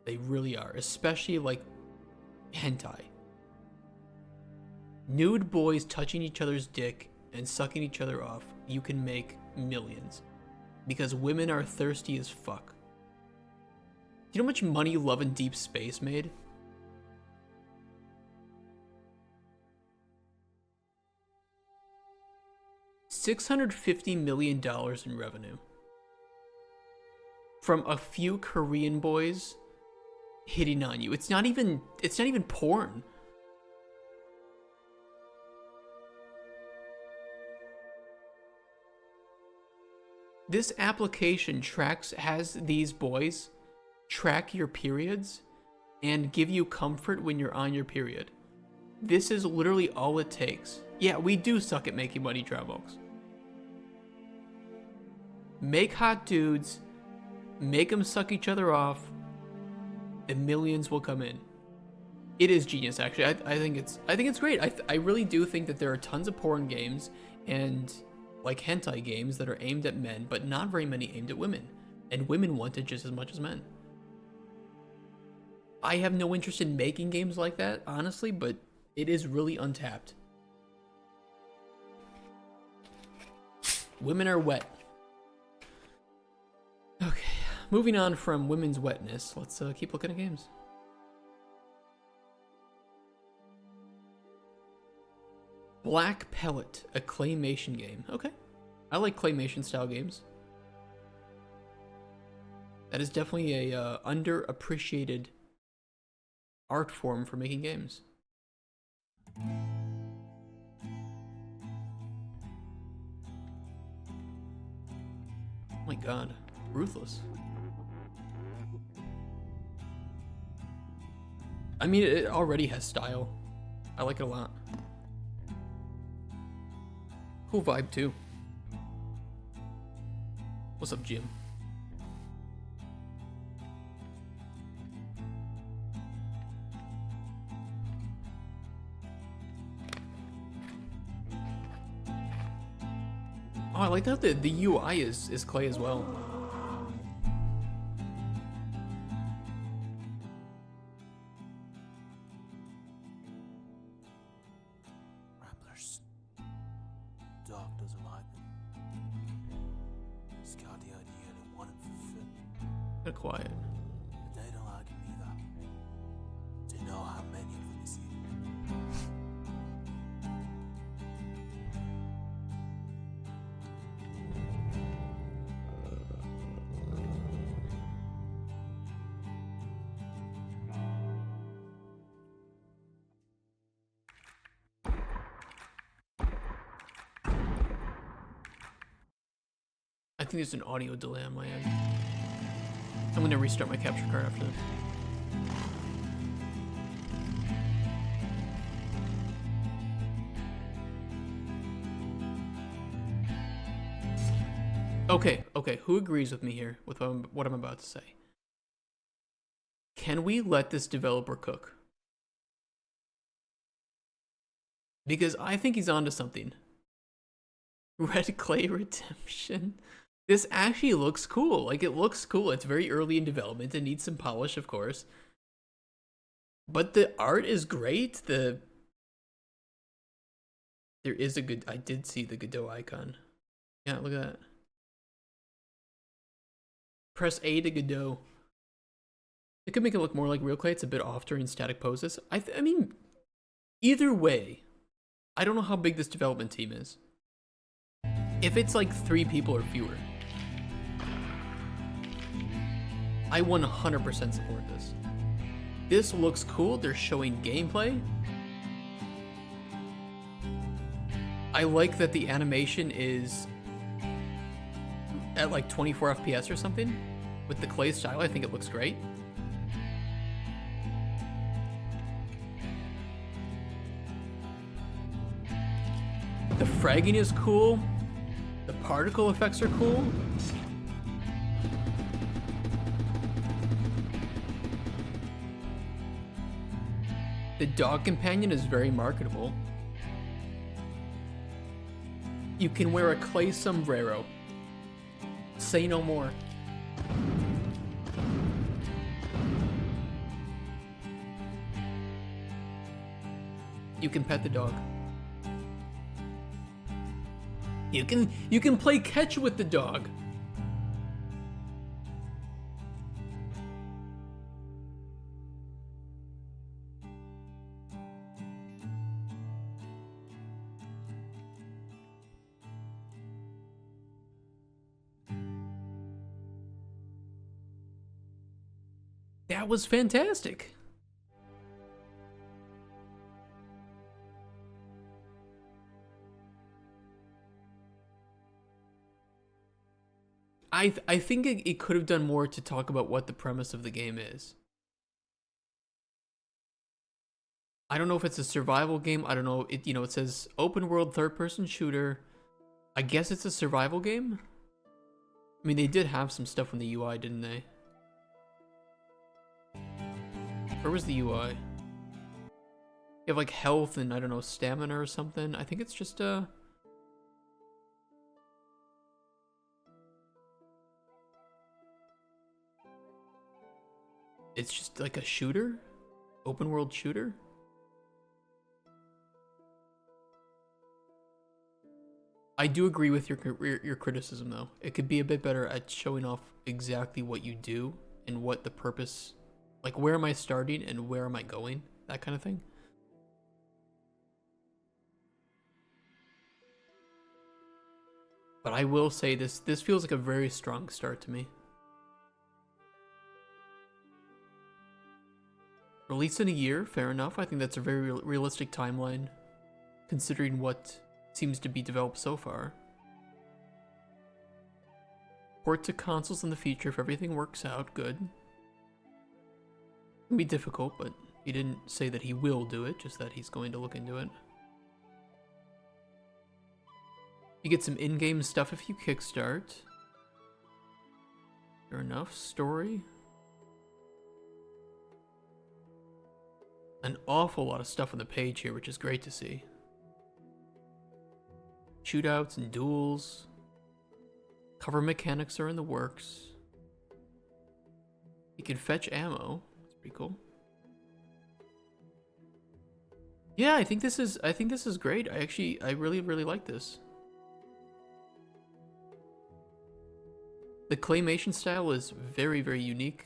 They really are, especially like hentai. Nude boys touching each other's dick and sucking each other off, you can make millions. Because women are thirsty as fuck. Do you know how much money Love in Deep Space made? $650 million in revenue. From a few Korean boys hitting on you. It's not even porn. This application has these boys track your periods and give you comfort when you're on your period. This is literally all it takes. Yeah, we do suck at making money, Dropbox. Make hot dudes, make them suck each other off, and millions will come in. It is genius, actually. I think it's great. I really do think that there are tons of porn games and like hentai games that are aimed at men, but not very many aimed at women. And women want it just as much as men. I have no interest in making games like that, honestly, but it is really untapped. Women are wet. Okay, moving on from women's wetness, let's keep looking at games. Black Pellet, a claymation game. Okay, I like claymation style games. That is definitely a underappreciated art form for making games. Oh my god, ruthless. I mean, it already has style. I like it a lot. Cool vibe too. What's up, Jim? Oh, I like that the UI is clay as well. Ramblers. Dog doesn't like them. It's got the idea they want him for food. They're quiet. But they don't like him either. Do you know how many of them is here? think there's an audio delay on my end. I'm gonna restart my capture card after this. Okay, who agrees with me here with what I'm about to say? Can we let this developer cook? Because I think he's onto something. Red Clay Redemption. This actually looks cool. Like, it looks cool. It's very early in development. It needs some polish, of course. But the art is great. There is a good... I did see the Godot icon. Yeah, look at that. Press A to Godot. It could make it look more like real clay. It's a bit off during static poses. I mean, either way, I don't know how big this development team is. If it's like 3 people or fewer, I 100% support this. This looks cool. They're showing gameplay. I like that the animation is at like 24 FPS or something. With the clay style, I think it looks great. The fragging is cool. The particle effects are cool. The dog companion is very marketable. You can wear a clay sombrero. Say no more. You can pet the dog. You can play catch with the dog. That was fantastic. I think it could have done more to talk about what the premise of the game is. I don't know if it's a survival game. I don't know. It says open world third-person shooter. I guess it's a survival game. I mean, they did have some stuff on the UI, didn't they? Where was the UI? You have like health and I don't know, stamina or something. I think it's just it's just like a shooter? Open world shooter? I do agree with your criticism though. It could be a bit better at showing off exactly what you do and what the purpose, like where am I starting and where am I going? That kind of thing. But I will say this feels like a very strong start to me. Release in a year, fair enough. I think that's a very realistic timeline, considering what seems to be developed so far. Port to consoles in the future if everything works out, good. It'll be difficult, but he didn't say that he will do it, just that he's going to look into it. You get some in-game stuff if you kickstart. Fair enough. Story. An awful lot of stuff on the page here, which is great to see. Shootouts and duels. Cover mechanics are in the works. You can fetch ammo. That's pretty cool. Yeah, I think this is great. I really like this. The claymation style is very unique.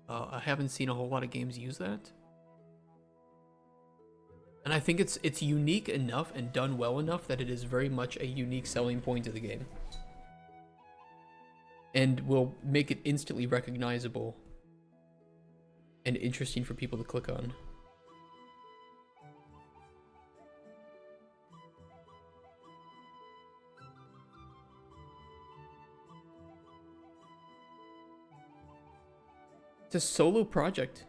I haven't seen a whole lot of games use that. And I think it's unique enough and done well enough that it is very much a unique selling point of the game. And will make it instantly recognizable and interesting for people to click on. It's a solo project.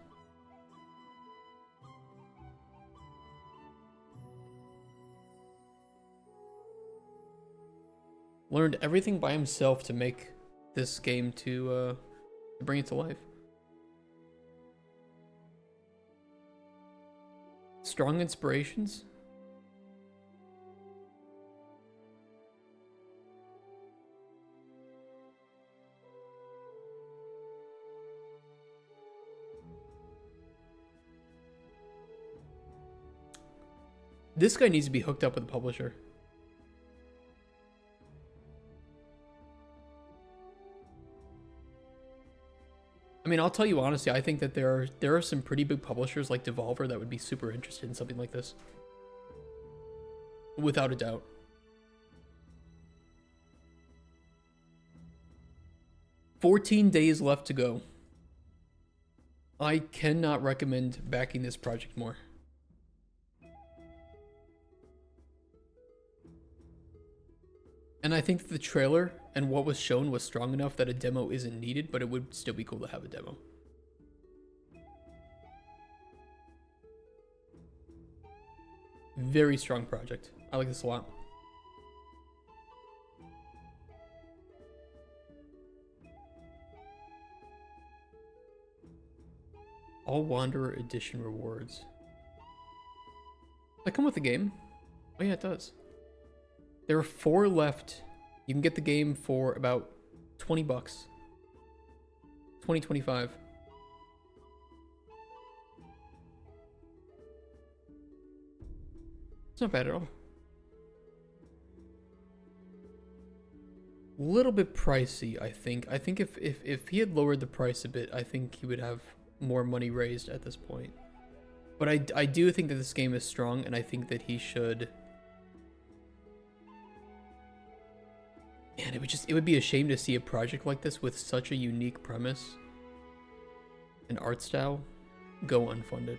Learned everything by himself to make this game to bring it to life. Strong inspirations. This guy needs to be hooked up with a publisher. I mean, I'll tell you honestly, I think that there are some pretty big publishers like Devolver that would be super interested in something like this. Without a doubt. $14 days left to go. I cannot recommend backing this project more. And I think that the trailer and what was shown was strong enough that a demo isn't needed, but it would still be cool to have a demo. Very strong project. I like this a lot. All Wanderer Edition rewards. Does that come with the game? Oh yeah, it does. There are 4 left. You can get the game for about 20 bucks. 20-25. It's not bad at all. A little bit pricey, I think. I think if he had lowered the price a bit, I think he would have more money raised at this point. But I do think that this game is strong, and I think that he should... Man, it would be a shame to see a project like this with such a unique premise and art style go unfunded.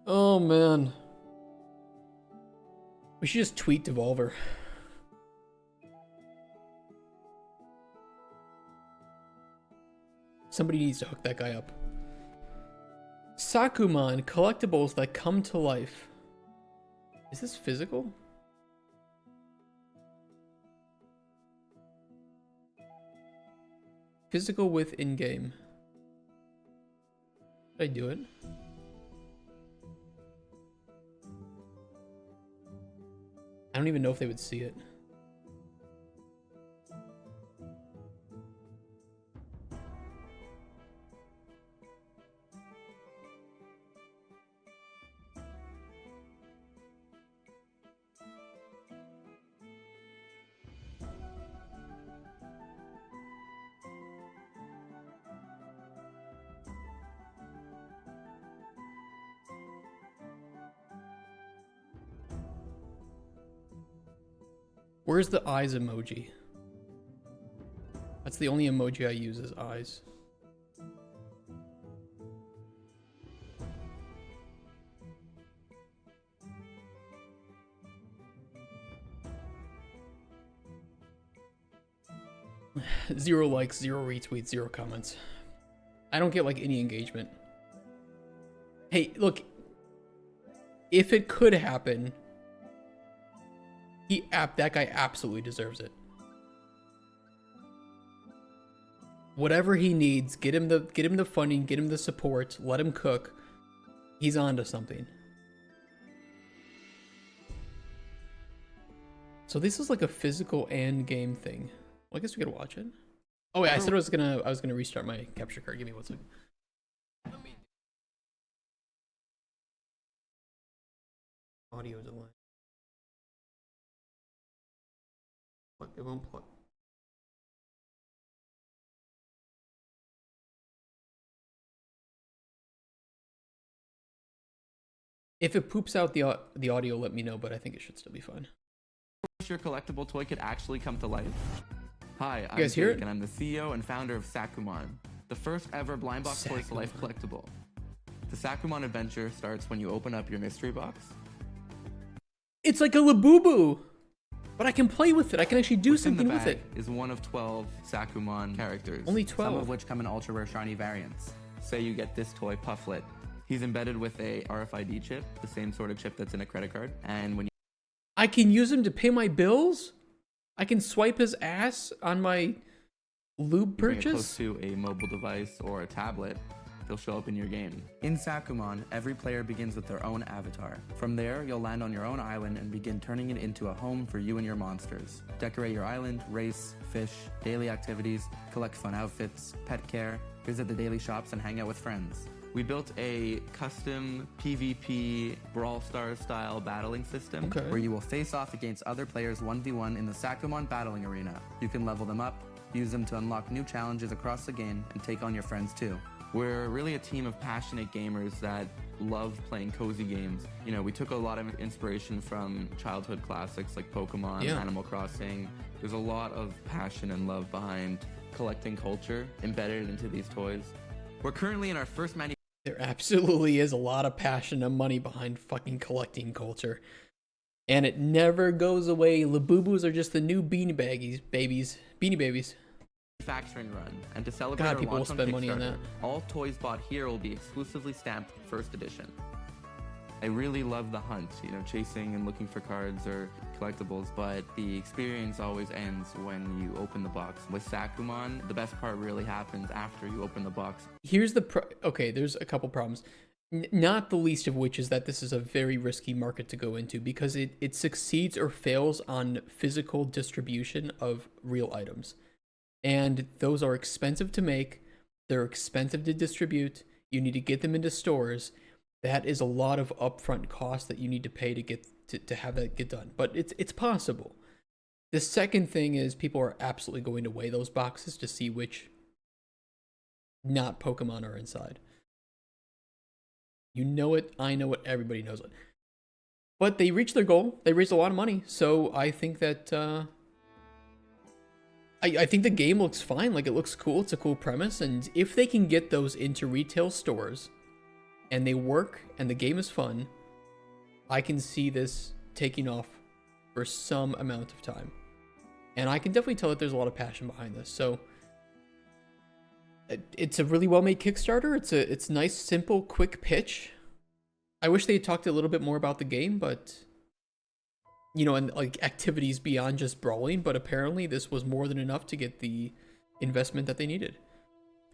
Oh man. We should just tweet Devolver. Somebody needs to hook that guy up. Sakuman, collectibles that come to life. Is this physical? Physical with in-game. Did I do it? I don't even know if they would see it. Where's the eyes emoji? That's the only emoji I use is eyes. Zero likes, 0 retweets, 0 comments. I don't get like any engagement. Hey, look. If it could happen, that guy absolutely deserves it. Whatever he needs, get him the funding, get him the support, let him cook. He's onto something. So this is like a physical and game thing. Well, I guess we could watch it. Oh wait, I said I was gonna restart my capture card. Give me 1 second. Audio delay. It won't play. If it poops out the audio, let me know, but I think it should still be fine. Your collectible toy could actually come to life. Hi, I'm guys hear Jake, it? and I'm the CEO and founder of Sakuman, the first ever blind box toys to life collectible. The Sakumon adventure starts when you open up your mystery box. It's like a Labubu, but I can play with it. I can actually do something with it. Is one of 12 Sakumon characters. Only 12. Some of which come in ultra rare shiny variants. Say you get this toy, Pufflet. He's embedded with a RFID chip, the same sort of chip that's in a credit card. And when you I can use him to pay my bills? I can swipe his ass on my lube bring it purchase? close to a mobile device or a tablet, they'll show up in your game. In Sakumon, every player begins with their own avatar. From there, you'll land on your own island and begin turning it into a home for you and your monsters. Decorate your island, race, fish, daily activities, collect fun outfits, pet care, visit the daily shops, and hang out with friends. We built a custom PvP Brawl Stars style battling system where you will face off against other players 1v1 in the Sakumon battling arena. You can level them up, use them to unlock new challenges across the game, and take on your friends too. We're really a team of passionate gamers that love playing cozy games. You know, we took a lot of inspiration from childhood classics like Pokemon, Animal Crossing. There's a lot of passion and love behind collecting culture embedded into these toys. We're currently in our first There absolutely is a lot of passion and money behind fucking collecting culture. And it never goes away. Labubus are just the new beanie babies. manufacturing run, and to celebrate our people will launch on spend money on Kickstarter, that. all toys bought here will be exclusively stamped first edition. I really love the hunt, you know, chasing and looking for cards or collectibles, but the experience always ends when you open the box. With Sakumon, the best part really happens after you open the box. Here's the okay, there's a couple problems. Not the least of which is that this is a very risky market to go into because it succeeds or fails on physical distribution of real items. And those are expensive to make, they're expensive to distribute, you need to get them into stores. That is a lot of upfront cost that you need to pay to get to have that get done. But it's possible. The second thing is people are absolutely going to weigh those boxes to see which not Pokemon are inside. You know it, I know it, everybody knows it. But they reached their goal. They raised a lot of money. So I think that I think the game looks fine. Like, it looks cool. It's a cool premise. And if they can get those into retail stores and they work and the game is fun, I can see this taking off for some amount of time. And I can definitely tell that there's a lot of passion behind this. So it's a really well-made Kickstarter. It's nice, simple, quick pitch. I wish they had talked a little bit more about the game, but you know, and like activities beyond just brawling, but apparently this was more than enough to get the investment that they needed.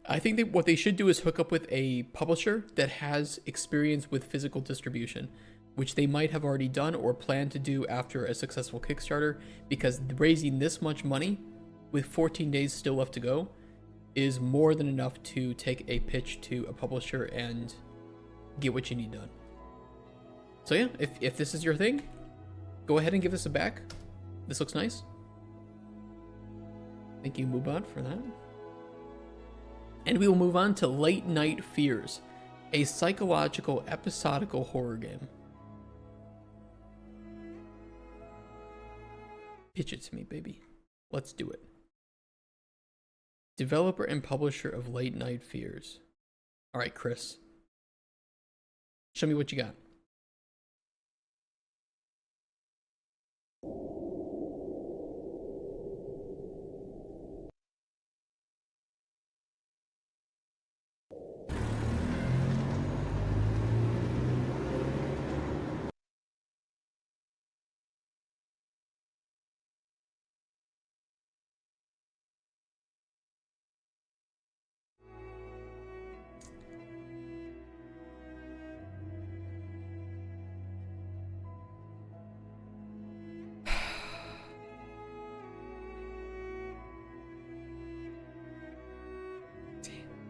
I think that what they should do is hook up with a publisher that has experience with physical distribution, which they might have already done or plan to do after a successful Kickstarter, because raising this much money with 14 days still left to go is more than enough to take a pitch to a publisher and get what you need done. So yeah, if this is your thing, go ahead and give this a back. This looks nice. Thank you, Mubot, for that. And we will move on to Late Night Fears, a psychological episodical horror game. Pitch it to me, baby. Let's do it. Developer and publisher of Late Night Fears. All right, Chris. Show me what you got.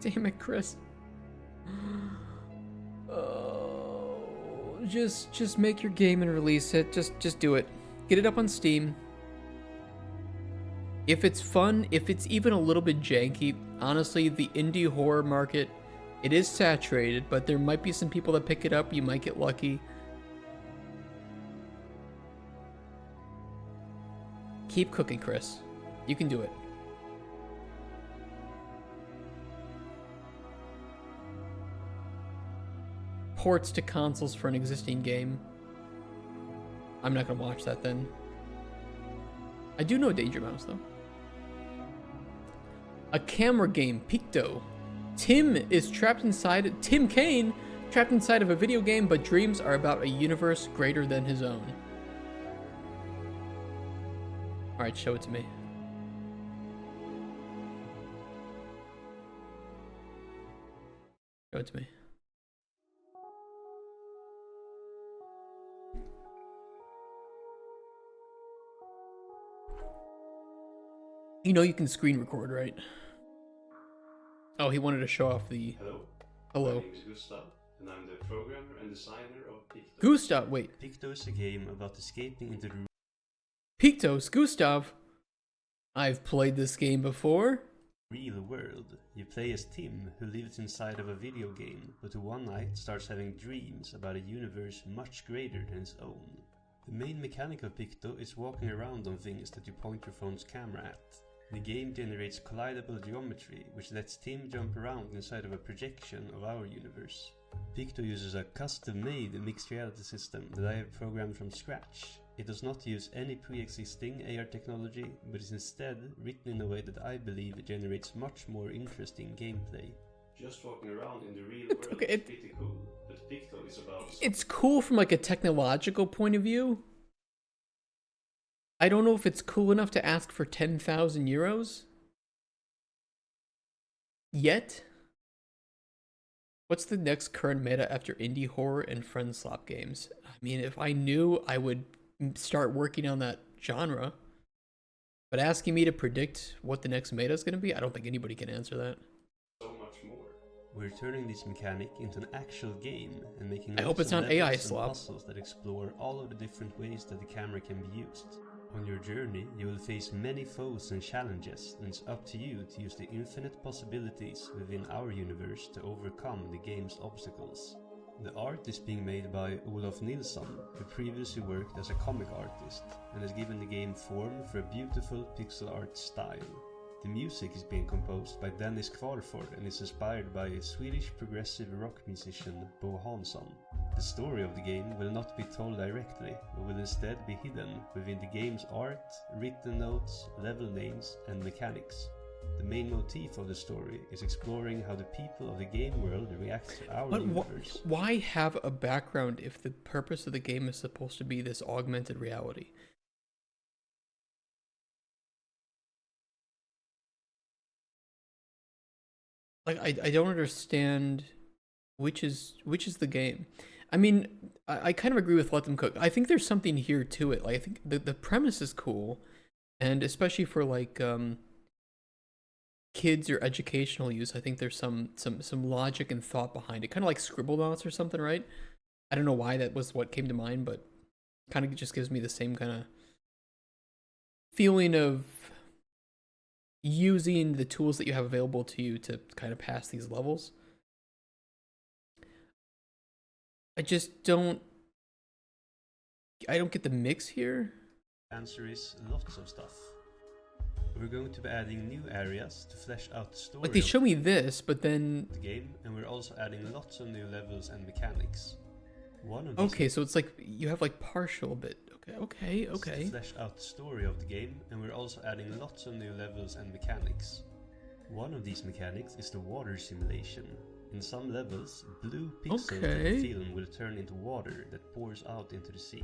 Damn it, Chris. Oh, just make your game and release it. Just do it. Get it up on Steam. If it's fun, if it's even a little bit janky, honestly, the indie horror market, it is saturated, but there might be some people that pick it up. You might get lucky. Keep cooking, Chris. You can do it. ports to consoles for an existing game. I'm not gonna watch that then. I do know Danger Mouse though. A camera game, Picto. Tim Kaine, trapped inside of a video game, but dreams are about a universe greater than his own. Alright, show it to me. Show it to me. You know you can screen record, right? Oh, he wanted to show off the... Hello. Hello. My name is Gustav, and I'm the programmer and designer of Picto. Gustav, wait. Picto is a game about escaping into the Pictos, Gustav. I've played this game before. real world. You play as Tim, who lives inside of a video game, but who one night starts having dreams about a universe much greater than his own. The main mechanic of Picto is walking around on things that you point your phone's camera at. The game generates collidable geometry, which lets Tim jump around inside of a projection of our universe. Picto uses a custom-made mixed reality system that I have programmed from scratch. It does not use any pre-existing AR technology, but is instead written in a way that I believe generates much more interesting gameplay. Just walking around in the real world is pretty cool, but Picto is about... It's cool from like a technological point of view. I don't know if it's cool enough to ask for 10,000 euros. Yet. What's the next current meta after indie horror and friend slop games? I mean, if I knew, I would start working on that genre. But asking me to predict what the next meta is going to be, I don't think anybody can answer that. So much more. We're turning this mechanic into an actual game and making I hope it's not AI slop. puzzles that explore all of the different ways that the camera can be used. On your journey, you will face many foes and challenges, and it's up to you to use the infinite possibilities within our universe to overcome the game's obstacles. The art is being made by Olof Nilsson, who previously worked as a comic artist, and has given the game form for a beautiful pixel art style. The music is being composed by Dennis Kvarford and is inspired by Swedish progressive rock musician Bo Hansson. The story of the game will not be told directly, but will instead be hidden within the game's art, written notes, level names, and mechanics. The main motif of the story is exploring how the people of the game world react to our universe. Why have a background if the purpose of the game is supposed to be this augmented reality? Like, I don't understand which is the game. I mean, I kind of agree with Let Them Cook. I think there's something here to it. Like, I think the premise is cool, and especially for like kids or educational use, I think there's some logic and thought behind it. Kind of like Scribblenauts or something, right? I don't know why that was what came to mind, but kind of just gives me the same kind of feeling of using the tools that you have available to you to kind of pass these levels. I just don't get the mix here. Answer is lots of stuff. We're going to be adding new areas to flesh out the story. Like, they show me this, but then the game, and we're also adding lots of new levels and mechanics. One of okay, so it's like you have like partial bit. Okay. To flesh out the story of the game, and we're also adding lots of new levels and mechanics. One of these mechanics is the water simulation. In some levels, blue pixels of the film will turn into water that pours out into the sea.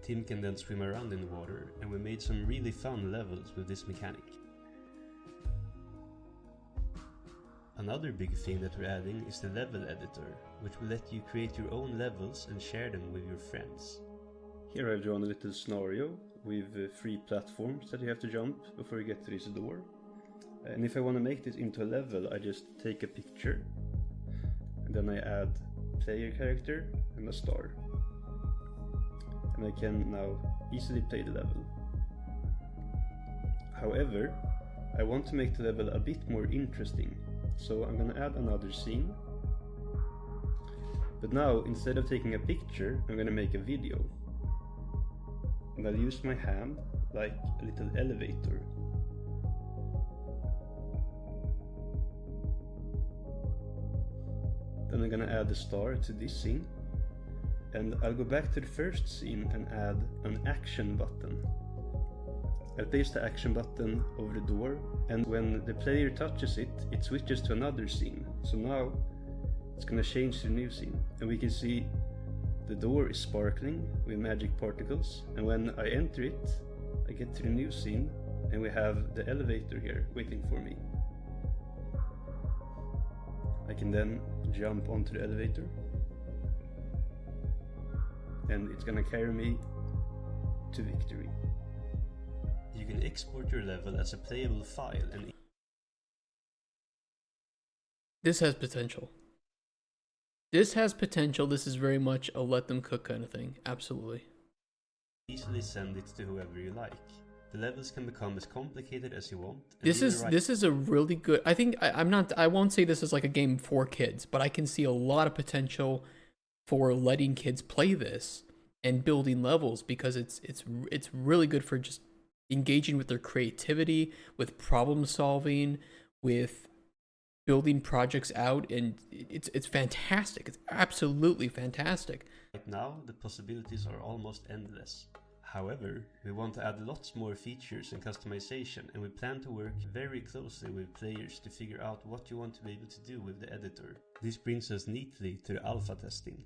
Tim can then swim around in the water, and we made some really fun levels with this mechanic. Another big thing that we're adding is the level editor, which will let you create your own levels and share them with your friends. Here I've drawn a little scenario with 3 platforms that you have to jump before you get to this door. And if I want to make this into a level, I just take a picture, and then I add player character and a star. And I can now easily play the level. However, I want to make the level a bit more interesting, so I'm gonna add another scene. But now, instead of taking a picture, I'm gonna make a video. And I'll use my hand like a little elevator. and I'm gonna add a star to this scene. And I'll go back to the first scene and add an action button. I'll place the action button over the door, and when the player touches it, it switches to another scene. So now it's gonna change to the new scene, and we can see the door is sparkling with magic particles, and when I enter it, I get to the new scene, and we have the elevator here waiting for me. I can then jump onto the elevator, and it's gonna carry me to victory. You can export your level as a playable file and this has potential. This has potential. This is very much a let them cook kind of thing. Absolutely. easily send it to whoever you like. The levels can become as complicated as you want. This is a really good. I think I won't say this is like a game for kids, but I can see a lot of potential for letting kids play this and building levels, because it's really good for just engaging with their creativity, with problem solving, with building projects out, and it's fantastic. It's absolutely fantastic. Right now, the possibilities are almost endless. However, we want to add lots more features and customization, and we plan to work very closely with players to figure out what you want to be able to do with the editor. This brings us neatly to the alpha testing.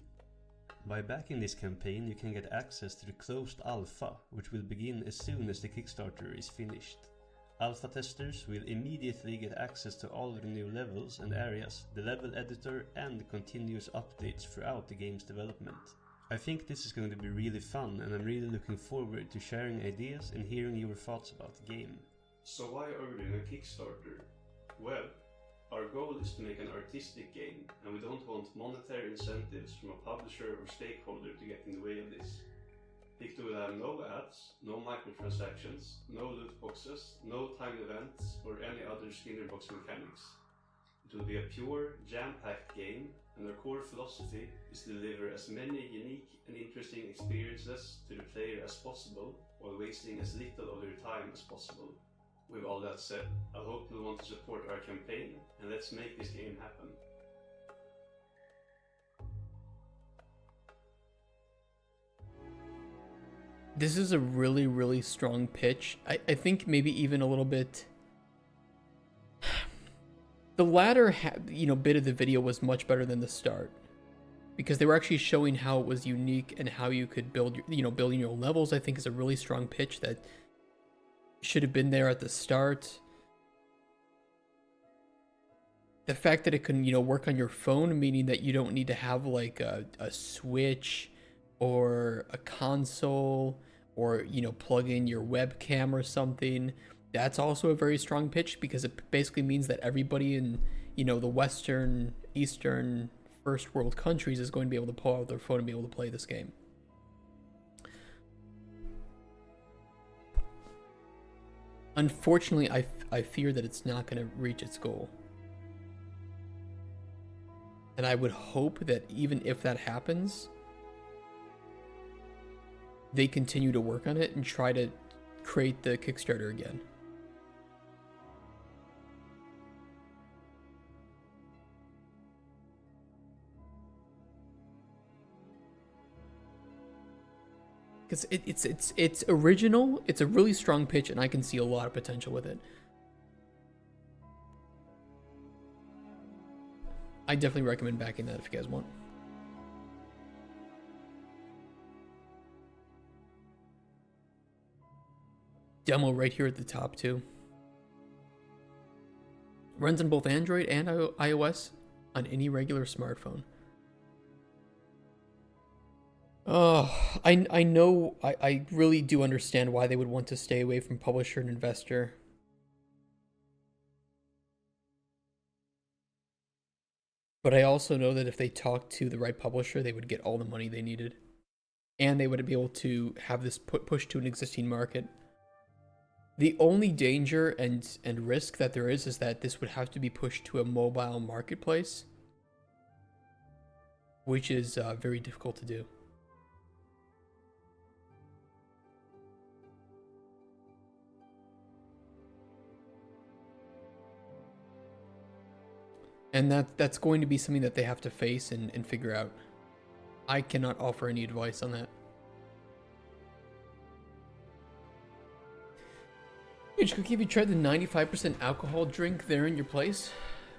By backing this campaign, you can get access to the closed alpha, which will begin as soon as the Kickstarter is finished. Alpha testers will immediately get access to all of the new levels and areas, the level editor, and continuous updates throughout the game's development. I think this is going to be really fun, and I'm really looking forward to sharing ideas and hearing your thoughts about the game. So why are we doing a Kickstarter? Well, our goal is to make an artistic game, and we don't want monetary incentives from a publisher or stakeholder to get in the way of this. Picto will have no ads, no microtransactions, no loot boxes, no timed events, or any other Skinner box mechanics. It will be a pure, jam-packed game, and our core philosophy is to deliver as many unique and interesting experiences to the player as possible, while wasting as little of their time as possible. With all that said, I hope you'll want to support our campaign, and let's make this game happen. This is a really, really strong pitch. I think maybe even a little bit. The latter, bit of the video was much better than the start, because they were actually showing how it was unique and how you could build, building your levels. I think is a really strong pitch that should have been there at the start. The fact that it can, work on your phone, meaning that you don't need to have like a Switch or a console, or plug in your webcam or something. That's also a very strong pitch, because it basically means that everybody in the Western, Eastern, first world countries is going to be able to pull out their phone and be able to play this game. Unfortunately, I fear that it's not going to reach its goal. And I would hope that even if that happens, they continue to work on it and try to create the Kickstarter again. Because it's original, it's a really strong pitch, and I can see a lot of potential with it. I definitely recommend backing that if you guys want. Demo right here at the top too. Runs on both Android and iOS on any regular smartphone. Oh, I know, I really do understand why they would want to stay away from publisher and investor. But I also know that if they talked to the right publisher, they would get all the money they needed. And they would be able to have this pushed to an existing market. The only danger and risk that there is that this would have to be pushed to a mobile marketplace, which is very difficult to do. And that's going to be something that they have to face and figure out. I cannot offer any advice on that. Which Cookie, have you tried the 95% alcohol drink there in your place?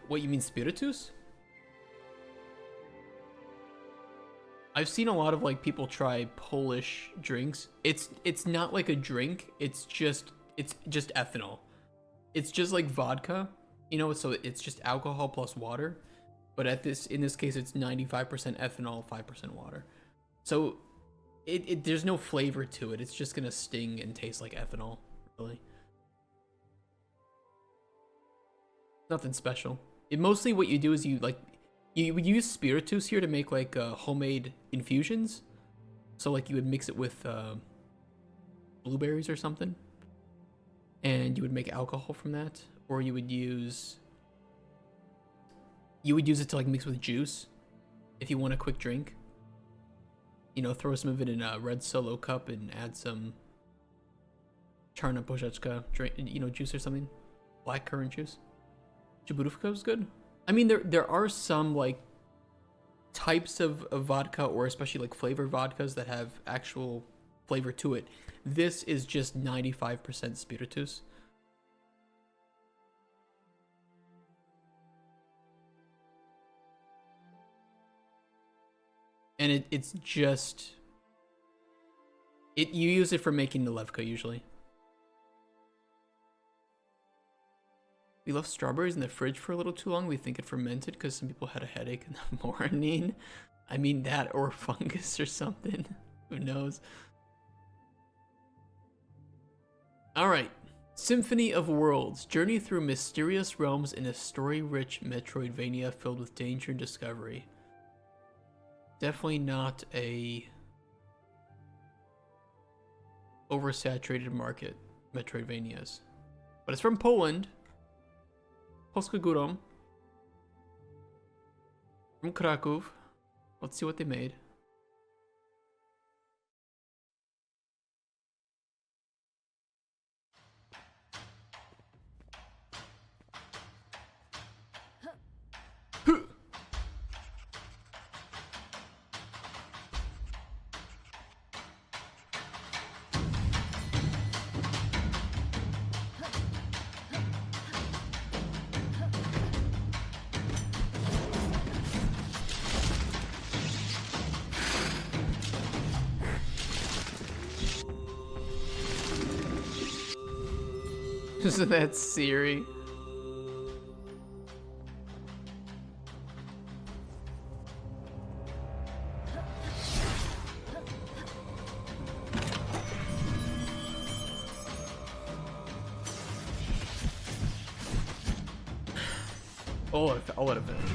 What, you mean spiritus? I've seen a lot of like people try Polish drinks. It's not like a drink. It's just ethanol. It's just like vodka, you know. So it's just alcohol plus water. But in this case, it's 95% ethanol, 5% water. So there's no flavor to it. It's just gonna sting and taste like ethanol, really. Nothing special. Mostly what you do is you would use spiritus here to make like homemade infusions. So like you would mix it with blueberries or something, and you would make alcohol from that, or you would use it to like mix with juice if you want a quick drink. You know, throw some of it in a red Solo cup and add some Czarna Bożeczka drink, you know, juice or something, black currant juice. Jaburówka is good. I mean, there are some like types of vodka, or especially like flavored vodkas that have actual flavor to it. This is just 95% spiritus. And it's just you use it for making nalewka usually. We left strawberries in the fridge for a little too long. We think it fermented because some people had a headache in the morning. I mean, that or fungus or something. Who knows? Alright. Symphony of Worlds. Journey through mysterious realms in a story-rich Metroidvania filled with danger and discovery. Definitely not a oversaturated market, Metroidvanias. But it's from Poland. Polska Górą. From Kraków. Let's see what they made. Isn't that Siri? I'll let it finish.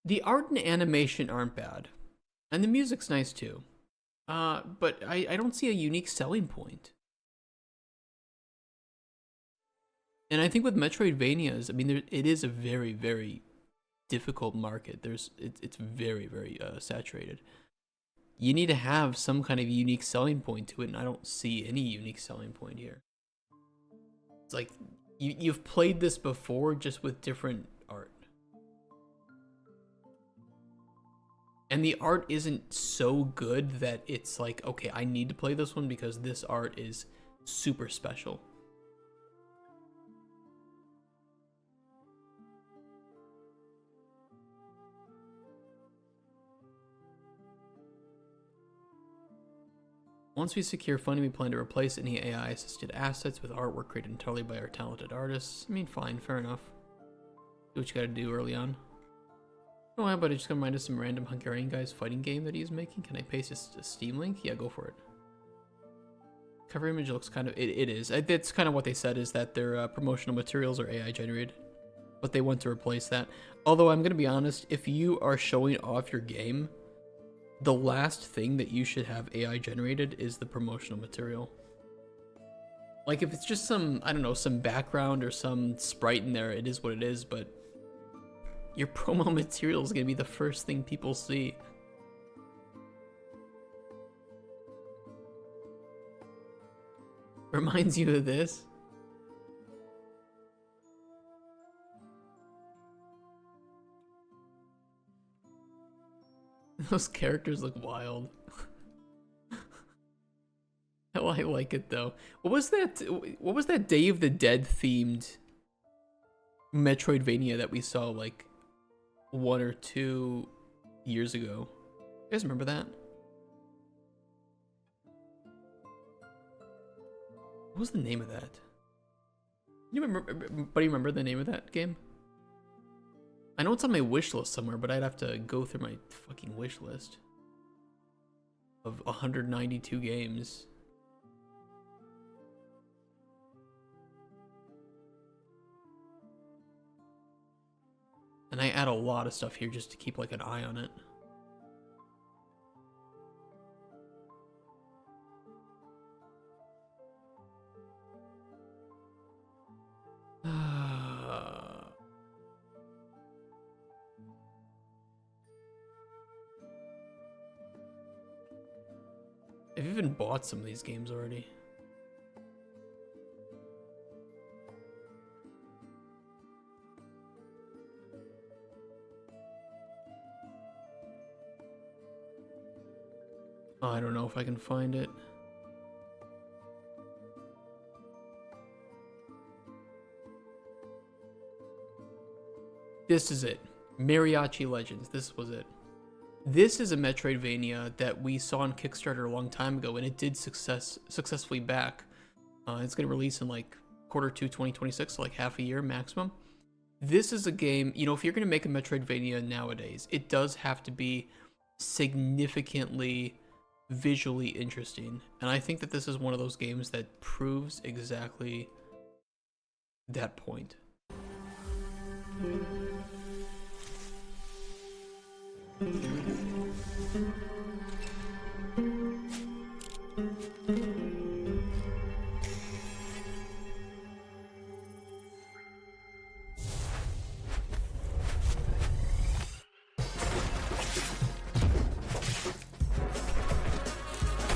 The art and animation aren't bad, and the music's nice too. But I don't see a unique selling point. And I think with Metroidvanias, I mean, it is a very, very difficult market. It's very, very saturated. You need to have some kind of unique selling point to it, and I don't see any unique selling point here. It's like you've played this before, just with different art. And the art isn't so good that it's like, okay, I need to play this one because this art is super special. Once we secure funding, we plan to replace any AI-assisted assets with artwork created entirely by our talented artists. I mean, fine, fair enough. Do what you gotta do early on. Oh, how about I just gonna remind us some random Hungarian guy's fighting game that he's making? Can I paste a Steam link? Yeah, go for it. Cover image looks kind of... It is. It's kind of what they said, is that their promotional materials are AI generated. But they want to replace that. Although, I'm gonna be honest, if you are showing off your game, the last thing that you should have AI generated is the promotional material. Like, if it's just some, I don't know, some background or some sprite in there, it is what it is, but your promo material is going to be the first thing people see. Reminds you of this? Those characters look wild. I like it though. What was that Day of the Dead themed Metroidvania that we saw like 1 or 2 years ago? You guys remember that? What was the name of that? You remember the name of that game? I know it's on my wish list somewhere, but I'd have to go through my fucking wish list of 192 games. And I add a lot of stuff here just to keep like an eye on it. I've even bought some of these games already. Oh, I don't know if I can find it. This is it. Mariachi Legends. This was it. This is a Metroidvania that we saw on Kickstarter a long time ago, and it did successfully back. It's going to release in like Q2 2026, so like half a year maximum. This is a game, you know, if you're going to make a Metroidvania nowadays, it does have to be significantly visually interesting. And I think that this is one of those games that proves exactly that point.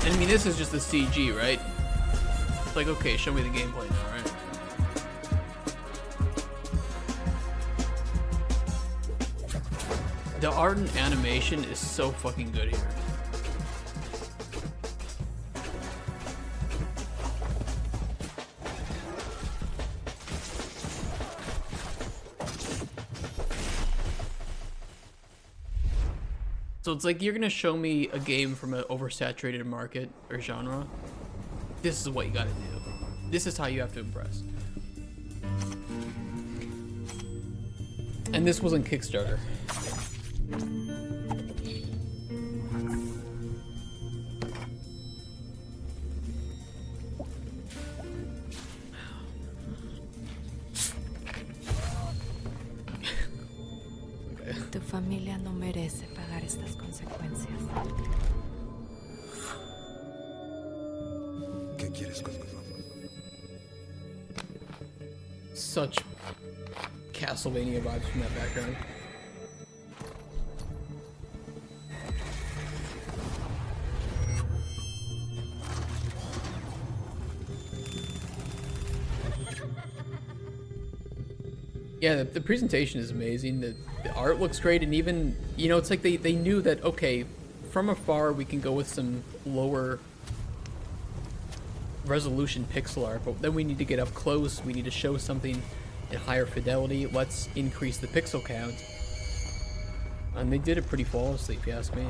I mean, this is just the CG, right? It's like, okay, show me the gameplay now, right? The art and animation is so fucking good here. So it's like you're gonna show me a game from an oversaturated market or genre. This is what you gotta do. This is how you have to impress. And this was on Kickstarter. Tu familia no merece pagar estas consecuencias. ¿Qué quieres conmigo? Such Castlevania vibes from that background. Yeah, the presentation is amazing. The art looks great, and even, you know, it's like they knew that, okay, from afar we can go with some lower resolution pixel art, but then we need to get up close, we need to show something in higher fidelity. Let's increase the pixel count. And they did it pretty flawlessly, if you ask me.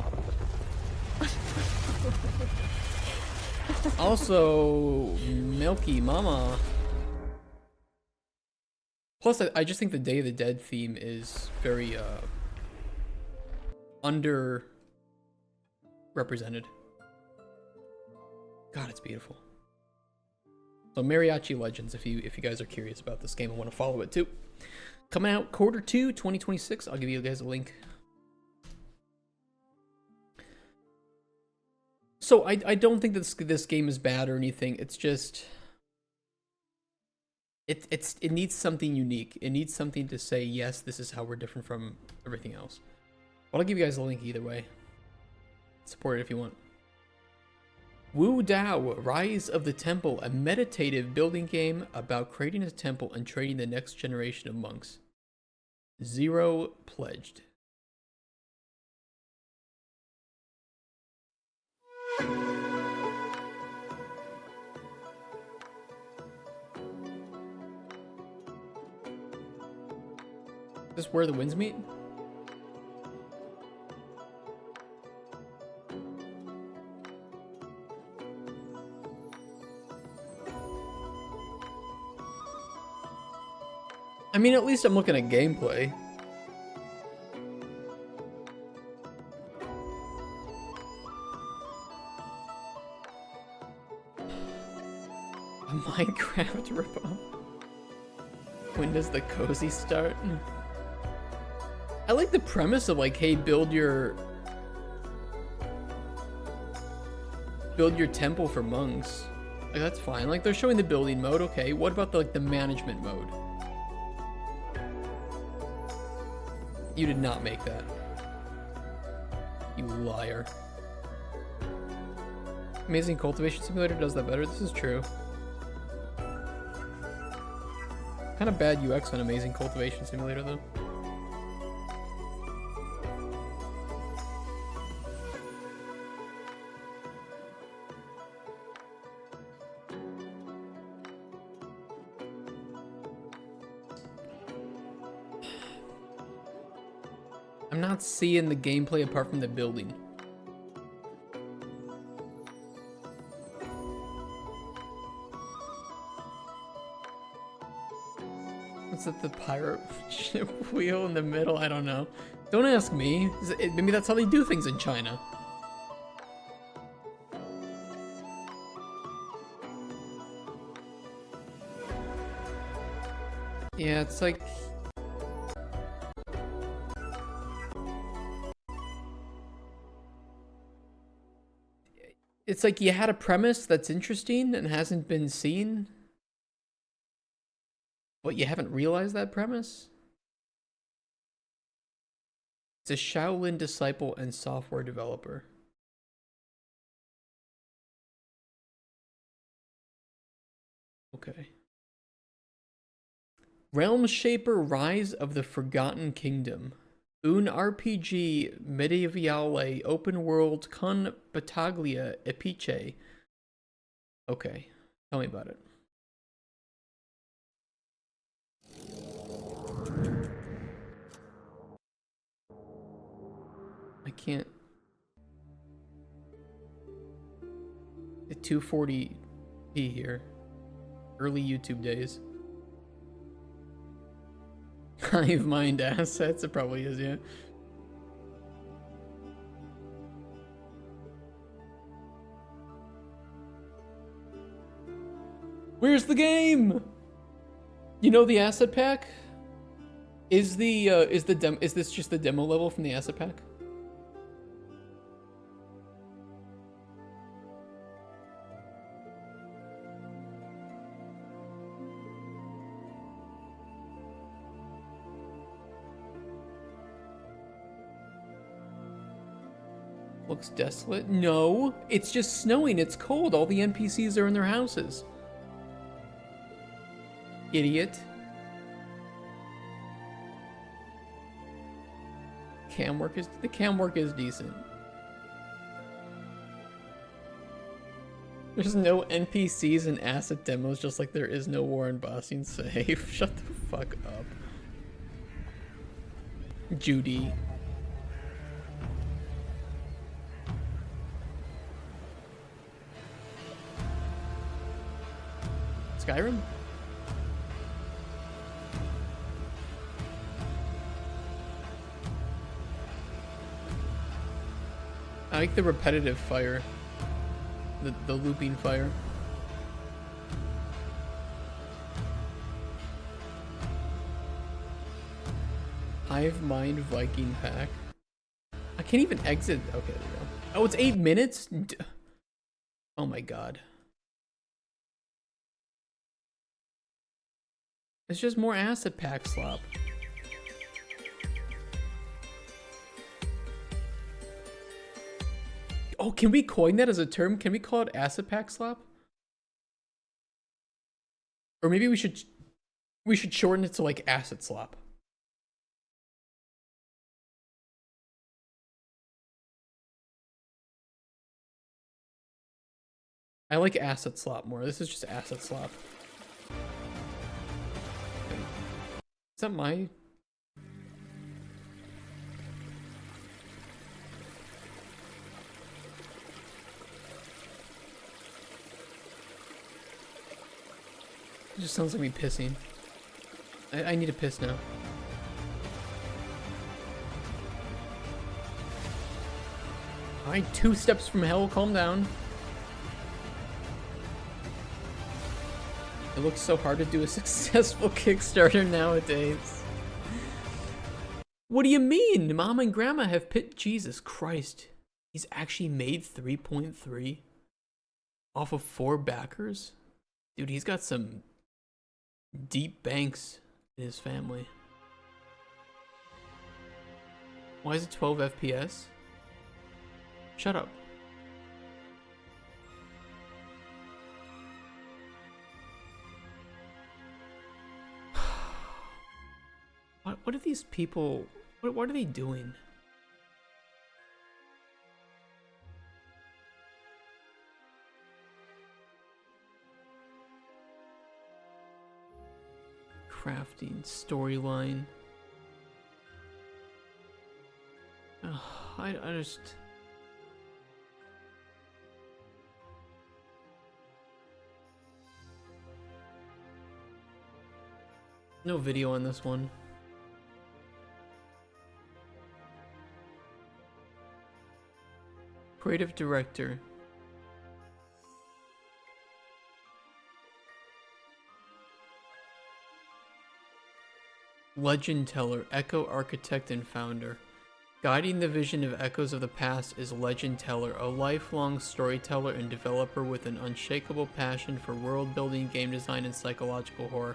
Also, Milky Mama. Plus, I just think the Day of the Dead theme is very underrepresented. God, it's beautiful. So Mariachi Legends, if you guys are curious about this game and want to follow it too. Coming out Q2 2026. I'll give you guys a link. So I don't think this game is bad or anything. It's just it needs something unique. It needs something to say, yes, this is how we're different from everything else. But I'll give you guys a link either way. Support it if you want. Wu Dao, Rise of the Temple, a meditative building game about creating a temple and training the next generation of monks. 0 pledged. Is this where the winds meet? I mean, at least I'm looking at gameplay. A Minecraft ripoff. When does the cozy start? I like the premise of like, hey, build your temple for monks. Like, that's fine. Like, they're showing the building mode. Okay, what about the management mode? You did not make that. You liar. Amazing Cultivation Simulator does that better. This is true. Kind of bad UX on Amazing Cultivation Simulator, though. I'm not seeing the gameplay apart from the building. What's it, the pirate ship wheel in the middle? I don't know. Don't ask me. Maybe that's how they do things in China. Yeah, it's like... It's like you had a premise that's interesting and hasn't been seen, but you haven't realized that premise? It's a Shaolin disciple and software developer. Okay. Realm Shaper Rise of the Forgotten Kingdom. Un RPG medievale open world con battaglia epice. Okay, tell me about it. I can't. At 240p here. Early YouTube days. Hive mind assets, it probably is, yeah. Where's the game? You know the asset pack? Is this just the demo level from the asset pack? Looks desolate. No, it's just snowing. It's cold. All the NPCs are in their houses. Idiot. The cam work is decent. There's no NPCs and asset demos, just like there is no Warren Bossing save. Shut the fuck up. Judy. Skyrim? I like the repetitive fire. The looping fire. Hive Mind Viking pack. I can't even exit. Okay, there we go. Oh, it's 8 minutes? Oh my god. It's just more asset pack slop. Oh, can we coin that as a term? Can we call it asset pack slop? Or maybe we should shorten it to like asset slop. I like asset slop more. This is just asset slop. Is that my... It just sounds like me pissing. I need to piss now. Alright, 2 steps from hell, calm down. It looks so hard to do a successful Kickstarter nowadays. What do you mean? Mom and Grandma have Jesus Christ. He's actually made 3.3 off of 4 backers? Dude, he's got some deep banks in his family. Why is it 12 FPS? Shut up. What are these people, what are they doing? Crafting, storyline. I just... No video on this one. Creative director. Legend teller, Echo architect and founder. Guiding the vision of Echoes of the Past is Legend Teller, a lifelong storyteller and developer with an unshakable passion for world-building, game design, and psychological horror.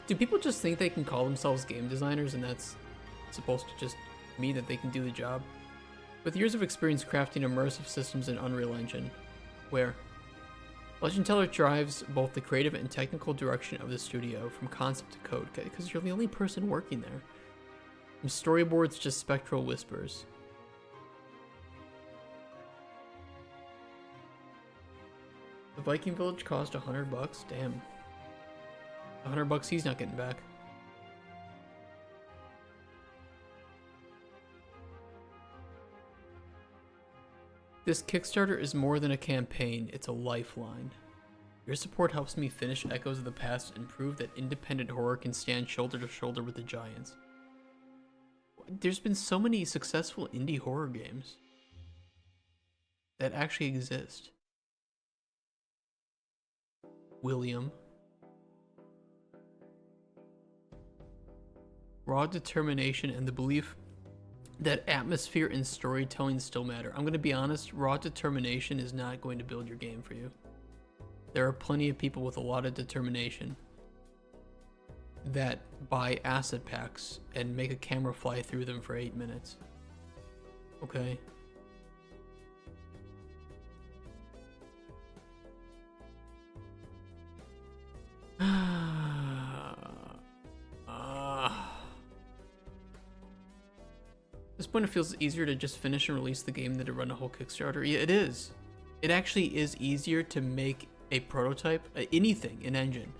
Do people just think they can call themselves game designers and that's supposed to just mean that they can do the job? With years of experience crafting immersive systems in Unreal Engine, where Legend Teller drives both the creative and technical direction of the studio from concept to code, because you're the only person working there. From storyboards to spectral whispers. The Viking village cost $100 bucks? Damn. $100 bucks he's not getting back. This Kickstarter is more than a campaign, it's a lifeline. Your support helps me finish Echoes of the Past and prove that independent horror can stand shoulder to shoulder with the giants. There's been so many successful indie horror games that actually exist. William. Raw determination and the belief that atmosphere and storytelling still matter. I'm going to be honest, raw determination is not going to build your game for you. There are plenty of people with a lot of determination that buy asset packs and make a camera fly through them for 8 minutes. Okay? At this point it feels easier to just finish and release the game than to run a whole Kickstarter. Yeah, it is. It actually is easier to make a prototype, anything in Engine,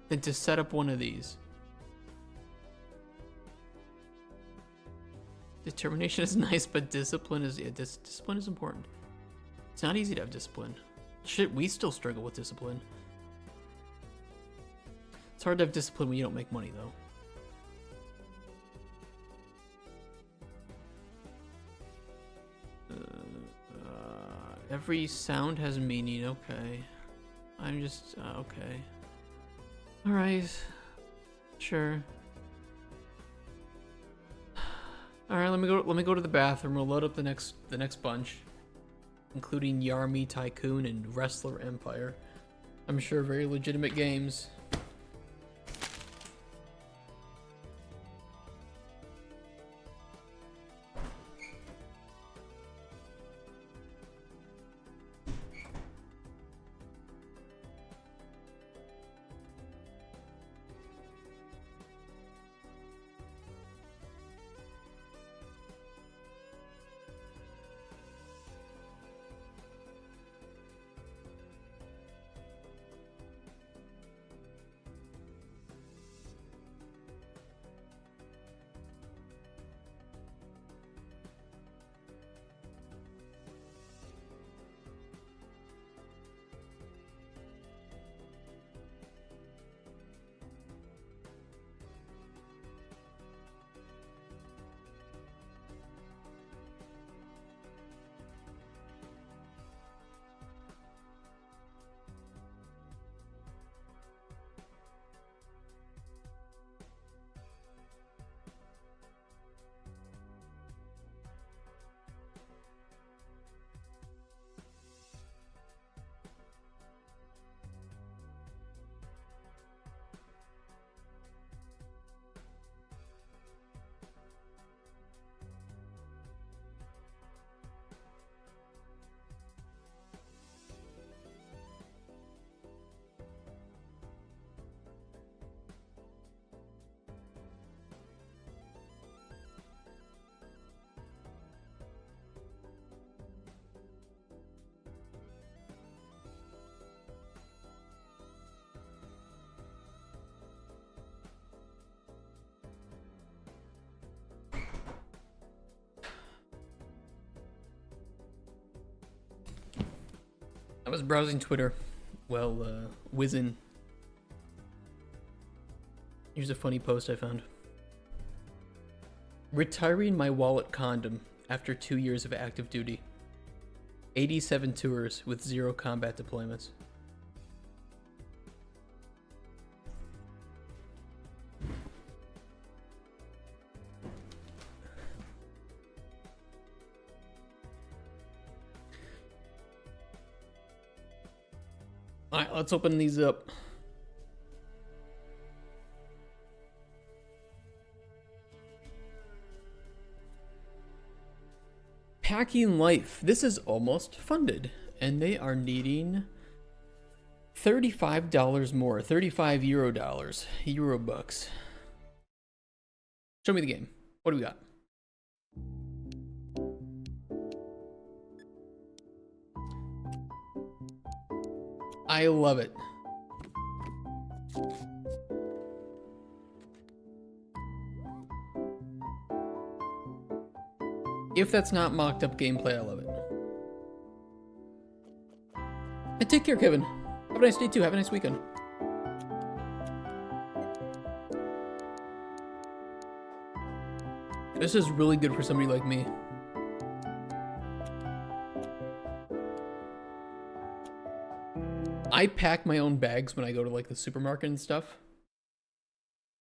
than to set up one of these. Determination is nice, but discipline is discipline is important. It's not easy to have discipline. Shit, we still struggle with discipline. It's hard to have discipline when you don't make money, though. Every sound has meaning. Okay, I'm just okay. All right, sure. All right, let me go to the bathroom. We'll load up the next bunch, including Yarmy Tycoon and Wrestler Empire. I'm sure very legitimate games. was browsing Twitter. Well, whizzing. Here's a funny post I found. Retiring my wallet condom after 2 years of active duty. 87 tours with 0 combat deployments. Alright, let's open these up. Packing Life. This is almost funded, and they are needing $35 more, 35 euro dollars, euro bucks. Show me the game. What do we got? I love it. If that's not mocked up gameplay, I love it. And take care, Kevin. Have a nice day too. Have a nice weekend. This is really good for somebody like me. I pack my own bags when I go to like the supermarket and stuff.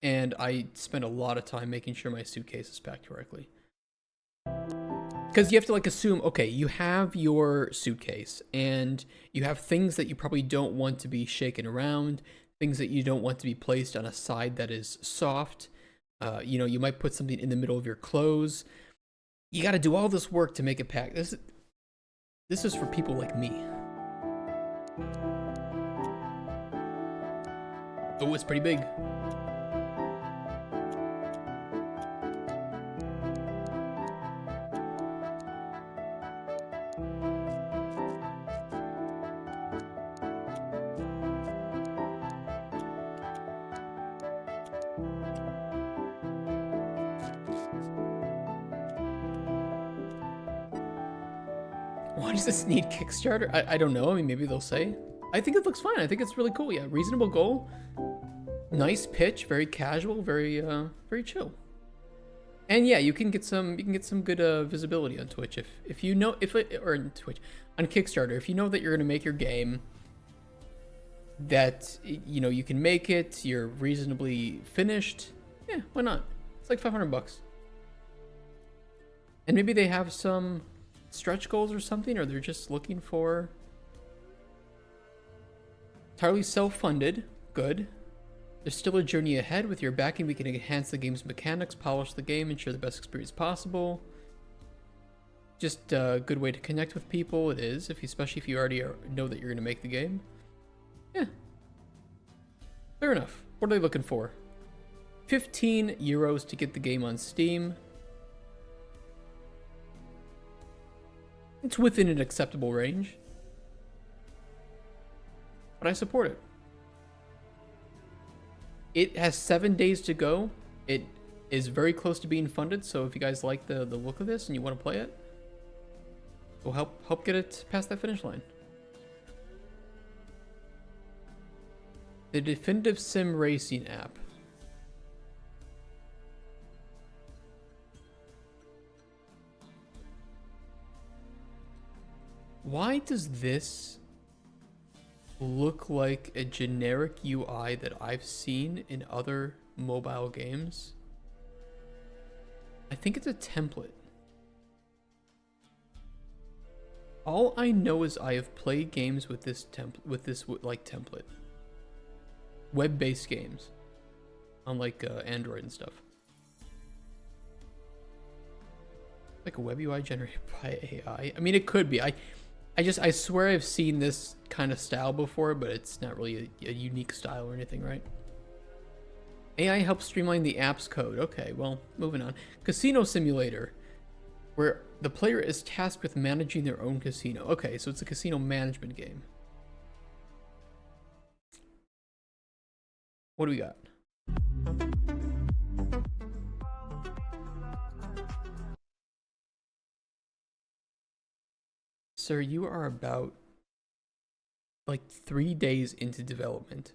And I spend a lot of time making sure my suitcase is packed correctly. Because you have to like assume, okay, you have your suitcase and you have things that you probably don't want to be shaken around, things that you don't want to be placed on a side that is soft. You know, you might put something in the middle of your clothes. You got to do all this work to make it pack. This is for people like me. Oh, it's pretty big. Why does this need Kickstarter? I don't know. I mean, maybe they'll say. I think it looks fine. I think it's really cool. Yeah, reasonable goal. Nice pitch. Very casual. Very very chill. And yeah, you can get some good visibility on Twitch if you know or on Twitch on Kickstarter if you know that you're gonna make your game. That you know you can make it. You're reasonably finished. Yeah, why not? It's like $500. And maybe they have some stretch goals or something, or they're just looking for entirely self-funded. Good. There's still a journey ahead. With your backing, we can enhance the game's mechanics, polish the game, ensure the best experience possible. Just a good way to connect with people. It is, especially if you already know that you're going to make the game. Yeah. Fair enough. What are they looking for? 15 euros to get the game on Steam. It's within an acceptable range. But I support it. It has 7 days to go. It is very close to being funded, so if you guys like the look of this and you want to play it, we'll help get it past that finish line. The Definitive Sim Racing app. Why does this look like a generic UI that I've seen in other mobile games? I think it's a template. All I know is I have played games with this template. Web-based games on like Android and stuff. Like a web UI generated by AI. I mean, it could be. I swear I've seen this kind of style before, but it's not really a unique style or anything, right? AI helps streamline the app's code. Okay, well, moving on. Casino Simulator, where the player is tasked with managing their own casino. Okay, so it's a casino management game. What do we got? Sir, you are about like 3 days into development.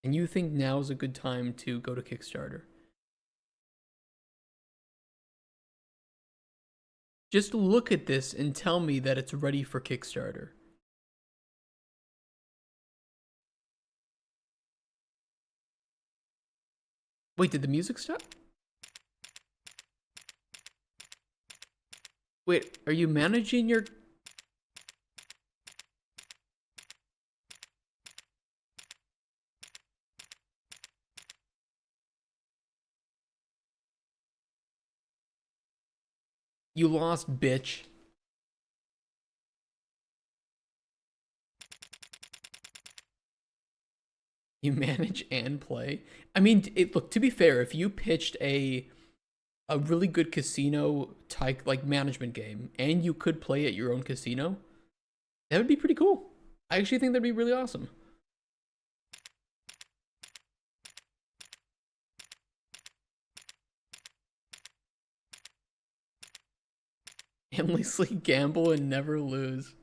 And you think now's a good time to go to Kickstarter. Just look at this and tell me that it's ready for Kickstarter. Wait, did the music stop? Wait, are you managing your... You lost, bitch. You manage and play. I mean, look, to be fair, if you pitched a really good casino type like management game and you could play at your own casino, that would be pretty cool. I actually think that'd be really awesome. Endlessly gamble and never lose.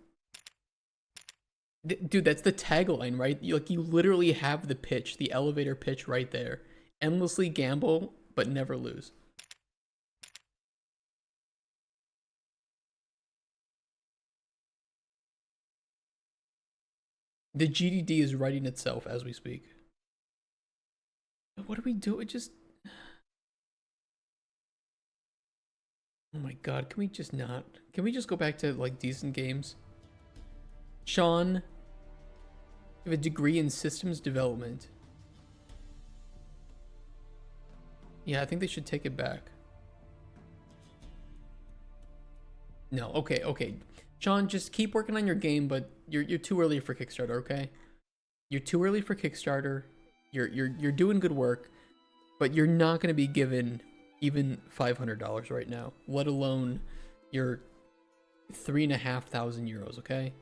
Dude, that's the tagline, right? You literally have the pitch, the elevator pitch right there. Endlessly gamble, but never lose. The GDD is writing itself as we speak. What do we do? It just... Oh my god, can we just not? Can we just go back to like decent games? Sean, you have a degree in systems development. Yeah, I think they should take it back. No, okay. Sean, just keep working on your game, but you're too early for Kickstarter, okay? You're too early for Kickstarter. You're doing good work, but you're not going to be given even $500 right now, let alone your 3,500 euros, okay?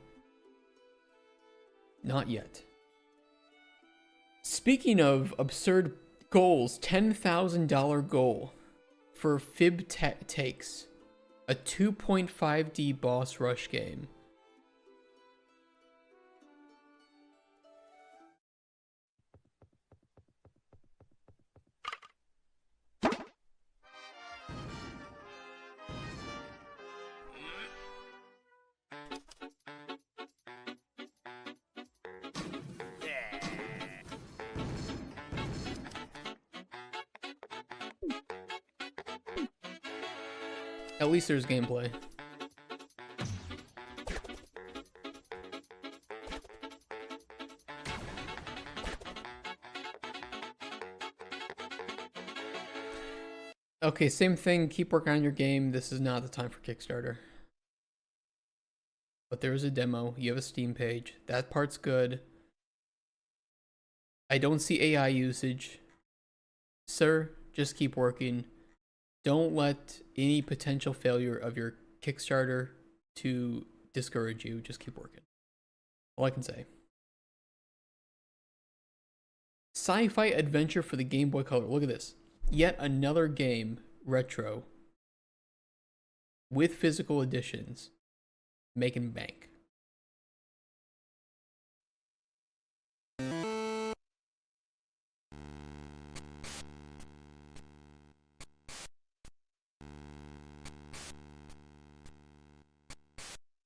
Not yet. Speaking of absurd goals, $10,000 goal for Fib Takes, a 2.5D boss rush game. At least there's gameplay. Okay, same thing. Keep working on your game. This is not the time for Kickstarter. But there is a demo. You have a Steam page. That part's good. I don't see AI usage. Sir, just keep working. Don't let any potential failure of your Kickstarter to discourage you. Just keep working. All I can say. Sci-fi adventure for the Game Boy Color. Look at this. Yet another game, retro, with physical editions, making bank.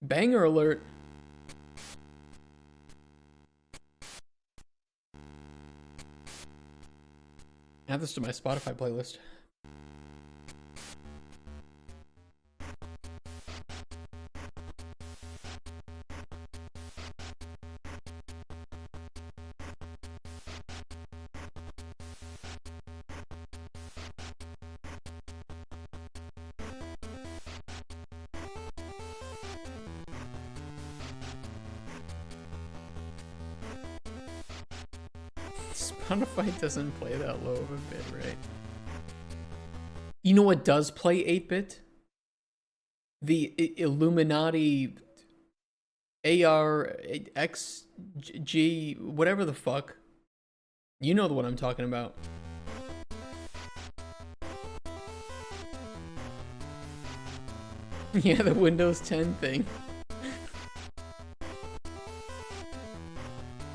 Banger alert. Add this to my Spotify playlist. Spotify doesn't play that low of a bit, right? You know what does play 8-bit? The Illuminati ARXG, whatever the fuck. You know the one I'm talking about. Yeah, the Windows 10 thing.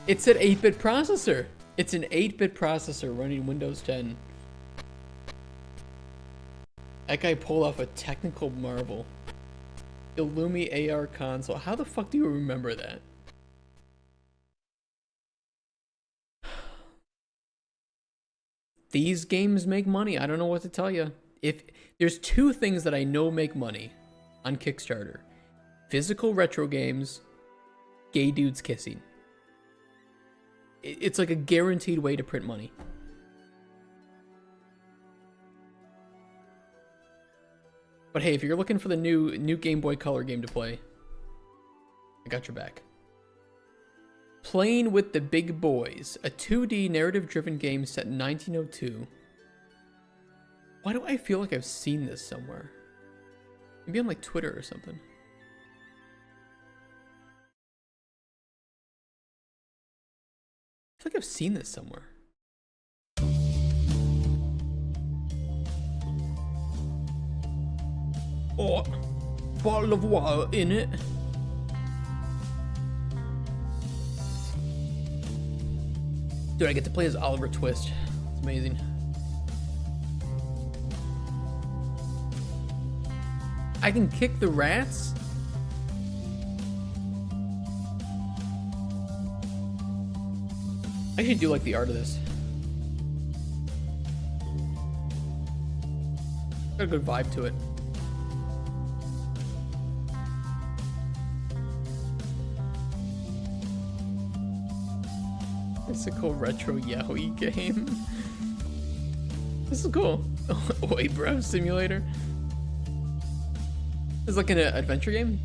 It's an 8-bit processor. It's an 8-bit processor running Windows 10. That guy pulled off a technical marvel. Illumi AR console. How the fuck do you remember that? These games make money. I don't know what to tell you. If there's two things that I know make money on Kickstarter: physical retro games, gay dudes kissing. It's like a guaranteed way to print money. But hey, if you're looking for the new Game Boy Color game to play, I got your back. Playing with the Big Boys, a 2D narrative-driven game set in 1902. Why do I feel like I've seen this somewhere? Maybe on like Twitter or something. I feel like I've seen this somewhere. Oh, bottle of water in it. Dude, I get to play as Oliver Twist. It's amazing. I can kick the rats? I actually do like the art of this. Got a good vibe to it. Physical retro yaoi game. This is cool. Oi, bro, simulator. This is like an adventure game.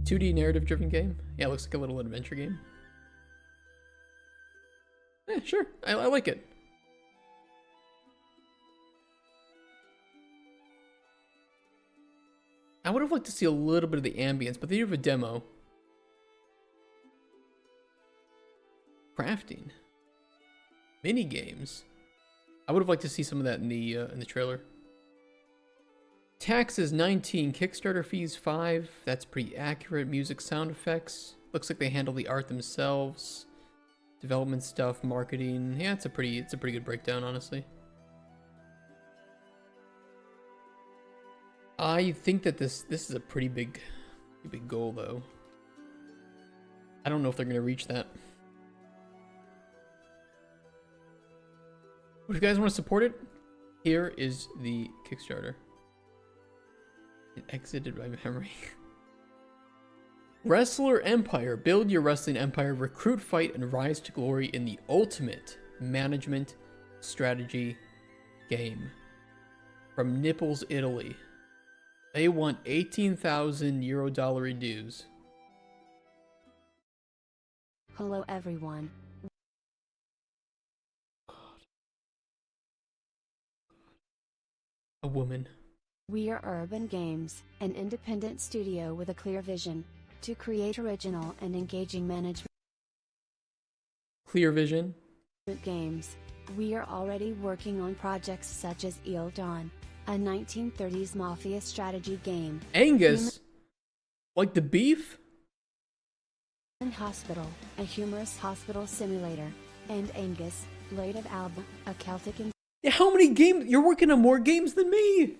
2D narrative-driven game. Yeah, it looks like a little adventure game. Yeah, sure. I like it. I would have liked to see a little bit of the ambience, but they do have a demo. Crafting. Mini games. I would have liked to see some of that in the trailer. Taxes 19, Kickstarter fees 5. That's pretty accurate. Music, sound effects. Looks like they handle the art themselves. Development stuff, marketing. Yeah, it's a pretty good breakdown, honestly. I think that this is a pretty big goal though. I don't know if they're gonna reach that. If you guys want to support it, here is the Kickstarter. It exited my memory. Wrestler Empire. Build your wrestling empire, recruit, fight, and rise to glory in the ultimate management strategy game. From Nipples, Italy. They want 18,000 euro dues. Hello everyone. A woman. We are Urban Games, an independent studio with a clear vision to create original and engaging management Clear vision games. We are already working on projects such as Il Dawn, a 1930s mafia strategy game. Angus? Like the beef? Hospital, a humorous hospital simulator, and Angus, Blade of Alba, a Celtic. Yeah, how many games? You're working on more games than me!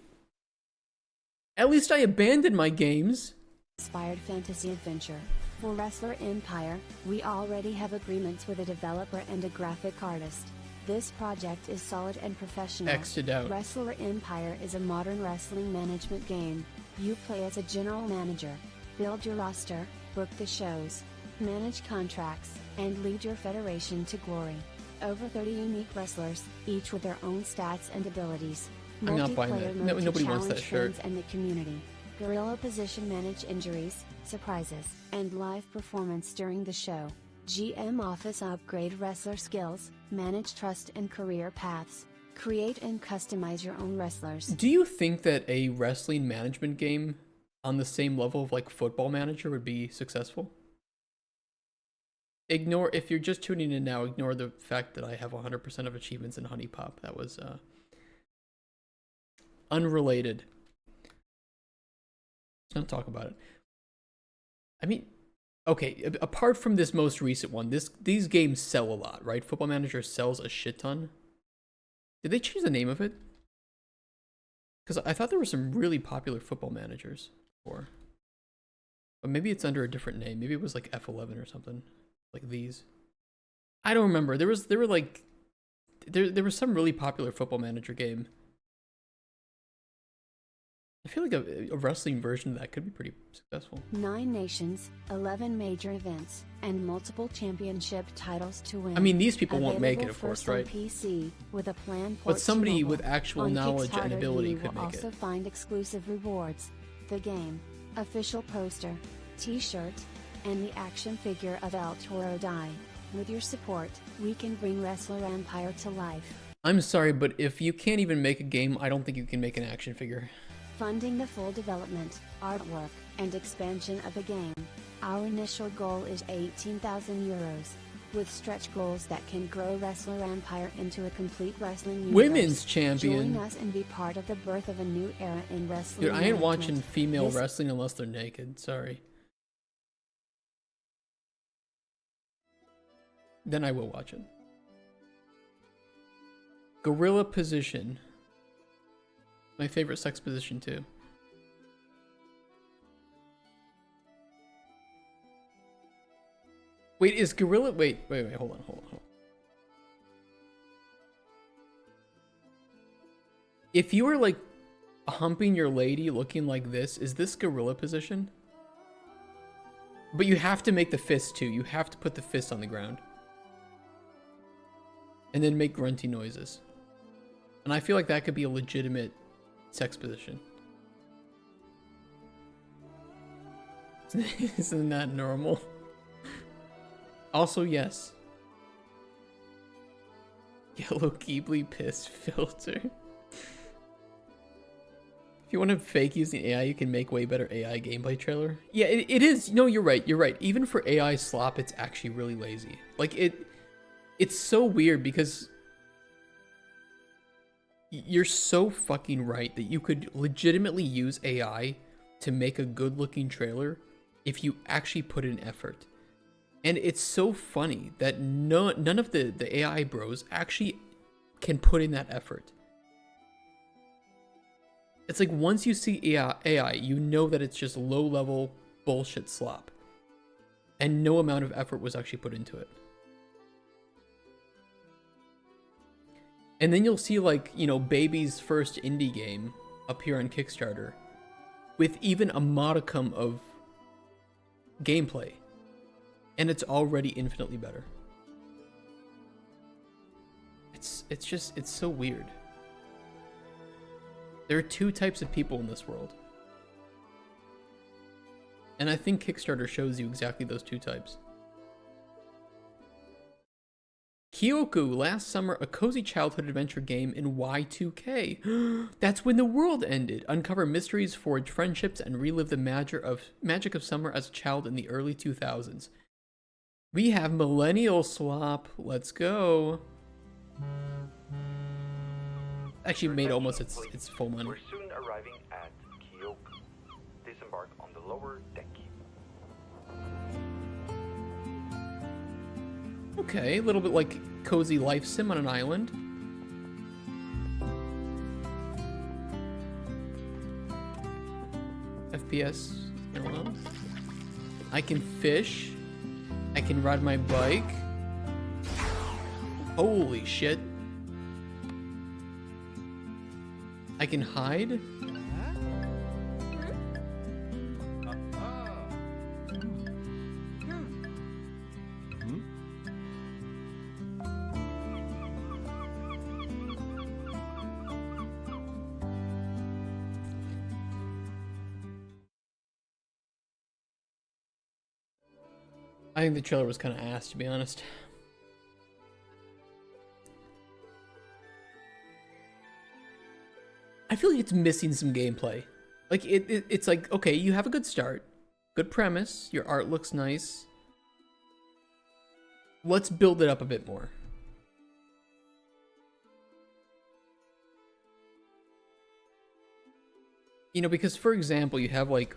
At least I abandoned my games. Inspired fantasy adventure. For Wrestler Empire, we already have agreements with a developer and a graphic artist. This project is solid and professional. X'd out. Wrestler Empire is a modern wrestling management game. You play as a general manager, build your roster, book the shows, manage contracts, and lead your federation to glory. Over 30 unique wrestlers, each with their own stats and abilities. I'm not buying that. No, nobody wants that shirt. And the community. Guerrilla position manage injuries, surprises, and live performance during the show. GM office upgrade wrestler skills, manage trust and career paths. Create and customize your own wrestlers. Do you think that a wrestling management game on the same level of like Football Manager would be successful? Ignore, if you're just tuning in now, ignore the fact that I have 100% of achievements in Honey Pop. That was unrelated. Let's not talk about it. I mean, Okay, apart from this most recent one, these games sell a lot, right? Football Manager sells a shit ton. Did they change the name of it? Because I thought there were some really popular Football Managers before. But maybe it's under a different name. Maybe it was like F11 or something. Like these. I don't remember. There was some really popular Football Manager game. I feel like a wrestling version of that could be pretty successful. 9 nations, 11 major events, and multiple championship titles to win. I mean, these people won't make it, Available of course, first on right? PC with a planned port But to somebody mobile. with actual On knowledge and Kickstarter, ability you could will make it. also find exclusive rewards, the game, official poster, t-shirt, and the action figure of El Toro Die. With your support, we can bring Wrestler Empire to life. I'm sorry, but if you can't even make a game, I don't think you can make an action figure. Funding the full development, artwork, and expansion of the game. Our initial goal is 18,000 euros, with stretch goals that can grow Wrestler Empire into a complete wrestling universe. Women's champion. Join us and be part of the birth of a new era in wrestling. Dude, I ain't management. watching female This- wrestling unless they're naked. Sorry. Then I will watch it. Gorilla position. My favorite sex position too. Wait, is gorilla? Wait, hold on. If you were like humping your lady looking like this, is this gorilla position? But you have to make the fist too. You have to put the fist on the ground. And then make grunty noises. And I feel like that could be a legitimate sex position. Isn't that normal? Also, yes. Yellow Ghibli piss filter. If you want to fake using AI, you can make way better AI gameplay trailer. Yeah, it is. No, you're right. You're right. Even for AI slop, it's actually really lazy. Like, it's so weird because you're so fucking right that you could legitimately use AI to make a good-looking trailer if you actually put in effort. And it's so funny that none of the AI bros actually can put in that effort. It's like once you see AI, you know that it's just low-level bullshit slop. And no amount of effort was actually put into it. And then you'll see, like, you know, Baby's first indie game appear on Kickstarter with even a modicum of gameplay. And it's already infinitely better. It's so weird. There are two types of people in this world. And I think Kickstarter shows you exactly those two types. Kyoku, last summer, a cozy childhood adventure game in Y2K. That's when the world ended. Uncover mysteries, forge friendships, and relive the magic of summer as a child in the early 2000s. We have Millennial Slop. Let's go. Actually made almost its full money. We're soon arriving at Kyoku. Disembark on the lower deck. Okay, a little bit like cozy life sim on an island. FPS. Hello. I can fish. I can ride my bike. Holy shit. I can hide. I think the trailer was kind of ass, to be honest. I feel like it's missing some gameplay. Like, it's like, okay, you have a good start. Good premise. Your art looks nice. Let's build it up a bit more. You know, because, for example, you have, like...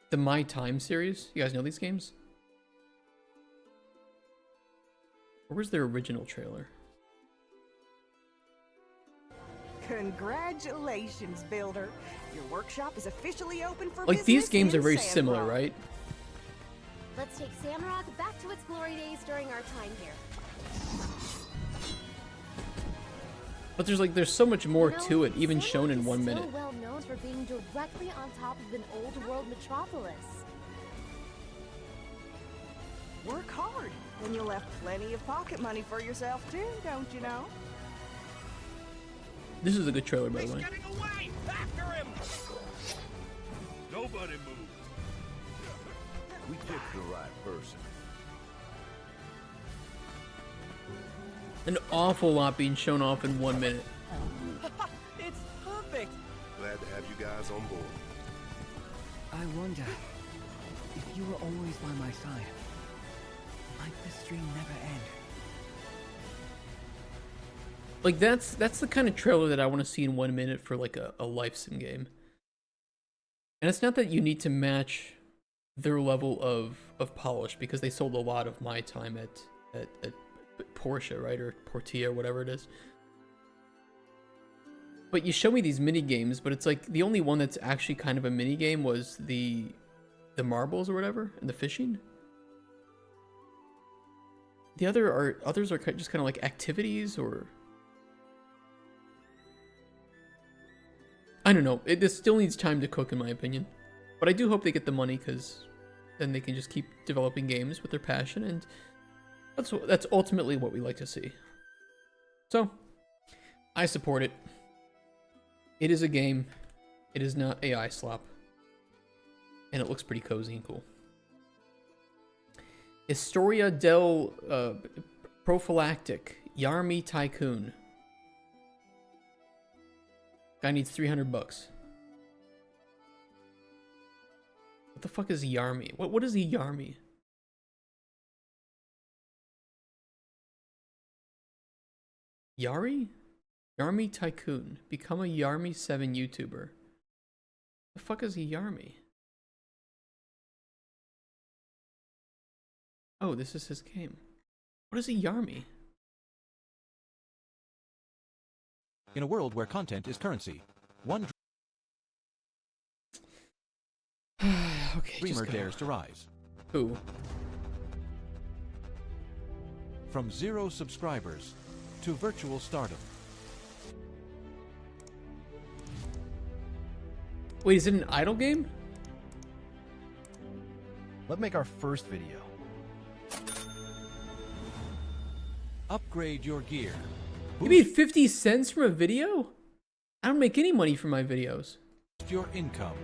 the My Time series. You guys know these games? Or was their original trailer? Congratulations, Builder. Your workshop is officially open for Like, these business games in are very Sandrock. similar, right? Let's take Sandrock back to its glory days during our time here. But there's so much more You know, to it, even Sandrock shown in is 1 minute. so well known for being directly on top of an old world metropolis. Work hard, and you'll have plenty of pocket money for yourself too, don't you know? This is a good trailer, by the way. Away! After him! Nobody move. We picked the right person. An awful lot being shown off in 1 minute. It's perfect. Glad to have you guys on board. I wonder if you were always by my side. Might this dream never end? Like, that's the kind of trailer that I want to see in 1 minute for like a life sim game. And it's not that you need to match their level of polish, because they sold a lot of My Time at Porsche, right? Or Portia, whatever it is. But you show me these mini games, but it's like the only one that's actually kind of a mini game was the marbles or whatever, and the fishing. The others are just kind of like activities, or I don't know. This still needs time to cook, in my opinion. But I do hope they get the money, because then they can just keep developing games with their passion, and that's ultimately what we like to see. So, I support it. It is a game. It is not AI slop. And it looks pretty cozy and cool. Historia del Prophylactic Yarmy Tycoon. Guy needs $300. What the fuck is Yarmy? What is a Yarmy? Yari? Yarmy Tycoon. Become a Yarmy 7 YouTuber. The fuck is a Yarmy? Oh, this is his game. What is a Yarmy? In a world where content is currency, one okay, dreamer dares to rise. Who? From 0 subscribers to virtual stardom. Wait, is it an idle game? Let's make our first video. Upgrade your gear. You made 50 cents from a video? I don't make any money from my videos. Boost your income.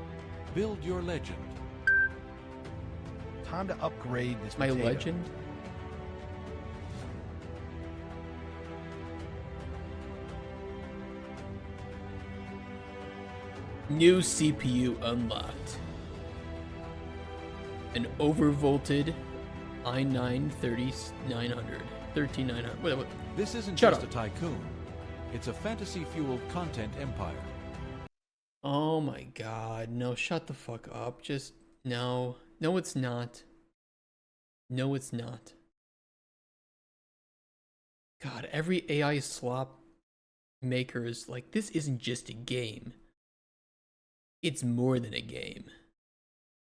Build your legend. Time to upgrade this My potato. legend? New CPU unlocked. An overvolted i9 3900. 13900. Wait. This isn't Shut just up. a tycoon. It's a fantasy-fueled content empire. Oh my god. No, shut the fuck up. Just, no. No, it's not. No, it's not. God, every AI slop maker is like, this isn't just a game. It's more than a game.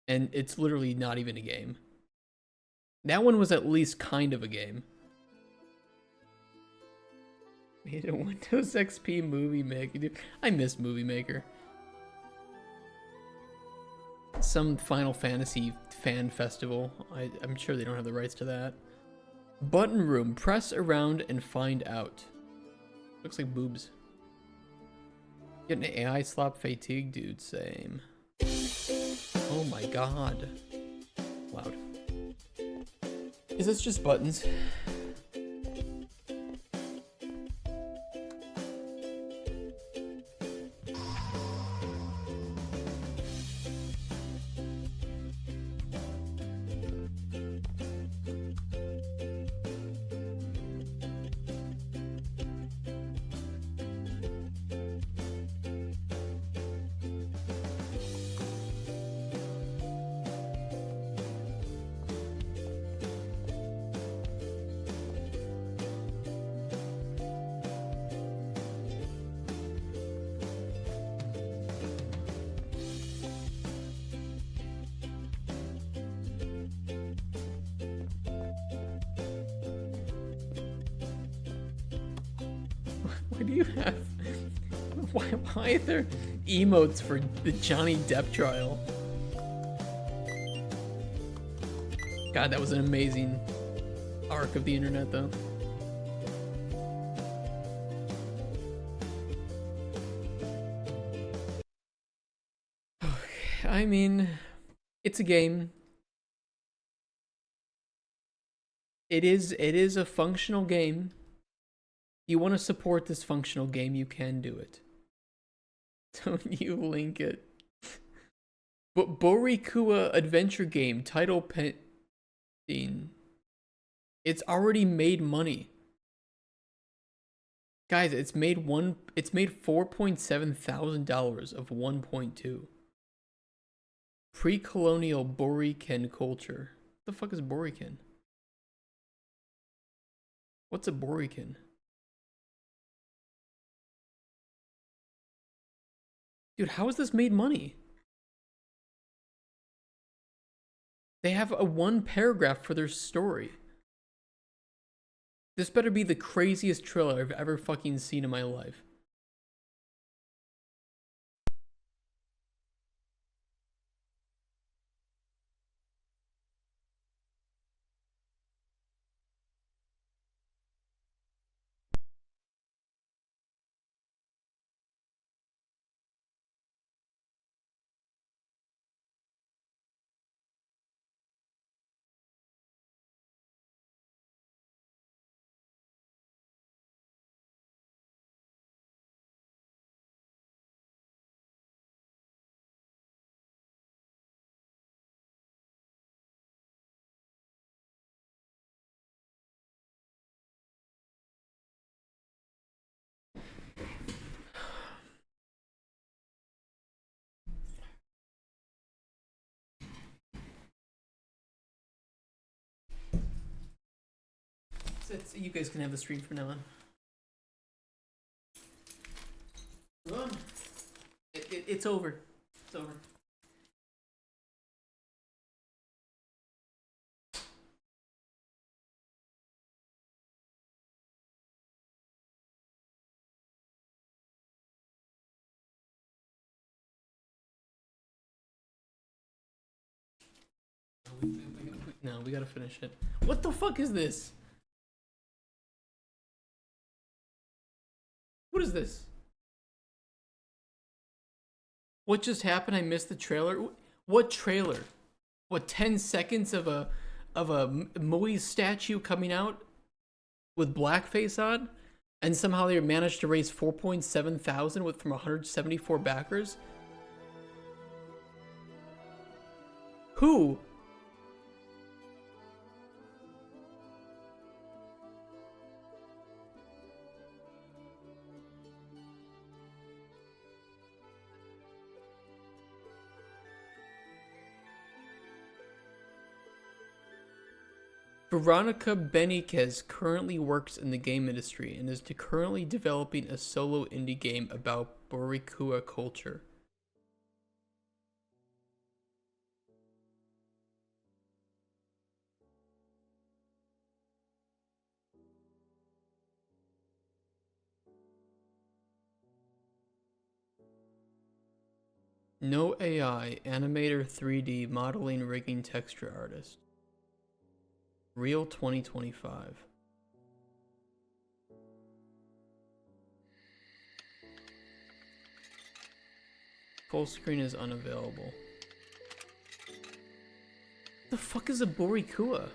And it's literally not even a game. That one was at least kind of a game. Made a Windows XP Movie Maker. Dude, I miss Movie Maker. Some Final Fantasy fan festival. I'm sure they don't have the rights to that. Button room. Press around and find out. Looks like boobs. Getting an AI slop fatigue, dude. Same. Oh my god. Loud. Is this just buttons? Why do you have... Why are there emotes for the Johnny Depp trial? God, that was an amazing arc of the internet, though. I mean, it's a game. It is a functional game. You want to support this functional game, you can do it. Don't you link it? But Borikua adventure game title pending. It's already made money. Guys, it's made $4.7 thousand of 1.2. Pre-colonial Borican culture. What the fuck is Borican? What's a Borican? Dude, how has this made money? They have a one paragraph for their story. This better be the craziest trailer I've ever fucking seen in my life. You guys can have the stream from now on. Go on. It's over. It's over. No, we gotta finish it. What the fuck is this? What is this? What just happened? I missed the trailer. What trailer? What, 10 seconds of a Moise statue coming out with blackface on, and somehow they managed to raise 4.7 thousand from 174 backers? Who? Veronica Benitez currently works in the game industry and is currently developing a solo indie game about Boricua culture. No AI, animator 3D, modeling, rigging, texture artist. Real 2025. Full screen is unavailable. The fuck is a Boricua?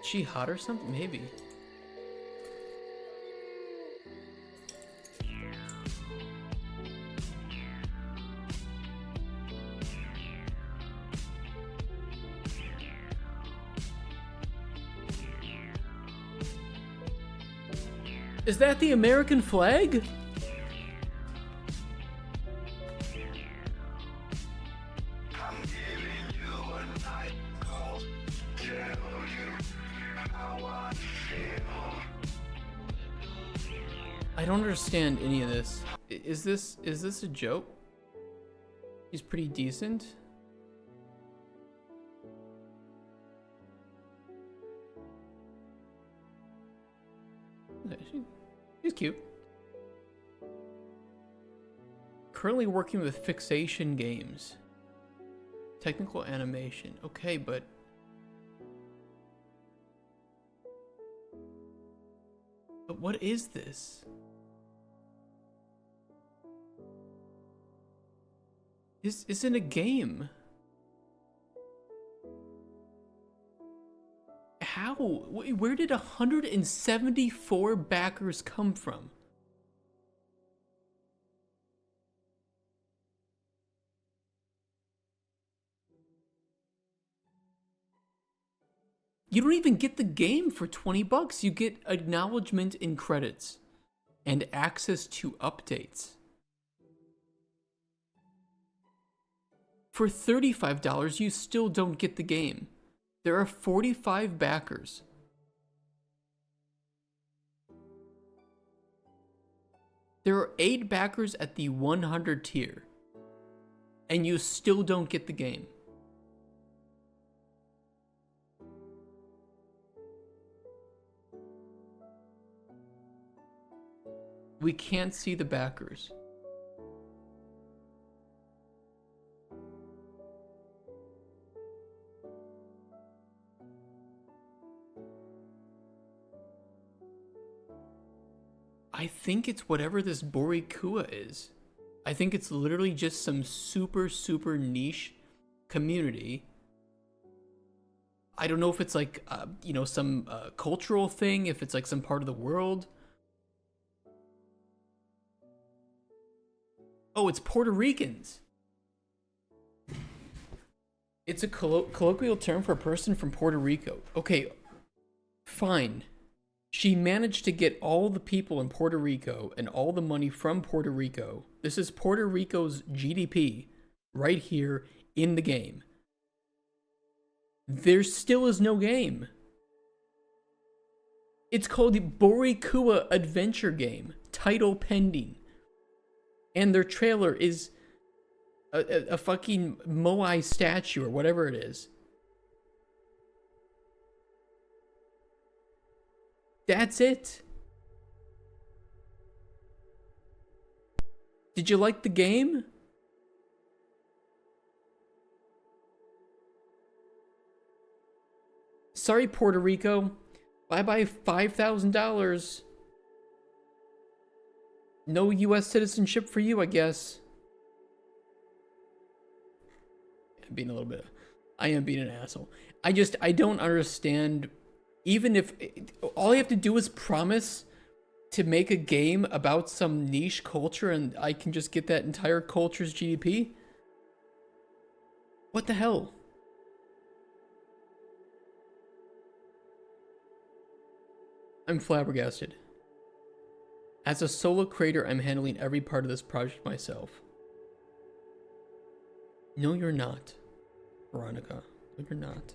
She hot or something? Maybe. Is that the American flag? I don't understand any of this. Is this a joke? He's pretty decent. She's cute. Currently working with Fixation Games. Technical animation. Okay, but... But what is this? This isn't a game. How? Where did 174 backers come from? You don't even get the game for 20 bucks. You get acknowledgement in credits and access to updates. For $35, you still don't get the game. There are 45 backers. There are 8 backers at the 100 tier. And you still don't get the game. We can't see the backers. I think it's whatever this Borikua is. I think it's literally just some super, super niche community. I don't know if it's like, you know, some cultural thing, if it's like some part of the world. Oh, it's Puerto Ricans. It's a colloquial term for a person from Puerto Rico. Okay, fine. She managed to get all the people in Puerto Rico and all the money from Puerto Rico. This is Puerto Rico's GDP right here in the game. There still is no game. It's called the Borikua Adventure Game. Title pending. And their trailer is a fucking Moai statue or whatever it is. That's it. Did you like the game? Sorry, Puerto Rico. Bye-bye $5,000. No US citizenship for you, I guess. I'm being a little bit... I am being an asshole. I don't understand... Even if all I have to do is promise to make a game about some niche culture and I can just get that entire culture's GDP? What the hell? I'm flabbergasted. As a solo creator, I'm handling every part of this project myself. No, you're not, Veronica. No, you're not.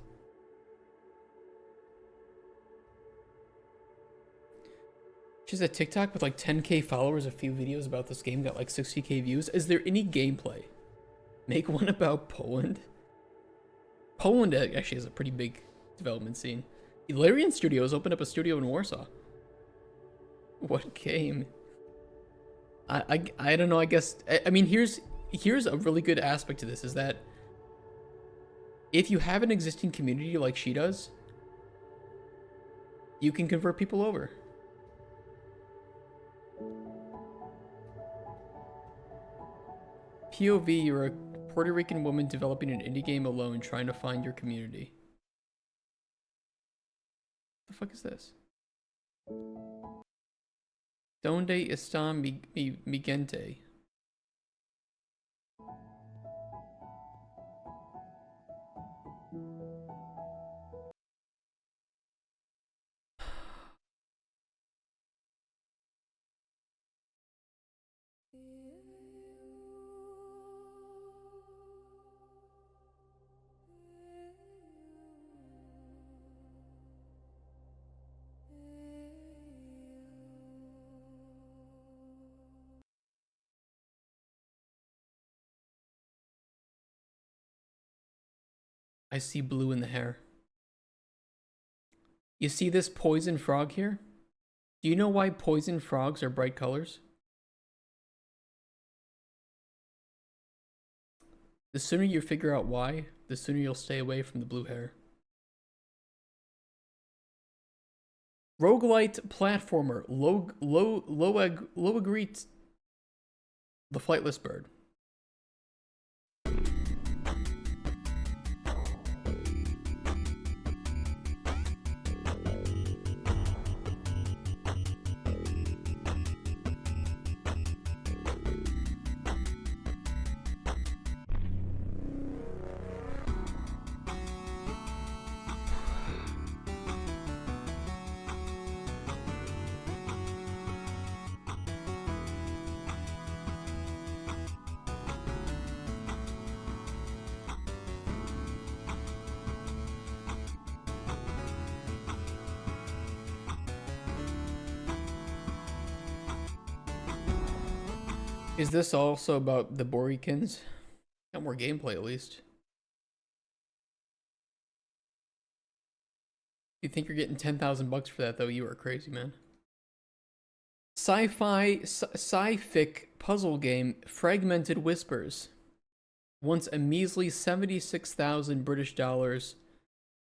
She's a TikTok with like 10k followers, a few videos about this game, got like 60k views. Is there any gameplay? Make one about Poland? Poland actually has a pretty big development scene. Larian Studios opened up a studio in Warsaw. What game? I don't know, I guess... I mean, here's a really good aspect to this, is that if you have an existing community like she does, you can convert people over. POV, you're a Puerto Rican woman developing an indie game alone, trying to find your community. What the fuck is this? Donde está mi gente? I see blue in the hair. You see this poison frog here? Do you know why poison frogs are bright colors? The sooner you figure out why, the sooner you'll stay away from the blue hair. Roguelite platformer, Loagreet, the Flightless Bird. Is this also about the Borikins? Got more gameplay at least. You think you're getting 10,000 bucks for that though? You are crazy, man. Sci-fic puzzle game Fragmented Whispers. Wants a measly 76,000 British dollars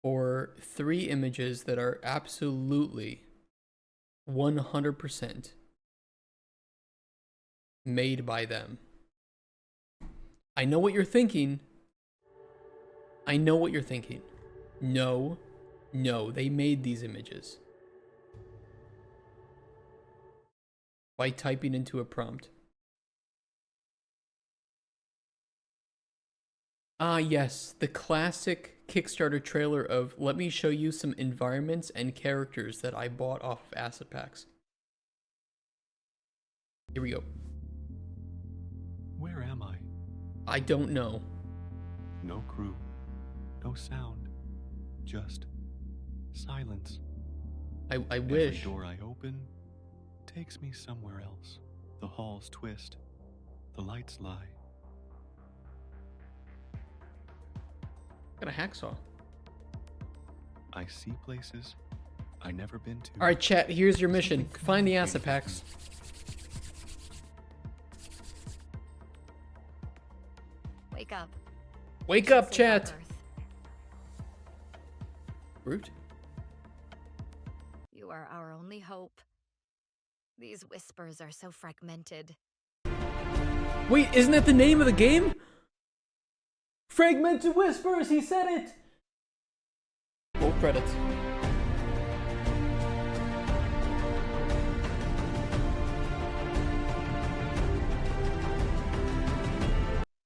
for 3 images that are absolutely 100% made by them. I know what you're thinking. I know what you're thinking. No, they made these images by typing into a prompt. Ah, yes, the classic Kickstarter trailer of let me show you some environments and characters that I bought off of asset packs. Here we go. Where am I? I don't know. No crew, no sound, just silence. I wish. Every door I open takes me somewhere else. The halls twist, the lights lie. Got a hacksaw. I see places I never been to. All right, chat. Here's your mission: find the asset packs. Wake up. Wake up, chat. Root. You are our only hope. These whispers are so fragmented. Wait, isn't that the name of the game? Fragmented Whispers, he said it! Roll credits.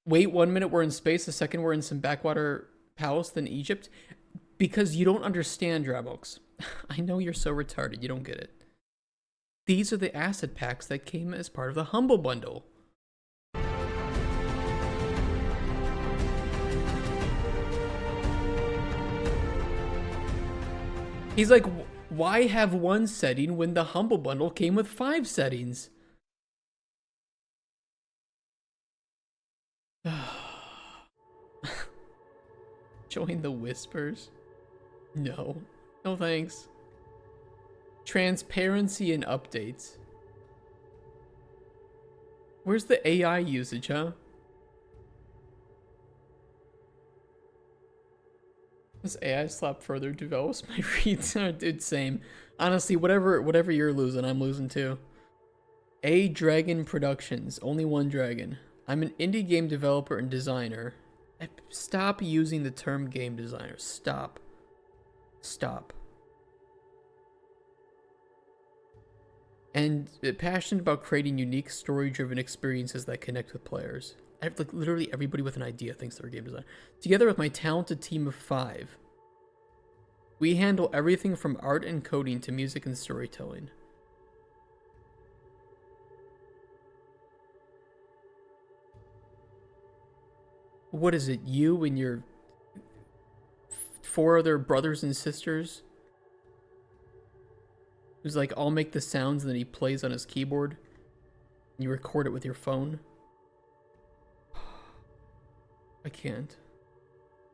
Wait 1 minute, we're in space, a second we're in some backwater palace, then Egypt. Because you don't understand, Drabox. I know you're so retarded, you don't get it. These are the asset packs that came as part of the Humble Bundle. He's like, why have one setting when the Humble Bundle came with 5 settings? Join the Whispers? No. No thanks. Transparency and updates. Where's the AI usage, huh? This AI slap further develops my reads. Dude, same. Honestly, whatever you're losing, I'm losing too. A Dragon Productions. Only one dragon. I'm an indie game developer and designer. Stop using the term game designer. Stop. Stop. And passionate about creating unique story-driven experiences that connect with players. Like literally everybody with an idea thinks they're a game designer. Together with my talented team of 5, we handle everything from art and coding to music and storytelling. What is it? You and your 4 other brothers and sisters? Who's like, I'll make the sounds and then he plays on his keyboard. And you record it with your phone. I can't.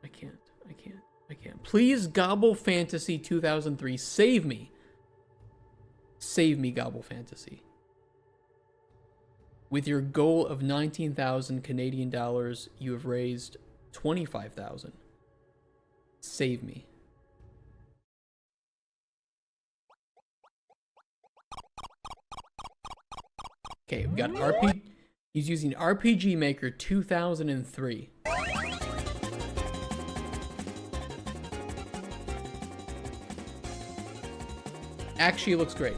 I can't. I can't. I can't. Please, Gobble Fantasy 2003, save me. Save me, Gobble Fantasy. With your goal of 19,000 Canadian dollars, you have raised 25,000. Save me. Okay, we got RP. He's using RPG Maker 2003. Actually looks great.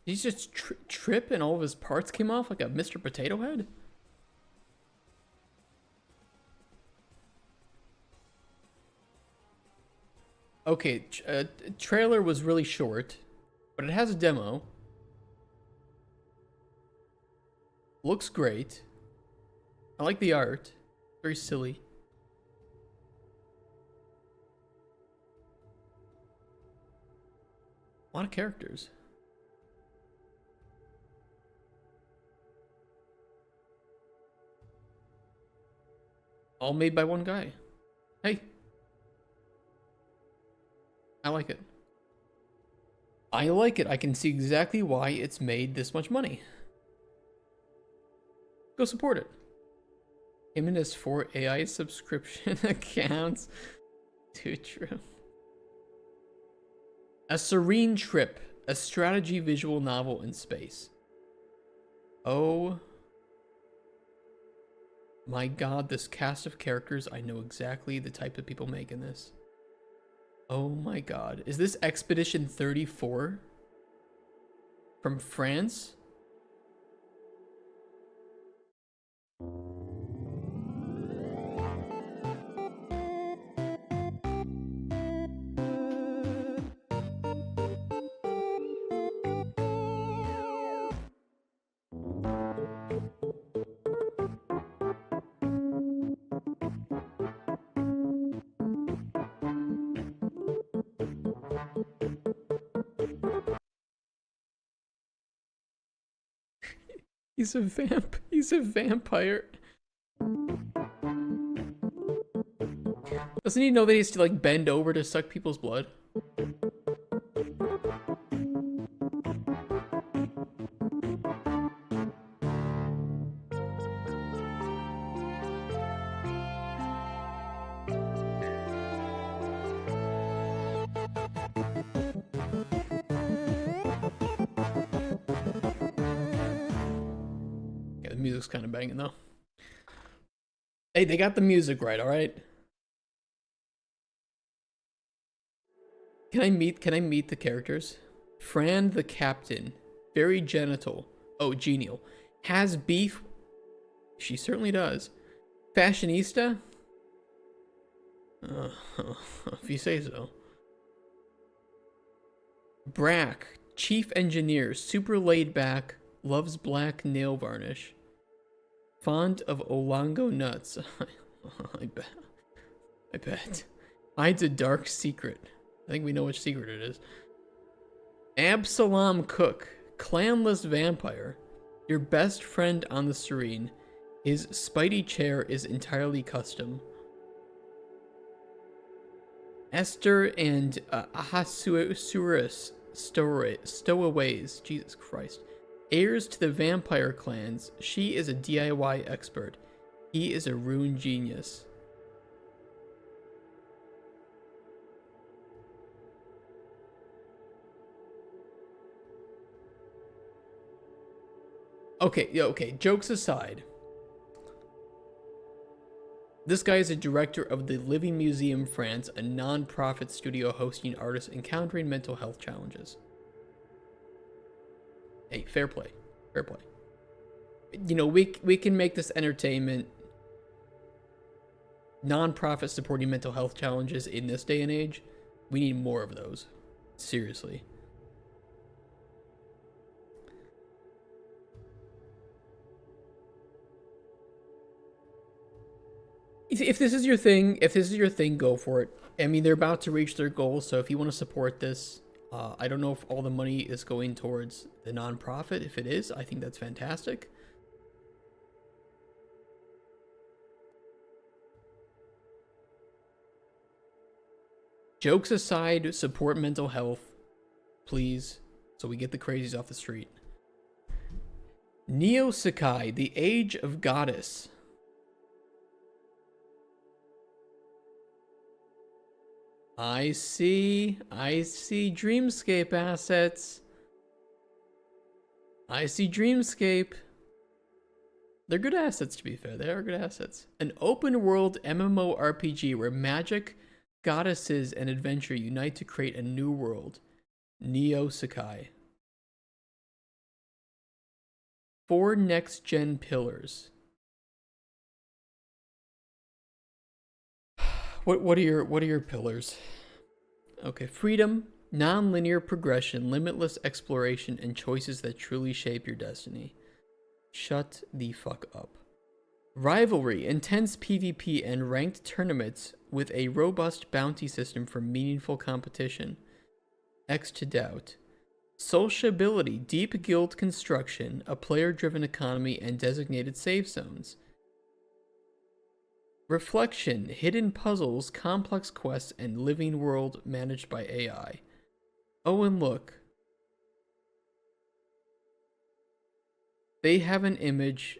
Did he just trip and all of his parts came off like a Mr. Potato Head? Okay, trailer was really short, but it has a demo. Looks great. I like the art. Very silly. A lot of characters. All made by one guy. Hey. I like it. I like it. I can see exactly why it's made this much money. Go support it. Him and his 4 AI subscription accounts. Too true. A Serene Trip. A strategy visual novel in space. Oh my god, this cast of characters, I know exactly the type of people making this. Oh my god. Is this Expedition 34? From France? He's a vampire. Doesn't he know that he has to like bend over to suck people's blood? Yeah, the music's kind of banging though. Hey, they got the music right, all right? Can I meet the characters? Fran the captain, very genital. Oh, genial. Has beef. She certainly does. Fashionista? If you say so. Brack, chief engineer, super laid back, loves black nail varnish. Fond of Olango nuts. I bet. Hides a dark secret. I think we know which secret it is. Absalom Cook, clanless vampire. Your best friend on the Serene. His Spidey chair is entirely custom. Esther and Ahasuerus stowaways. Jesus Christ. Heirs to the vampire clans. She is a DIY expert. He is a rune genius. Okay, jokes aside. This guy is a director of the Living Museum France, a non-profit studio hosting artists encountering mental health challenges. Hey, fair play. Fair play. You know, we can make this entertainment. Non-profit supporting mental health challenges in this day and age. We need more of those. Seriously. If this is your thing, go for it. I mean, they're about to reach their goal, so if you want to support this, I don't know if all the money is going towards the nonprofit. If it is, I think that's fantastic. Jokes aside, support mental health, please, so we get the crazies off the street. Neo Sakai, the Age of Goddess. I see Dreamscape assets. I see Dreamscape. They're good assets, to be fair. They are good assets. An open world MMORPG where magic, goddesses, and adventure unite to create a new world. Neo Sakai. 4 next-gen pillars. What are your pillars? Okay, freedom, non-linear progression, limitless exploration, and choices that truly shape your destiny. Shut the fuck up. Rivalry, intense PvP, and ranked tournaments with a robust bounty system for meaningful competition. X to doubt. Sociability, deep guild construction, a player-driven economy, and designated save zones. Reflection, hidden puzzles, complex quests, and living world managed by AI. Oh, and look. They have an image.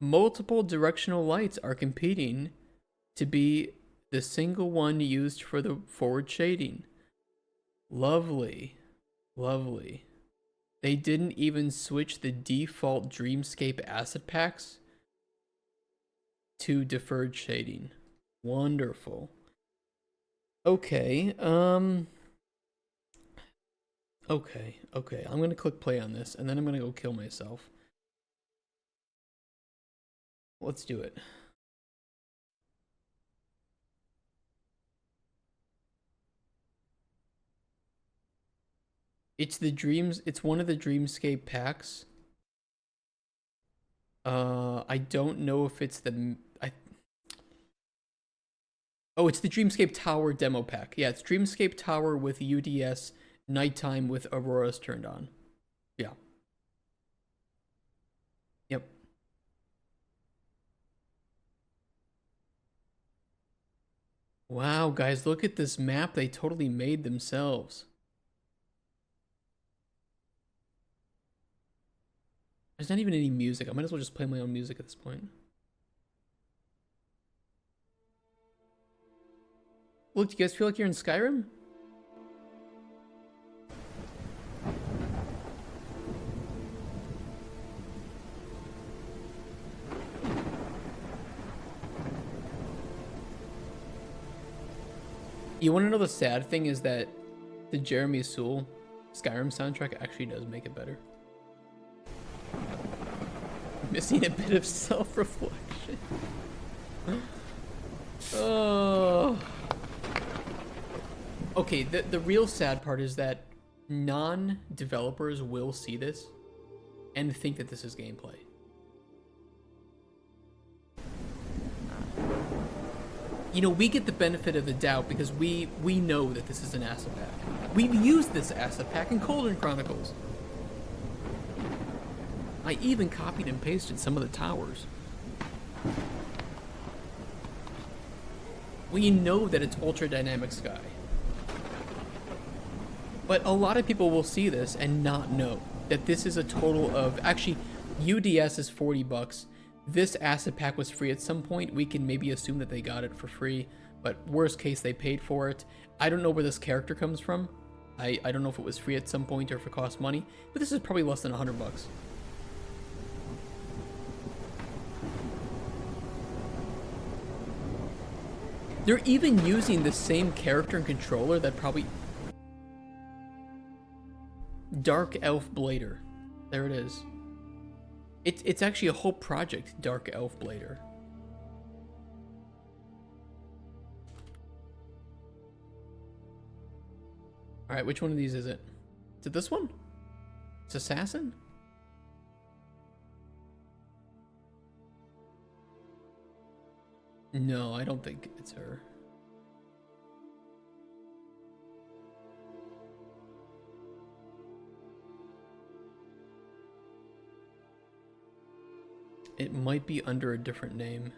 Multiple directional lights are competing to be the single one used for the forward shading. Lovely. Lovely. They didn't even switch the default Dreamscape asset packs to deferred shading. Wonderful. Okay, okay. I'm gonna click play on this, and then I'm gonna go kill myself. Let's do it. It's one of the Dreamscape packs. I don't know if it's oh, it's the Dreamscape Tower demo pack. Yeah, it's Dreamscape Tower with UDS nighttime with auroras turned on. Yeah. Yep. Wow, guys, look at this map they totally made themselves. There's not even any music. I might as well just play my own music at this point. Look, do you guys feel like you're in Skyrim? You want to know the sad thing is that the Jeremy Soule Skyrim soundtrack actually does make it better. Missing a bit of self-reflection. Oh. Okay, the real sad part is that non-developers will see this and think that this is gameplay. You know, we get the benefit of the doubt because we know that this is an asset pack. We've used this asset pack in Colden Chronicles. I even copied and pasted some of the towers. We know that it's ultra dynamic sky. But a lot of people will see this and not know that this is a total of, actually, UDS is 40 bucks. This asset pack was free at some point. We can maybe assume that they got it for free, but worst case, they paid for it. I don't know where this character comes from. I don't know if it was free at some point or if it cost money, but this is probably less than 100 bucks. They're even using the same character and controller that probably... Dark Elf Blader. There it is. It's actually a whole project, Dark Elf Blader. Alright, which one of these is it? Is it this one? It's Assassin? No, I don't think it's her. It might be under a different name.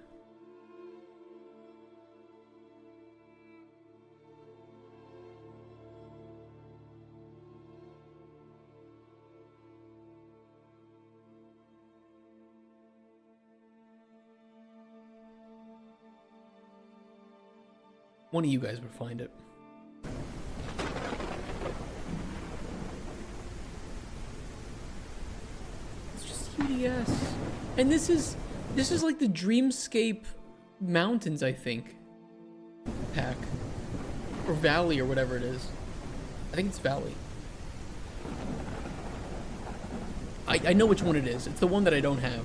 One of you guys would find it. It's just UDS. And this is like the Dreamscape Mountains, I think. Pack. Or Valley or whatever it is. I think it's Valley. I know which one it is. It's the one that I don't have.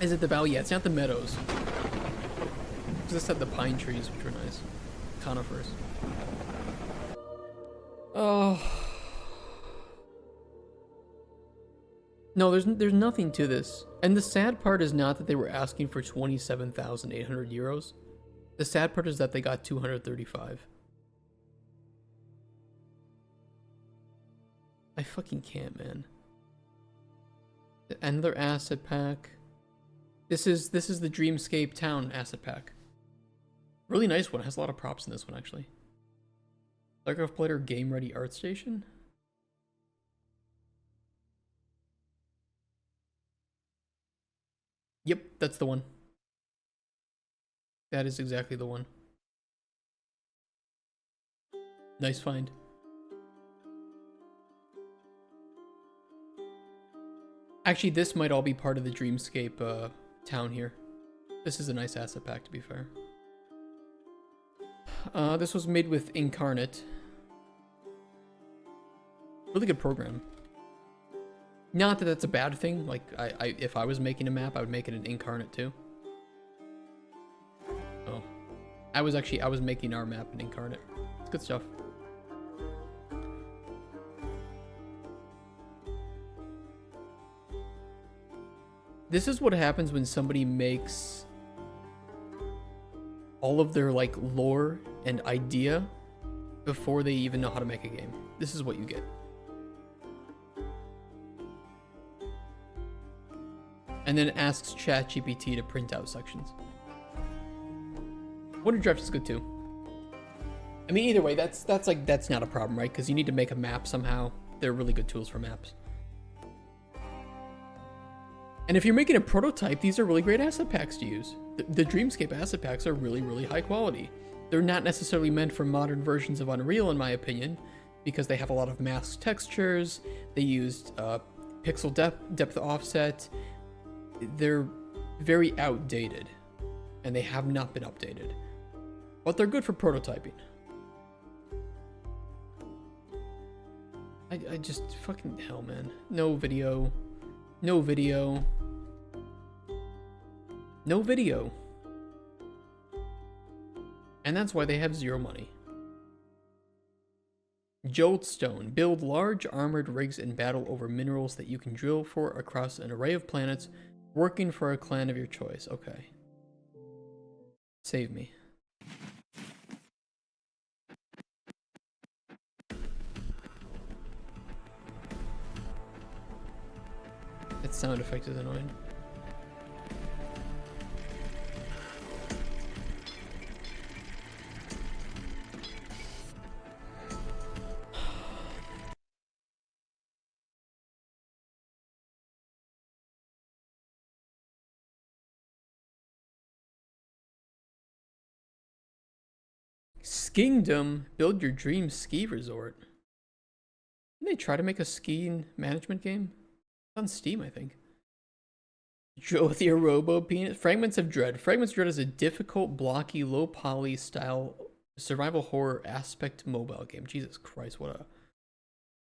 Is it the Valley? Yeah, it's not the Meadows. This had the pine trees, which were nice. Conifers. Oh. No, there's nothing to this. And the sad part is not that they were asking for 27,800 euros. The sad part is that they got 235. I fucking can't, man. Another asset pack. This is the Dreamscape Town asset pack. Really nice one. It has a lot of props in this one, actually. Starcraft Player Game Ready Art Station. Yep, that's the one. That is exactly the one. Nice find. Actually, this might all be part of the Dreamscape town here. This is a nice asset pack, to be fair. This was made with Incarnate. Really good program. Not that that's a bad thing. Like, if I was making a map, I would make it an Incarnate too. Oh. I was making our map in Incarnate. It's good stuff. This is what happens when somebody makes all of their like lore and idea before they even know how to make a game. This is what you get. And then asks ChatGPT to print out sections. Wonder Draft is good too. I mean, either way, that's not a problem, right? Because you need to make a map somehow. They're really good tools for maps. And if you're making a prototype, these are really great asset packs to use. The Dreamscape asset packs are really, really high quality. They're not necessarily meant for modern versions of Unreal, in my opinion, because they have a lot of masked textures. They used pixel depth offset. They're very outdated, and they have not been updated. But they're good for prototyping. I just fucking hell, man. No video. No video. No video. And that's why they have zero money. Joltstone. Build large armored rigs in battle over minerals that you can drill for across an array of planets, working for a clan of your choice. Okay. Save me. That sound effect is annoying. Skingdom, build your dream ski resort. Didn't they try to make a skiing management game? It's on Steam, I think. Jothia Robo Penis. Fragments of Dread. Fragments of Dread is a difficult, blocky, low poly style survival horror aspect mobile game. Jesus Christ, what a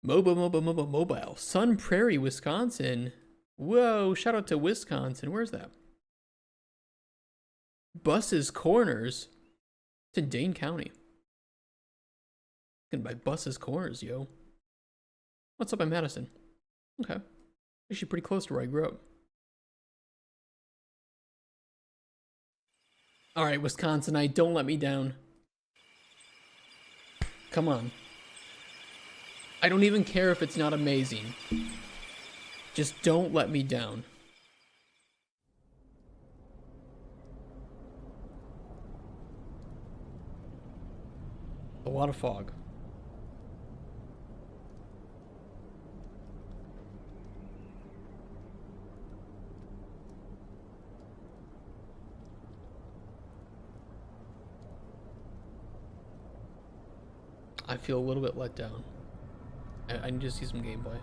mobile. Sun Prairie, Wisconsin. Whoa, shout out to Wisconsin. Where's that? Buses Corners. It's in Dane County. Gonna buy Buses Corners, yo. What's up in Madison? Okay. Actually pretty close to where I grew up. Alright, Wisconsinite, don't let me down. Come on. I don't even care if it's not amazing. Just don't let me down. A lot of fog. I feel a little bit let down. I need to see some gameplay.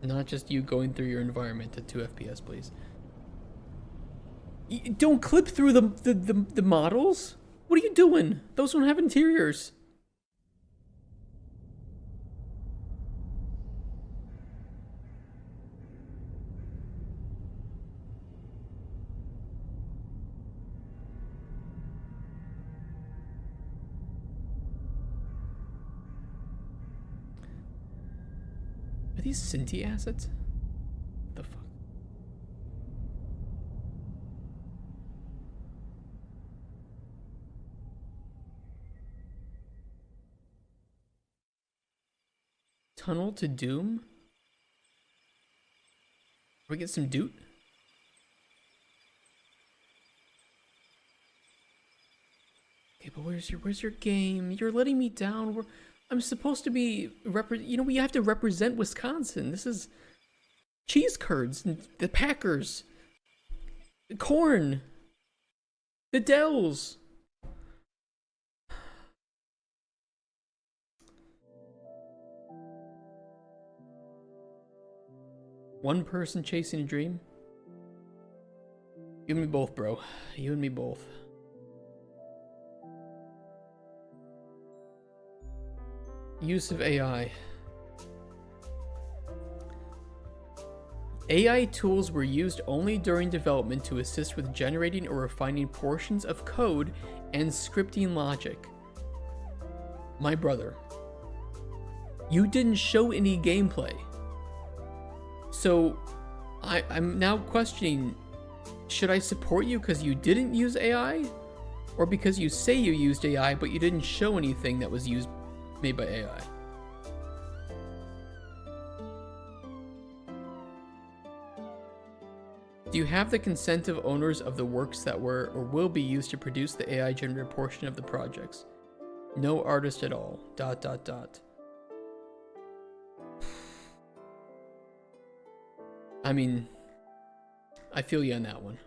Not just you going through your environment at 2 FPS, please. Don't clip through the models? What are you doing? Those don't have interiors. Are these Cinti assets? What the fuck? Tunnel to Doom? We get some doot? Okay, but where's your game? You're letting me down. I'm supposed to be we have to represent Wisconsin. This is cheese curds, and the Packers, the corn, the Dells. One person chasing a dream? You and me both, bro. You and me both. Use of AI. AI tools were used only during development to assist with generating or refining portions of code and scripting logic. My brother, you didn't show any gameplay. So, I'm now questioning, should I support you because you didn't use AI? Or because you say you used AI, but you didn't show anything that was made by AI? Do you have the consent of owners of the works that were or will be used to produce the AI-generated portion of the projects? No artist at all. ... I mean, I feel you on that one.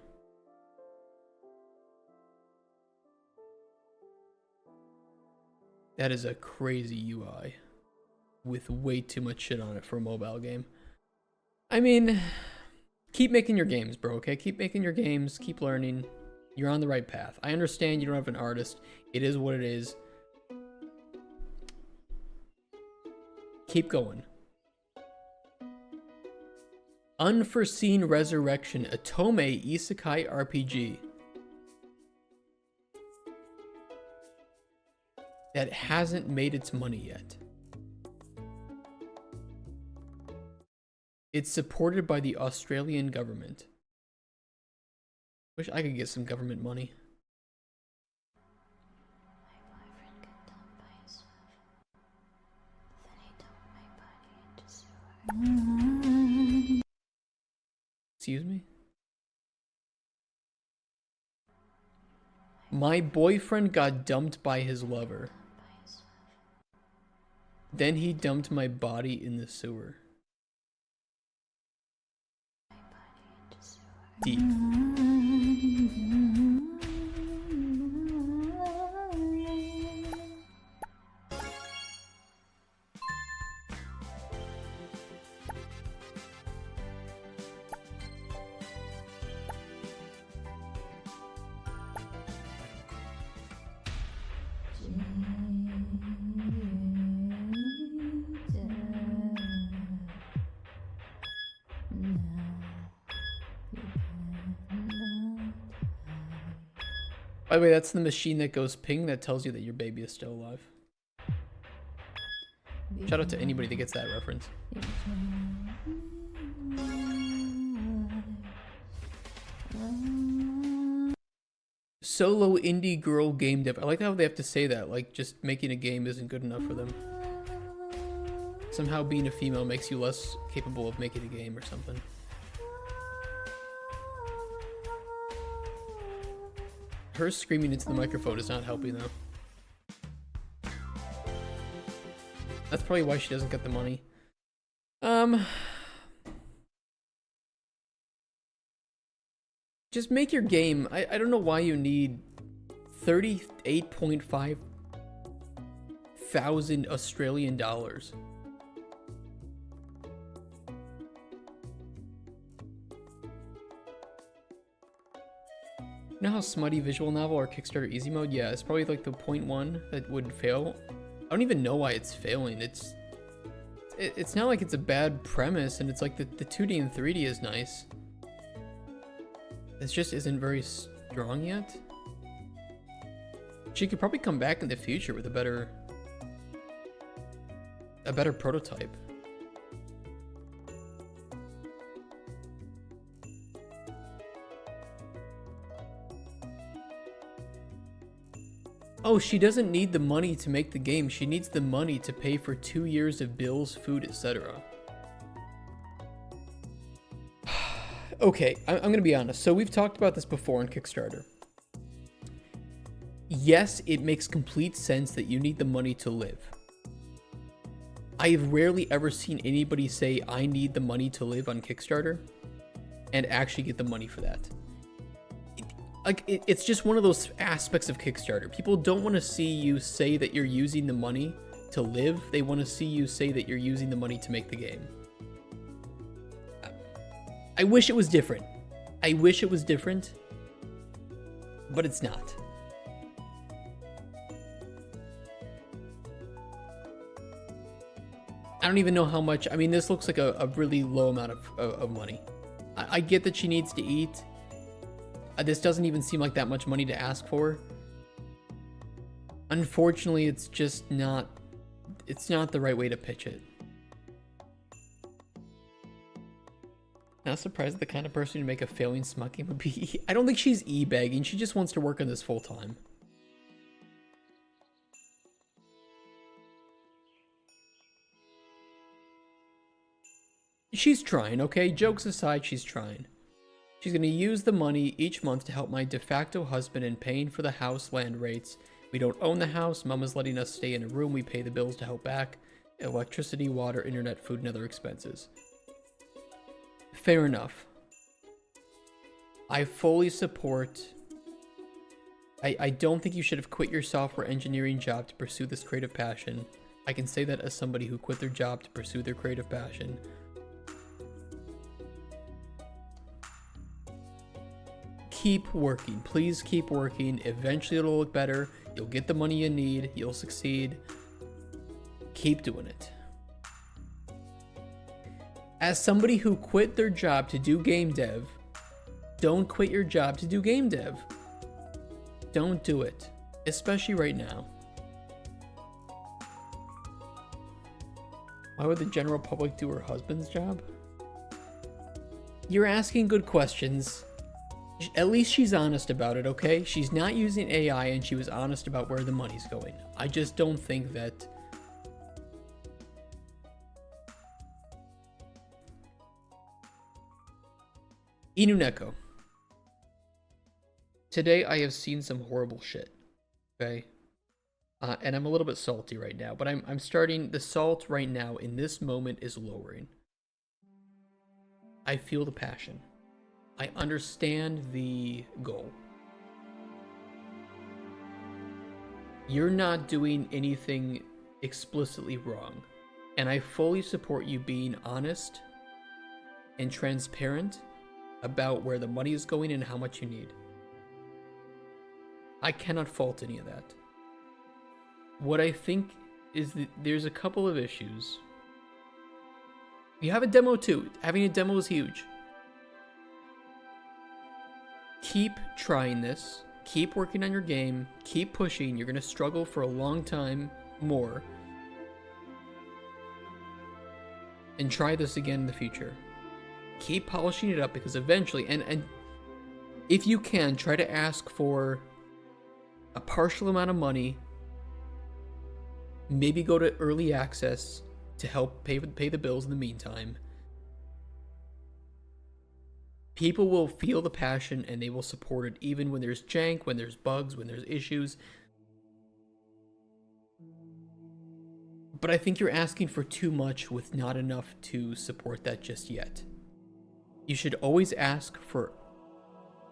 That is a crazy UI with way too much shit on it for a mobile game. I mean, keep making your games, bro, okay? Keep making your games, keep learning. You're on the right path. I understand you don't have an artist. It is what it is. Keep going. Unforeseen Resurrection, a Tomei Isekai RPG that hasn't made its money yet. It's supported by the Australian government. Wish I could get some government money. Excuse me? My boyfriend got dumped by his lover. Then he dumped my body in the sewer. Deep. By the way, that's the machine that goes ping that tells you that your baby is still alive. Shout out to anybody that gets that reference. Solo indie girl game dev. I like how they have to say that, like just making a game isn't good enough for them. Somehow being a female makes you less capable of making a game or something. Her screaming into the microphone is not helping though. That's probably why she doesn't get the money. Just make your game. I don't know why you need $38.5 thousand Australian dollars. You know how smutty visual novel or Kickstarter easy mode? Yeah, it's probably like the 0.1 that would fail. I don't even know why it's failing. It's not like it's a bad premise, and it's like the 2D and 3D is nice. It just isn't very strong yet. She could probably come back in the future with a better prototype. Oh, she doesn't need the money to make the game. She needs the money to pay for 2 years of bills, food, etc. Okay, I'm gonna be honest. So we've talked about this before on Kickstarter. Yes, it makes complete sense that you need the money to live. I've rarely ever seen anybody say, I need the money to live on Kickstarter, and actually get the money for that. It's just one of those aspects of Kickstarter. People don't want to see you say that you're using the money to live. They want to see you say that you're using the money to make the game. I wish it was different. I wish it was different, but it's not. I don't even know how much. I mean, this looks like a really low amount of money. I get that she needs to eat. This doesn't even seem like that much money to ask for. Unfortunately, it's just not. It's not the right way to pitch it. Not surprised the kind of person to make a failing smut game would be. I don't think she's e-bagging. She just wants to work on this full time. She's trying, okay? Jokes aside, she's trying. She's going to use the money each month to help my de facto husband in paying for the house land rates. We don't own the house. Mom is letting us stay in a room. We pay the bills to help back. Electricity, water, internet, food, and other expenses. Fair enough. I fully support. I don't think you should have quit your software engineering job to pursue this creative passion. I can say that as somebody who quit their job to pursue their creative passion. Keep working. Please keep working. Eventually it'll look better. You'll get the money you need. You'll succeed. Keep doing it. As somebody who quit their job to do game dev, don't quit your job to do game dev. Don't do it. Especially right now. Why would the general public do her husband's job? You're asking good questions. At least she's honest about it, okay? She's not using AI and she was honest about where the money's going. I just don't think that... Inuneko. Today I have seen some horrible shit, okay? And I'm a little bit salty right now, but I'm starting... The salt right now in this moment is lowering. I feel the passion. I understand the goal. You're not doing anything explicitly wrong, and I fully support you being honest and transparent about where the money is going and how much you need. I cannot fault any of that. What I think is that there's a couple of issues. You have a demo too. Having a demo is huge. Keep trying this. Keep working on your game. Keep pushing. You're going to struggle for a long time more. And try this again in the future. Keep polishing it up because eventually, and if you can, try to ask for a partial amount of money. Maybe go to early access to help pay the bills in the meantime. People will feel the passion and they will support it even when there's jank, when there's bugs, when there's issues. But I think you're asking for too much with not enough to support that just yet. You should always ask for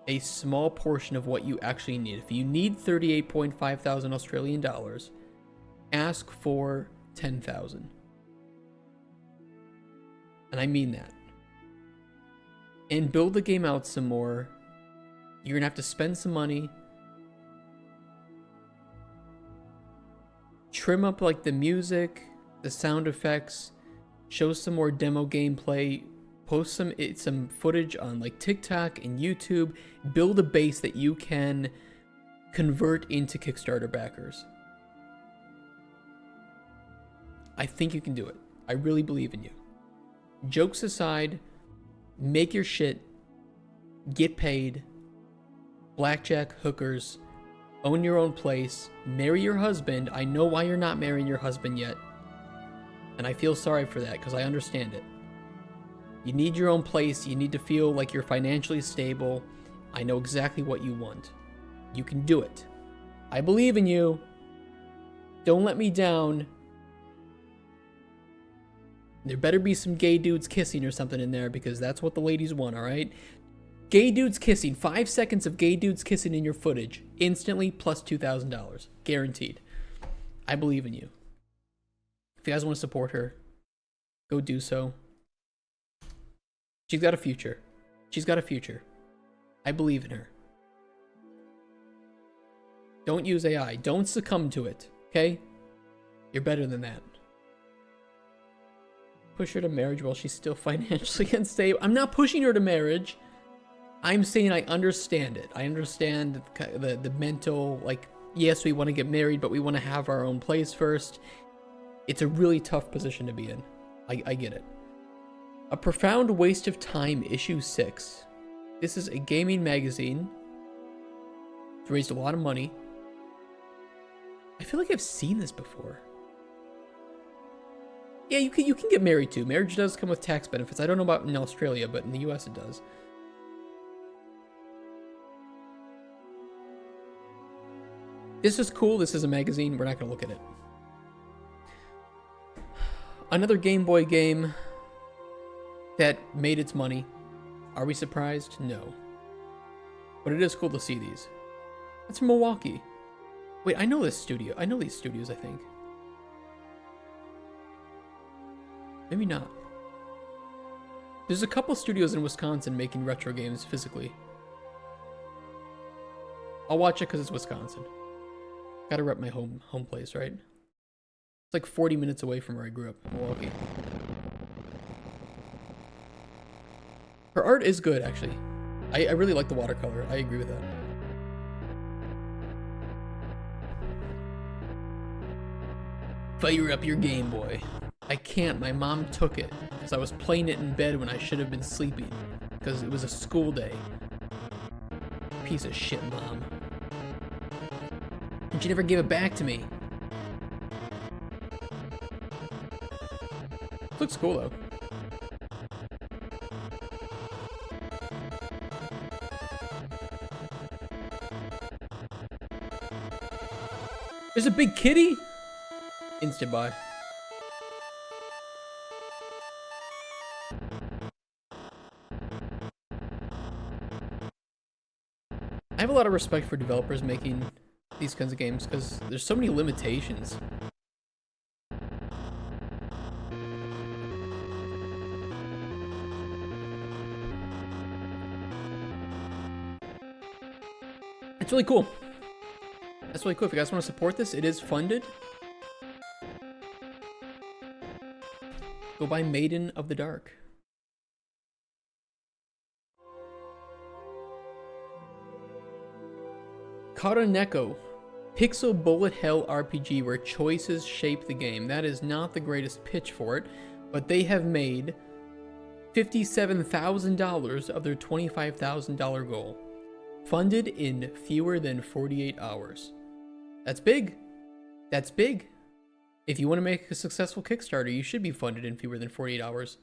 a small portion of what you actually need. If you need 38.5 thousand Australian dollars, ask for 10,000. And I mean that. And build the game out some more. You're gonna have to spend some money. Trim up like the music, the sound effects, show some more demo gameplay, post some footage on like TikTok and YouTube, build a base that you can convert into Kickstarter backers. I think you can do it. I really believe in you. Jokes aside, make your shit, get paid, blackjack, hookers, own your own place, marry your husband. I know why you're not marrying your husband yet. And I feel sorry for that because I understand it. You need your own place. You need to feel like you're financially stable. I know exactly what you want. You can do it. I believe in you. Don't let me down. There better be some gay dudes kissing or something in there because that's what the ladies want, alright? Gay dudes kissing. 5 seconds of gay dudes kissing in your footage. Instantly plus $2,000. Guaranteed. I believe in you. If you guys want to support her, go do so. She's got a future. She's got a future. I believe in her. Don't use AI. Don't succumb to it, okay? You're better than that. Push her to marriage while she's still financially unstable. I'm not pushing her to marriage. I'm saying I understand it. I understand the mental, like, yes, we want to get married, but we want to have our own place first. It's a really tough position to be in. I get it. A Profound Waste of Time, issue 6. This is a gaming magazine. It's raised a lot of money. I feel like I've seen this before. Yeah, you can get married too. Marriage does come with tax benefits. I don't know about in Australia, but in the US it does. This is cool. This is a magazine. We're not going to look at it. Another Game Boy game that made its money. Are we surprised? No. But it is cool to see these. That's from Milwaukee. Wait, I know this studio. I know these studios, I think. Maybe not. There's a couple studios in Wisconsin making retro games physically. I'll watch it because it's Wisconsin. Gotta rep my home place, right? It's like 40 minutes away from where I grew up, Milwaukee. Her art is good, actually. I really like the watercolor. I agree with that. Fire up your Game Boy. I can't. My mom took it because I was playing it in bed when I should have been sleeping because it was a school day. Piece of shit, Mom. And she never gave it back to me. Looks cool though. There's a big kitty? Instant buy. I have a lot of respect for developers making these kinds of games because there's so many limitations. It's really cool. That's really cool. If you guys want to support this, it is funded. Go buy Maiden of the Dark. Karaneko, Pixel Bullet Hell RPG where choices shape the game. That is not the greatest pitch for it, but they have made $57,000 of their $25,000 goal. Funded in fewer than 48 hours. That's big. That's big. If you want to make a successful Kickstarter, you should be funded in fewer than 48 hours.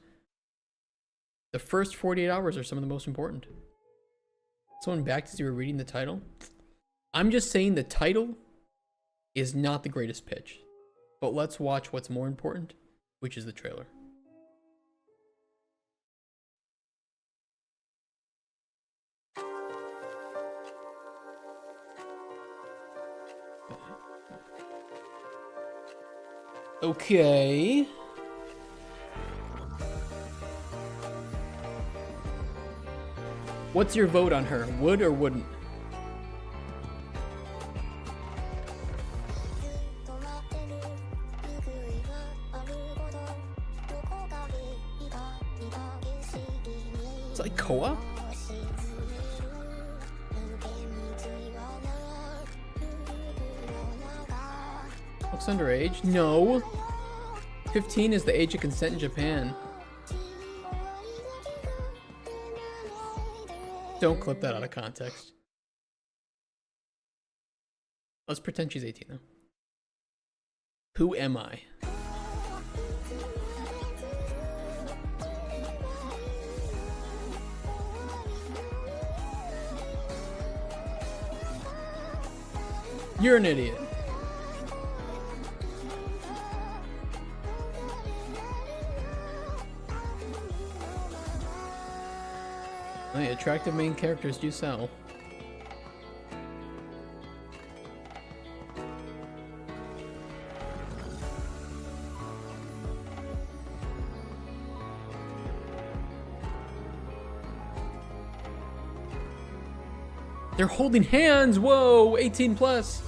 The first 48 hours are some of the most important. Someone backed as you were reading the title. I'm just saying the title is not the greatest pitch. But let's watch what's more important, which is the trailer. Okay. What's your vote on her? Would or wouldn't? It's like co-op? Looks underage? No. 15 is the age of consent in Japan. Don't clip that out of context. Let's pretend she's 18 though. Who am I? You're an idiot. Oh, yeah, attractive main characters do sell. They're holding hands! Whoa! 18 plus!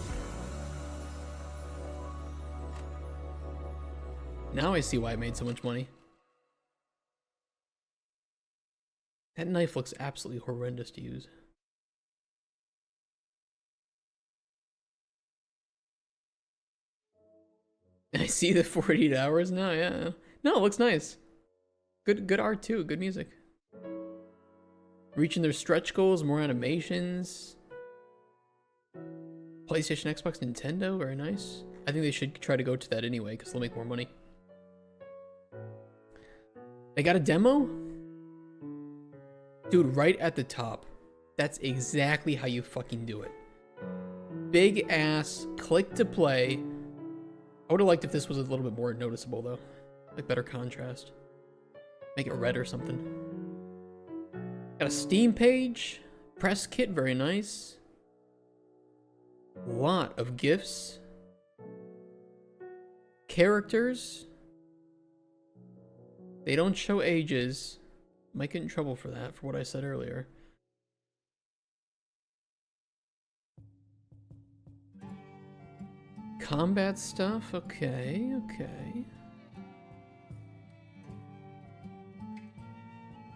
Now I see why I made so much money. That knife looks absolutely horrendous to use. I see the 48 hours now, yeah. No, it looks nice. Good art too, good music. Reaching their stretch goals, more animations. PlayStation, Xbox, Nintendo, very nice. I think they should try to go to that anyway, because they'll make more money. They got a demo? Dude, right at the top. That's exactly how you fucking do it. Big ass, click to play. I would have liked if this was a little bit more noticeable though. Like better contrast. Make it red or something. Got a Steam page. Press kit, very nice. Lot of gifts. Characters. They don't show ages. Might get in trouble for that, for what I said earlier. Combat stuff, okay, okay.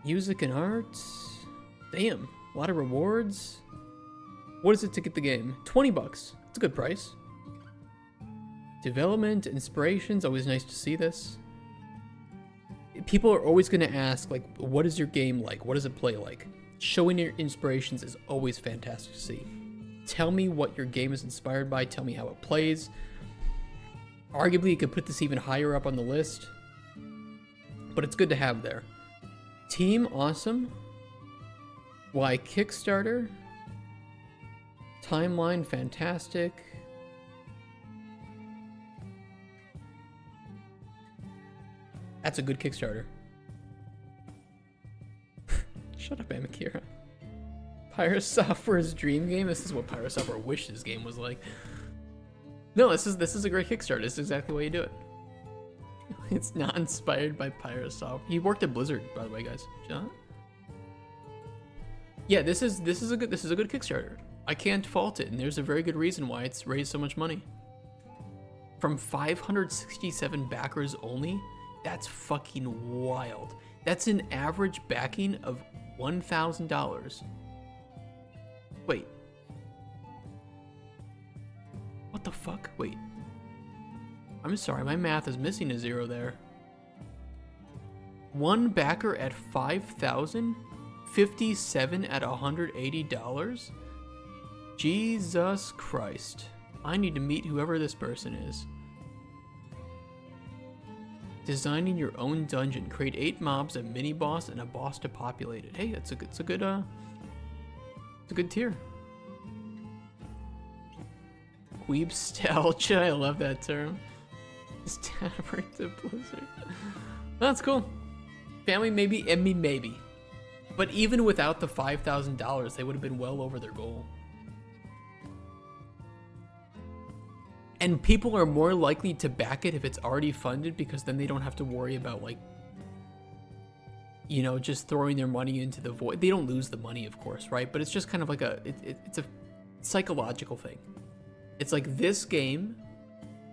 Music and art. Damn, a lot of rewards. What is it to get the game? 20 bucks. It's a good price. Development, inspirations, always nice to see this. People are always going to ask, like, what is your game like? What does it play like? Showing your inspirations is always fantastic to see. Tell me what your game is inspired by. Tell me how it plays. Arguably, you could put this even higher up on the list. But it's good to have there. Team, awesome. Why Kickstarter? Timeline, fantastic. That's a good Kickstarter. Shut up, Amakira. Pyro Software's dream game? This is what Pyro Software wished his game was like. No, this is a great Kickstarter. This is exactly why you do it. It's not inspired by Pyro Software. He worked at Blizzard, by the way, guys. John? Yeah, this is a good Kickstarter. I can't fault it, and there's a very good reason why it's raised so much money. From 567 backers only. That's fucking wild. That's an average backing of $1,000. Wait. What the fuck? Wait. I'm sorry, my math is missing a zero there. One backer at 5,000? 57 at $180? Jesus Christ. I need to meet whoever this person is. Designing your own dungeon. Create 8 mobs, a mini boss, and a boss to populate it. Hey, it's a good tier. Weeb nostalgia. I love that term. Stanford to Blizzard. That's cool. Family maybe, Emmy maybe. But even without the $5,000, they would have been well over their goal. And people are more likely to back it if it's already funded, because then they don't have to worry about, like, you know, just throwing their money into the void. They don't lose the money, of course, right? But it's just kind of like it's a psychological thing. It's like, this game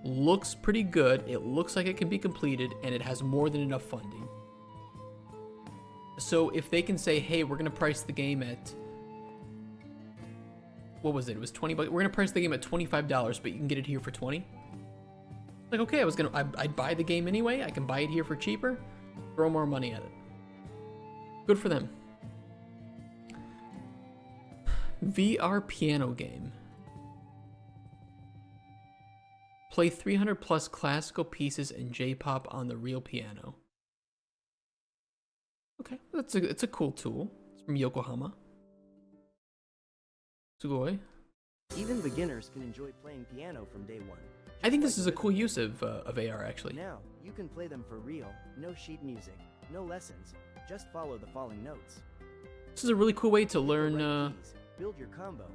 looks pretty good, it looks like it can be completed, and it has more than enough funding. So if they can say, hey, we're gonna price the game at, what was it? It was 20 bucks. We're gonna price the game at $25, but you can get it here for 20. Like, okay, I'd buy the game anyway. I can buy it here for cheaper. Throw more money at it. Good for them. VR piano game. Play 300 plus classical pieces and J-pop on the real piano. Okay, it's a cool tool. It's from Yokohama. Sugoi. Even beginners can enjoy playing piano from day one. I think this is a cool use of AR, actually. Now, you can play them for real, no sheet music, no lessons, just follow the falling notes. This is a really cool way to learn build your combo.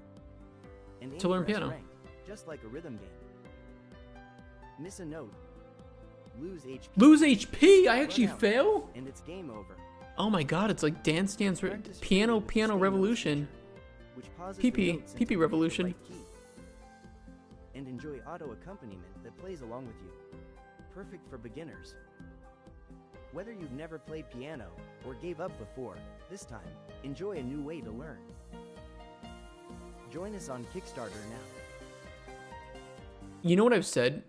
And to learn piano. Ranked, just like a rhythm game. Miss a note, lose HP. Lose HP? I actually fail? And it's game over. Oh my god, it's like Dance Piano Revolution. PP Revolution. And enjoy auto accompaniment that plays along with you. Perfect for beginners. Whether you've never played piano or gave up before, this time, enjoy a new way to learn. Join us on Kickstarter now. You know what I've said?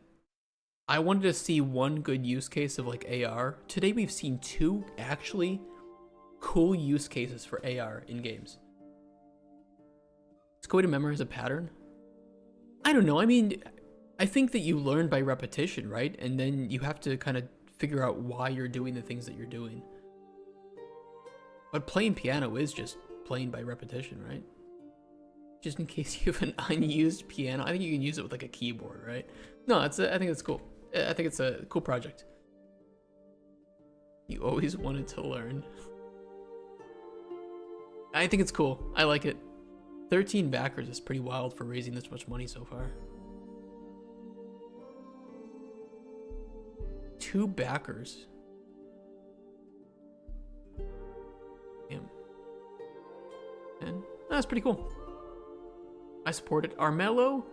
I wanted to see one good use case of like AR. Today we've seen two actually cool use cases for AR in games. It's a way to memorize a pattern. I don't know. I mean, I think that you learn by repetition, right? And then you have to kind of figure out why you're doing the things that you're doing. But playing piano is just playing by repetition, right? Just in case you have an unused piano. I think you can use it with like a keyboard, right? No, I think it's cool. I think it's a cool project. You always wanted to learn. I think it's cool. I like it. 13 backers is pretty wild for raising this much money so far. 2 backers. Damn. And that's pretty cool. I support it. Armello.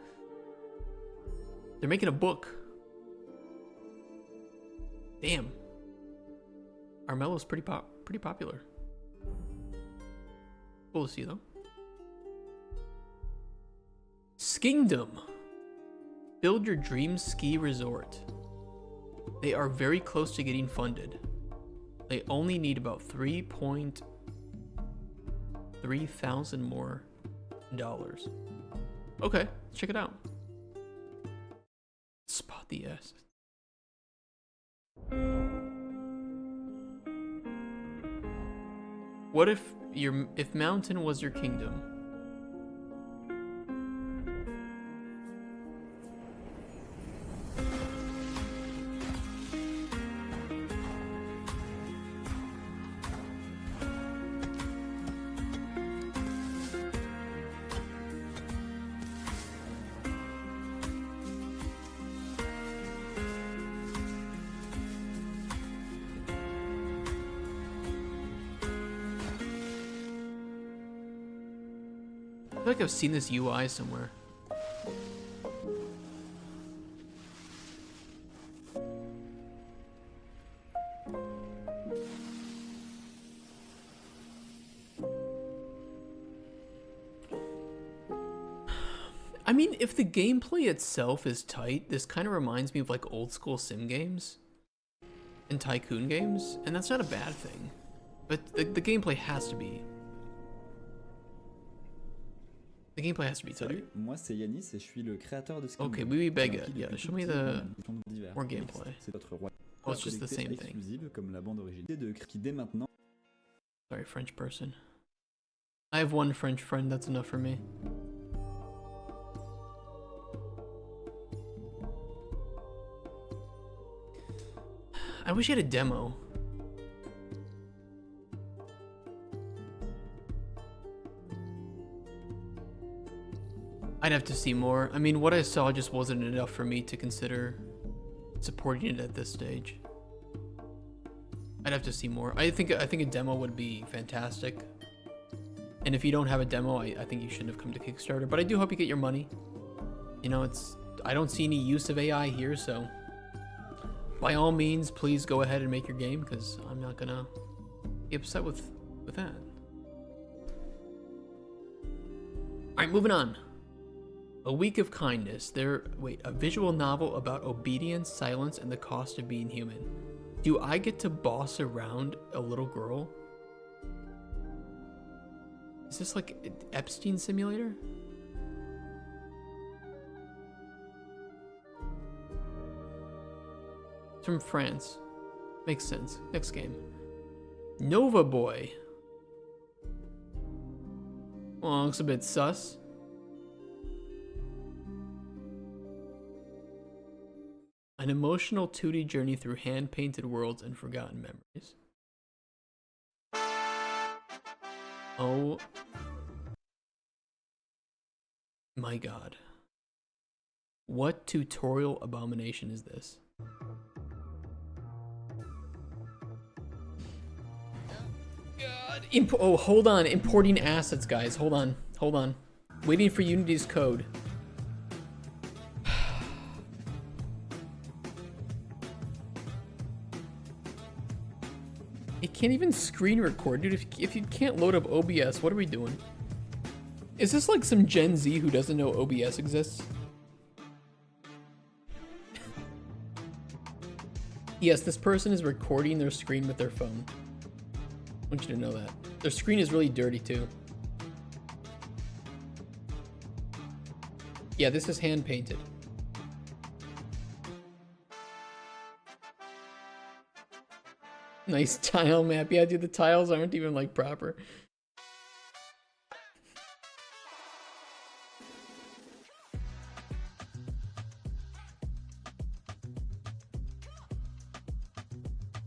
They're making a book. Damn. Armello's pretty popular. Cool to see though. Skingdom. Build your dream ski resort. They are very close to getting funded. They only need about 3.3 thousand more dollars. Okay, check it out. Spot the S. What if mountain was your kingdom? I feel like I've seen this UI somewhere. I mean, if the gameplay itself is tight, this kind of reminds me of like old school sim games and tycoon games, and that's not a bad thing. But the gameplay has to be. The gameplay has to be tight. Salut, moi c'est Yanis et je suis le créateur de Skin. Okay, we beg it. Yeah, show me the more gameplay. C'est notre roi. Oh, it's just the same thing. Exclusive comme la bande originale qui dès maintenant. Sorry, French person. I have one French friend, that's enough for me. I wish I had a demo. I'd have to see more. I mean, what I saw just wasn't enough for me to consider supporting it at this stage. I'd have to see more. I think a demo would be fantastic. And if you don't have a demo, I think you shouldn't have come to Kickstarter. But I do hope you get your money. You know, I don't see any use of AI here, so by all means, please go ahead and make your game, because I'm not gonna be upset with that. Alright, moving on. A Week of Kindness. A visual novel about obedience, silence, and the cost of being human. Do I get to boss around a little girl? Is this like Epstein Simulator? It's from France. Makes sense. Next game. Nova Boy. Well, looks a bit sus. An emotional 2D journey through hand-painted worlds and forgotten memories. Oh my god. What tutorial abomination is this? God. Oh, hold on. Importing assets, guys. Hold on. Hold on. Waiting for Unity's code. It can't even screen record. Dude, if you can't load up OBS, what are we doing? Is this like some Gen Z who doesn't know OBS exists? Yes, this person is recording their screen with their phone. I want you to know that. Their screen is really dirty too. Yeah, this is hand painted. Nice tile map. Yeah, dude, the tiles aren't even like proper.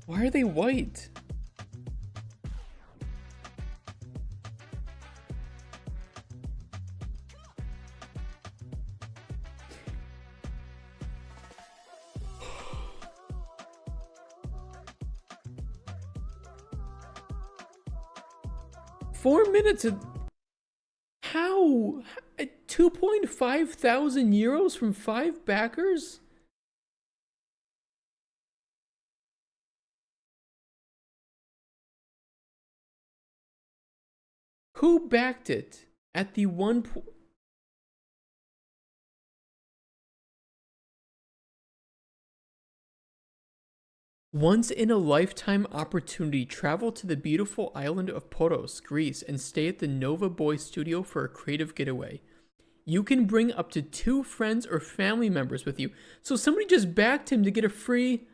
Why are they white? How? 2.5 thousand euros from 5 backers? Who backed it at the Once in a lifetime opportunity, travel to the beautiful island of Poros, Greece, and stay at the Nova Boy studio for a creative getaway. You can bring up to 2 friends or family members with you. So somebody just backed him to get a free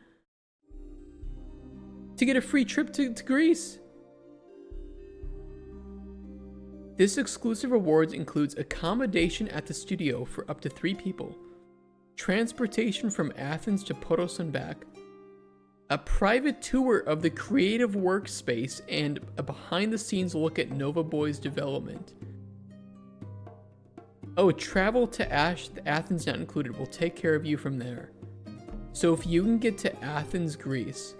trip to Greece. This exclusive rewards includes accommodation at the studio for up to 3 people, transportation from Athens to Poros and back, a private tour of the creative workspace, and a behind-the-scenes look at Nova Boy's development. Oh, travel to Athens not included. We'll take care of you from there. So if you can get to Athens, Greece,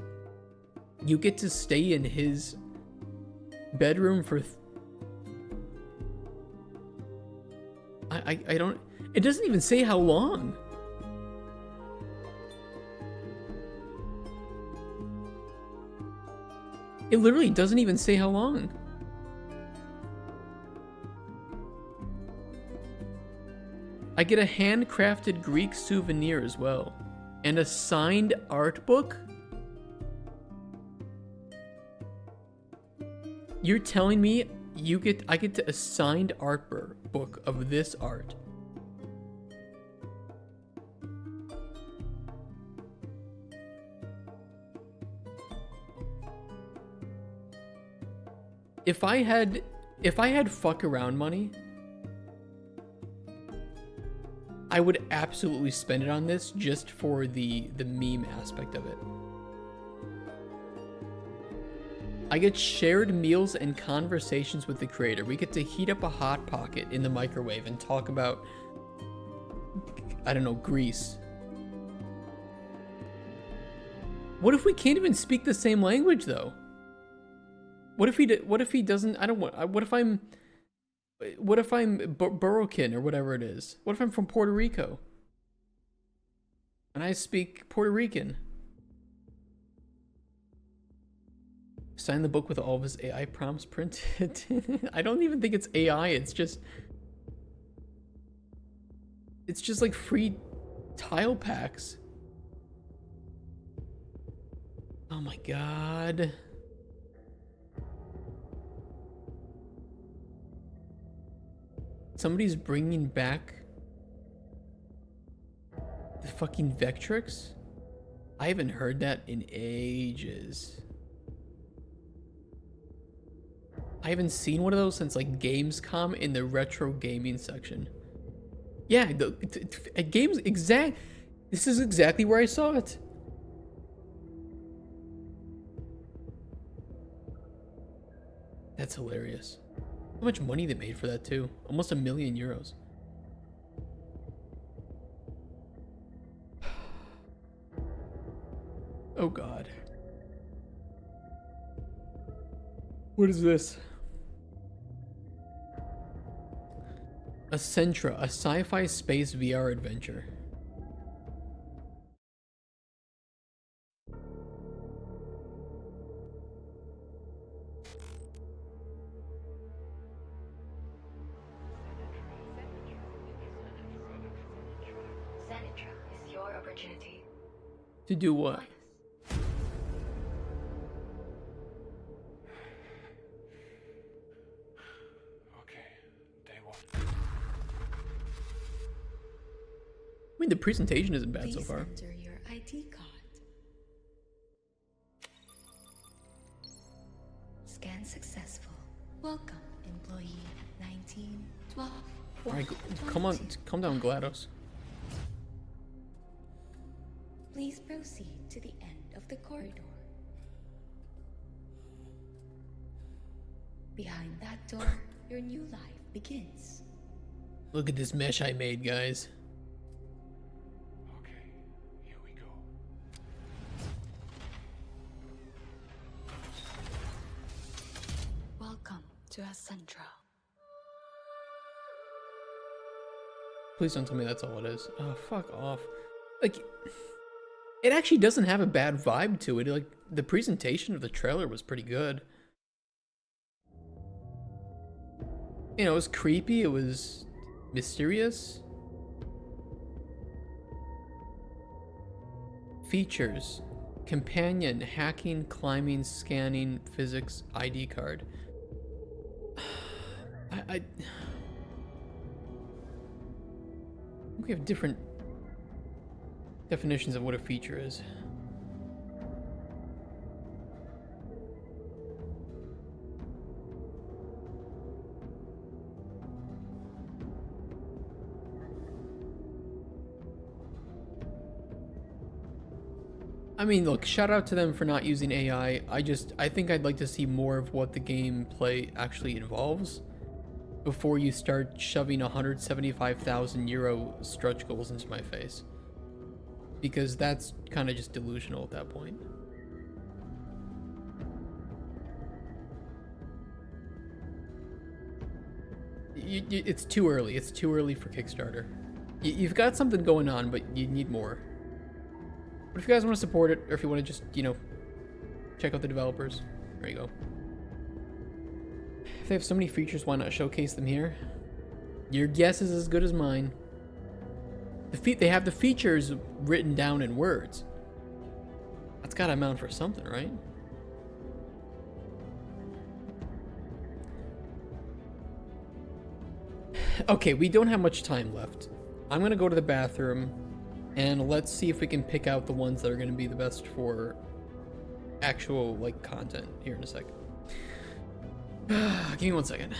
you get to stay in his bedroom for... I don't... It doesn't even say how long. It literally doesn't even say how long. I get a handcrafted Greek souvenir as well. And a signed art book? You're telling me I get a signed art book of this art? If I had fuck around money, I would absolutely spend it on this just for the meme aspect of it. I get shared meals and conversations with the creator. We get to heat up a hot pocket in the microwave and talk about I don't know, Greece. What if we can't even speak the same language though? What if he doesn't? I don't want. What if I'm Burrokin or whatever it is? What if I'm from Puerto Rico and I speak Puerto Rican? Sign the book with all of his AI prompts printed. I don't even think it's AI. It's just like free tile packs. Oh my god. Somebody's bringing back the fucking Vectrix? I haven't heard that in ages. I haven't seen one of those since like Gamescom in the retro gaming section. Yeah, at games this is exactly where I saw it. That's hilarious. How much money they made for that too? Almost €1 million. Oh god. What is this? Ascentra, a sci-fi space VR adventure. Senetra is your opportunity. To do what? I mean, the presentation isn't bad so Please far. enter your ID card. Scan successful. Welcome, employee 1912. Alright, come on, calm down, GLaDOS. Please proceed to the end of the corridor. Behind that door, your new life begins. Look at this mesh I made, guys. Welcome to Ascentra. Please don't tell me that's all it is. Oh, fuck off. Like, it actually doesn't have a bad vibe to it. Like, the presentation of the trailer was pretty good. You know, it was creepy, it was mysterious. Features. Companion, hacking, climbing, scanning, physics, ID card. I think we have different definitions of what a feature is. I mean, look, shout out to them for not using AI. I think I'd like to see more of what the gameplay actually involves before you start shoving €175,000 stretch goals into my face. Because that's kind of just delusional at that point. It's too early. It's too early for Kickstarter. You've got something going on, but you need more. But if you guys want to support it, or if you want to just, you know, check out the developers, there you go. If they have so many features, why not showcase them here? Your guess is as good as mine. They have the features written down in words. That's gotta amount for something, right? Okay, we don't have much time left. I'm gonna go to the bathroom, and let's see if we can pick out the ones that are gonna be the best for actual, like, content here in a second. Give me 1 second.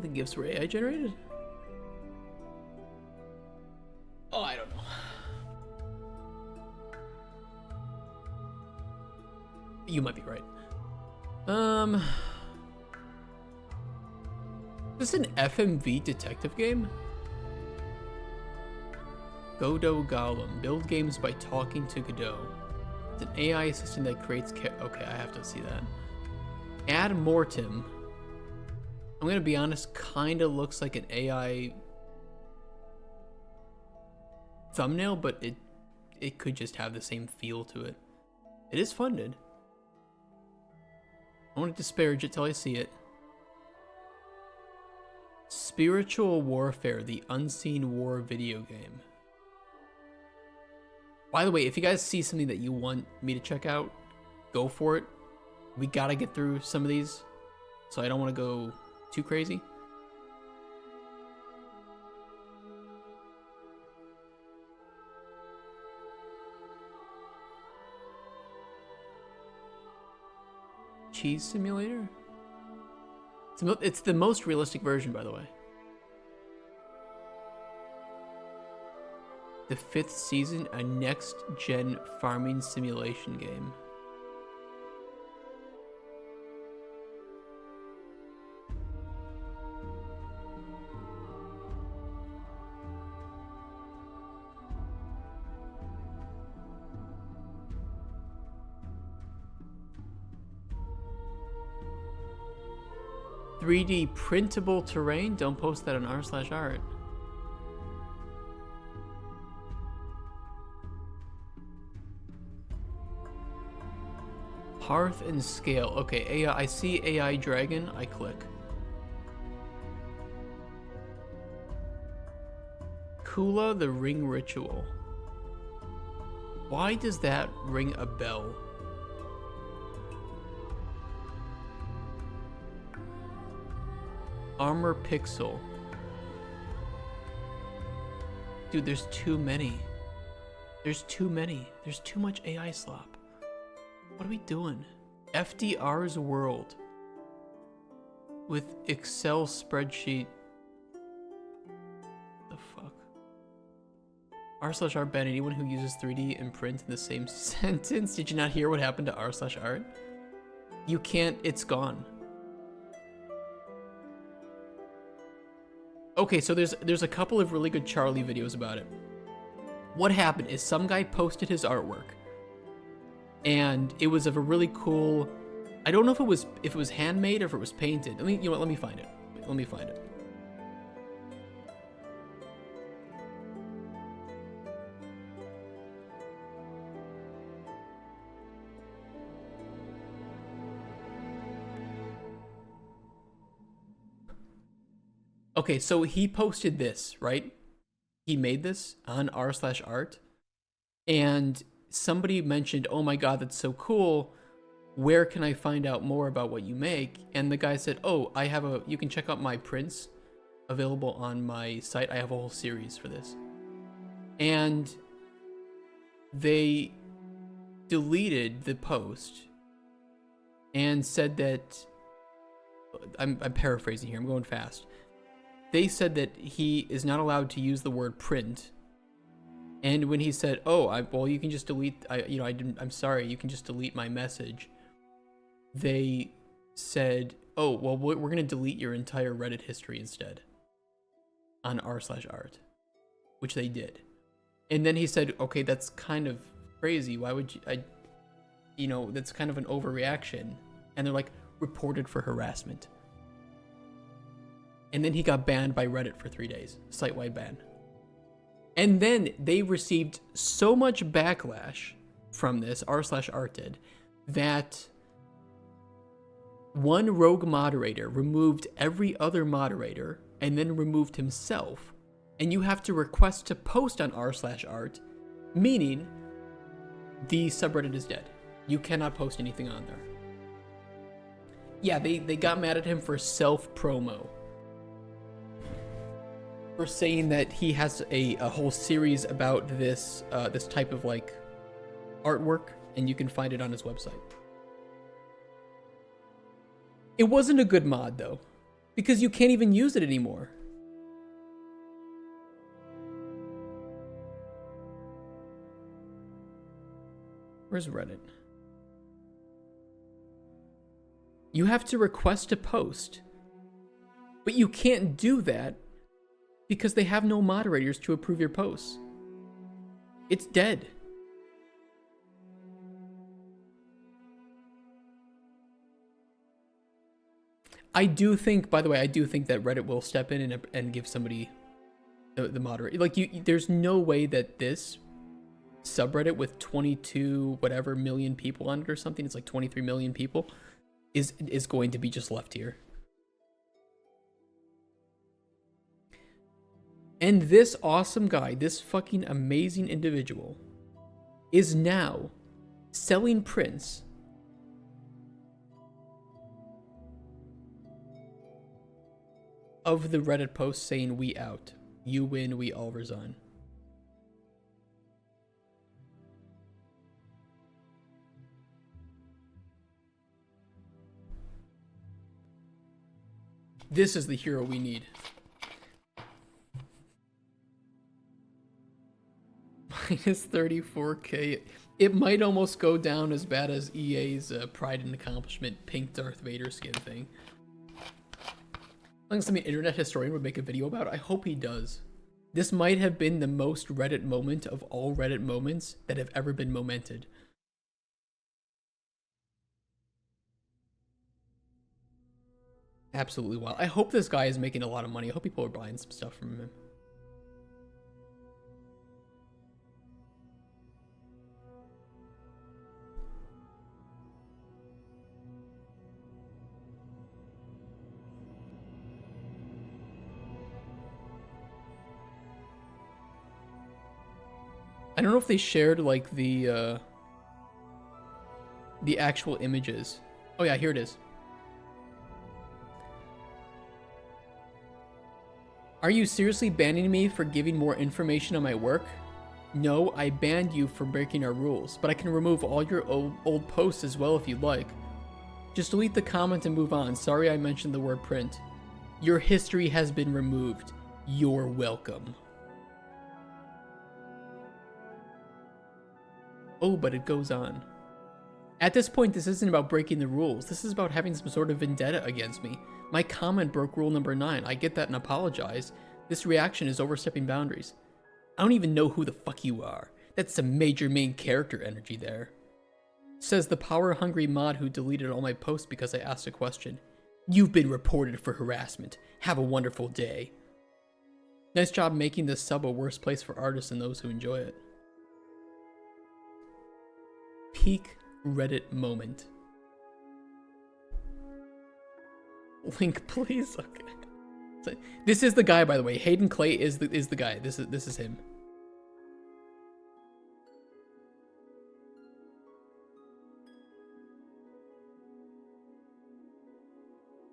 think the gifts were AI generated? Oh, I don't know. You might be right. Is this an FMV detective game? Godot Golem. Build games by talking to Godot. It's an AI assistant that creates okay, I have to see that. Ad Mortem. I'm gonna be honest, kinda looks like an AI thumbnail, but it could just have the same feel to it. It is funded. I won't disparage it till I see it. Spiritual Warfare, the Unseen War video game. By the way, if you guys see something that you want me to check out, go for it. We gotta get through some of these, so I don't want to go too crazy. Cheese Simulator? It's the most realistic version, by the way. The 5th season, a next-gen farming simulation game. .3D printable terrain? Don't post that on r/art. Hearth and Scale. Okay, AI. I see AI Dragon. I click. Kula the Ring Ritual. Why does that ring a bell? Armor Pixel. Dude, there's too many. There's too many. There's too much AI slop. What are we doing? FDR's World. With Excel spreadsheet. The fuck? r/art ban anyone who uses 3D and print in the same sentence. Did you not hear what happened to r/art? You can't, it's gone. Okay, so there's a couple of really good Charlie videos about it. What happened is some guy posted his artwork, and it was of a really cool. I don't know if it was handmade or if it was painted. You know what? Let me find it. Let me find it. Okay, so he posted this, right? He made this on r/art, and somebody mentioned, "Oh my god, that's so cool. Where can I find out more about what you make?" And the guy said, "Oh, you can check out my prints available on my site. I have a whole series for this." And they deleted the post and said that, I'm paraphrasing here, I'm going fast. They said that he is not allowed to use the word print. And when he said, "Oh, well, you can just delete, I'm sorry, you can just delete my message," they said, "Oh, well, we're going to delete your entire Reddit history instead on r/art," which they did. And then he said, "Okay, that's kind of crazy. Why would you, that's kind of an overreaction." And they're like, "Reported for harassment." And then he got banned by Reddit for 3 days, site-wide ban. And then they received so much backlash from this, r/art did, that one rogue moderator removed every other moderator and then removed himself. And you have to request to post on r/art, meaning the subreddit is dead. You cannot post anything on there. Yeah, they got mad at him for self-promo. For saying that he has a whole series about this this type of like artwork, and you can find it on his website. It wasn't a good mod though. Because you can't even use it anymore. Where's Reddit? You have to request a post. But you can't do that because they have no moderators to approve your posts. It's dead. I do think, by the way, I do think that Reddit will step in and give somebody the moderator. Like, there's no way that this subreddit with 22 whatever million people on it or something, it's like 23 million people, is going to be just left here. And this awesome guy, this fucking amazing individual, is now selling prints of the Reddit post saying, "We out. You win, we all resign." This is the hero we need. Minus 34k. It might almost go down as bad as EA's Pride and Accomplishment pink Darth Vader skin thing. I think some internet historian would make a video about it. I hope he does. This might have been the most Reddit moment of all Reddit moments that have ever been momented. Absolutely wild. I hope this guy is making a lot of money. I hope people are buying some stuff from him. I don't know if they shared like the actual images. Oh yeah, here it is. Are you seriously banning me for giving more information on my work? No, I banned you for breaking our rules, but I can remove all your old posts as well if you'd like. Just delete the comment and move on. Sorry I mentioned the word print. Your history has been removed. You're welcome. Oh, but it goes on. At this point, this isn't about breaking the rules. This is about having some sort of vendetta against me. My comment broke rule number 9. I get that and apologize. This reaction is overstepping boundaries. I don't even know who the fuck you are. That's some major main character energy there. Says the power-hungry mod who deleted all my posts because I asked a question. You've been reported for harassment. Have a wonderful day. Nice job making this sub a worse place for artists and those who enjoy it. Peak Reddit moment. Link, please. Okay. So, this is the guy, by the way. Hayden Clay is the guy. This is him.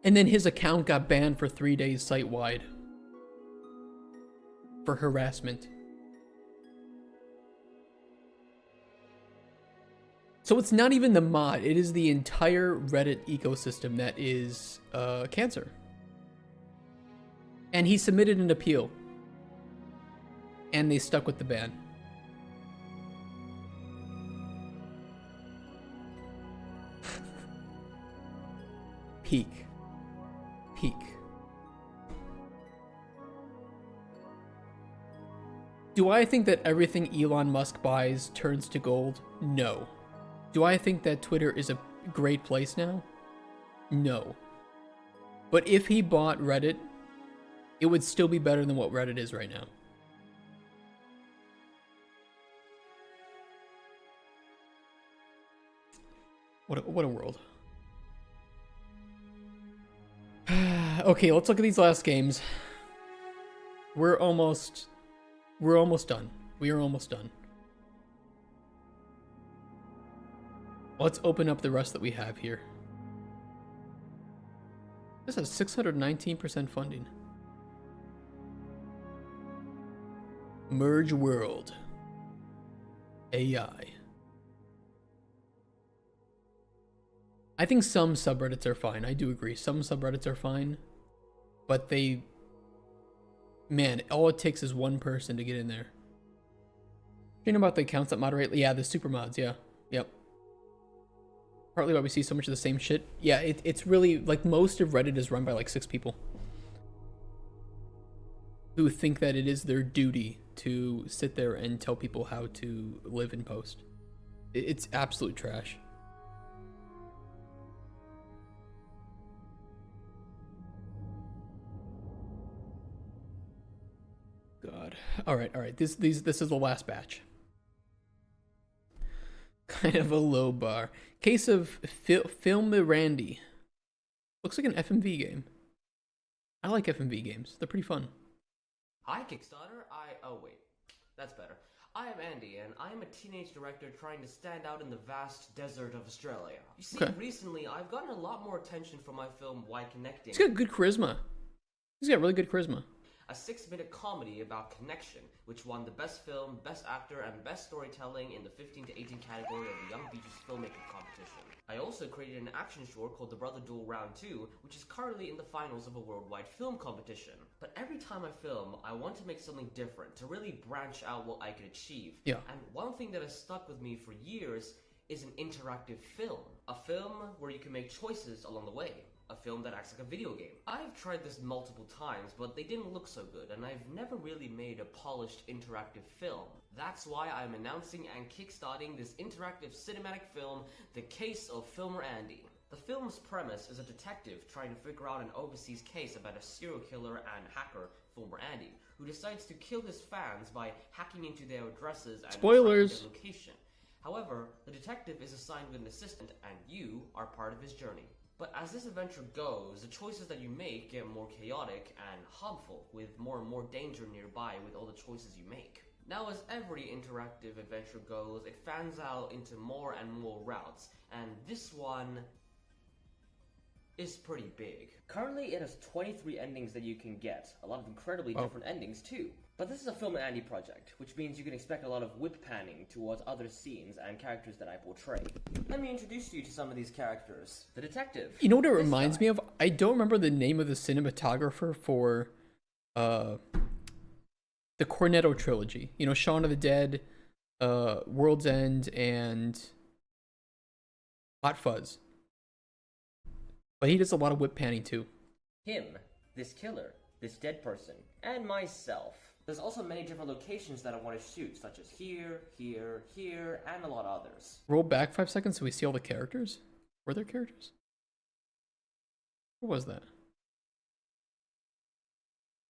And then his account got banned for 3 days site-wide for harassment. So it's not even the mod, it is the entire Reddit ecosystem that is cancer. And he submitted an appeal. And they stuck with the ban. Peak. Do I think that everything Elon Musk buys turns to gold? No. Do I think that Twitter is a great place now? No. But if he bought Reddit, it would still be better than what Reddit is right now. What a world. Okay, let's look at these last games. We're almost done. We are almost done. Let's open up the rest that we have here. This has 619% funding. Merge World. AI. I think some subreddits are fine. I do agree. Some subreddits are fine. but they, man, all it takes is one person to get in there. Do you know about the accounts that moderate? Yeah, the super mods. Yeah, yep. Partly why we see so much of the same shit. Yeah, it's really like most of Reddit is run by like 6 people who think that it is their duty to sit there and tell people how to live and post. It's absolute trash. God. All right. This is the last batch. Kind of a low bar. Case of Film Randy. Looks like an FMV game. I like FMV games. They're pretty fun. Hi, Kickstarter. Oh, wait. That's better. I am Andy, and I am a teenage director trying to stand out in the vast desert of Australia. You see, recently, I've gotten a lot more attention for my film, Why Connecting. He's got good charisma. He's got really good charisma. A 6-minute comedy about connection, which won the Best Film, Best Actor, and Best Storytelling in the 15 to 18 category of the Young Beaches Filmmaker Competition. I also created an action short called The Brother Duel Round 2, which is currently in the finals of a worldwide film competition. But every time I film, I want to make something different, to really branch out what I could achieve. Yeah. And one thing that has stuck with me for years is an interactive film. A film where you can make choices along the way. A film that acts like a video game. I've tried this multiple times, but they didn't look so good, and I've never really made a polished interactive film. That's why I'm announcing and kickstarting this interactive cinematic film, The Case of Filmer Andy. The film's premise is a detective trying to figure out an overseas case about a serial killer and hacker, Filmer Andy, who decides to kill his fans by hacking into their addresses and spoilers, tracking their location. However, the detective is assigned with an assistant, and you are part of his journey. But as this adventure goes, the choices that you make get more chaotic and harmful, with more and more danger nearby with all the choices you make. Now, as every interactive adventure goes, it fans out into more and more routes, and this one is pretty big. Currently, it has 23 endings that you can get, a lot of incredibly different endings too. But this is a Film and Andy project, which means you can expect a lot of whip panning towards other scenes and characters that I portray. Let me introduce you to some of these characters. The detective. You know what it reminds me of? I don't remember the name of the cinematographer for the Cornetto trilogy. You know, Shaun of the Dead, World's End, and Hot Fuzz. But he does a lot of whip panning too. Him, this killer, this dead person, and myself. There's also many different locations that I want to shoot, such as here, here, here, and a lot of others. Roll back 5 seconds so we see all the characters. Were there characters? What was that?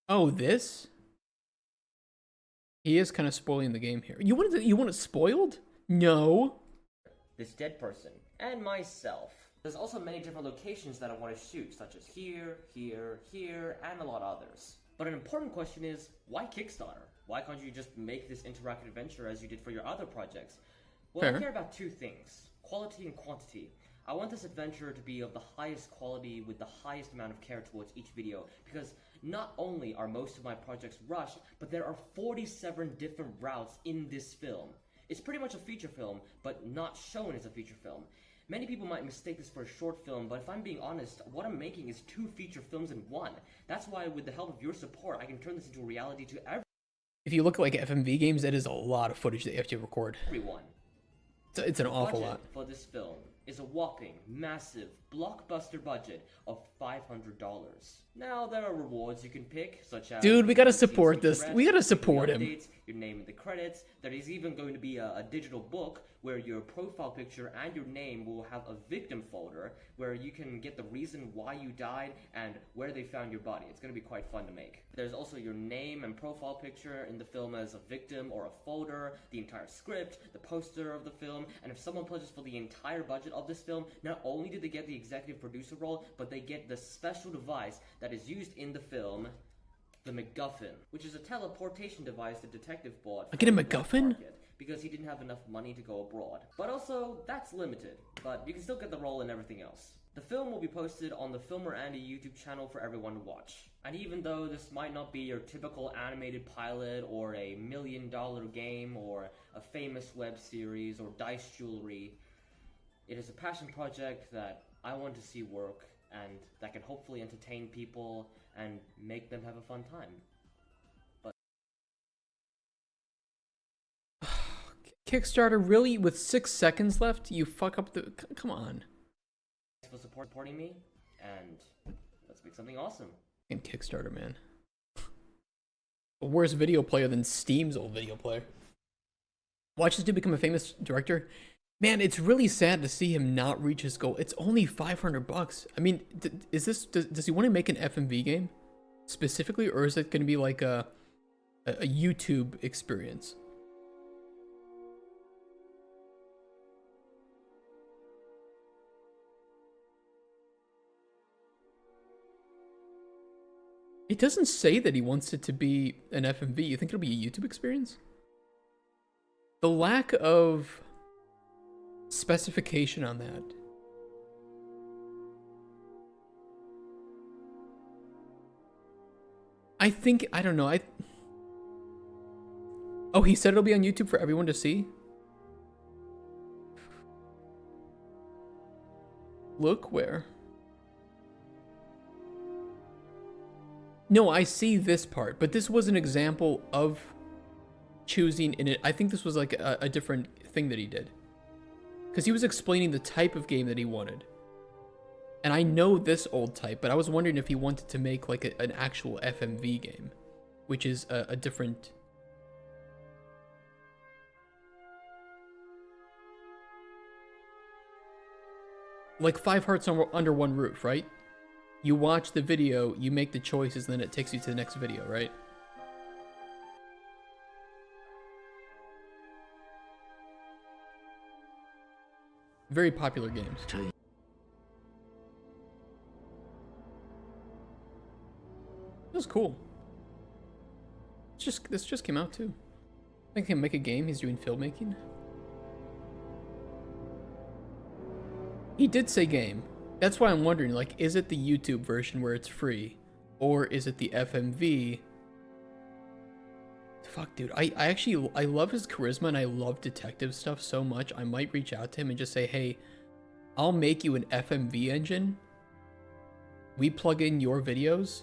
Oh, this? He is kind of spoiling the game here. You want it spoiled? No. This dead person, and myself. There's also many different locations that I want to shoot, such as here, here, here, and a lot of others. But an important question is, why Kickstarter? Why can't you just make this interactive adventure as you did for your other projects? Well, Fair. I care about 2 things, quality and quantity. I want this adventure to be of the highest quality with the highest amount of care towards each video, because not only are most of my projects rushed, but there are 47 different routes in this film. It's pretty much a feature film, but not shown as a feature film. Many people might mistake this for a short film, but if I'm being honest, what I'm making is 2 feature films in one. That's why, with the help of your support, I can turn this into a reality to everyone. If you look at like FMV games, that is a lot of footage that you have to record. It's an awful lot. For this film is a whopping, massive, blockbuster budget of $500. Now, there are rewards you can pick, such as... Dude, we gotta support this. We gotta support him. Your name in the credits. There is even going to be a digital book where your profile picture and your name will have a victim folder where you can get the reason why you died and where they found your body. It's going to be quite fun to make. There's also your name and profile picture in the film as a victim or a folder, the entire script, the poster of the film, and if someone pledges for the entire budget of this film, not only do they get the executive producer role, but they get the special device that is used in the film, the MacGuffin, which is a teleportation device the detective bought. I get a MacGuffin? Because he didn't have enough money to go abroad. But also, that's limited. But you can still get the role and everything else. The film will be posted on the Filmer Andy YouTube channel for everyone to watch. And even though this might not be your typical animated pilot or a $1 million game or a famous web series or dice jewelry, it is a passion project that I want to see work and that can hopefully entertain people and make them have a fun time. But Kickstarter, really? With 6 seconds left, you fuck up the... Come on. thanks for supporting me, and let's make something awesome. And Kickstarter, man. A worse video player than Steam's old video player. Watch this dude become a famous director. Man, it's really sad to see him not reach his goal. It's only $500. I mean, does he want to make an FMV game specifically, or is it going to be like a YouTube experience? It doesn't say that he wants it to be an FMV. You think it'll be a YouTube experience? The lack of specification on that. I don't know. Oh, he said it'll be on YouTube for everyone to see? Look where? No, I see this part, but this was an example of choosing in it. I think this was like a different thing that he did. Because he was explaining the type of game that he wanted. And I know this old type, but I was wondering if he wanted to make like an actual FMV game, which is a different... Like 5 Hearts Under One Roof, right? You watch the video, you make the choices, and then it takes you to the next video, right? Very popular games. It was cool. This just came out too. I think he can make a game. He's doing filmmaking. He did say game. That's why I'm wondering, like, is it the YouTube version where it's free? Or is it the FMV? Fuck, dude. I love his charisma and I love detective stuff so much. I might reach out to him and just say, hey, I'll make you an FMV engine. We plug in your videos.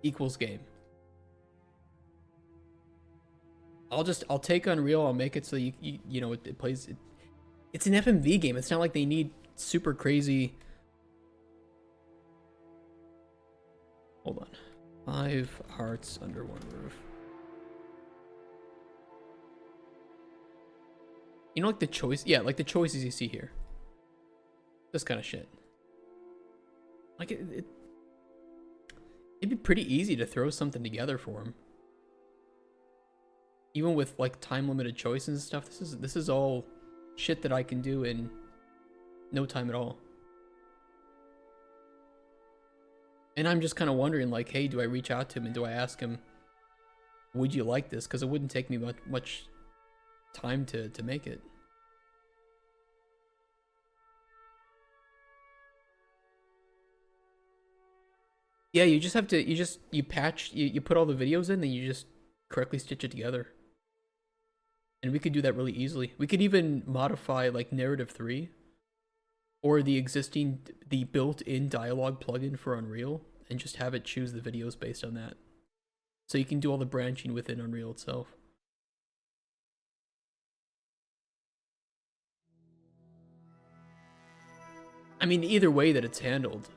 Equals game. I'll take Unreal, I'll make it so you know, it plays... It's an FMV game. It's not like they need super crazy... Hold on. 5 Hearts Under One Roof. You know, like the choice... Yeah, like the choices you see here. This kind of shit. Like, it'd be pretty easy to throw something together for him. Even with, like, time-limited choices and stuff. This is all shit that I can do in no time at all. And I'm just kind of wondering, like, hey, do I reach out to him and do I ask him, would you like this? Because it wouldn't take me much time to make it. Yeah, you just have to, you put all the videos in, then you just correctly stitch it together. And we could do that really easily. We could even modify, like, Narrative 3. Or the built-in dialogue plugin for Unreal. And just have it choose the videos based on that. So you can do all the branching within Unreal itself. I mean, either way that it's handled,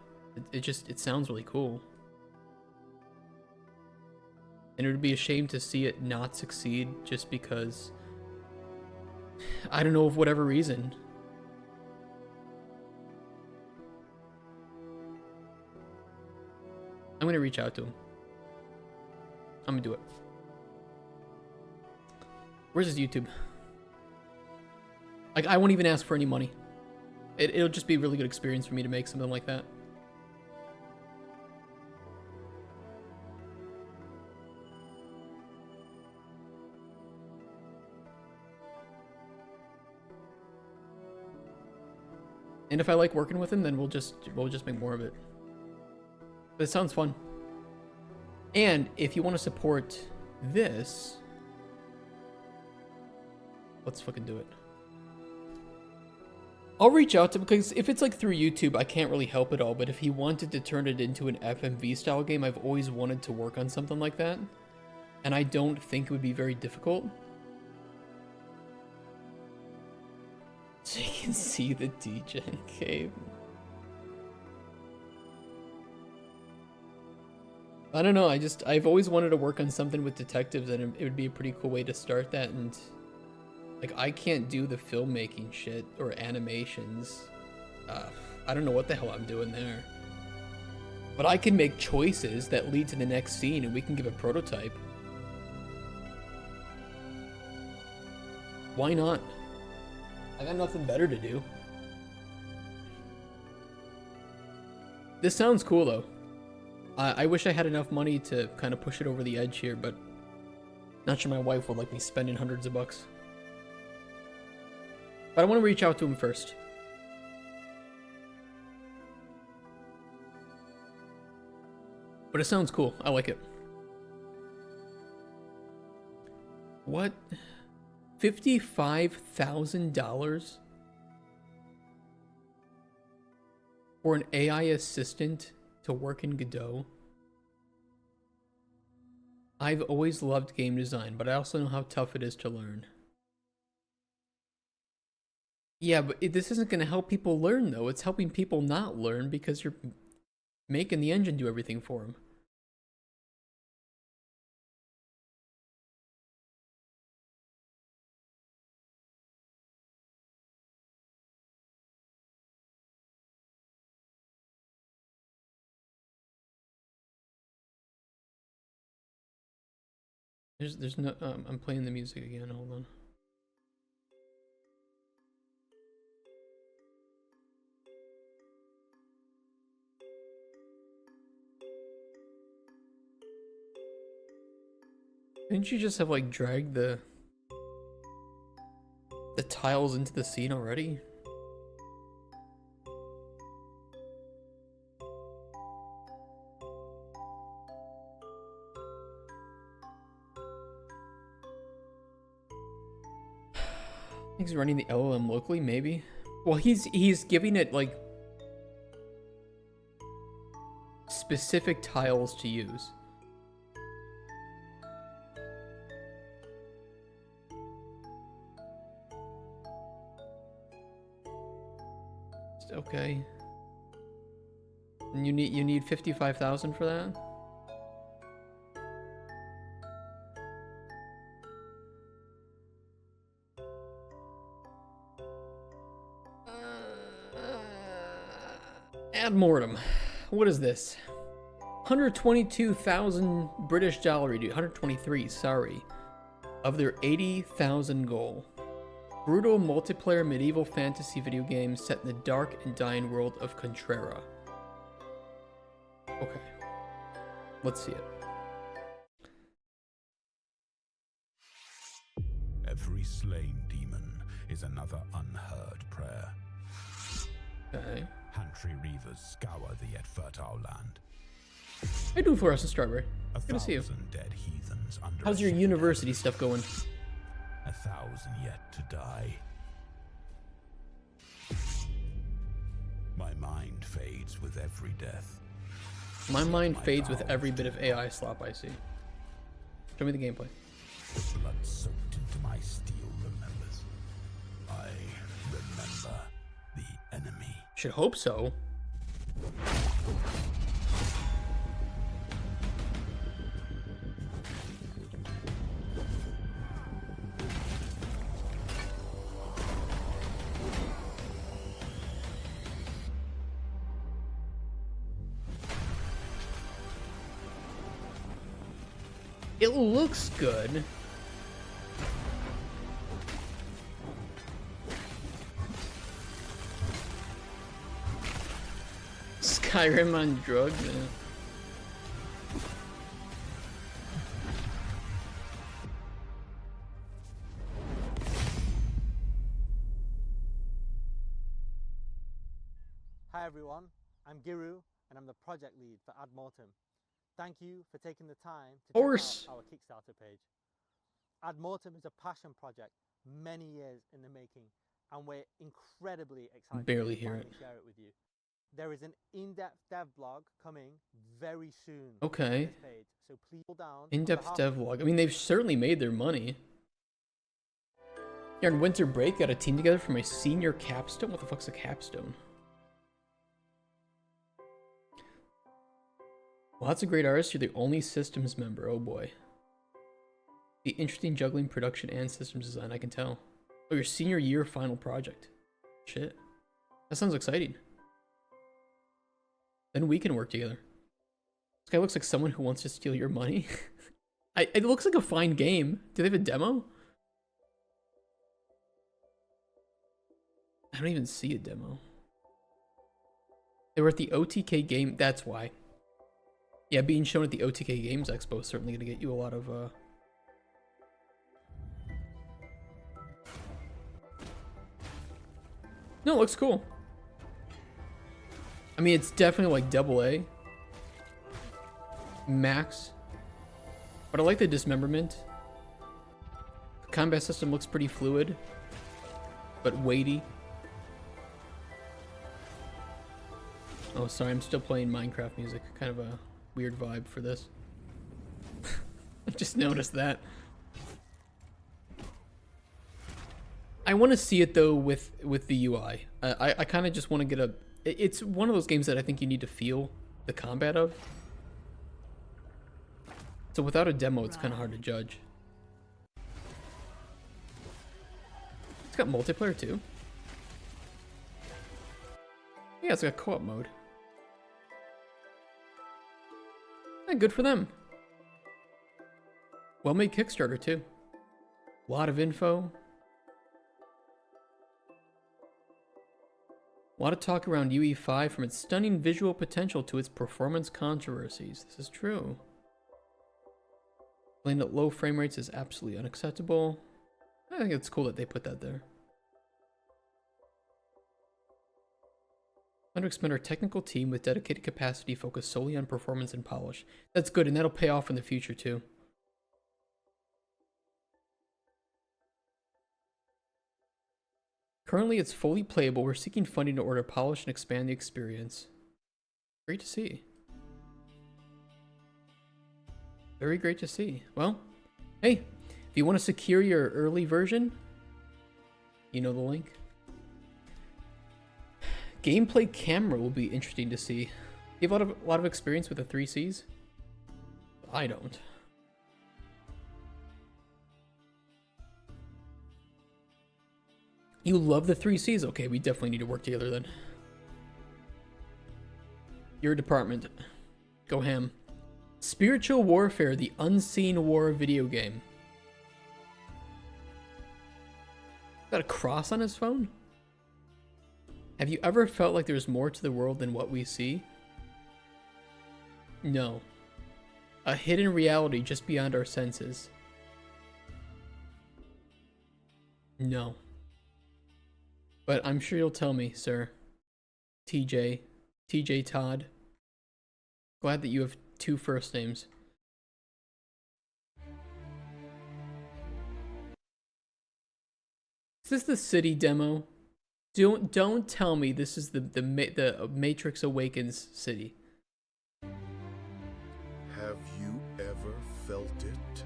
it sounds really cool. And it would be a shame to see it not succeed just because, I don't know, of whatever reason. I'm gonna reach out to him. I'm gonna do it. Where's his YouTube? Like, I won't even ask for any money. It'll just be a really good experience for me to make something like that. And if I like working with him, then we'll just make more of it. But it sounds fun. And if you want to support this, let's fucking do it. I'll reach out to him, because if it's like through YouTube, I can't really help it all, but if he wanted to turn it into an FMV style game, I've always wanted to work on something like that. And I don't think it would be very difficult. So you can see the degen cave. I don't know, I've always wanted to work on something with detectives, and it would be a pretty cool way to start that. And like, I can't do the filmmaking shit or animations. I don't know what the hell I'm doing there. But I can make choices that lead to the next scene, and we can give a prototype. Why not? I got nothing better to do. This sounds cool, though. I wish I had enough money to kind of push it over the edge here, but not sure my wife would like me spending hundreds of bucks. But I want to reach out to him first. But it sounds cool. I like it. What? $55,000 for an AI assistant to work in Godot? I've always loved game design, but I also know how tough it is to learn. Yeah, but this isn't going to help people learn, though. It's helping people not learn because you're making the engine do everything for them. There's no, I'm playing the music again, hold on. Didn't you just have like dragged the tiles into the scene already? He's running the LLM locally, maybe. Well, he's giving it like specific tiles to use. Okay. And you need 55,000 for that? Ad mortem. What is this? 122,000 British dollar, dude. 123, sorry. Of their 80,000 goal. Brutal multiplayer medieval fantasy video game set in the dark and dying world of Contrara. Okay. Let's see it. Every slain demon is another unheard prayer. Okay. Hantry reavers scour the yet fertile land. How you doing, Fluorescent Strawberry? Good to see you. Dead heathens under How's your university stuff going? 1,000 yet to die. My mind fades with every death. My mind fades with every bit of AI slop I see. Show me the gameplay. The blood soaked into my steel remembers. I remember the enemy. Should hope so. It looks good. Skyrim on drugs, yeah. Hi everyone, I'm Giru and I'm the project lead for Ad Mortem. Thank you for taking the time to check out our Kickstarter page. Ad Mortem is a passion project many years in the making, and we're incredibly excited Barely to hear finally it. share it with you. There is an in-depth dev blog coming very soon. Okay. On this page, so please pull down on In-depth behalf dev log. I mean, they've certainly made their money. You're on winter break, got a team together for my senior capstone. What the fuck's a capstone? Lots of great artists. You're the only systems member. Oh boy. Be interesting juggling production and systems design, I can tell. Oh, your senior year final project. Shit. That sounds exciting. Then we can work together. This guy looks like someone who wants to steal your money. It looks like a fine game. Do they have a demo? I don't even see a demo. They were at the OTK game. That's why. Yeah, being shown at the OTK Games Expo is certainly going to get you a lot of... No, it looks cool. I mean, it's definitely like AA. Max. But I like the dismemberment. The combat system looks pretty fluid. But weighty. Oh, sorry, I'm still playing Minecraft music. Kind of a weird vibe for this. I just noticed that. I want to see it though with the UI. I kind of just want to get a... It's one of those games that I think you need to feel the combat of. So without a demo, it's kind of hard to judge. It's got multiplayer too. Yeah, it's got co-op mode. Yeah, good for them. Well-made Kickstarter too. A lot of info. A lot of talk around UE5, from its stunning visual potential to its performance controversies. This is true. Playing at low frame rates is absolutely unacceptable. I think it's cool that they put that there. Plan to expand our technical team with dedicated capacity focused solely on performance and polish. That's good, and that'll pay off in the future too. Currently, it's fully playable. We're seeking funding to order, polish, and expand the experience. Great to see. Very great to see. Well, hey, if you want to secure your early version, you know the link. Gameplay camera will be interesting to see. You have a lot of experience with the 3Cs? I don't. You love the 3Cs? Okay, we definitely need to work together then. Your department. Go ham. Spiritual Warfare, the Unseen War video game. Got a cross on his phone? Have you ever felt like there's more to the world than what we see? No. A hidden reality just beyond our senses. No. But I'm sure you'll tell me, sir. TJ Todd. Glad that you have 2 first names. Is this the city demo? Don't tell me this is the Matrix Awakens city. Have you ever felt it?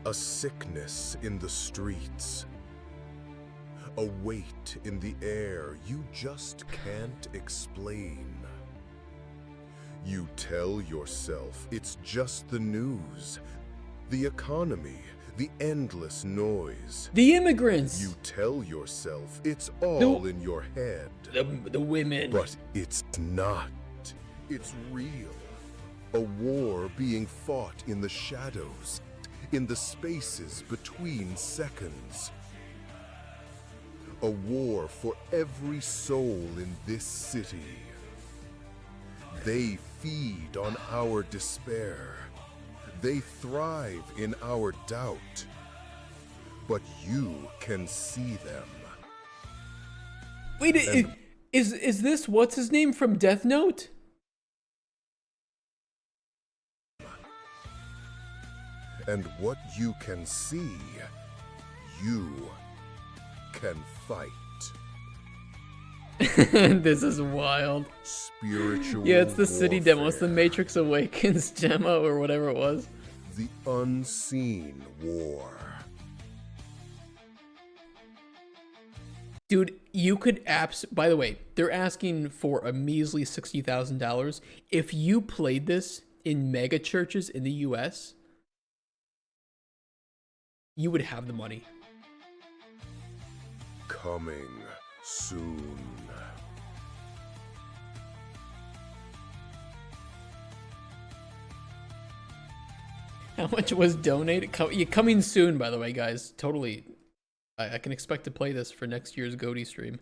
A sickness in the streets. A weight in the air you just can't explain. You tell yourself it's just the news, the economy, the endless noise. The immigrants! You tell yourself it's all in your head. The women. But it's not. It's real. A war being fought in the shadows, in the spaces between seconds. A war for every soul in this city. They feed on our despair. They thrive in our doubt. But you can see them. Wait, is this what's his name from Death Note? And what you can see, you can fight. This is wild. Spiritual Yeah, it's the city demo. It's the warfare. Matrix Awakens demo or whatever it was. The unseen war. Dude, you could by the way, they're asking for a measly $60,000. If you played this in mega churches in the US, you would have the money. Coming soon. How much was donated? Coming soon, by the way, guys. Totally. I can expect to play this for next year's GOTY stream.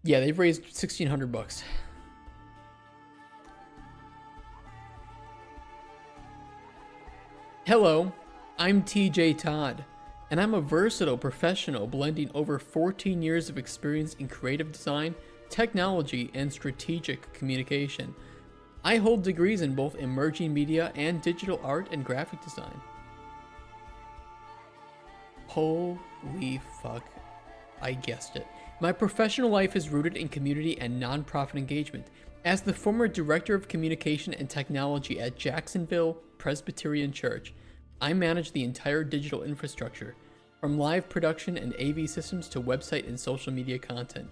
Yeah, they've raised $1,600. Hello, I'm TJ Todd, and I'm a versatile professional blending over 14 years of experience in creative design, technology, and strategic communication. I hold degrees in both emerging media and digital art and graphic design. Holy fuck. I guessed it. My professional life is rooted in community and nonprofit engagement. As the former Director of Communication and Technology at Jacksonville Presbyterian Church, I manage the entire digital infrastructure, from live production and AV systems to website and social media content,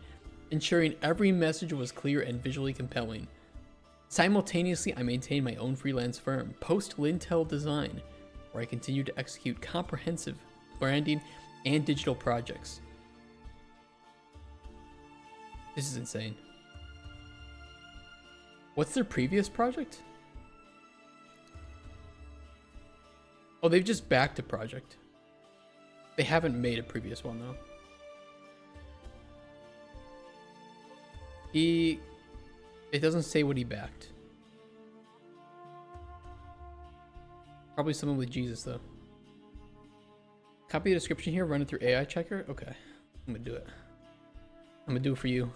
ensuring every message was clear and visually compelling. Simultaneously, I maintain my own freelance firm, Post Lintel Design, where I continue to execute comprehensive branding and digital projects. This is insane. What's their previous project? Oh, they've just backed a project. They haven't made a previous one, though. It doesn't say what he backed. Probably someone with Jesus, though. Copy the description here, run it through AI checker. Okay, I'm gonna do it. I'm gonna do it for you.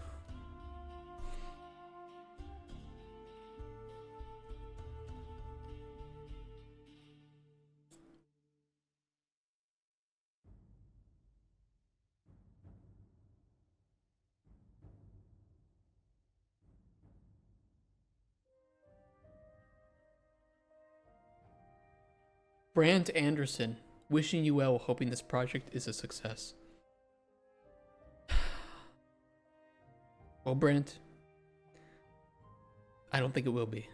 Brant Anderson, wishing you well, hoping this project is a success. Well, Brant, I don't think it will be.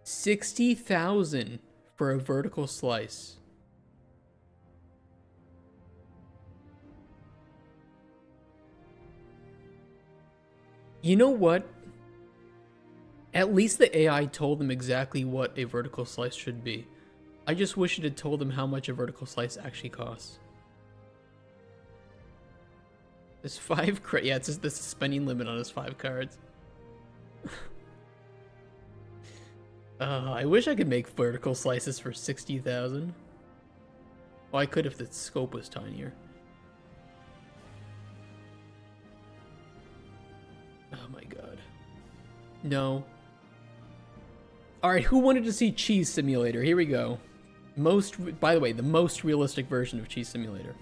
$60,000 for a vertical slice. You know what? At least the AI told them exactly what a vertical slice should be. I just wish it had told them how much a vertical slice actually costs. There's 5 yeah, it's just the spending limit on his 5 cards. I wish I could make vertical slices for 60,000. Well, I could if the scope was tinier. Oh my god. No. Alright, who wanted to see Cheese Simulator? Here we go. By the way, the most realistic version of Cheese Simulator.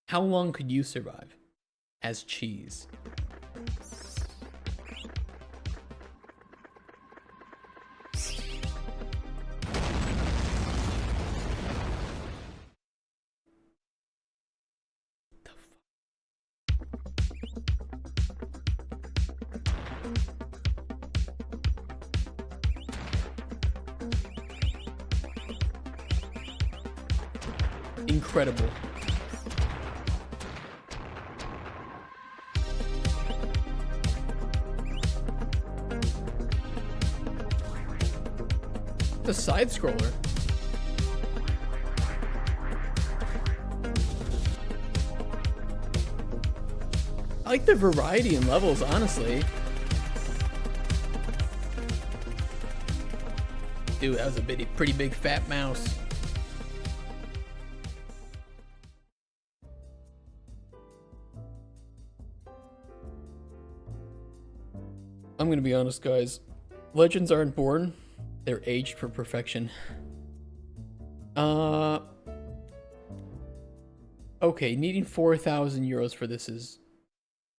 How long could you survive as cheese? Incredible. The side scroller. I like the variety in levels, honestly. Dude, that was a pretty big fat mouse. I'm gonna be honest, guys. Legends aren't born. They're aged for perfection. Okay, needing 4,000 euros for this is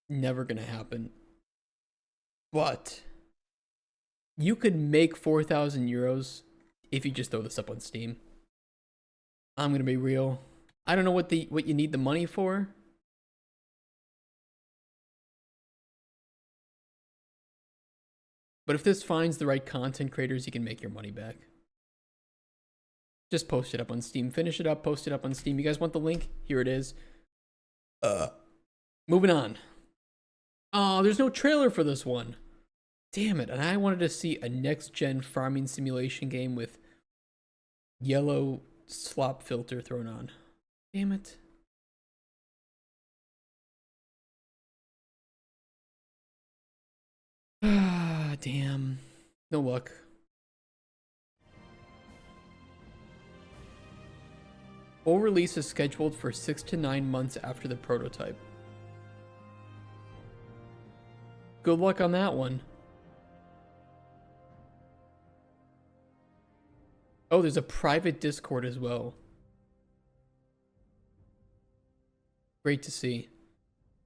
never gonna happen. But you could make 4,000 euros if you just throw this up on Steam. I'm gonna be real. I don't know what you need the money for. But if this finds the right content creators, you can make your money back. Just post it up on Steam. Finish it up, post it up on Steam. You guys want the link? Here it is. Moving on. Oh, there's no trailer for this one. Damn it. And I wanted to see a next-gen farming simulation game with yellow slop filter thrown on. Damn it. Ah, damn. No luck. Full release is scheduled for 6 to 9 months after the prototype. Good luck on that one. Oh, there's a private Discord as well. Great to see.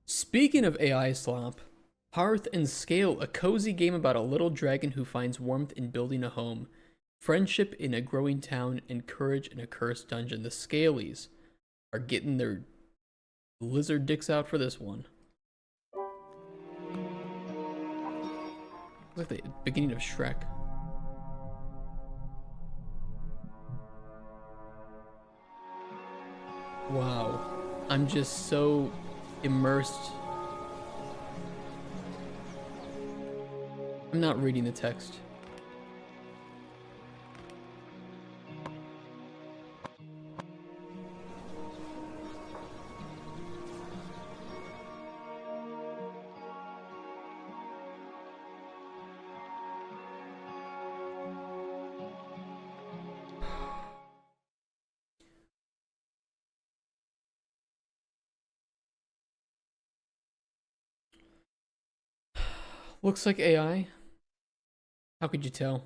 Speaking of AI slop, Hearth and Scale, a cozy game about a little dragon who finds warmth in building a home, friendship in a growing town, and courage in a cursed dungeon. The Scalies are getting their lizard dicks out for this one. Looks like the beginning of Shrek. Wow. I'm just so immersed. I'm not reading the text. Looks like AI. How could you tell?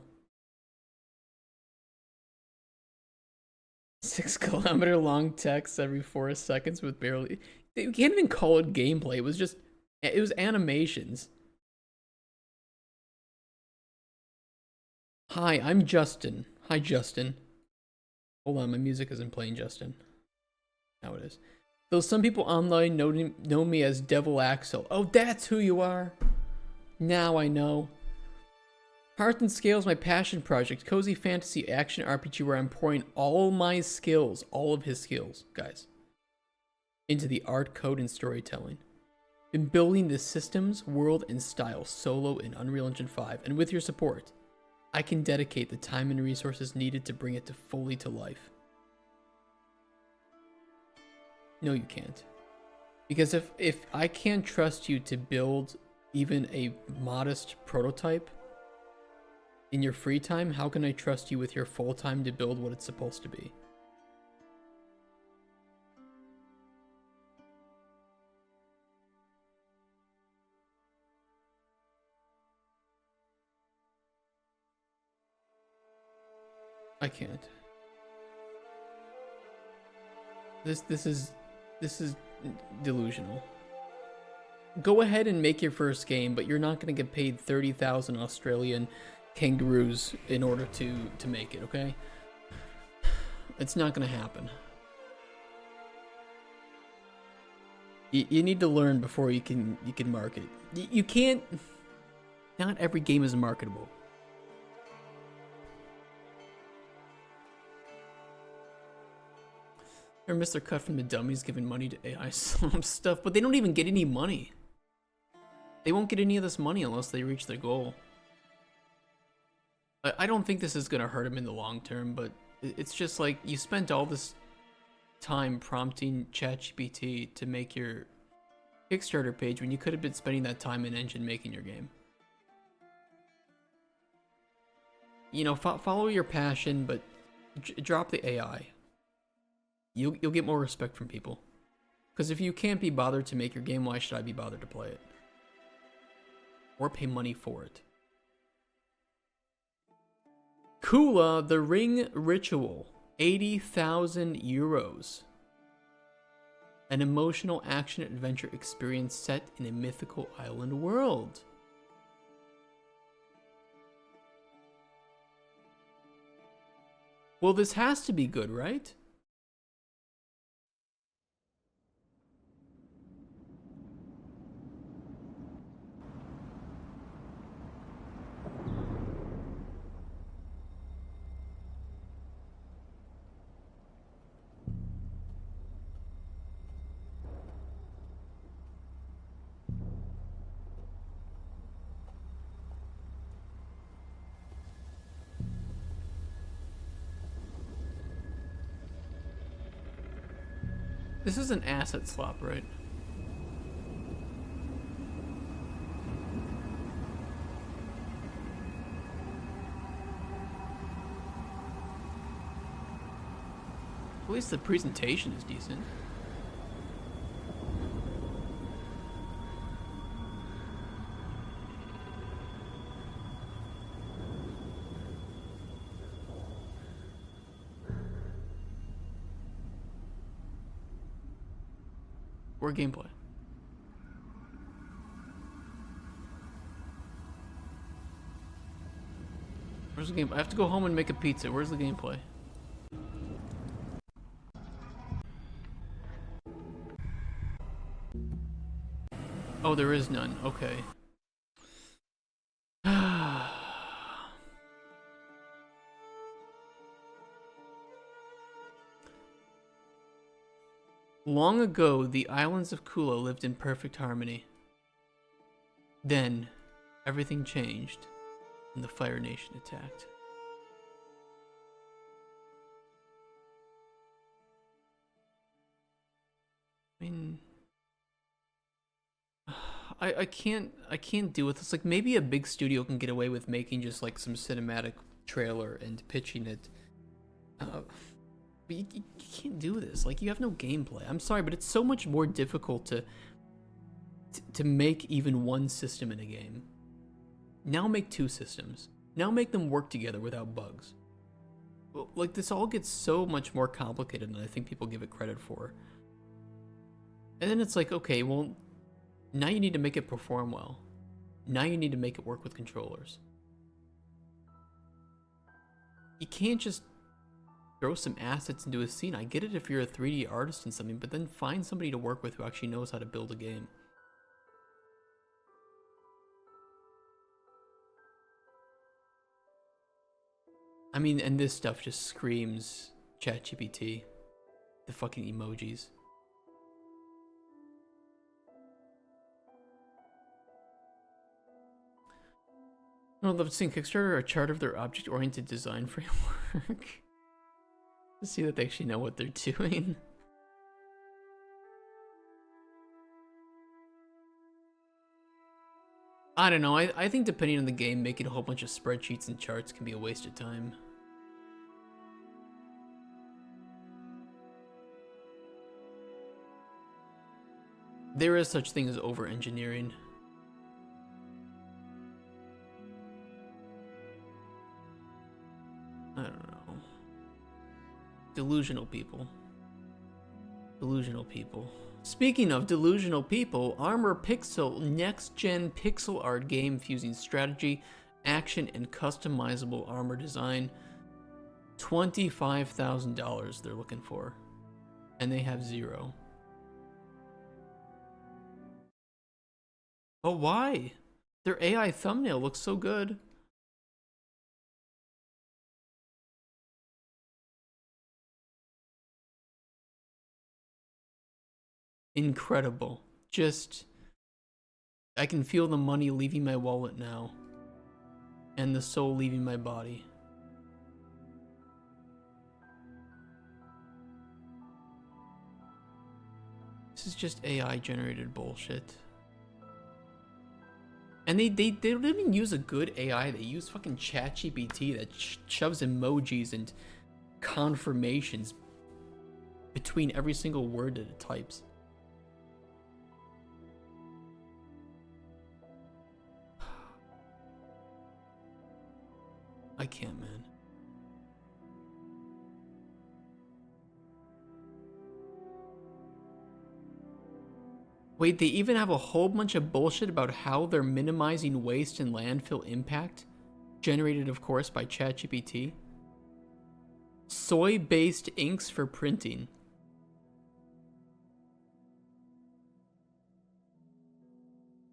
6-kilometer long text every 4 seconds with barely... You can't even call it gameplay. It was animations. Hi, I'm Justin. Hi, Justin. Hold on, my music isn't playing, Justin. Now it is. Though some people online know me as Devil Axel. Oh, that's who you are. Now I know. Hearth and Scale is my passion project. Cozy fantasy action RPG where I'm pouring all my skills, all of his skills, guys, into the art, code, and storytelling. Been building the systems, world, and style solo in Unreal Engine 5, and with your support, I can dedicate the time and resources needed to bring it fully to life. No, you can't. Because if I can't trust you to build even a modest prototype in your free time, how can I trust you with your full time to build what it's supposed to be? I can't. This is delusional. Go ahead and make your first game, but you're not going to get paid 30,000 Australian kangaroos in order to make it, okay? It's not going to happen. You need to learn before you can market. You can't... Not every game is marketable. Or Mr. Cut from the Dummies giving money to AI stuff, but they don't even get any money. They won't get any of this money unless they reach their goal. I don't think this is going to hurt them in the long term, but it's just like you spent all this time prompting ChatGPT to make your Kickstarter page when you could have been spending that time in engine making your game. You know, follow your passion, but drop the AI. You'll get more respect from people. Because if you can't be bothered to make your game, why should I be bothered to play it? or pay money for it. Kula, the Ring Ritual, 80,000 euros. An emotional action-adventure experience set in a mythical island world. Well, this has to be good, right? This is an asset slop, right? At least the presentation is decent. Or gameplay. Where's the game? I have to go home and make a pizza. Where's the gameplay? Oh, there is none. Okay. Long ago, the islands of Kula lived in perfect harmony. Then, everything changed, and the Fire Nation attacked. I mean, I can't deal with this. Like, maybe a big studio can get away with making just like some cinematic trailer and pitching it. But you can't do this. Like, you have no gameplay. I'm sorry, but it's so much more difficult to make even one system in a game. Now make two systems. Now make them work together without bugs. Like, this all gets so much more complicated than I think people give it credit for. And then it's like, okay, well, now you need to make it perform well. Now you need to make it work with controllers. You can't just throw some assets into a scene. I get it if you're a 3D artist and something, but then find somebody to work with who actually knows how to build a game. I mean, and this stuff just screams ChatGPT. The fucking emojis. I would love to see in Kickstarter a chart of their object-oriented design framework. To see that they actually know what they're doing. I don't know, I think depending on the game, making a whole bunch of spreadsheets and charts can be a waste of time. There is such thing as over-engineering. I don't know. Delusional people. Delusional people. Speaking of delusional people, Armor Pixel next-gen pixel art game fusing strategy, action, and customizable armor design. $25,000 they're looking for. And they have 0. Oh, why? Their AI thumbnail looks so good. Incredible. Just, I can feel the money leaving my wallet now. And the soul leaving my body. This is just AI generated bullshit. And they don't even use a good AI. They use fucking ChatGPT that shoves emojis and confirmations between every single word that it types. I can't, man. Wait, they even have a whole bunch of bullshit about how they're minimizing waste and landfill impact, generated, of course, by ChatGPT. Soy-based inks for printing.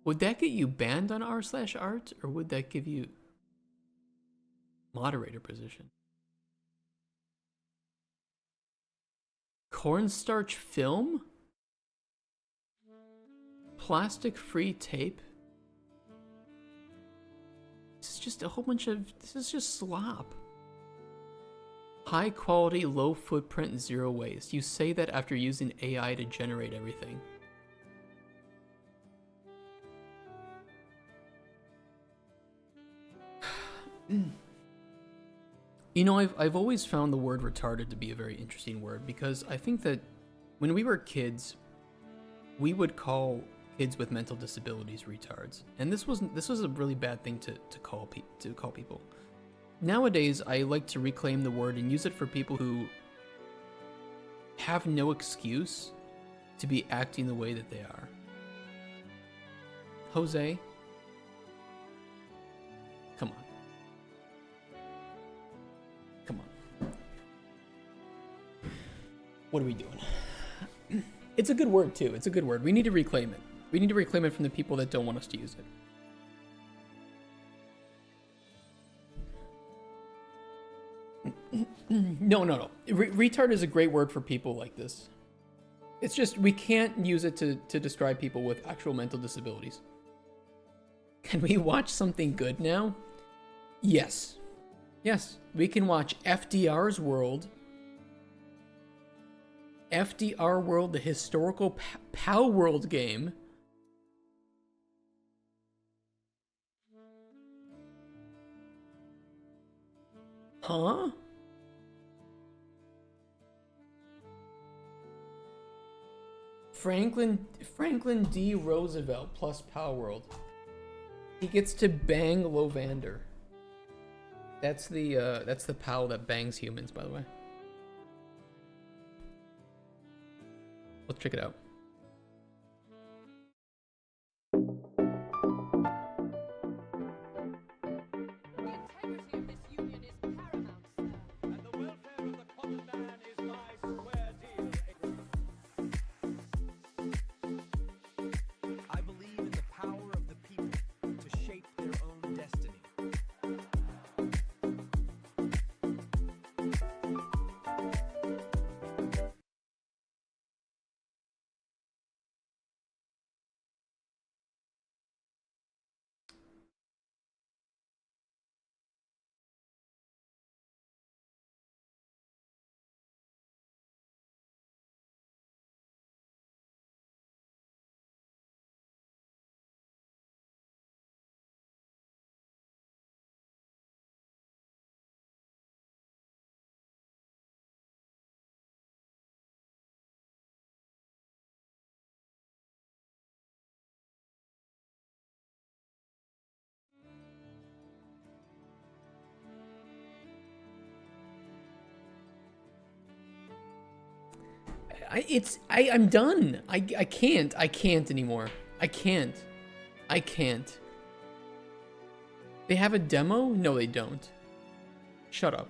Would that get you banned on r/art, or would that give you moderator position? Cornstarch film? Plastic-free tape? This is just a whole bunch of... This is just slop. High quality, low footprint, zero waste. You say that after using AI to generate everything. You know, I've always found the word retarded to be a very interesting word, because I think that when we were kids, we would call kids with mental disabilities retards, and this was a really bad thing to call people. Nowadays, I like to reclaim the word and use it for people who have no excuse to be acting the way that they are. Jose, come on. Come on. What are we doing? It's a good word, too. It's a good word. We need to reclaim it. We need to reclaim it from the people that don't want us to use it. No. Retard is a great word for people like this. It's just, we can't use it to describe people with actual mental disabilities. Can we watch something good now? Yes. Yes, we can watch FDR's World. FDR World, the historical Pow World game. Huh? Franklin D. Roosevelt plus Pow World. He gets to bang Lovander. That's the POW that bangs humans, by the way. Let's check it out. I believe in the power of the people to shape their own destiny. I'm done. I can't anymore. I can't. They have a demo? No, they don't. Shut up.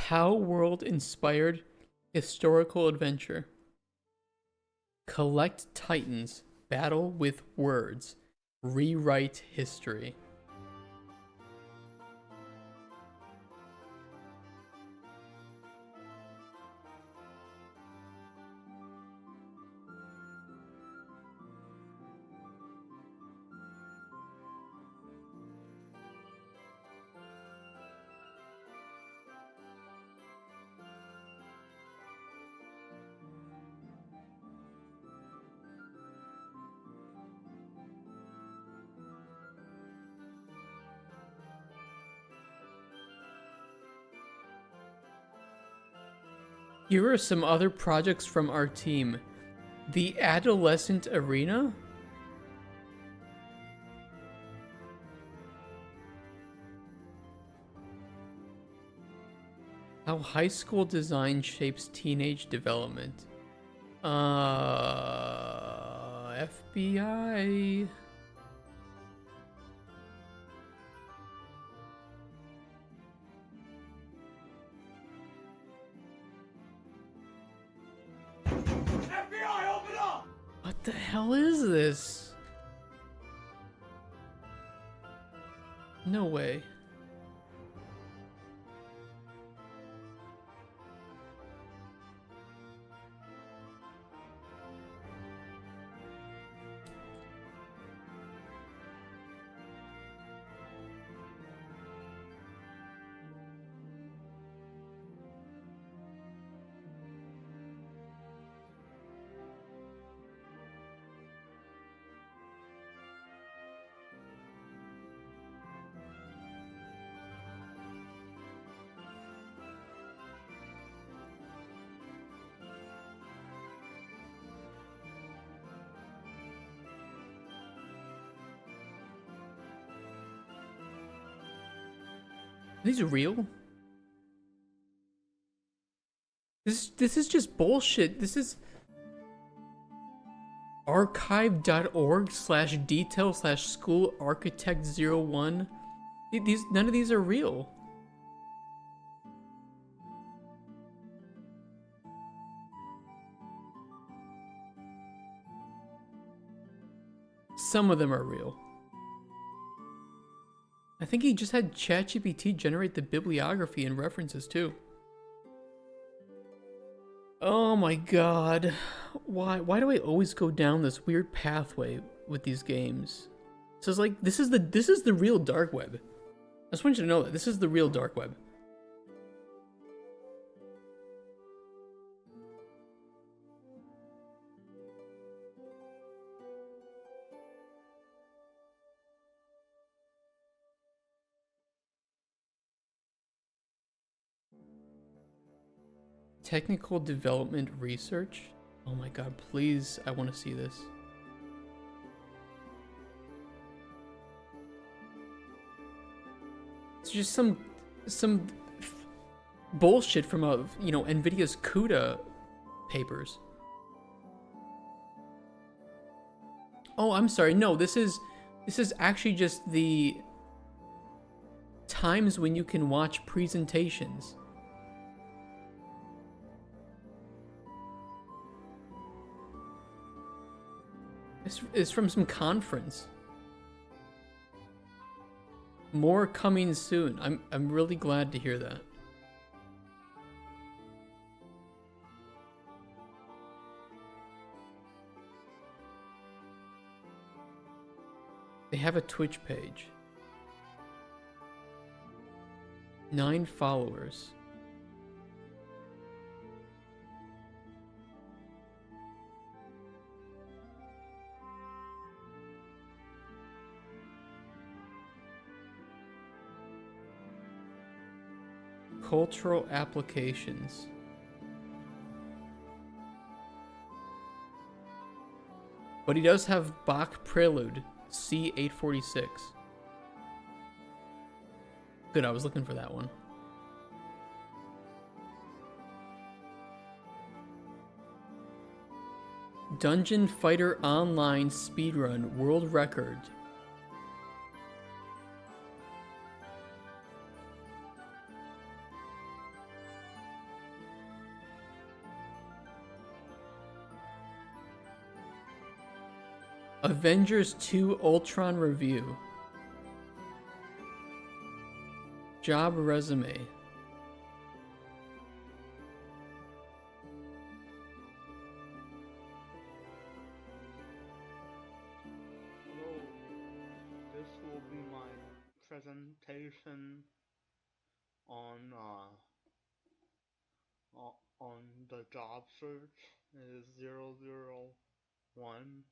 Pow World inspired historical adventure. Collect Titans, battle with words, rewrite history. Here are some other projects from our team. The Adolescent Arena? How high school design shapes teenage development. FBI. FBI, open up! What the hell is this? No way. Are these real? This is just bullshit. This is archive.org/detail/school architect 01. These none of these are real. Some of them are real. I think he just had ChatGPT generate the bibliography and references too. Oh my god. Why do I always go down this weird pathway with these games? So it's like this is the real dark web. I just want you to know that this is the real dark web. Technical development research? Oh my god, please, I want to see this. It's just some bullshit from Nvidia's CUDA papers. Oh, I'm sorry. No, this is actually just the times when you can watch presentations. It's from some conference. More coming soon. I'm really glad to hear that. They have a Twitch page. 9 followers. Cultural applications. But he does have Bach Prelude, C846. Good, I was looking for that one. Dungeon Fighter Online Speedrun World Record. Avengers 2 Ultron review. Job resume. Hello, this will be my presentation on the job search. Is 001.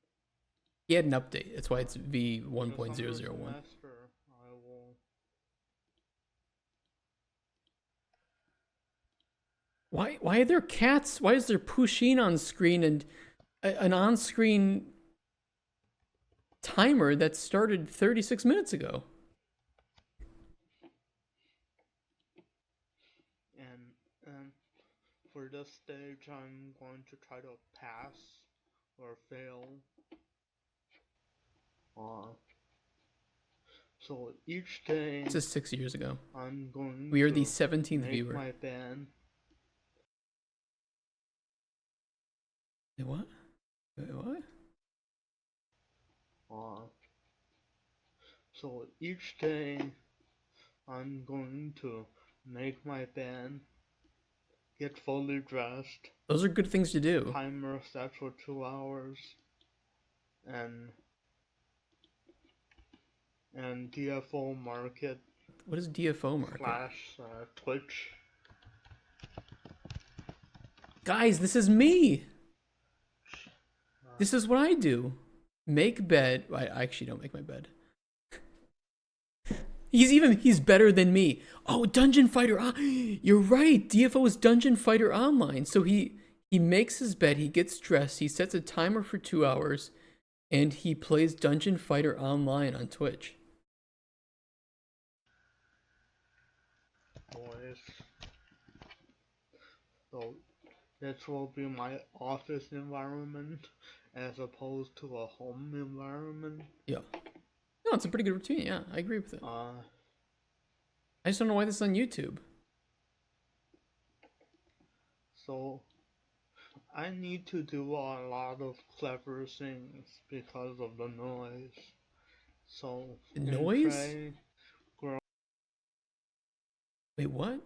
He had an update. That's why it's This V1.001. semester, I will. Why are there cats? Why is there Pusheen on screen and an on-screen timer that started 36 minutes ago? And for this stage, I'm going to try to pass or fail. So each day. This is 6 years ago. I'm going. We are to the 17th make viewer. My band. Wait, what? Wait, what? So each day, I'm going to make my bed, get fully dressed. Those are good things to do. Timer set for 2 hours, and DFO market. What is DFO market? / Twitch. Guys, this is me. This is what I do. Make bed. I actually don't make my bed. He's better than me. Oh, Dungeon Fighter. You're right. DFO is Dungeon Fighter Online. So he makes his bed, he gets dressed, he sets a timer for 2 hours, and he plays Dungeon Fighter Online on Twitch. Boys. So this will be my office environment as opposed to a home environment. Yeah. No, it's a pretty good routine. Yeah, I agree with it. I just don't know why this is on YouTube. So I need to do a lot of clever things because of the noise. So the noise? Wait, what?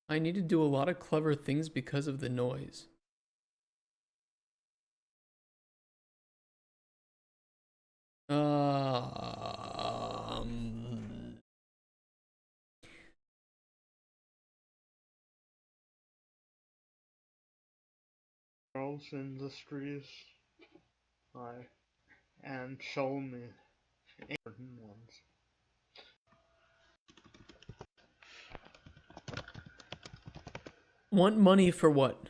I need to do a lot of clever things because of the noise. Girls in the streets, and show me important ones. Want money for what?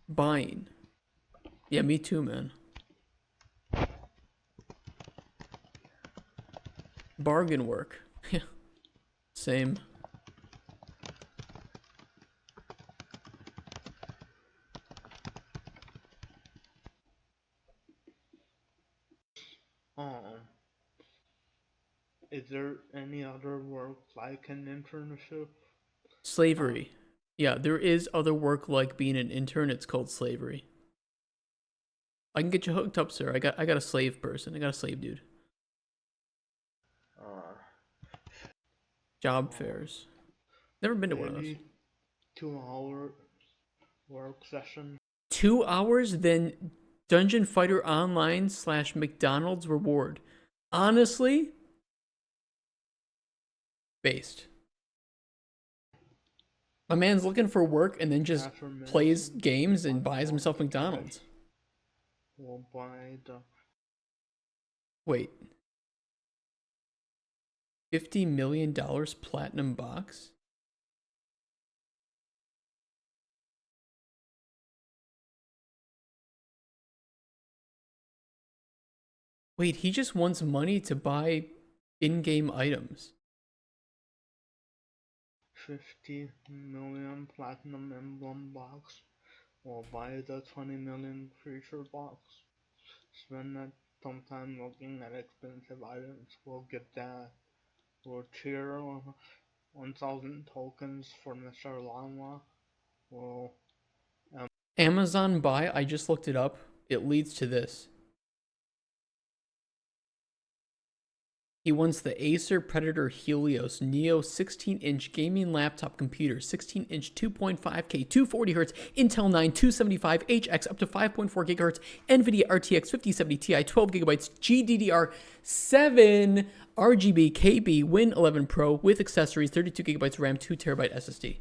Buying. Yeah, me too, man. Bargain work. Yeah. Same. Is there any other work like an internship? Slavery. Yeah, there is other work like being an intern. It's called slavery. I can get you hooked up, sir. I got a slave person. I got a slave dude. Job fairs. Never been to one of those. 2-hour work session. 2 hours, then Dungeon Fighter Online / McDonald's reward. Honestly, based. My man's looking for work and then just plays games and buys himself McDonald's. We'll buy the... Wait. $50 million platinum box? Wait, he just wants money to buy in-game items. 50 million platinum emblem box. We'll buy the 20 million creature box. Spend that some time looking at expensive items. We'll get that. We'll cheer 1,000 tokens for Mr. Llama. We'll Amazon buy, I just looked it up. it leads to this. He wants the Acer Predator Helios Neo 16-inch gaming laptop computer, 16-inch 2.5K 240Hz Intel 9 275 HX up to 5.4 GHz NVIDIA RTX 5070 Ti 12 GB GDDR7 RGB KB Win 11 Pro with accessories, 32 GB RAM, 2 TB SSD.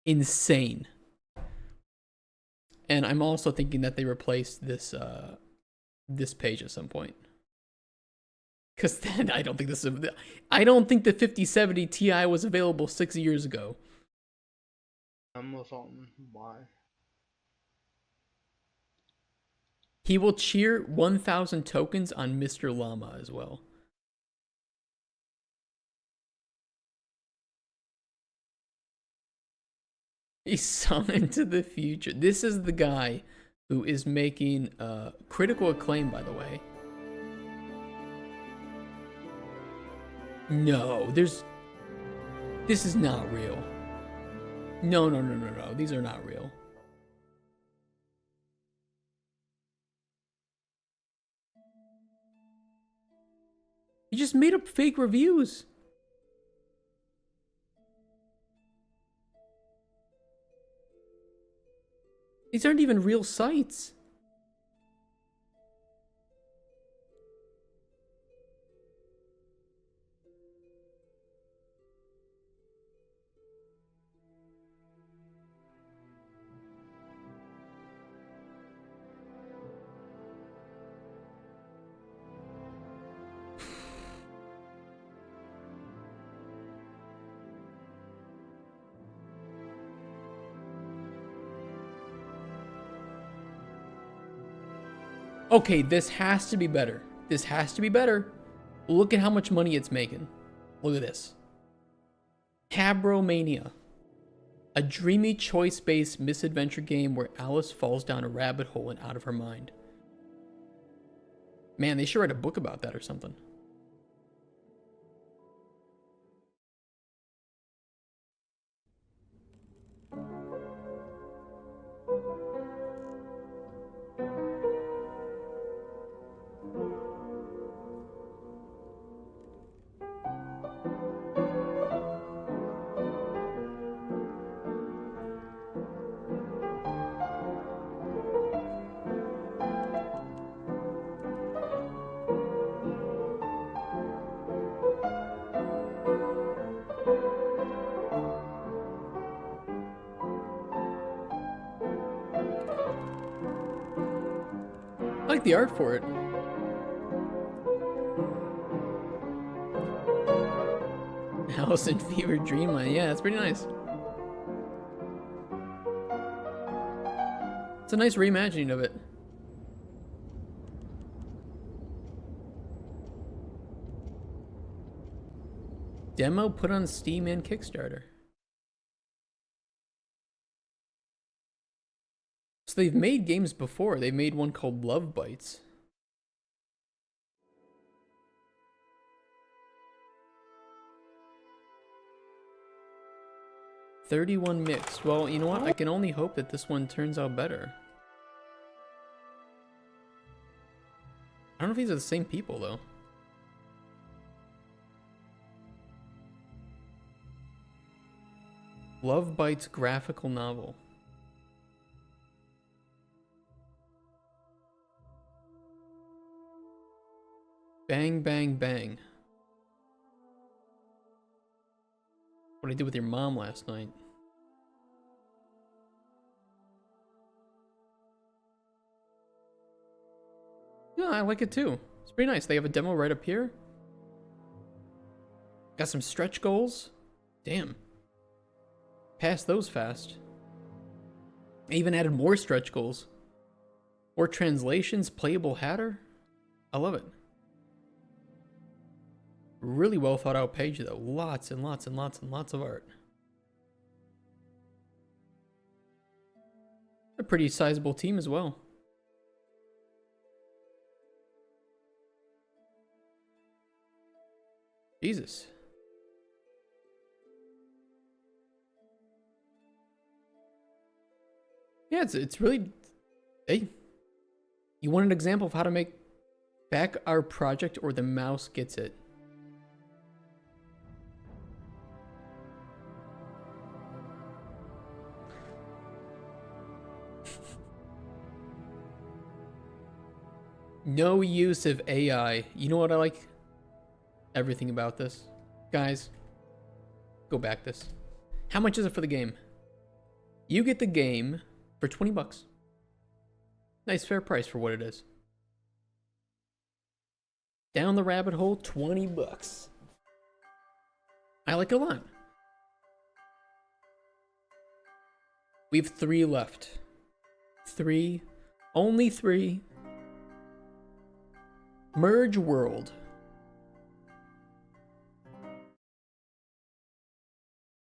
Insane. And I'm also thinking that they replaced this this page at some point. Because then I don't think the 5070 Ti was available 6 years ago. Why? He will cheer 1,000 tokens on Mr. Llama as well. He's summoned to the future. This is the guy who is making critical acclaim, by the way. No, this is not real. No. These are not real. He just made up fake reviews. These aren't even real sites. Okay, this has to be better. This has to be better. Look at how much money it's making. Look at this. Cabromania. A dreamy choice-based misadventure game where Alice falls down a rabbit hole and out of her mind. Man, they should write a book about that or something. I like the art for it. Alice in Fever Dreamland. Yeah, it's pretty nice. It's a nice reimagining of it. Demo put on Steam and Kickstarter. So they've made games before. They made one called Love Bites. $31 mixed. Well, you know what? I can only hope that this one turns out better. I don't know if these are the same people, though. Love Bites graphical novel. Bang, bang, bang. What I did with your mom last night. Yeah, I like it too. It's pretty nice. They have a demo right up here. Got some stretch goals. Damn. Passed those fast. I even added more stretch goals. More translations, playable Hatter. I love it. Really well thought out page though. Lots and lots and lots and lots of art. A pretty sizable team as well. Jesus. Yeah, it's really, hey, You want an example of how to make back our project or the mouse gets it? No use of AI. You know what I like? Everything about this. Guys, go back this. How much is it for the game? You get the game for 20 bucks. Nice fair price for what it is. Down the rabbit hole, 20 bucks. I like it a lot. We have 3 left. 3. Only 3. Merge World.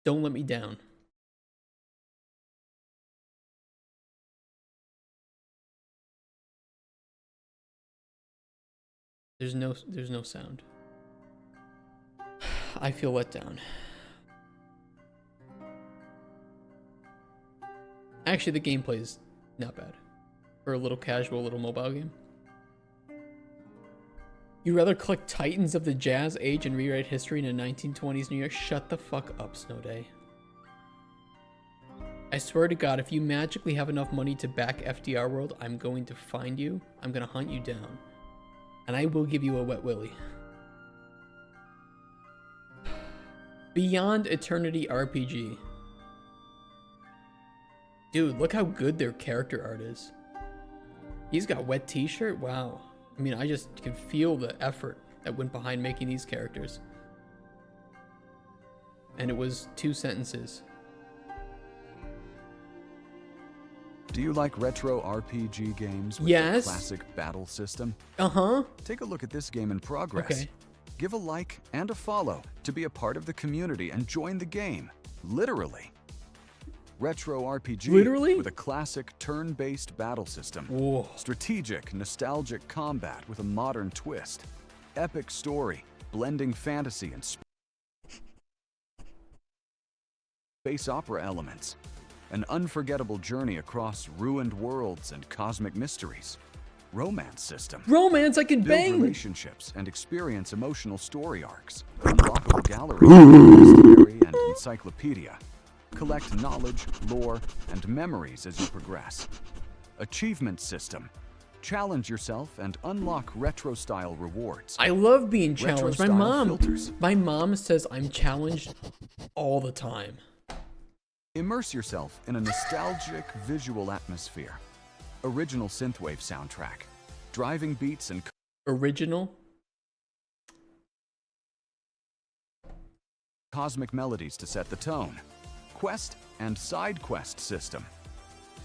Don't let me down. There's no sound. I feel let down. Actually, the gameplay is not bad. For a little casual, little mobile game. You rather collect Titans of the Jazz Age and rewrite history in a 1920s New York? Shut the fuck up, Snowday. I swear to God, if you magically have enough money to back FDR World, I'm going to find you. I'm going to hunt you down. And I will give you a wet willy. Beyond Eternity RPG. Dude, look how good their character art is. He's got wet t-shirt? Wow. I mean, I just can feel the effort that went behind making these characters. And it was 2 sentences. Do you like retro RPG games with Yes. a classic battle system? Uh-huh. Take a look at this game in progress. Okay. Give a like and a follow to be a part of the community and join the game. Literally. Retro RPG Literally? with a classic turn-based battle system. Whoa. Strategic, nostalgic combat with a modern twist. Epic story, blending fantasy and space opera elements. An unforgettable journey across ruined worlds and cosmic mysteries. Romance system. Romance, I can Build bang! relationships and experience emotional story arcs. Unlockable gallery, dictionary, and encyclopedia. Collect knowledge, lore, and memories as you progress. Achievement system. Challenge yourself and unlock retro-style rewards. I love being challenged. Retro-style filters. My mom says I'm challenged all the time. Immerse yourself in a nostalgic visual atmosphere. Original synthwave soundtrack. Driving beats and original cosmic melodies to set the tone. Quest and side quest system.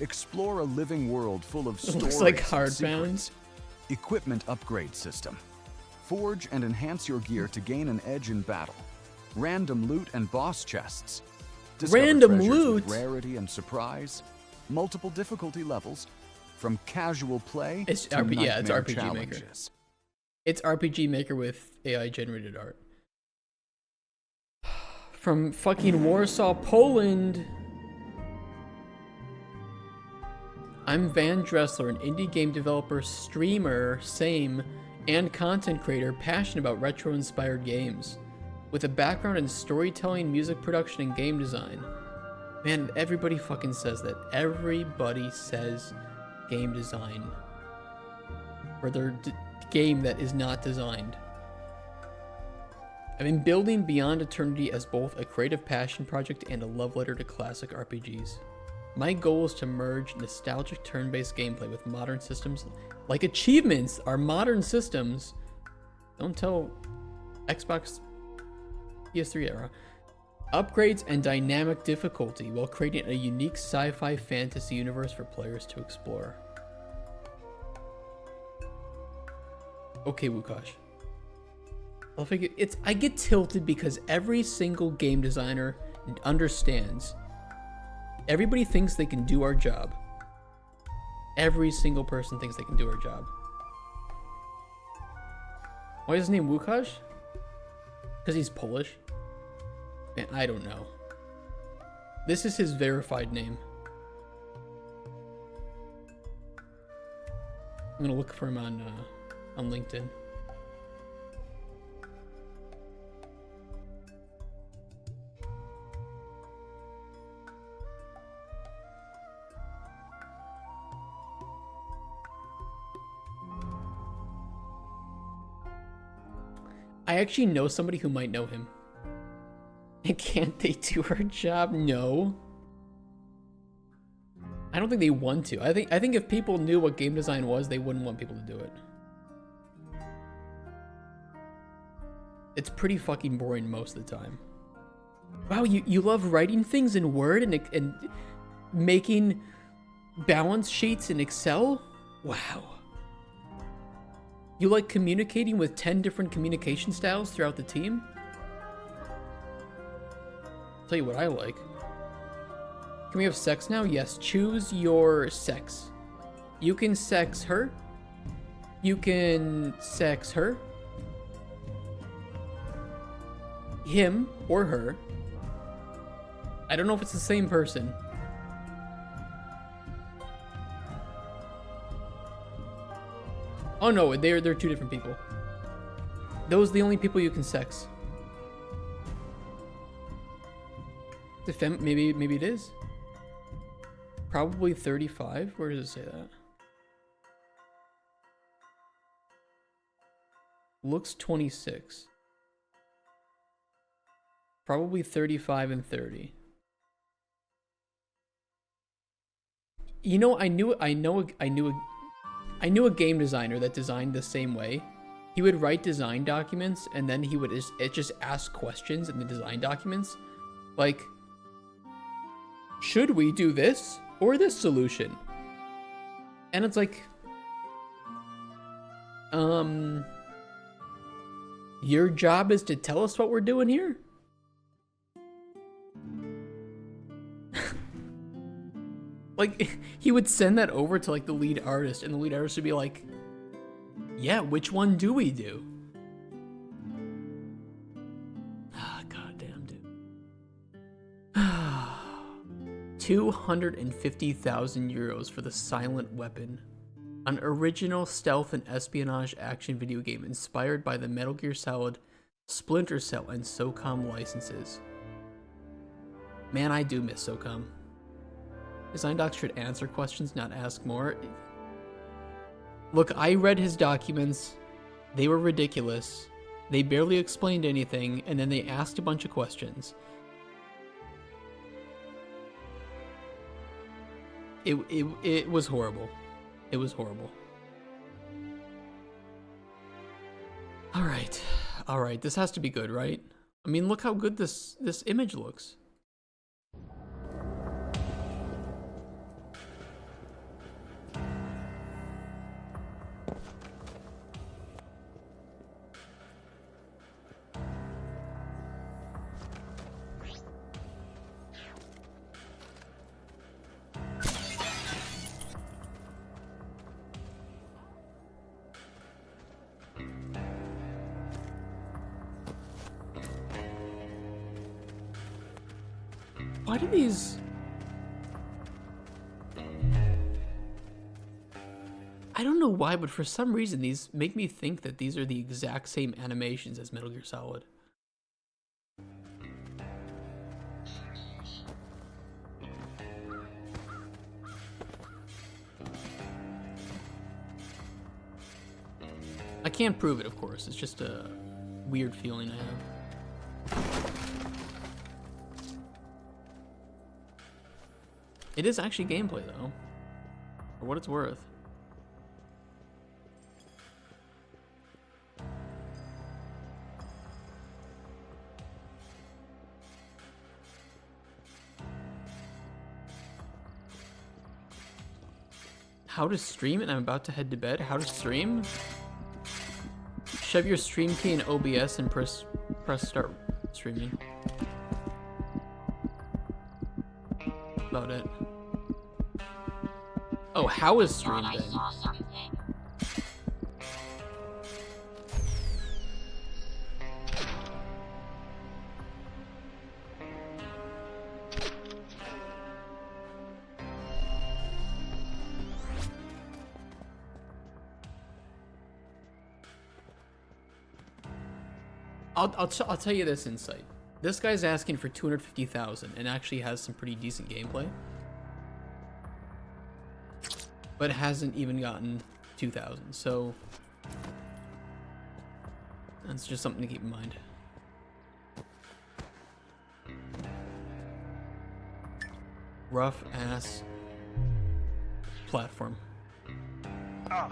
Explore a living world full of stories. Looks like and Hardbound. secrets. Equipment upgrade system. Forge and enhance your gear to gain an edge in battle. Random loot and boss chests. Discover Random treasures loot? with rarity and surprise. Multiple difficulty levels. From casual play It's to yeah, it's nightmare RPG Maker. challenges. It's RPG Maker with AI generated art. From fucking Warsaw, Poland. I'm Van Dressler, an indie game developer, streamer, same, and content creator passionate about retro-inspired games. With a background in storytelling, music production, and game design. Man, everybody fucking says that. Everybody says game design. For their game that is not designed. I've been building Beyond Eternity as both a creative passion project and a love letter to classic RPGs. My goal is to merge nostalgic turn-based gameplay with modern systems like achievements are modern systems. Don't tell Xbox PS3 era. Upgrades and dynamic difficulty while creating a unique sci-fi fantasy universe for players to explore. Okay, Wukash. I get tilted because every single game designer understands. Everybody thinks they can do our job. Every single person thinks they can do our job. Why is his name Wukash? Because he's Polish? Man, I don't know. This is his verified name. I'm gonna look for him on LinkedIn. I actually know somebody who might know him. And can't they do our job? No. I don't think they want to. I think if people knew what game design was, they wouldn't want people to do it. It's pretty fucking boring most of the time. Wow, you love writing things in Word and making balance sheets in Excel? Wow. You like communicating with 10 different communication styles throughout the team? I'll tell you what I like. Can we have sex now? Yes, choose your sex. You can sex her. You can sex her. Him or her. I don't know if it's the same person. Oh no, they're two different people. Those are the only people you can sex. Maybe it is. Probably 35. Where does it say that? Looks 26. Probably 35 and 30. You know, I knew a game designer that designed the same way. He would write design documents and then he would just ask questions in the design documents. Like, should we do this or this solution? And it's like, your job is to tell us what we're doing here? Like, he would send that over to, like, the lead artist, and the lead artist would be like, yeah, which one do we do? Ah, goddamn, dude. 250,000 euros for the Silent Weapon, an original stealth and espionage action video game inspired by the Metal Gear Solid, Splinter Cell, and SOCOM licenses. Man, I do miss SOCOM. Design docs should answer questions, not ask more. Look, I read his documents. They were ridiculous. They barely explained anything, and then they asked a bunch of questions. It was horrible. It was horrible. All right. This has to be good, right? I mean, look how good this image looks. Why do these... I don't know why, but for some reason these make me think that these are the exact same animations as Metal Gear Solid. I can't prove it, of course. It's just a weird feeling I have. It is actually gameplay, though, for what it's worth. How to stream it? I'm about to head to bed. How to stream? Shove your stream key in OBS and press start streaming. About it. Oh, how is stream then? I'll tell you this insight. This guy's asking for 250,000 and actually has some pretty decent gameplay, but hasn't even gotten 2,000. So that's just something to keep in mind. Rough ass platform. Ah.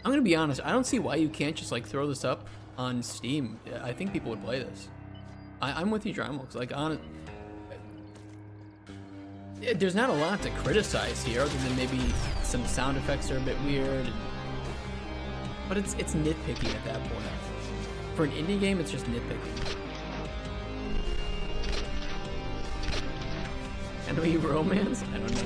I'm gonna be honest, I don't see why you can't just like throw this up on Steam. I think people would play this. I'm with you, Drymux. Like, there's not a lot to criticize here, other than maybe some sound effects are a bit weird, but it's nitpicky at that point. For an indie game, it's just nitpicky. Enemy romance? I don't know.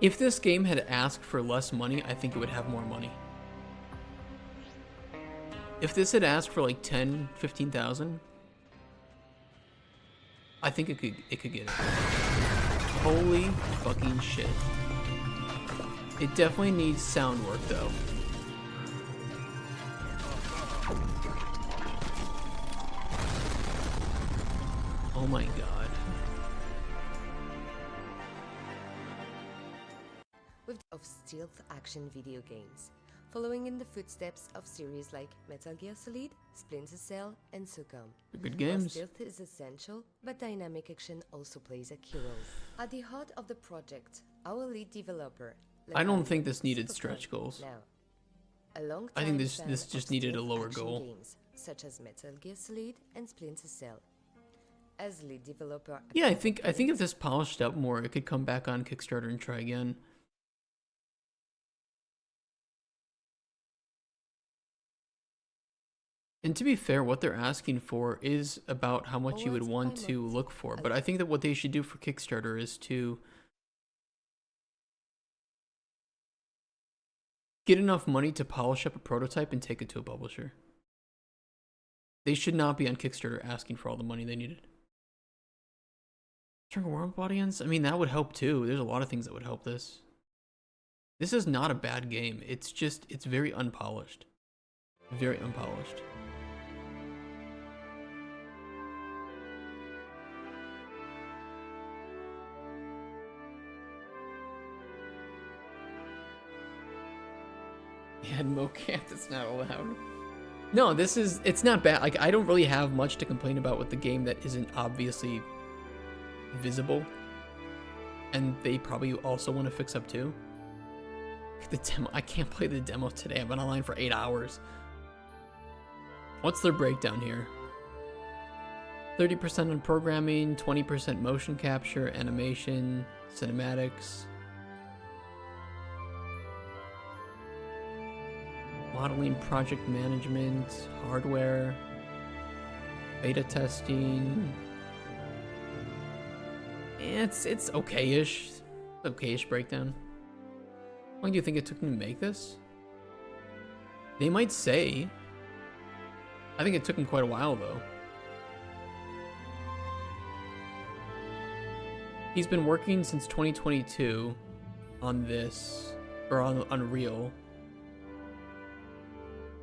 If this game had asked for less money, I think it would have more money. If this had asked for like 10, 15,000, I think it could get it. Holy fucking shit. It definitely needs sound work though. Oh my god. Of stealth action video games, following in the footsteps of series like Metal Gear Solid, Splinter Cell, and Succumb. Good games. While stealth is essential, but dynamic action also plays a key role. At the heart of the project, our lead developer. I don't think this needed stretch goals. Now, a long I think time this fan just of needed a stealth lower action goal. games, such as Metal Gear Solid and Splinter Cell. As lead developer. Yeah, I think if this polished up more, it could come back on Kickstarter and try again. And to be fair, what they're asking for is about how much you would want to look for. But I think that what they should do for Kickstarter is to get enough money to polish up a prototype and take it to a publisher. They should not be on Kickstarter asking for all the money they needed. Stronger warm-up audience? I mean, that would help too. There's a lot of things that would help this. This is not a bad game. It's just, it's very unpolished. Very unpolished. Yeah, mocap, that's not allowed. No, it's not bad. Like, I don't really have much to complain about with the game that isn't obviously visible. And they probably also want to fix up too. The demo, I can't play the demo today. I've been online for 8 hours. What's their breakdown here? 30% on programming, 20% motion capture, animation, cinematics, modeling, project management, hardware, beta testing. It's okay-ish. Okay-ish breakdown. How long do you think it took them to make this? They might say. I think it took them quite a while though. He's been working since 2022 on this, or on Unreal.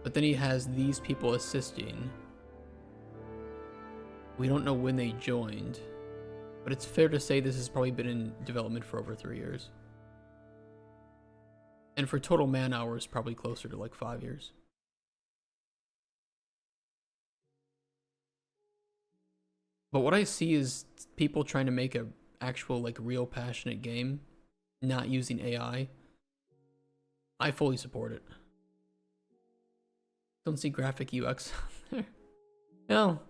But then he has these people assisting. We don't know when they joined, but it's fair to say this has probably been in development for over 3 years. And for total man hours, probably closer to like 5 years. But what I see is people trying to make a actual like real passionate game, not using AI. I fully support it. Don't see graphic UX there. Well,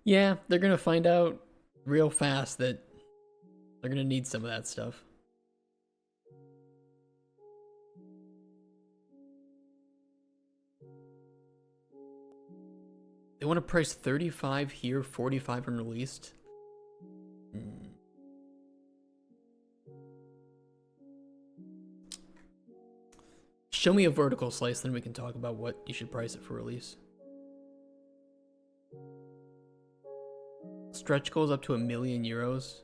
yeah, they're gonna find out real fast that they're gonna need some of that stuff. They want to price 35 here, 45 unreleased. Show me a vertical slice, then we can talk about what you should price it for release. Stretch goals up to €1,000,000.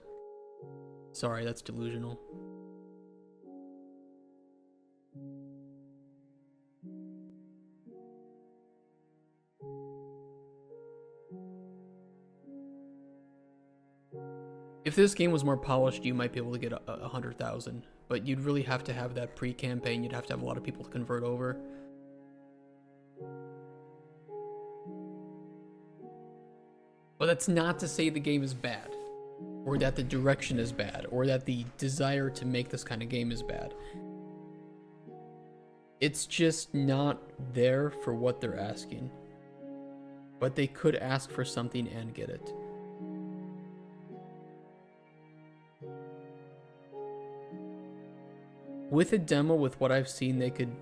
Sorry, that's delusional. If this game was more polished, you might be able to get 100,000, but you'd really have to have that pre-campaign. You'd have to have a lot of people to convert over. But that's not to say the game is bad, or that the direction is bad, or that the desire to make this kind of game is bad. It's just not there for what they're asking. But they could ask for something and get it. With a demo, with what I've seen, they could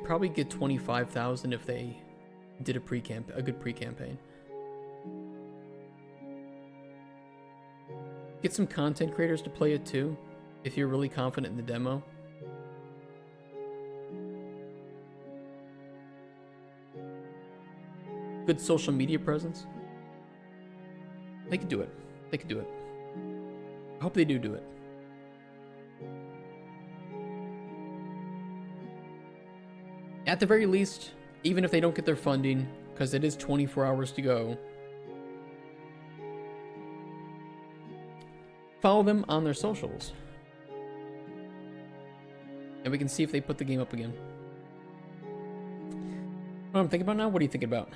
probably get 25,000 if they did a good pre-campaign. Get some content creators to play it too, if you're really confident in the demo. Good social media presence. They could do it. They could do it. I hope they do it. At the very least, even if they don't get their funding, because it is 24 hours to go, follow them on their socials. And we can see if they put the game up again. What I'm thinking about now? What are you thinking about?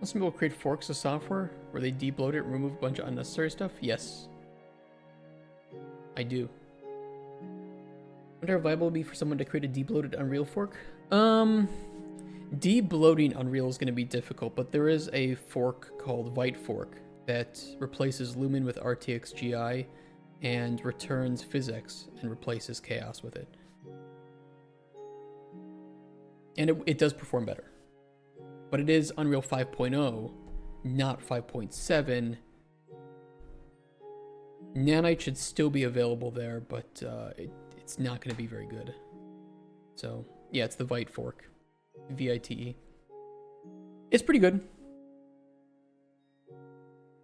Some people create forks of software where they debloat it and remove a bunch of unnecessary stuff. Yes. I do. I wonder how viable it would be for someone to create a debloated Unreal fork. Debloating Unreal is going to be difficult, but there is a fork called Vite Fork that replaces Lumen with RTX GI and returns PhysX and replaces Chaos with it. And it does perform better. But it is Unreal 5.0, not 5.7. Nanite should still be available there, but it's not going to be very good. So, yeah, it's the Vite fork. VITE. It's pretty good.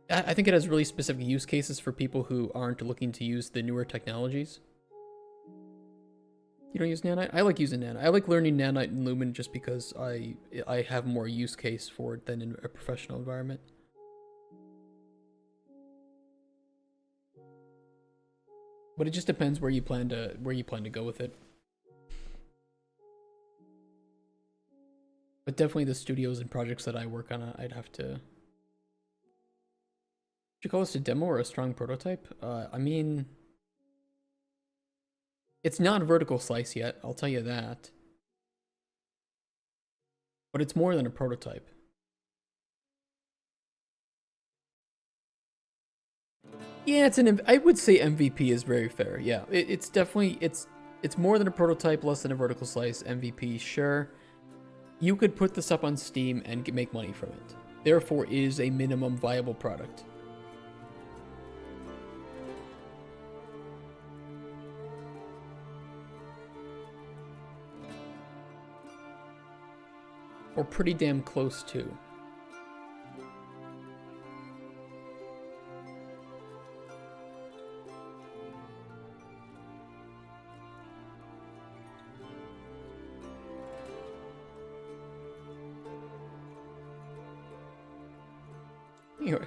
I think it has really specific use cases for people who aren't looking to use the newer technologies. You don't use Nanite? I like using Nanite. I like learning Nanite and Lumen just because I have more use case for it than in a professional environment. But it just depends where you plan to go with it. But definitely the studios and projects that I work on, I'd have to... Should you call this a demo or a strong prototype? I mean... It's not vertical slice yet, I'll tell you that. But it's more than a prototype. Yeah, I would say MVP is very fair. Yeah, it's definitely, it's more than a prototype, less than a vertical slice. MVP, sure. You could put this up on Steam and make money from it. Therefore, it is a minimum viable product. Or pretty damn close to.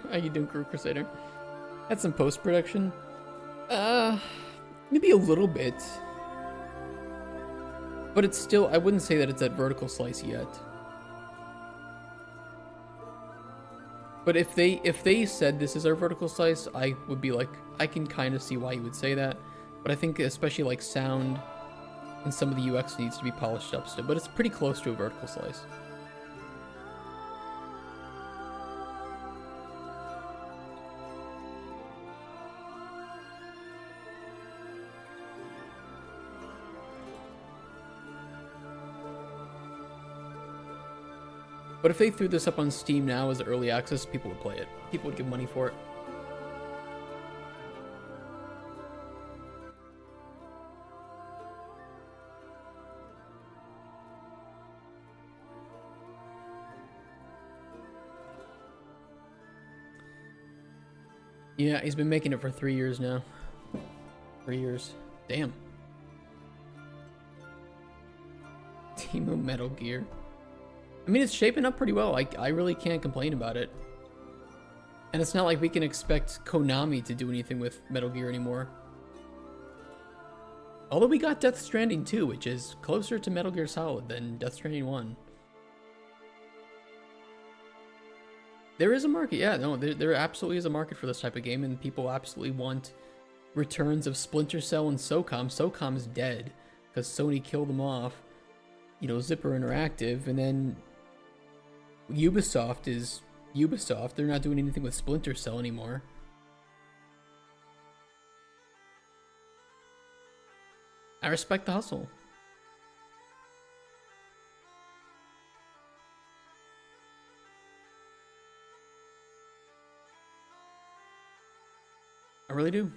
How you doing, Crew Crusader? Had some post-production? Maybe a little bit. But it's still, I wouldn't say that it's at vertical slice yet. But if they said this is our vertical slice, I would be like, I can kind of see why you would say that. But I think especially like sound and some of the UX needs to be polished up still. But it's pretty close to a vertical slice. But if they threw this up on Steam now as early access, people would play it. People would give money for it. Yeah, he's been making it for 3 years now. 3 years. Damn. Team of Metal Gear. I mean, it's shaping up pretty well. I really can't complain about it. And it's not like we can expect Konami to do anything with Metal Gear anymore. Although we got Death Stranding 2, which is closer to Metal Gear Solid than Death Stranding 1. There is a market, yeah, no, there absolutely is a market for this type of game, and people absolutely want returns of Splinter Cell and SOCOM. SOCOM's dead, because Sony killed them off. You know, Zipper Interactive, and then Ubisoft is Ubisoft. They're not doing anything with Splinter Cell anymore. I respect the hustle. I really do.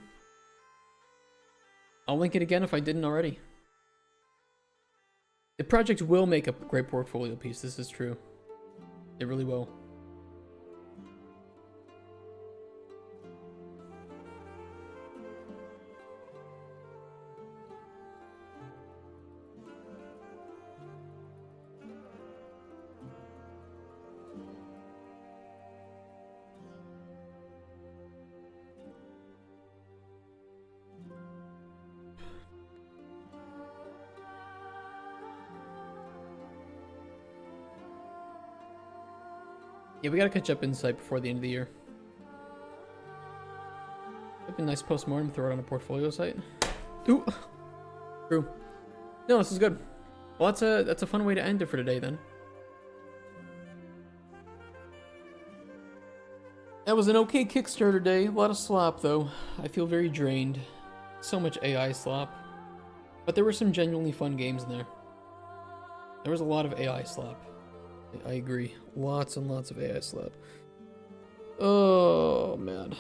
I'll link it again if I didn't already. The project will make a great portfolio piece, this is true. It really will. Yeah, we gotta catch up Insight before the end of the year. That'd be a nice postmortem, throw it on a portfolio site. Ooh! True. No, this is good. Well, that's a fun way to end it for today, then. That was an okay Kickstarter day. A lot of slop, though. I feel very drained. So much AI slop. But there were some genuinely fun games in there. There was a lot of AI slop. I agree. Lots and lots of AI slop. Oh, man.